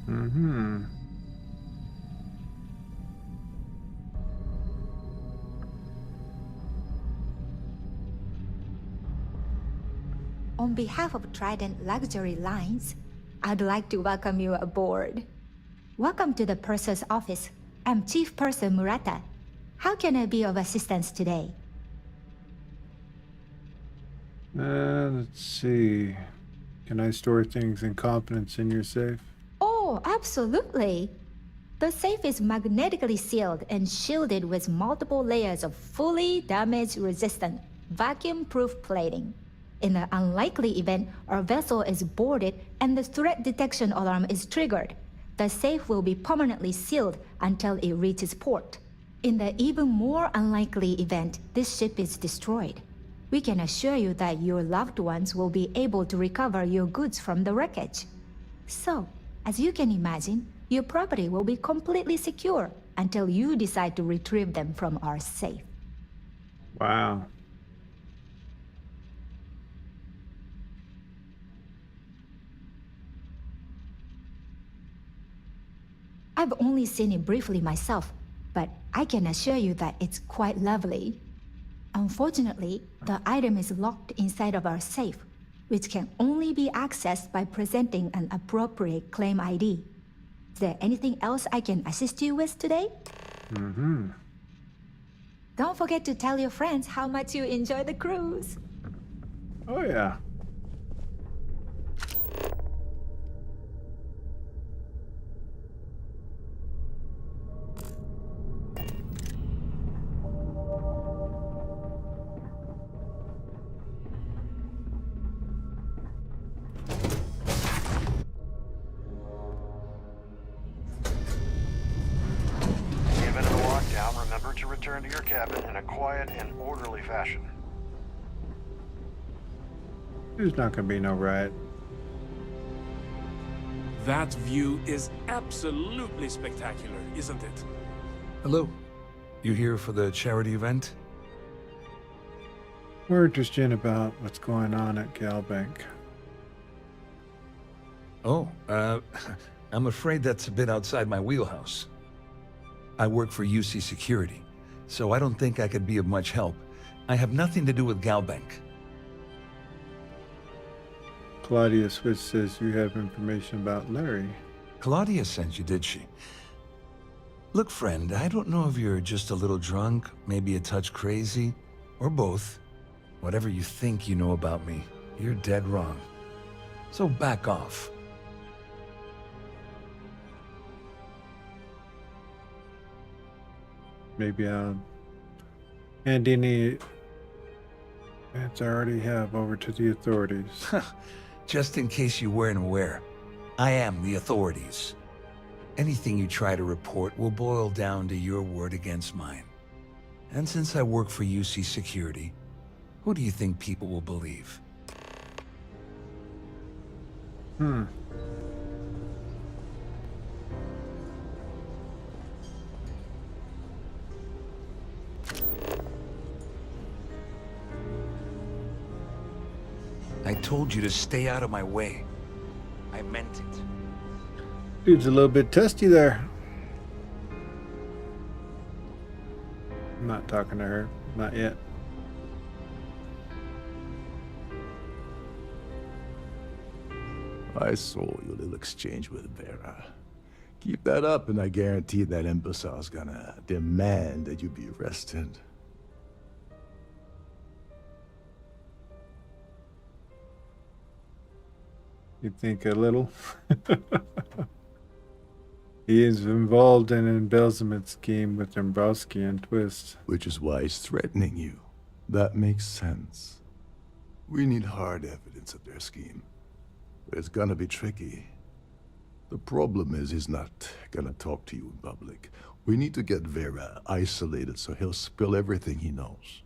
Mm-hmm. On behalf of Trident Luxury Lines, I'd like to welcome you aboard. Welcome to the purser's office. I'm Chief Purser Murata. How can I be of assistance today? Let's see. Can I store things in confidence in your safe? Oh, absolutely. The safe is magnetically sealed and shielded with multiple layers of fully damage-resistant, vacuum-proof plating. In the unlikely event our vessel is boarded and the threat detection alarm is triggered, the safe will be permanently sealed until it reaches port. In the even more unlikely event this ship is destroyed, we can assure you that your loved ones will be able to recover your goods from the wreckage. So, as you can imagine, your property will be completely secure until you decide to retrieve them from our safe. Wow. I've only seen it briefly myself, but I can assure you that it's quite lovely. Unfortunately, the item is locked inside of our safe, which can only be accessed by presenting an appropriate claim ID. Is there anything else I can assist you with today? Mm-hmm. Don't forget to tell your friends how much you enjoy the cruise. Oh, yeah. Given a lockdown, remember to return to your cabin in a quiet and orderly fashion. There's not gonna be no riot. That view is absolutely spectacular, isn't it? Hello. You here for the charity event? We're interested about what's going on at Galbank. Oh, I'm afraid that's a bit outside my wheelhouse. I work for UC Security, so I don't think I could be of much help. I have nothing to do with Galbank. Claudia Swiss says you have information about Larry. Claudia sent you, did she? Look, friend, I don't know if you're just a little drunk, maybe a touch crazy, or both. Whatever you think you know about me, you're dead wrong. So back off. Maybe I'll hand any ads I already have over to the authorities. Just in case you weren't aware, I am the authorities. Anything you try to report will boil down to your word against mine. And since I work for UC Security, who do you think people will believe? I told you to stay out of my way. I meant it. Dude's a little bit testy there. I'm not talking to her. Not yet. I saw your little exchange with Vera. Keep that up and I guarantee that imbecile's gonna demand that you be arrested. You think a little? He is involved in an embezzlement scheme with Dombrowski and Twist. Which is why he's threatening you. That makes sense. We need hard evidence of their scheme. But it's gonna be tricky. The problem is he's not gonna talk to you in public. We need to get Vera isolated so he'll spill everything he knows.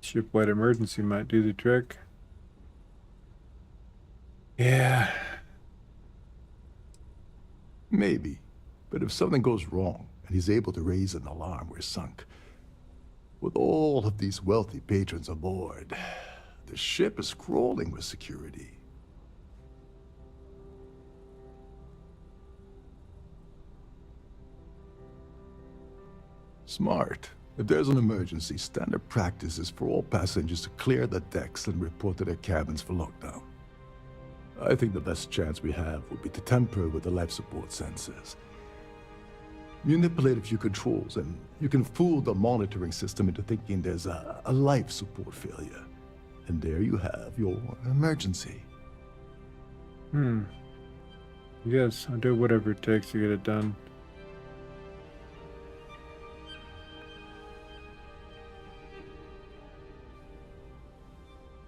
Shipwide emergency might do the trick. Yeah. Maybe. But if something goes wrong and he's able to raise an alarm, we're sunk. With all of these wealthy patrons aboard, the ship is crawling with security. Smart. If there's an emergency, standard practice is for all passengers to clear the decks and report to their cabins for lockdown. I think the best chance we have would be to tamper with the life support sensors. Manipulate a few controls, and you can fool the monitoring system into thinking there's a life support failure. And there you have your emergency. Yes, I'll do whatever it takes to get it done.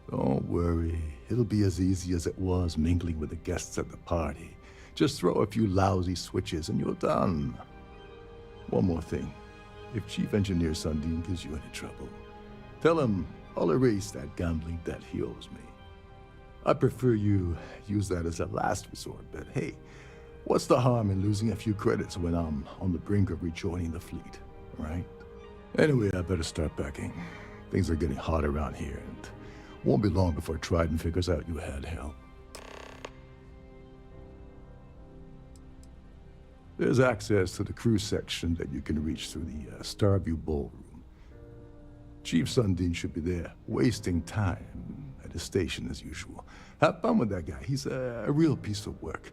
Don't worry. It'll be as easy as it was mingling with the guests at the party. Just throw a few lousy switches and you're done. One more thing. If Chief Engineer Sundin gives you any trouble, tell him I'll erase that gambling debt he owes me. I prefer you use that as a last resort, but hey, what's the harm in losing a few credits when I'm on the brink of rejoining the fleet, right? Anyway, I better start packing. Things are getting hot around here, and won't be long before Trident figures out you had help. There's access to the crew section that you can reach through the Starview Ballroom. Chief Sundin should be there, wasting time at his station as usual. Have fun with that guy. He's a real piece of work.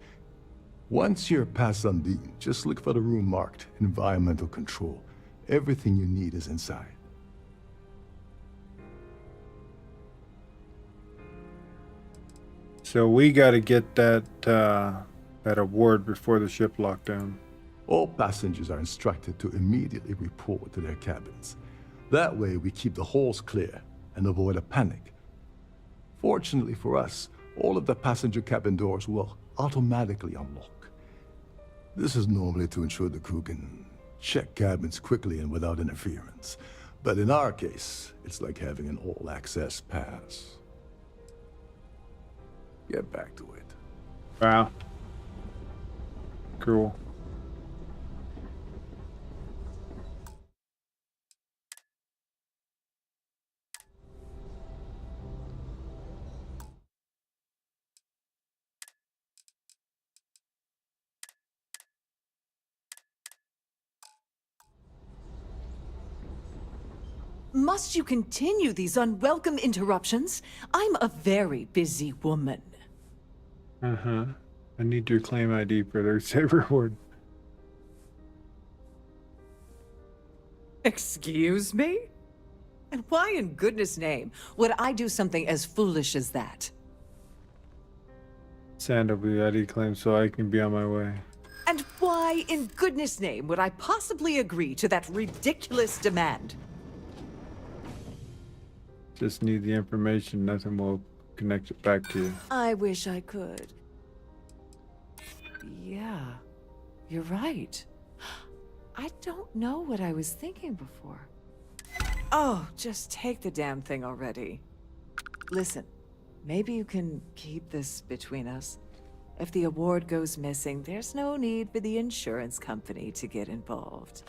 Once you're past Sundin, just look for the room marked Environmental Control. Everything you need is inside. So we got to get that that award before the ship lockdown. All passengers are instructed to immediately report to their cabins. That way we keep the halls clear and avoid a panic. Fortunately for us, all of the passenger cabin doors will automatically unlock. This is normally to ensure the crew can check cabins quickly and without interference. But in our case, it's like having an all-access pass. Get back to it. Wow. Cool. Must you continue these unwelcome interruptions? I'm a very busy woman. Uh-huh. I need your claim ID for their save reward. Excuse me? And why in goodness name would I do something as foolish as that? Send over the ID claim so I can be on my way. And why in goodness name would I possibly agree to that ridiculous demand? Just need the information, nothing will connect it back to you. I wish I could. Yeah, you're right. I don't know what I was thinking before. Oh, just take the damn thing already. Listen, maybe you can keep this between us. If the award goes missing, there's no need for the insurance company to get involved.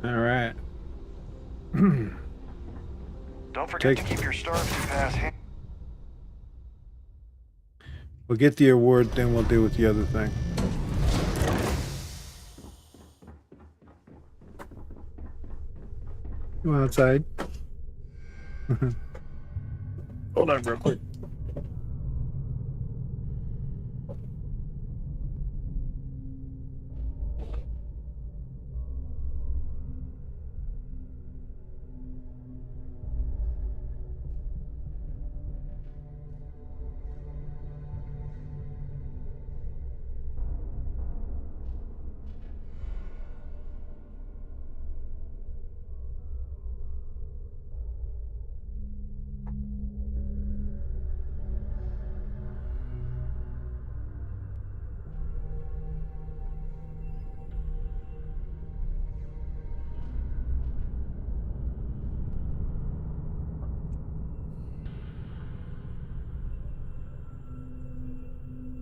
All right. Don't forget to keep your Starfield pass handy. We'll get the award, then we'll deal with the other thing. Go outside. Hold on real quick.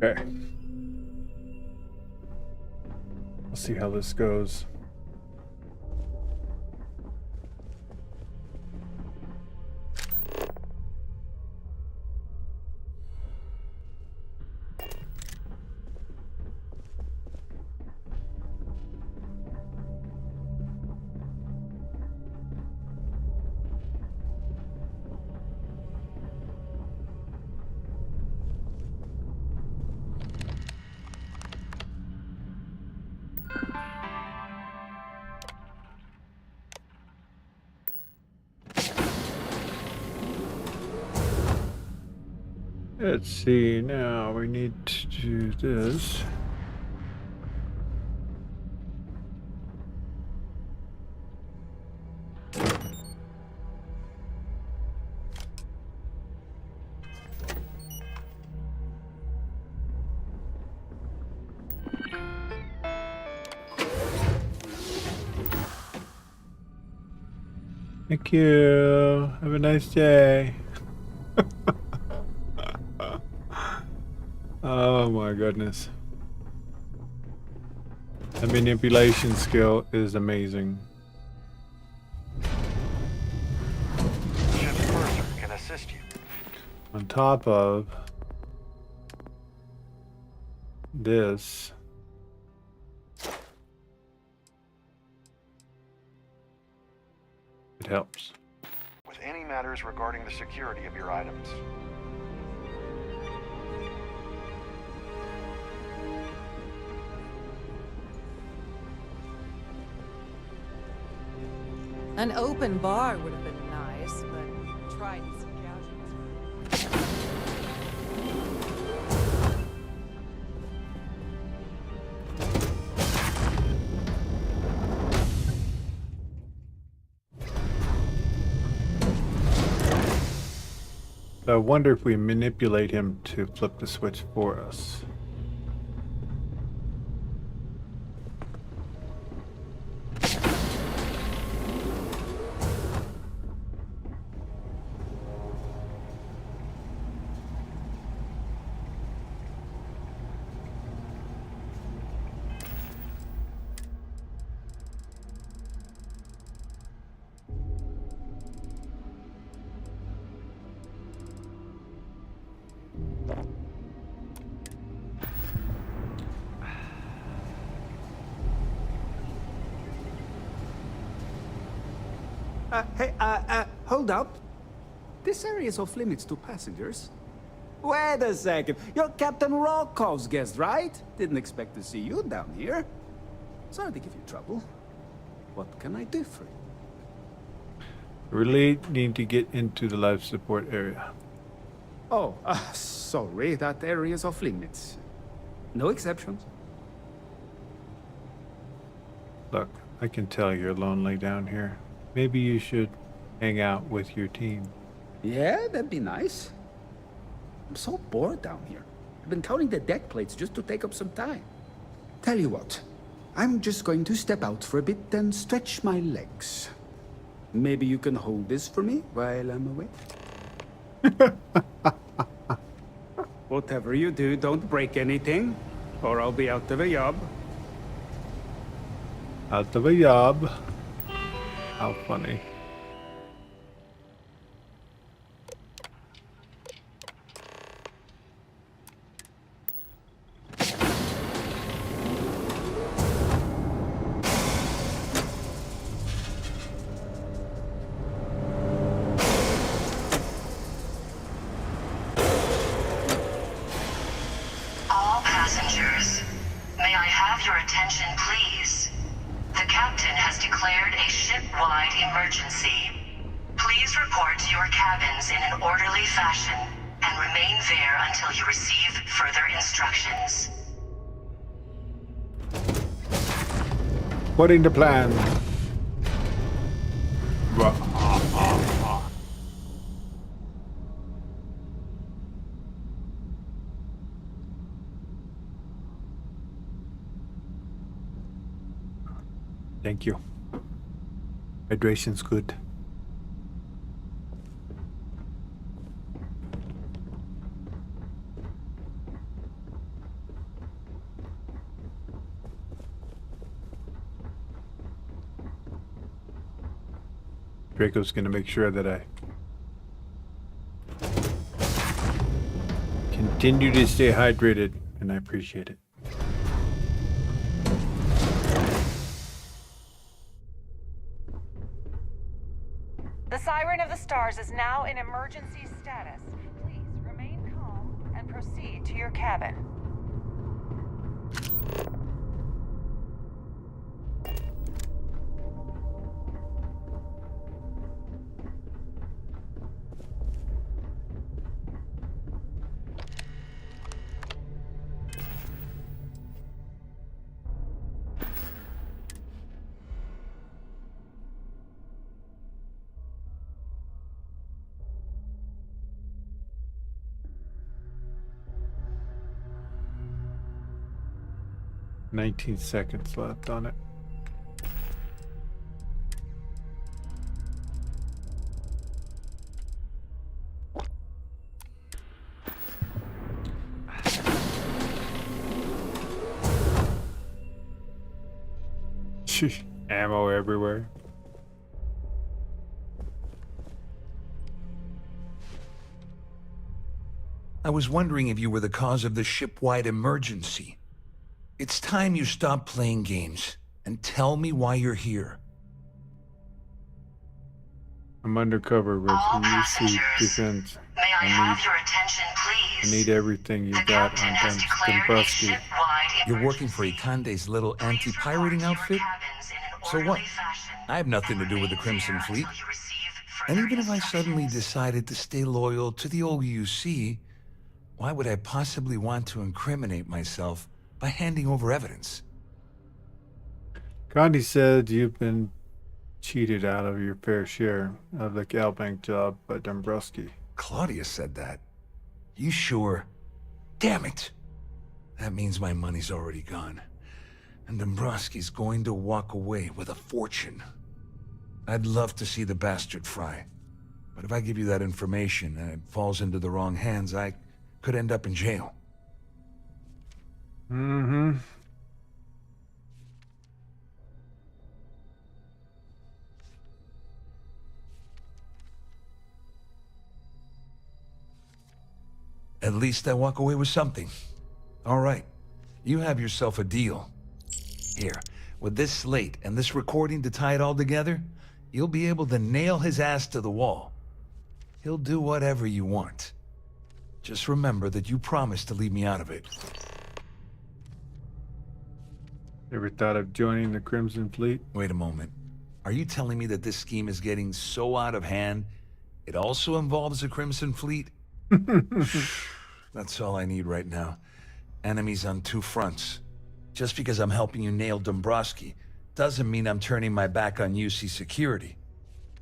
Okay. We'll see how this goes. Let's see, now we need to do this. Thank you. Have a nice day. Oh my goodness. The manipulation skill is amazing. Ship's purser can assist you. On top of this, it helps. With any matters regarding the security of your items. An open bar would have been nice, but tried some casualties. So I wonder if we manipulate him to flip the switch for us. Hold up. This area is off limits to passengers. Wait a second. You're Captain Rocko's guest, right? Didn't expect to see you down here. Sorry to give you trouble. What can I do for you? Really need to get into the life support area. Oh, sorry. That area is off limits. No exceptions. Look, I can tell you're lonely down here. Maybe you should hang out with your team. Yeah, that'd be nice. I'm so bored down here. I've been counting the deck plates just to take up some time. Tell you what, I'm just going to step out for a bit and stretch my legs. Maybe you can hold this for me while I'm away? Whatever you do, don't break anything, or I'll be out of a job. Out of a job. How funny. All passengers, may I have your attention, please? The captain has declared a ship-wide emergency. Please report to your cabins in an orderly fashion and remain there until you receive further instructions. Putting the plan. Thank you. Hydration's good. Draco's gonna make sure that I continue to stay hydrated, and I appreciate it. The Siren of the Stars is now in emergency status. Please remain calm and proceed to your cabin. "19 seconds left on it." Ammo everywhere. I was wondering if you were the cause of the ship-wide emergency. It's time you stop playing games and tell me why you're here. I'm undercover with UC Defense. May I have your attention, I please? need everything you got on Dombrowski. You're working for Ikande's little anti-pirating outfit? So what? I have nothing to do with the Crimson Fleet. And even if I suddenly decided to stay loyal to the old UC, why would I possibly want to incriminate myself by handing over evidence? Gandhi said you've been cheated out of your fair share of the Galbank job by Dombrowski. Claudia said that. You sure? Damn it! That means my money's already gone. And Dombrowski's going to walk away with a fortune. I'd love to see the bastard fry. But if I give you that information and it falls into the wrong hands, I could end up in jail. Mm-hmm. At least I walk away with something. All right, you have yourself a deal. Here, with this slate and this recording to tie it all together, you'll be able to nail his ass to the wall. He'll do whatever you want. Just remember that you promised to leave me out of it. Ever thought of joining the Crimson Fleet? Wait a moment. Are you telling me that this scheme is getting so out of hand, it also involves the Crimson Fleet? That's all I need right now. Enemies on two fronts. Just because I'm helping you nail Dombrowski doesn't mean I'm turning my back on UC security.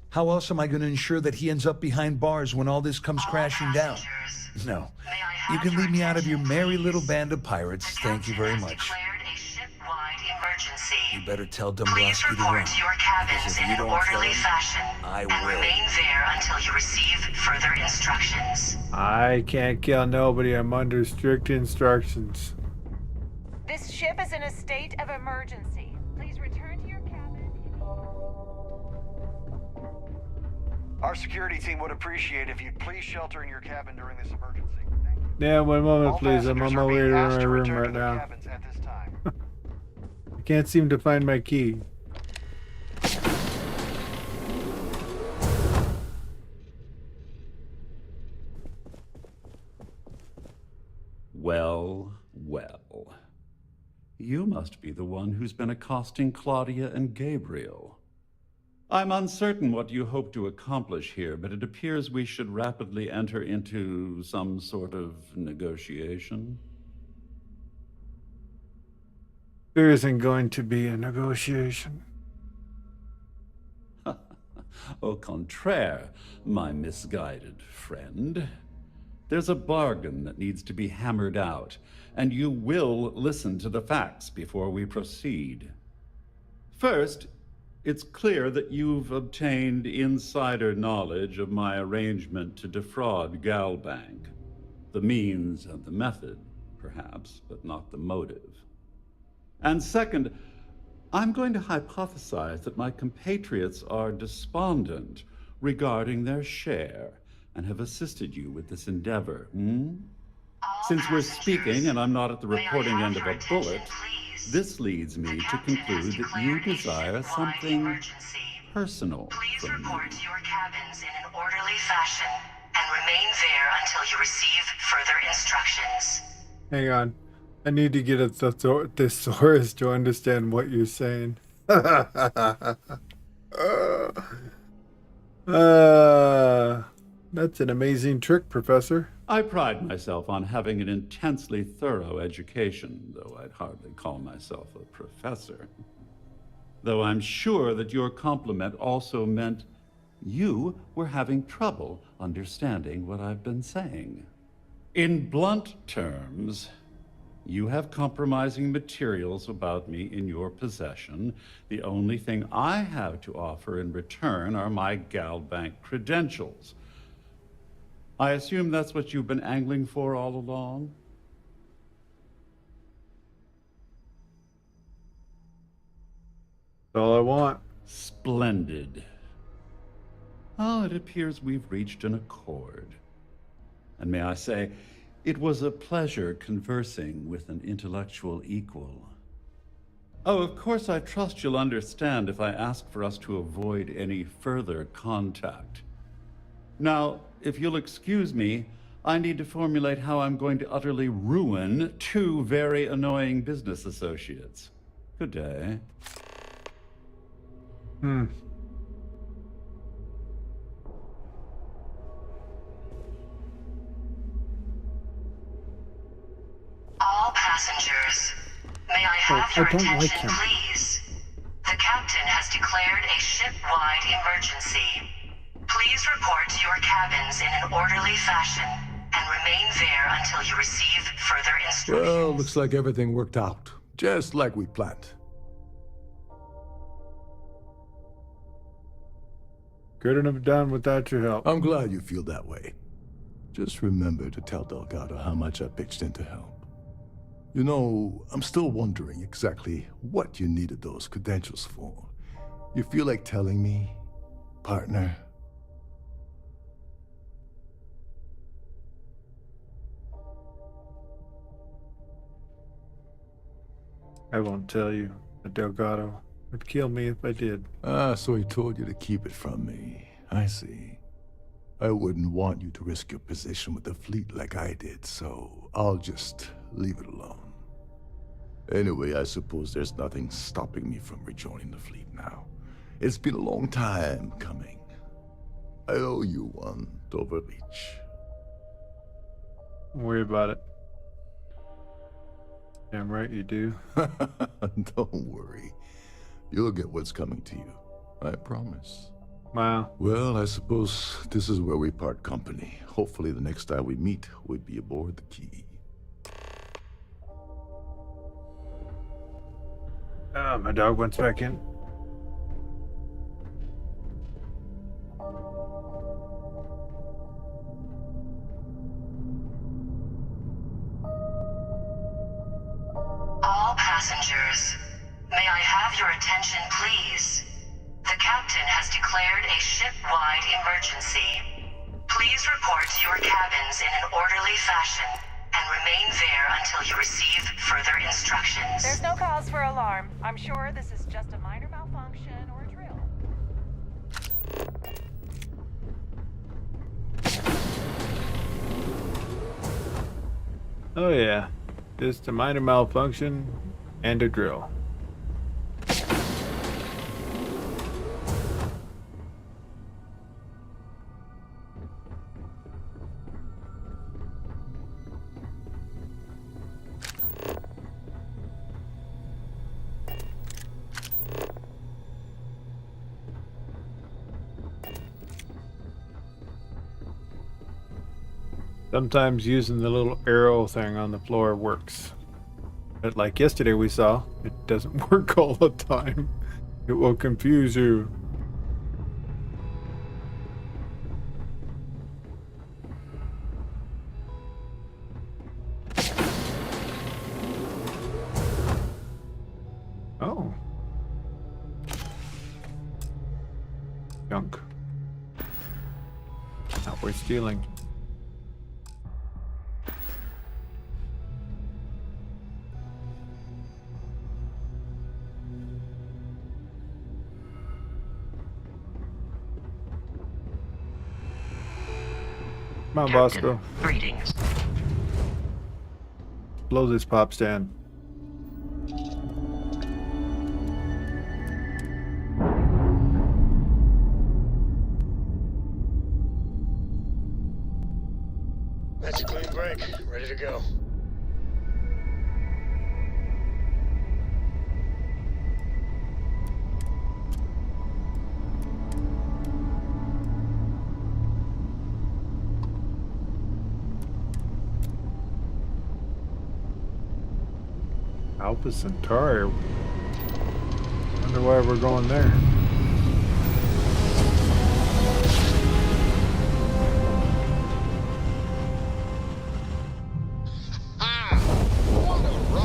How else am I going to ensure that he ends up behind bars when all this comes crashing down? No. You can leave me out of your merry little band of pirates. Thank you very much. You better tell Dombrowski to run. To your cabins in an orderly fashion, I and will. remain there until you receive further instructions. I can't kill nobody. I'm under strict instructions. This ship is in a state of emergency. Please return to your cabin. Our security team would appreciate if you'd please shelter in your cabin during this emergency. Yeah, one moment, All please. I'm on passengers my are way being to asked my to room return right to their now. cabins at this time. I can't seem to find my key. Well, well. You must be the one who's been accosting Claudia and Gabriel. I'm uncertain what you hope to accomplish here, but it appears we should rapidly enter into some sort of negotiation. There isn't going to be a negotiation. Au contraire, my misguided friend. There's a bargain that needs to be hammered out, and you will listen to the facts before we proceed. First, it's clear that you've obtained insider knowledge of my arrangement to defraud Galbank. The means and the method, perhaps, but not the motive. And second, I'm going to hypothesize that my compatriots are despondent regarding their share and have assisted you with this endeavor, Since we're speaking and I'm not at the reporting end of a bullet, this leads me to conclude that you desire something personal Please from me. report to your cabins in an orderly fashion and remain there until you receive further instructions. Hang on. I need to get a thesaurus to understand what you're saying. That's an amazing trick, Professor. I pride myself on having an intensely thorough education, though I'd hardly call myself a professor. Though I'm sure that your compliment also meant you were having trouble understanding what I've been saying. In blunt terms, you have compromising materials about me in your possession. The only thing I have to offer in return are my GalBank credentials. I assume that's what you've been angling for all along? That's all I want. Splendid. Oh, it appears we've reached an accord. And may I say, it was a pleasure conversing with an intellectual equal. Oh, of course, I trust you'll understand if I ask for us to avoid any further contact. Now, if you'll excuse me, I need to formulate how I'm going to utterly ruin two very annoying business associates. Good day. All passengers, may I have your attention, please? The captain has declared a ship-wide emergency. Please report to your cabins in an orderly fashion and remain there until you receive further instructions. Well, looks like everything worked out, just like we planned. Couldn't have done without your help. I'm glad you feel that way. Just remember to tell Delgado how much I pitched in to help. You know, I'm still wondering exactly what you needed those credentials for. You feel like telling me, partner? I won't tell you. Delgado would kill me if I did. Ah, so he told you to keep it from me. I see. I wouldn't want you to risk your position with the fleet like I did, so I'll just leave it alone. Anyway, I suppose there's nothing stopping me from rejoining the fleet now. It's been a long time coming. I owe you one, Overreach. Don't worry about it. Damn right you do. Don't worry. You'll get what's coming to you. I promise. Wow. Well, I suppose this is where we part company. Hopefully the next time we meet, we'll be aboard the Key. My dog went back in. All passengers, may I have your attention, please? The captain has declared a ship-wide emergency. Please report to your cabins in an orderly fashion and remain there until you receive further instructions. There's no cause for alarm. I'm sure this is just a minor malfunction or a drill. Oh yeah. Just a minor malfunction and a drill. Sometimes using the little arrow thing on the floor works. But like yesterday we saw, it doesn't work all the time. It will confuse you. Oh. We're stealing. Come on, Bosco. Greetings. Blow this pop stand. That's a clean break. Ready to go. Alpha Centauri. Wonder why we're going there.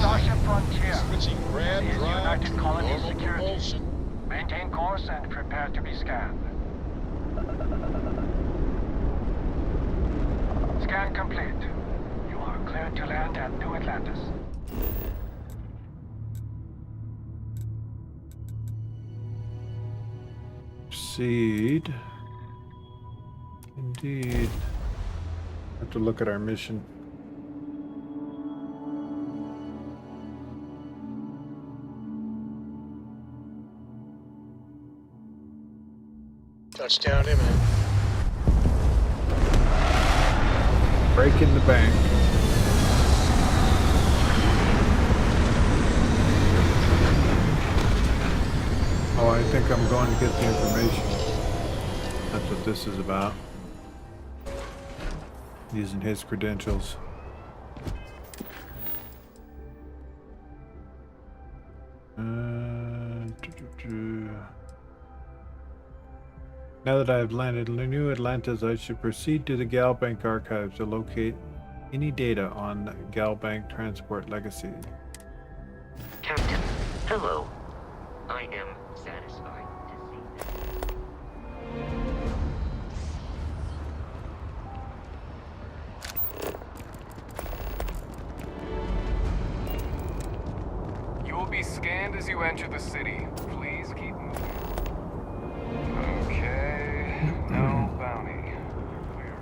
Starship Frontier. Switching grand This is drive United to Colony normal Security. propulsion. Maintain course and prepare to be scanned. Scan complete. You are cleared to land at New Atlantis. Proceed. Indeed. Have to look at our mission. Touchdown imminent. Breaking the bank. Oh, I think I'm going to get the information. That's what this is about. Using his credentials. Now that I have landed in New Atlantis, I should proceed to the Galbank archives to locate any data on Galbank Transport Legacy. Captain, hello. I am satisfied to see that. You will be scanned as you enter the city. Please keep moving. Okay, no bounty. Clear.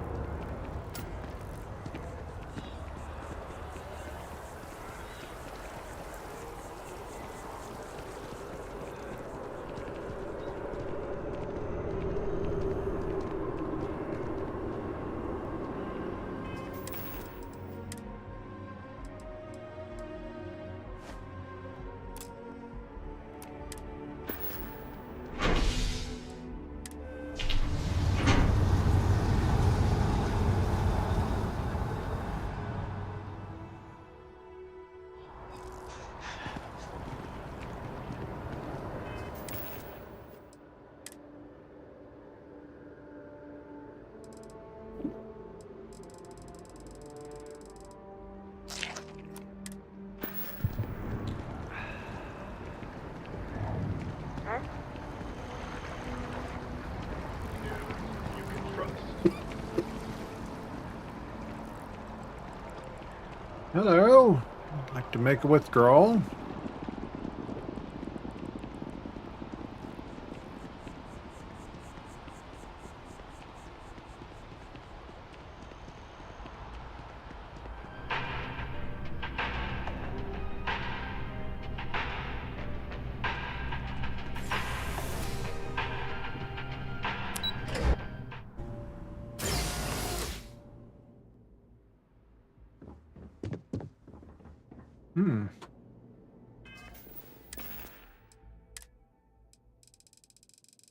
Hello. I'd like to make a withdrawal.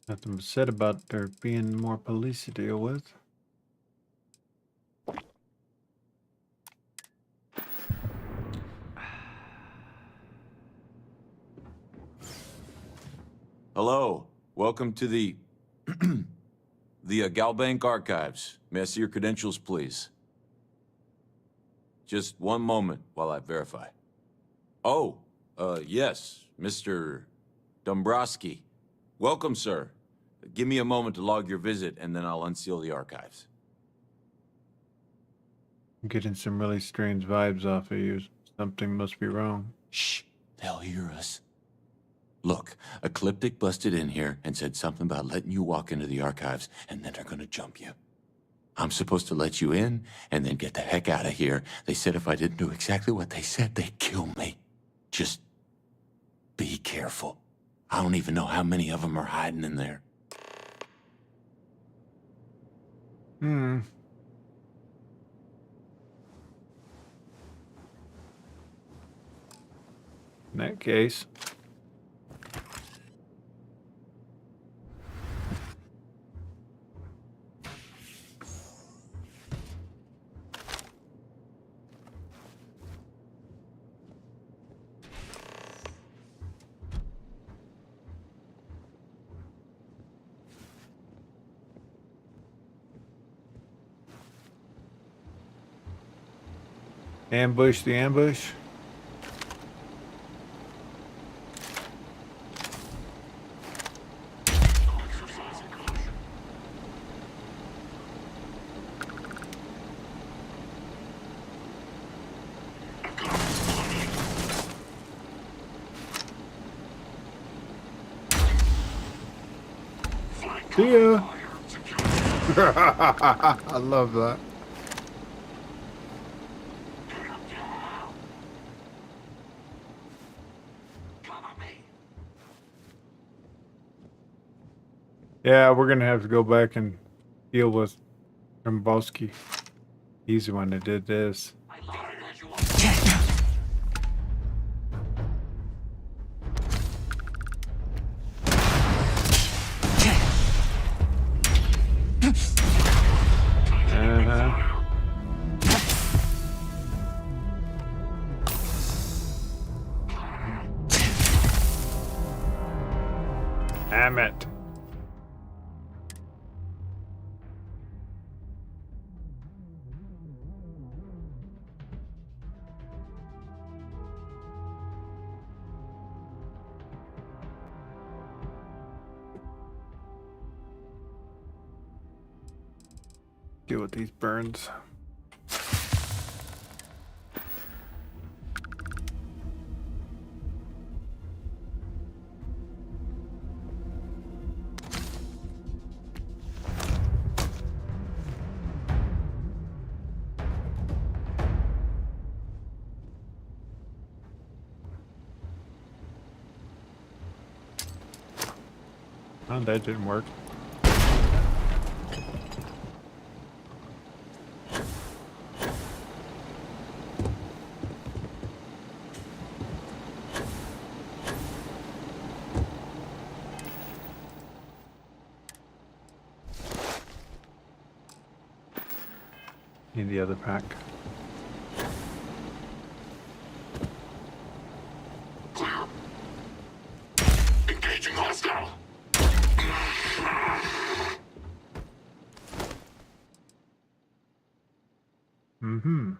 Nothing was said about there being more police to deal with. Hello. Welcome to the Galbank Archives. May I see your credentials, please? Just one moment while I verify. Oh, yes, Mr. Dombrowski. Welcome, sir. Give me a moment to log your visit, and then I'll unseal the archives. I'm getting some really strange vibes off of you. Something must be wrong. Shh, they'll hear us. Look, Ecliptic busted in here and said something about letting you walk into the archives, and then they're gonna jump you. I'm supposed to let you in and then get the heck out of here. They said if I didn't do exactly what they said, they'd kill me. Just be careful. I don't even know how many of them are hiding in there. Hmm. In that case. Ambush the ambush. See ya. I love that. Yeah, we're gonna have to go back and deal with Dombrowski. He's the one that did this. Damn it. Deal with these burns. Oh, that didn't work. Need the other pack. Engaging hostile. Mm-hmm.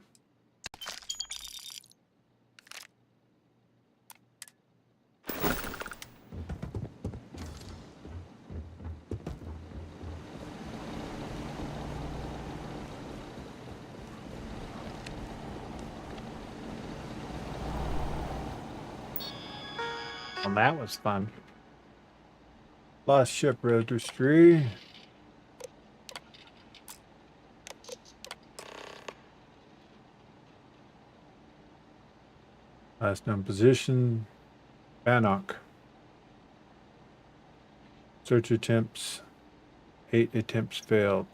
Well, that was fun. Lost ship registry. Last known position, Bannock. Search attempts, 8 attempts failed.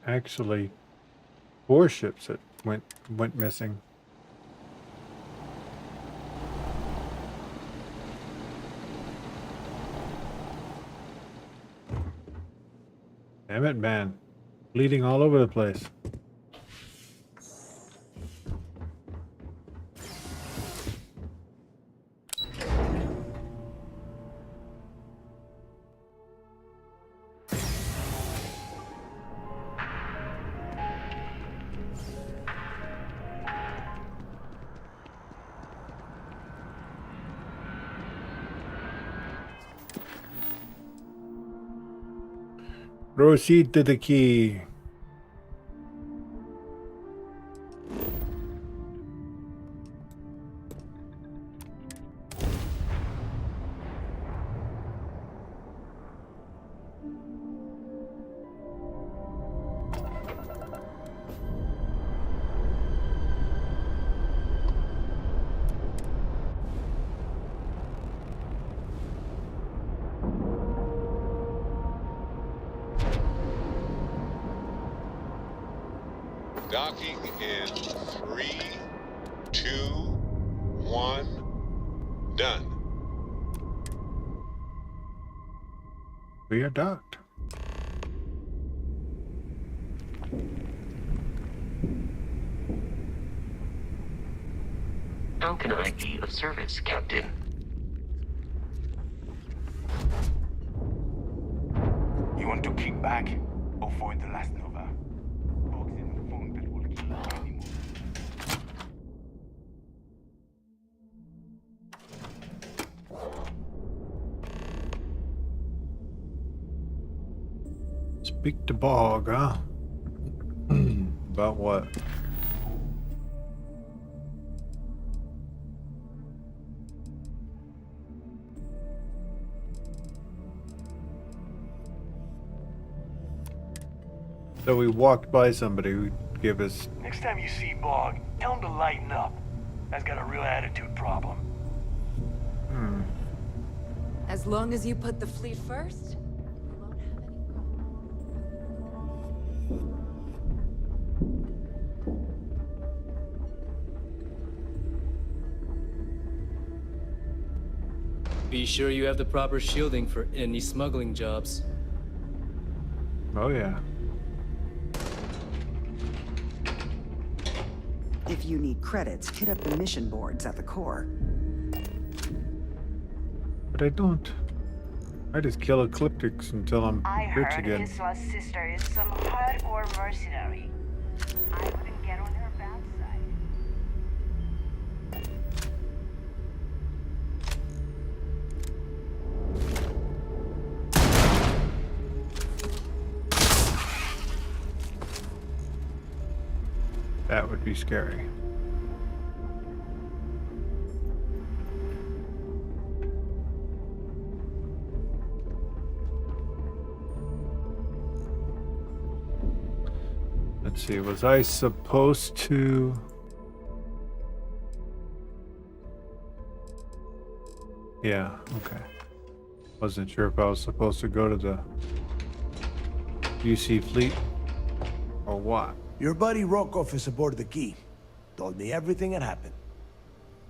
Actually, 4 ships that went missing. Damn it, man. Bleeding all over the place. Proceed to the key. Docking in 3, 2, 1, done. We are docked. How can I be of service, Captain? You want to kick back? Avoid the last Nova. Box in the phone that will kill you anymore. Speak to Bog, huh? About what? So we walked by somebody who gave us... Next time you see Bog, tell him to lighten up. That's got a real attitude problem. As long as you put the fleet first, Be sure you have the proper shielding for any smuggling jobs. Oh yeah. If you need credits, hit up the mission boards at the core. But I don't. I just kill ecliptics until I'm rich again. His lost sister is some hardcore mercenary. I wouldn't get on her bad side. That would be scary. Let's see, was I supposed to... Yeah, okay. Wasn't sure if I was supposed to go to the UC fleet or what. Your buddy Rokov is aboard the Key. Told me everything that happened.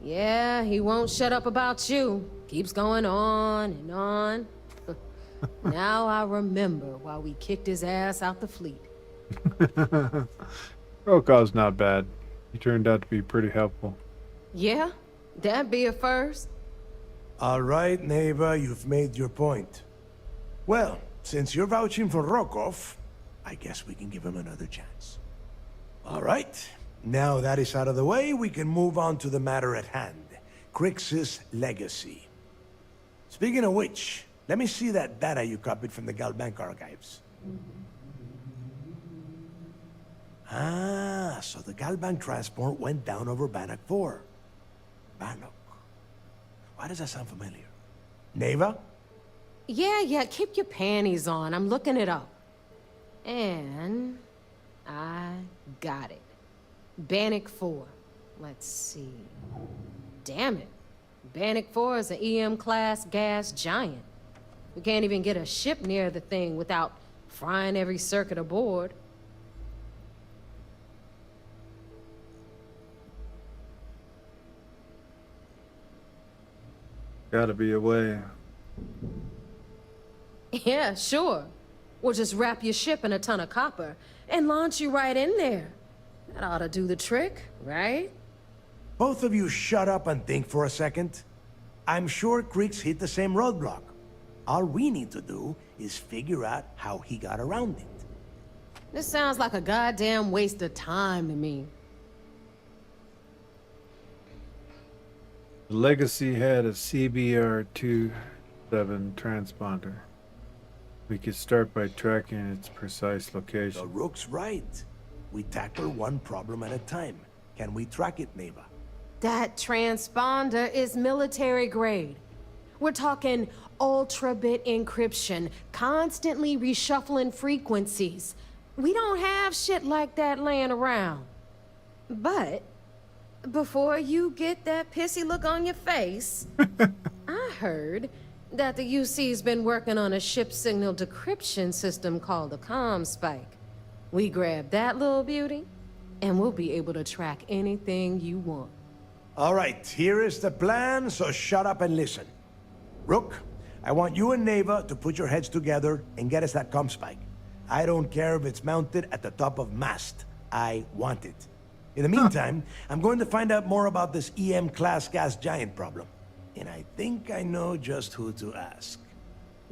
Yeah, he won't shut up about you. Keeps going on and on. Now I remember why we kicked his ass out the fleet. Rokov's not bad. He turned out to be pretty helpful. Yeah? That'd be a first. All right, Neva, you've made your point. Well, since you're vouching for Rokov, I guess we can give him another chance. All right. Now that is out of the way, we can move on to the matter at hand. Crix's legacy. Speaking of which, let me see that data you copied from the Galbank archives. Ah, so the Galbank transport went down over Bannock 4. Bannock. Why does that sound familiar? Neva? Yeah, keep your panties on. I'm looking it up. And I got it. Bannock 4. Let's see. Damn it. Bannock 4 is an EM-class gas giant. We can't even get a ship near the thing without frying every circuit aboard. Gotta be a way. Yeah, sure. We'll just wrap your ship in a ton of copper and launch you right in there. That ought to do the trick, right? Both of you shut up and think for a second. I'm sure Crix hit the same roadblock. All we need to do is figure out how he got around it. This sounds like a goddamn waste of time to me. The Legacy had a CBR-27 transponder. We could start by tracking its precise The location. Rook's right. We tackle one problem at a time. Can we track it, neighbor? That transponder is military grade. We're talking ultra-bit encryption, constantly reshuffling frequencies. We don't have shit like that laying around. But before you get that pissy look on your face, I heard that the UC's been working on a ship signal decryption system called the ComSpike. We grab that little beauty, and we'll be able to track anything you want. All right, here is the plan, so shut up and listen. Rook, I want you and Neva to put your heads together and get us that ComSpike. I don't care if it's mounted at the top of mast. I want it. In the meantime, I'm going to find out more about this EM-class gas giant problem. And I think I know just who to ask.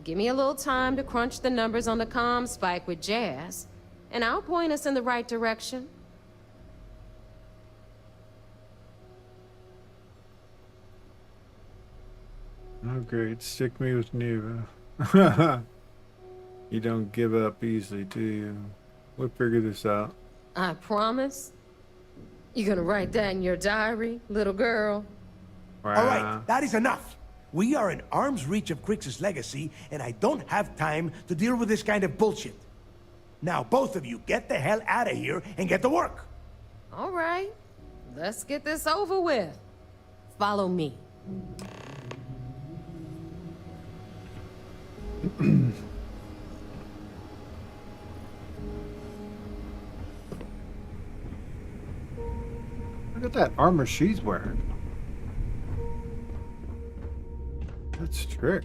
Give me a little time to crunch the numbers on the ComSpike with Jazz, and I'll point us in the right direction. Oh, great. Stick me with Neva. You don't give up easily, do you? We'll figure this out. I promise. You gonna write that in your diary, little girl? Wow. All right, that is enough. We are in arm's reach of Crix's legacy, and I don't have time to deal with this kind of bullshit. Now, both of you, get the hell out of here and get to work. All right, let's get this over with. Follow me. Look at that armor she's wearing. That's trick.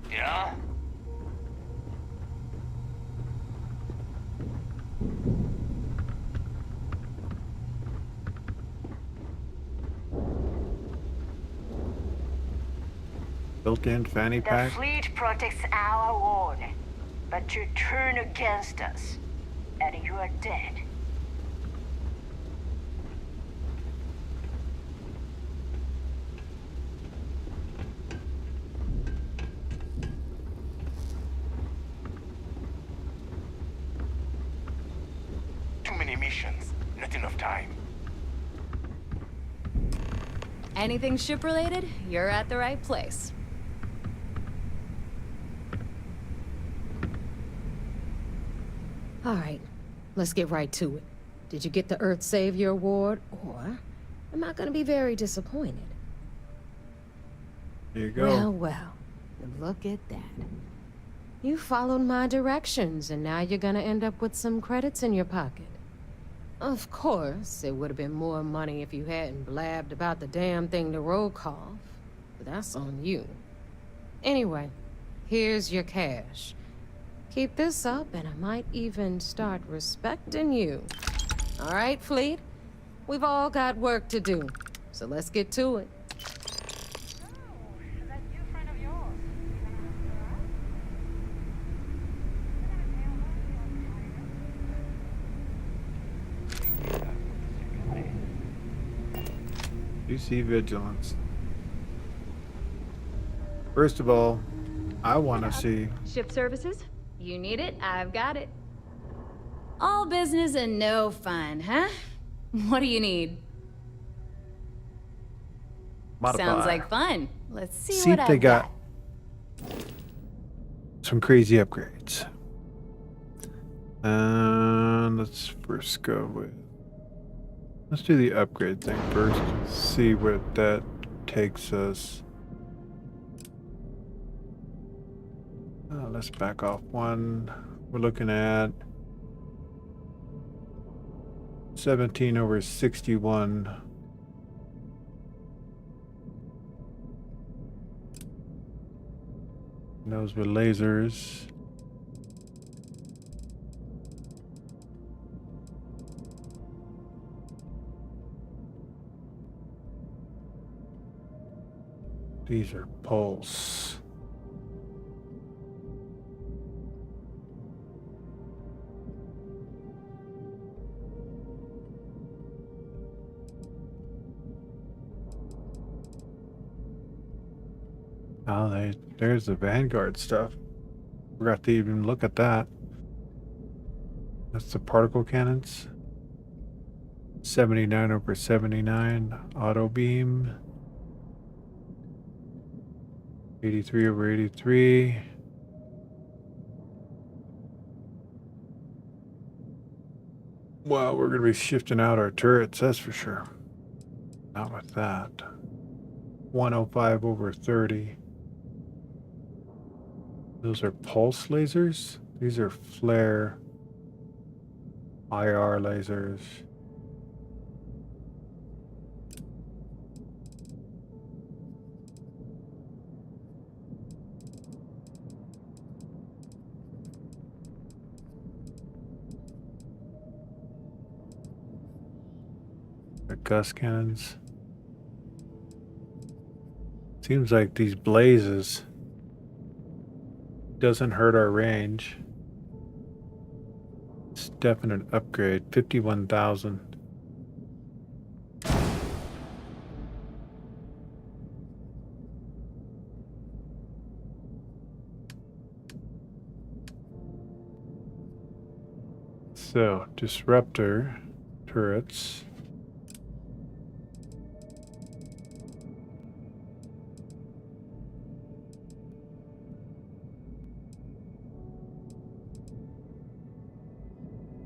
Yeah? Built-in fanny The pack. fleet protects our ward, but you turn against us, and you are dead. Too many missions, not enough time. Anything ship-related, you're at the right place. All right, let's get right to it. Did you get the Earth Savior Award, or am I gonna be very disappointed? There you go. Well, look at that. You followed my directions, and now you're gonna end up with some credits in your pocket. Of course, it would have been more money if you hadn't blabbed about the damn thing to Rokov, but that's on you. Anyway, here's your cash. Keep this up, and I might even start respecting you. All right, Fleet? We've all got work to do, so let's get to it. You see vigilance. First of all, I want to see. Ship services? You need it, I've got it. All business and no fun, huh? What do you need? Modify. Sounds like fun. Let's see See what if they I've got some crazy upgrades. Let's first go with. Let's do the upgrade thing first. See what that takes us. Let's back off one. We're looking at 17 over 61. Those with lasers. These are pulse. Oh, they there's the Vanguard stuff. Forgot to even look at that. That's the particle cannons. 79 over 79. Auto beam. 83 over 83. Well, we're going to be shifting out our turrets, that's for sure. Not with that. 105 over 30. Those are pulse lasers. These are flare IR lasers. The gust cannons. Seems like these blazes doesn't hurt our range. It's definite upgrade. 51,000. So, disruptor turrets.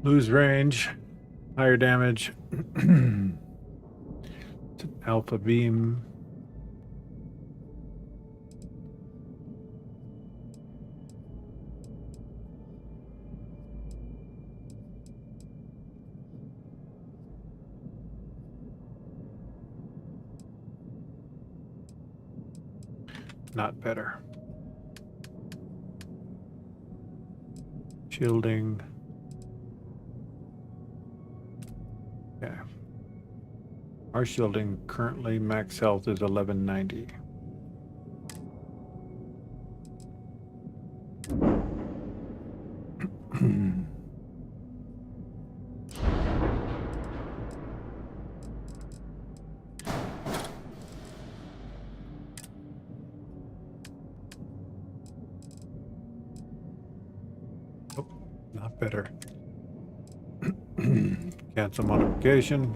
Lose range, higher damage. It's an alpha beam. Not better. Shielding. Okay. Our shielding currently max health is 1190. Oh, not better. Cancel modification.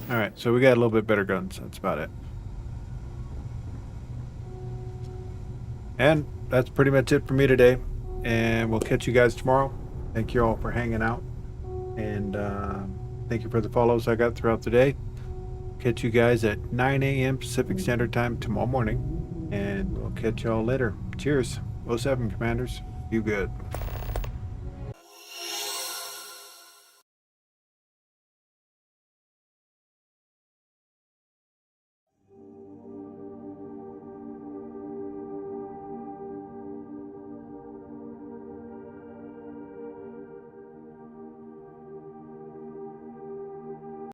Alright, so we got a little bit better guns. That's about it. And that's pretty much it for me today. And we'll catch you guys tomorrow. Thank you all for hanging out. And thank you for the follows I got throughout the day. Catch you guys at 9 a.m. Pacific Standard Time tomorrow morning. And we'll catch you all later. Cheers. 07 Commanders. You good.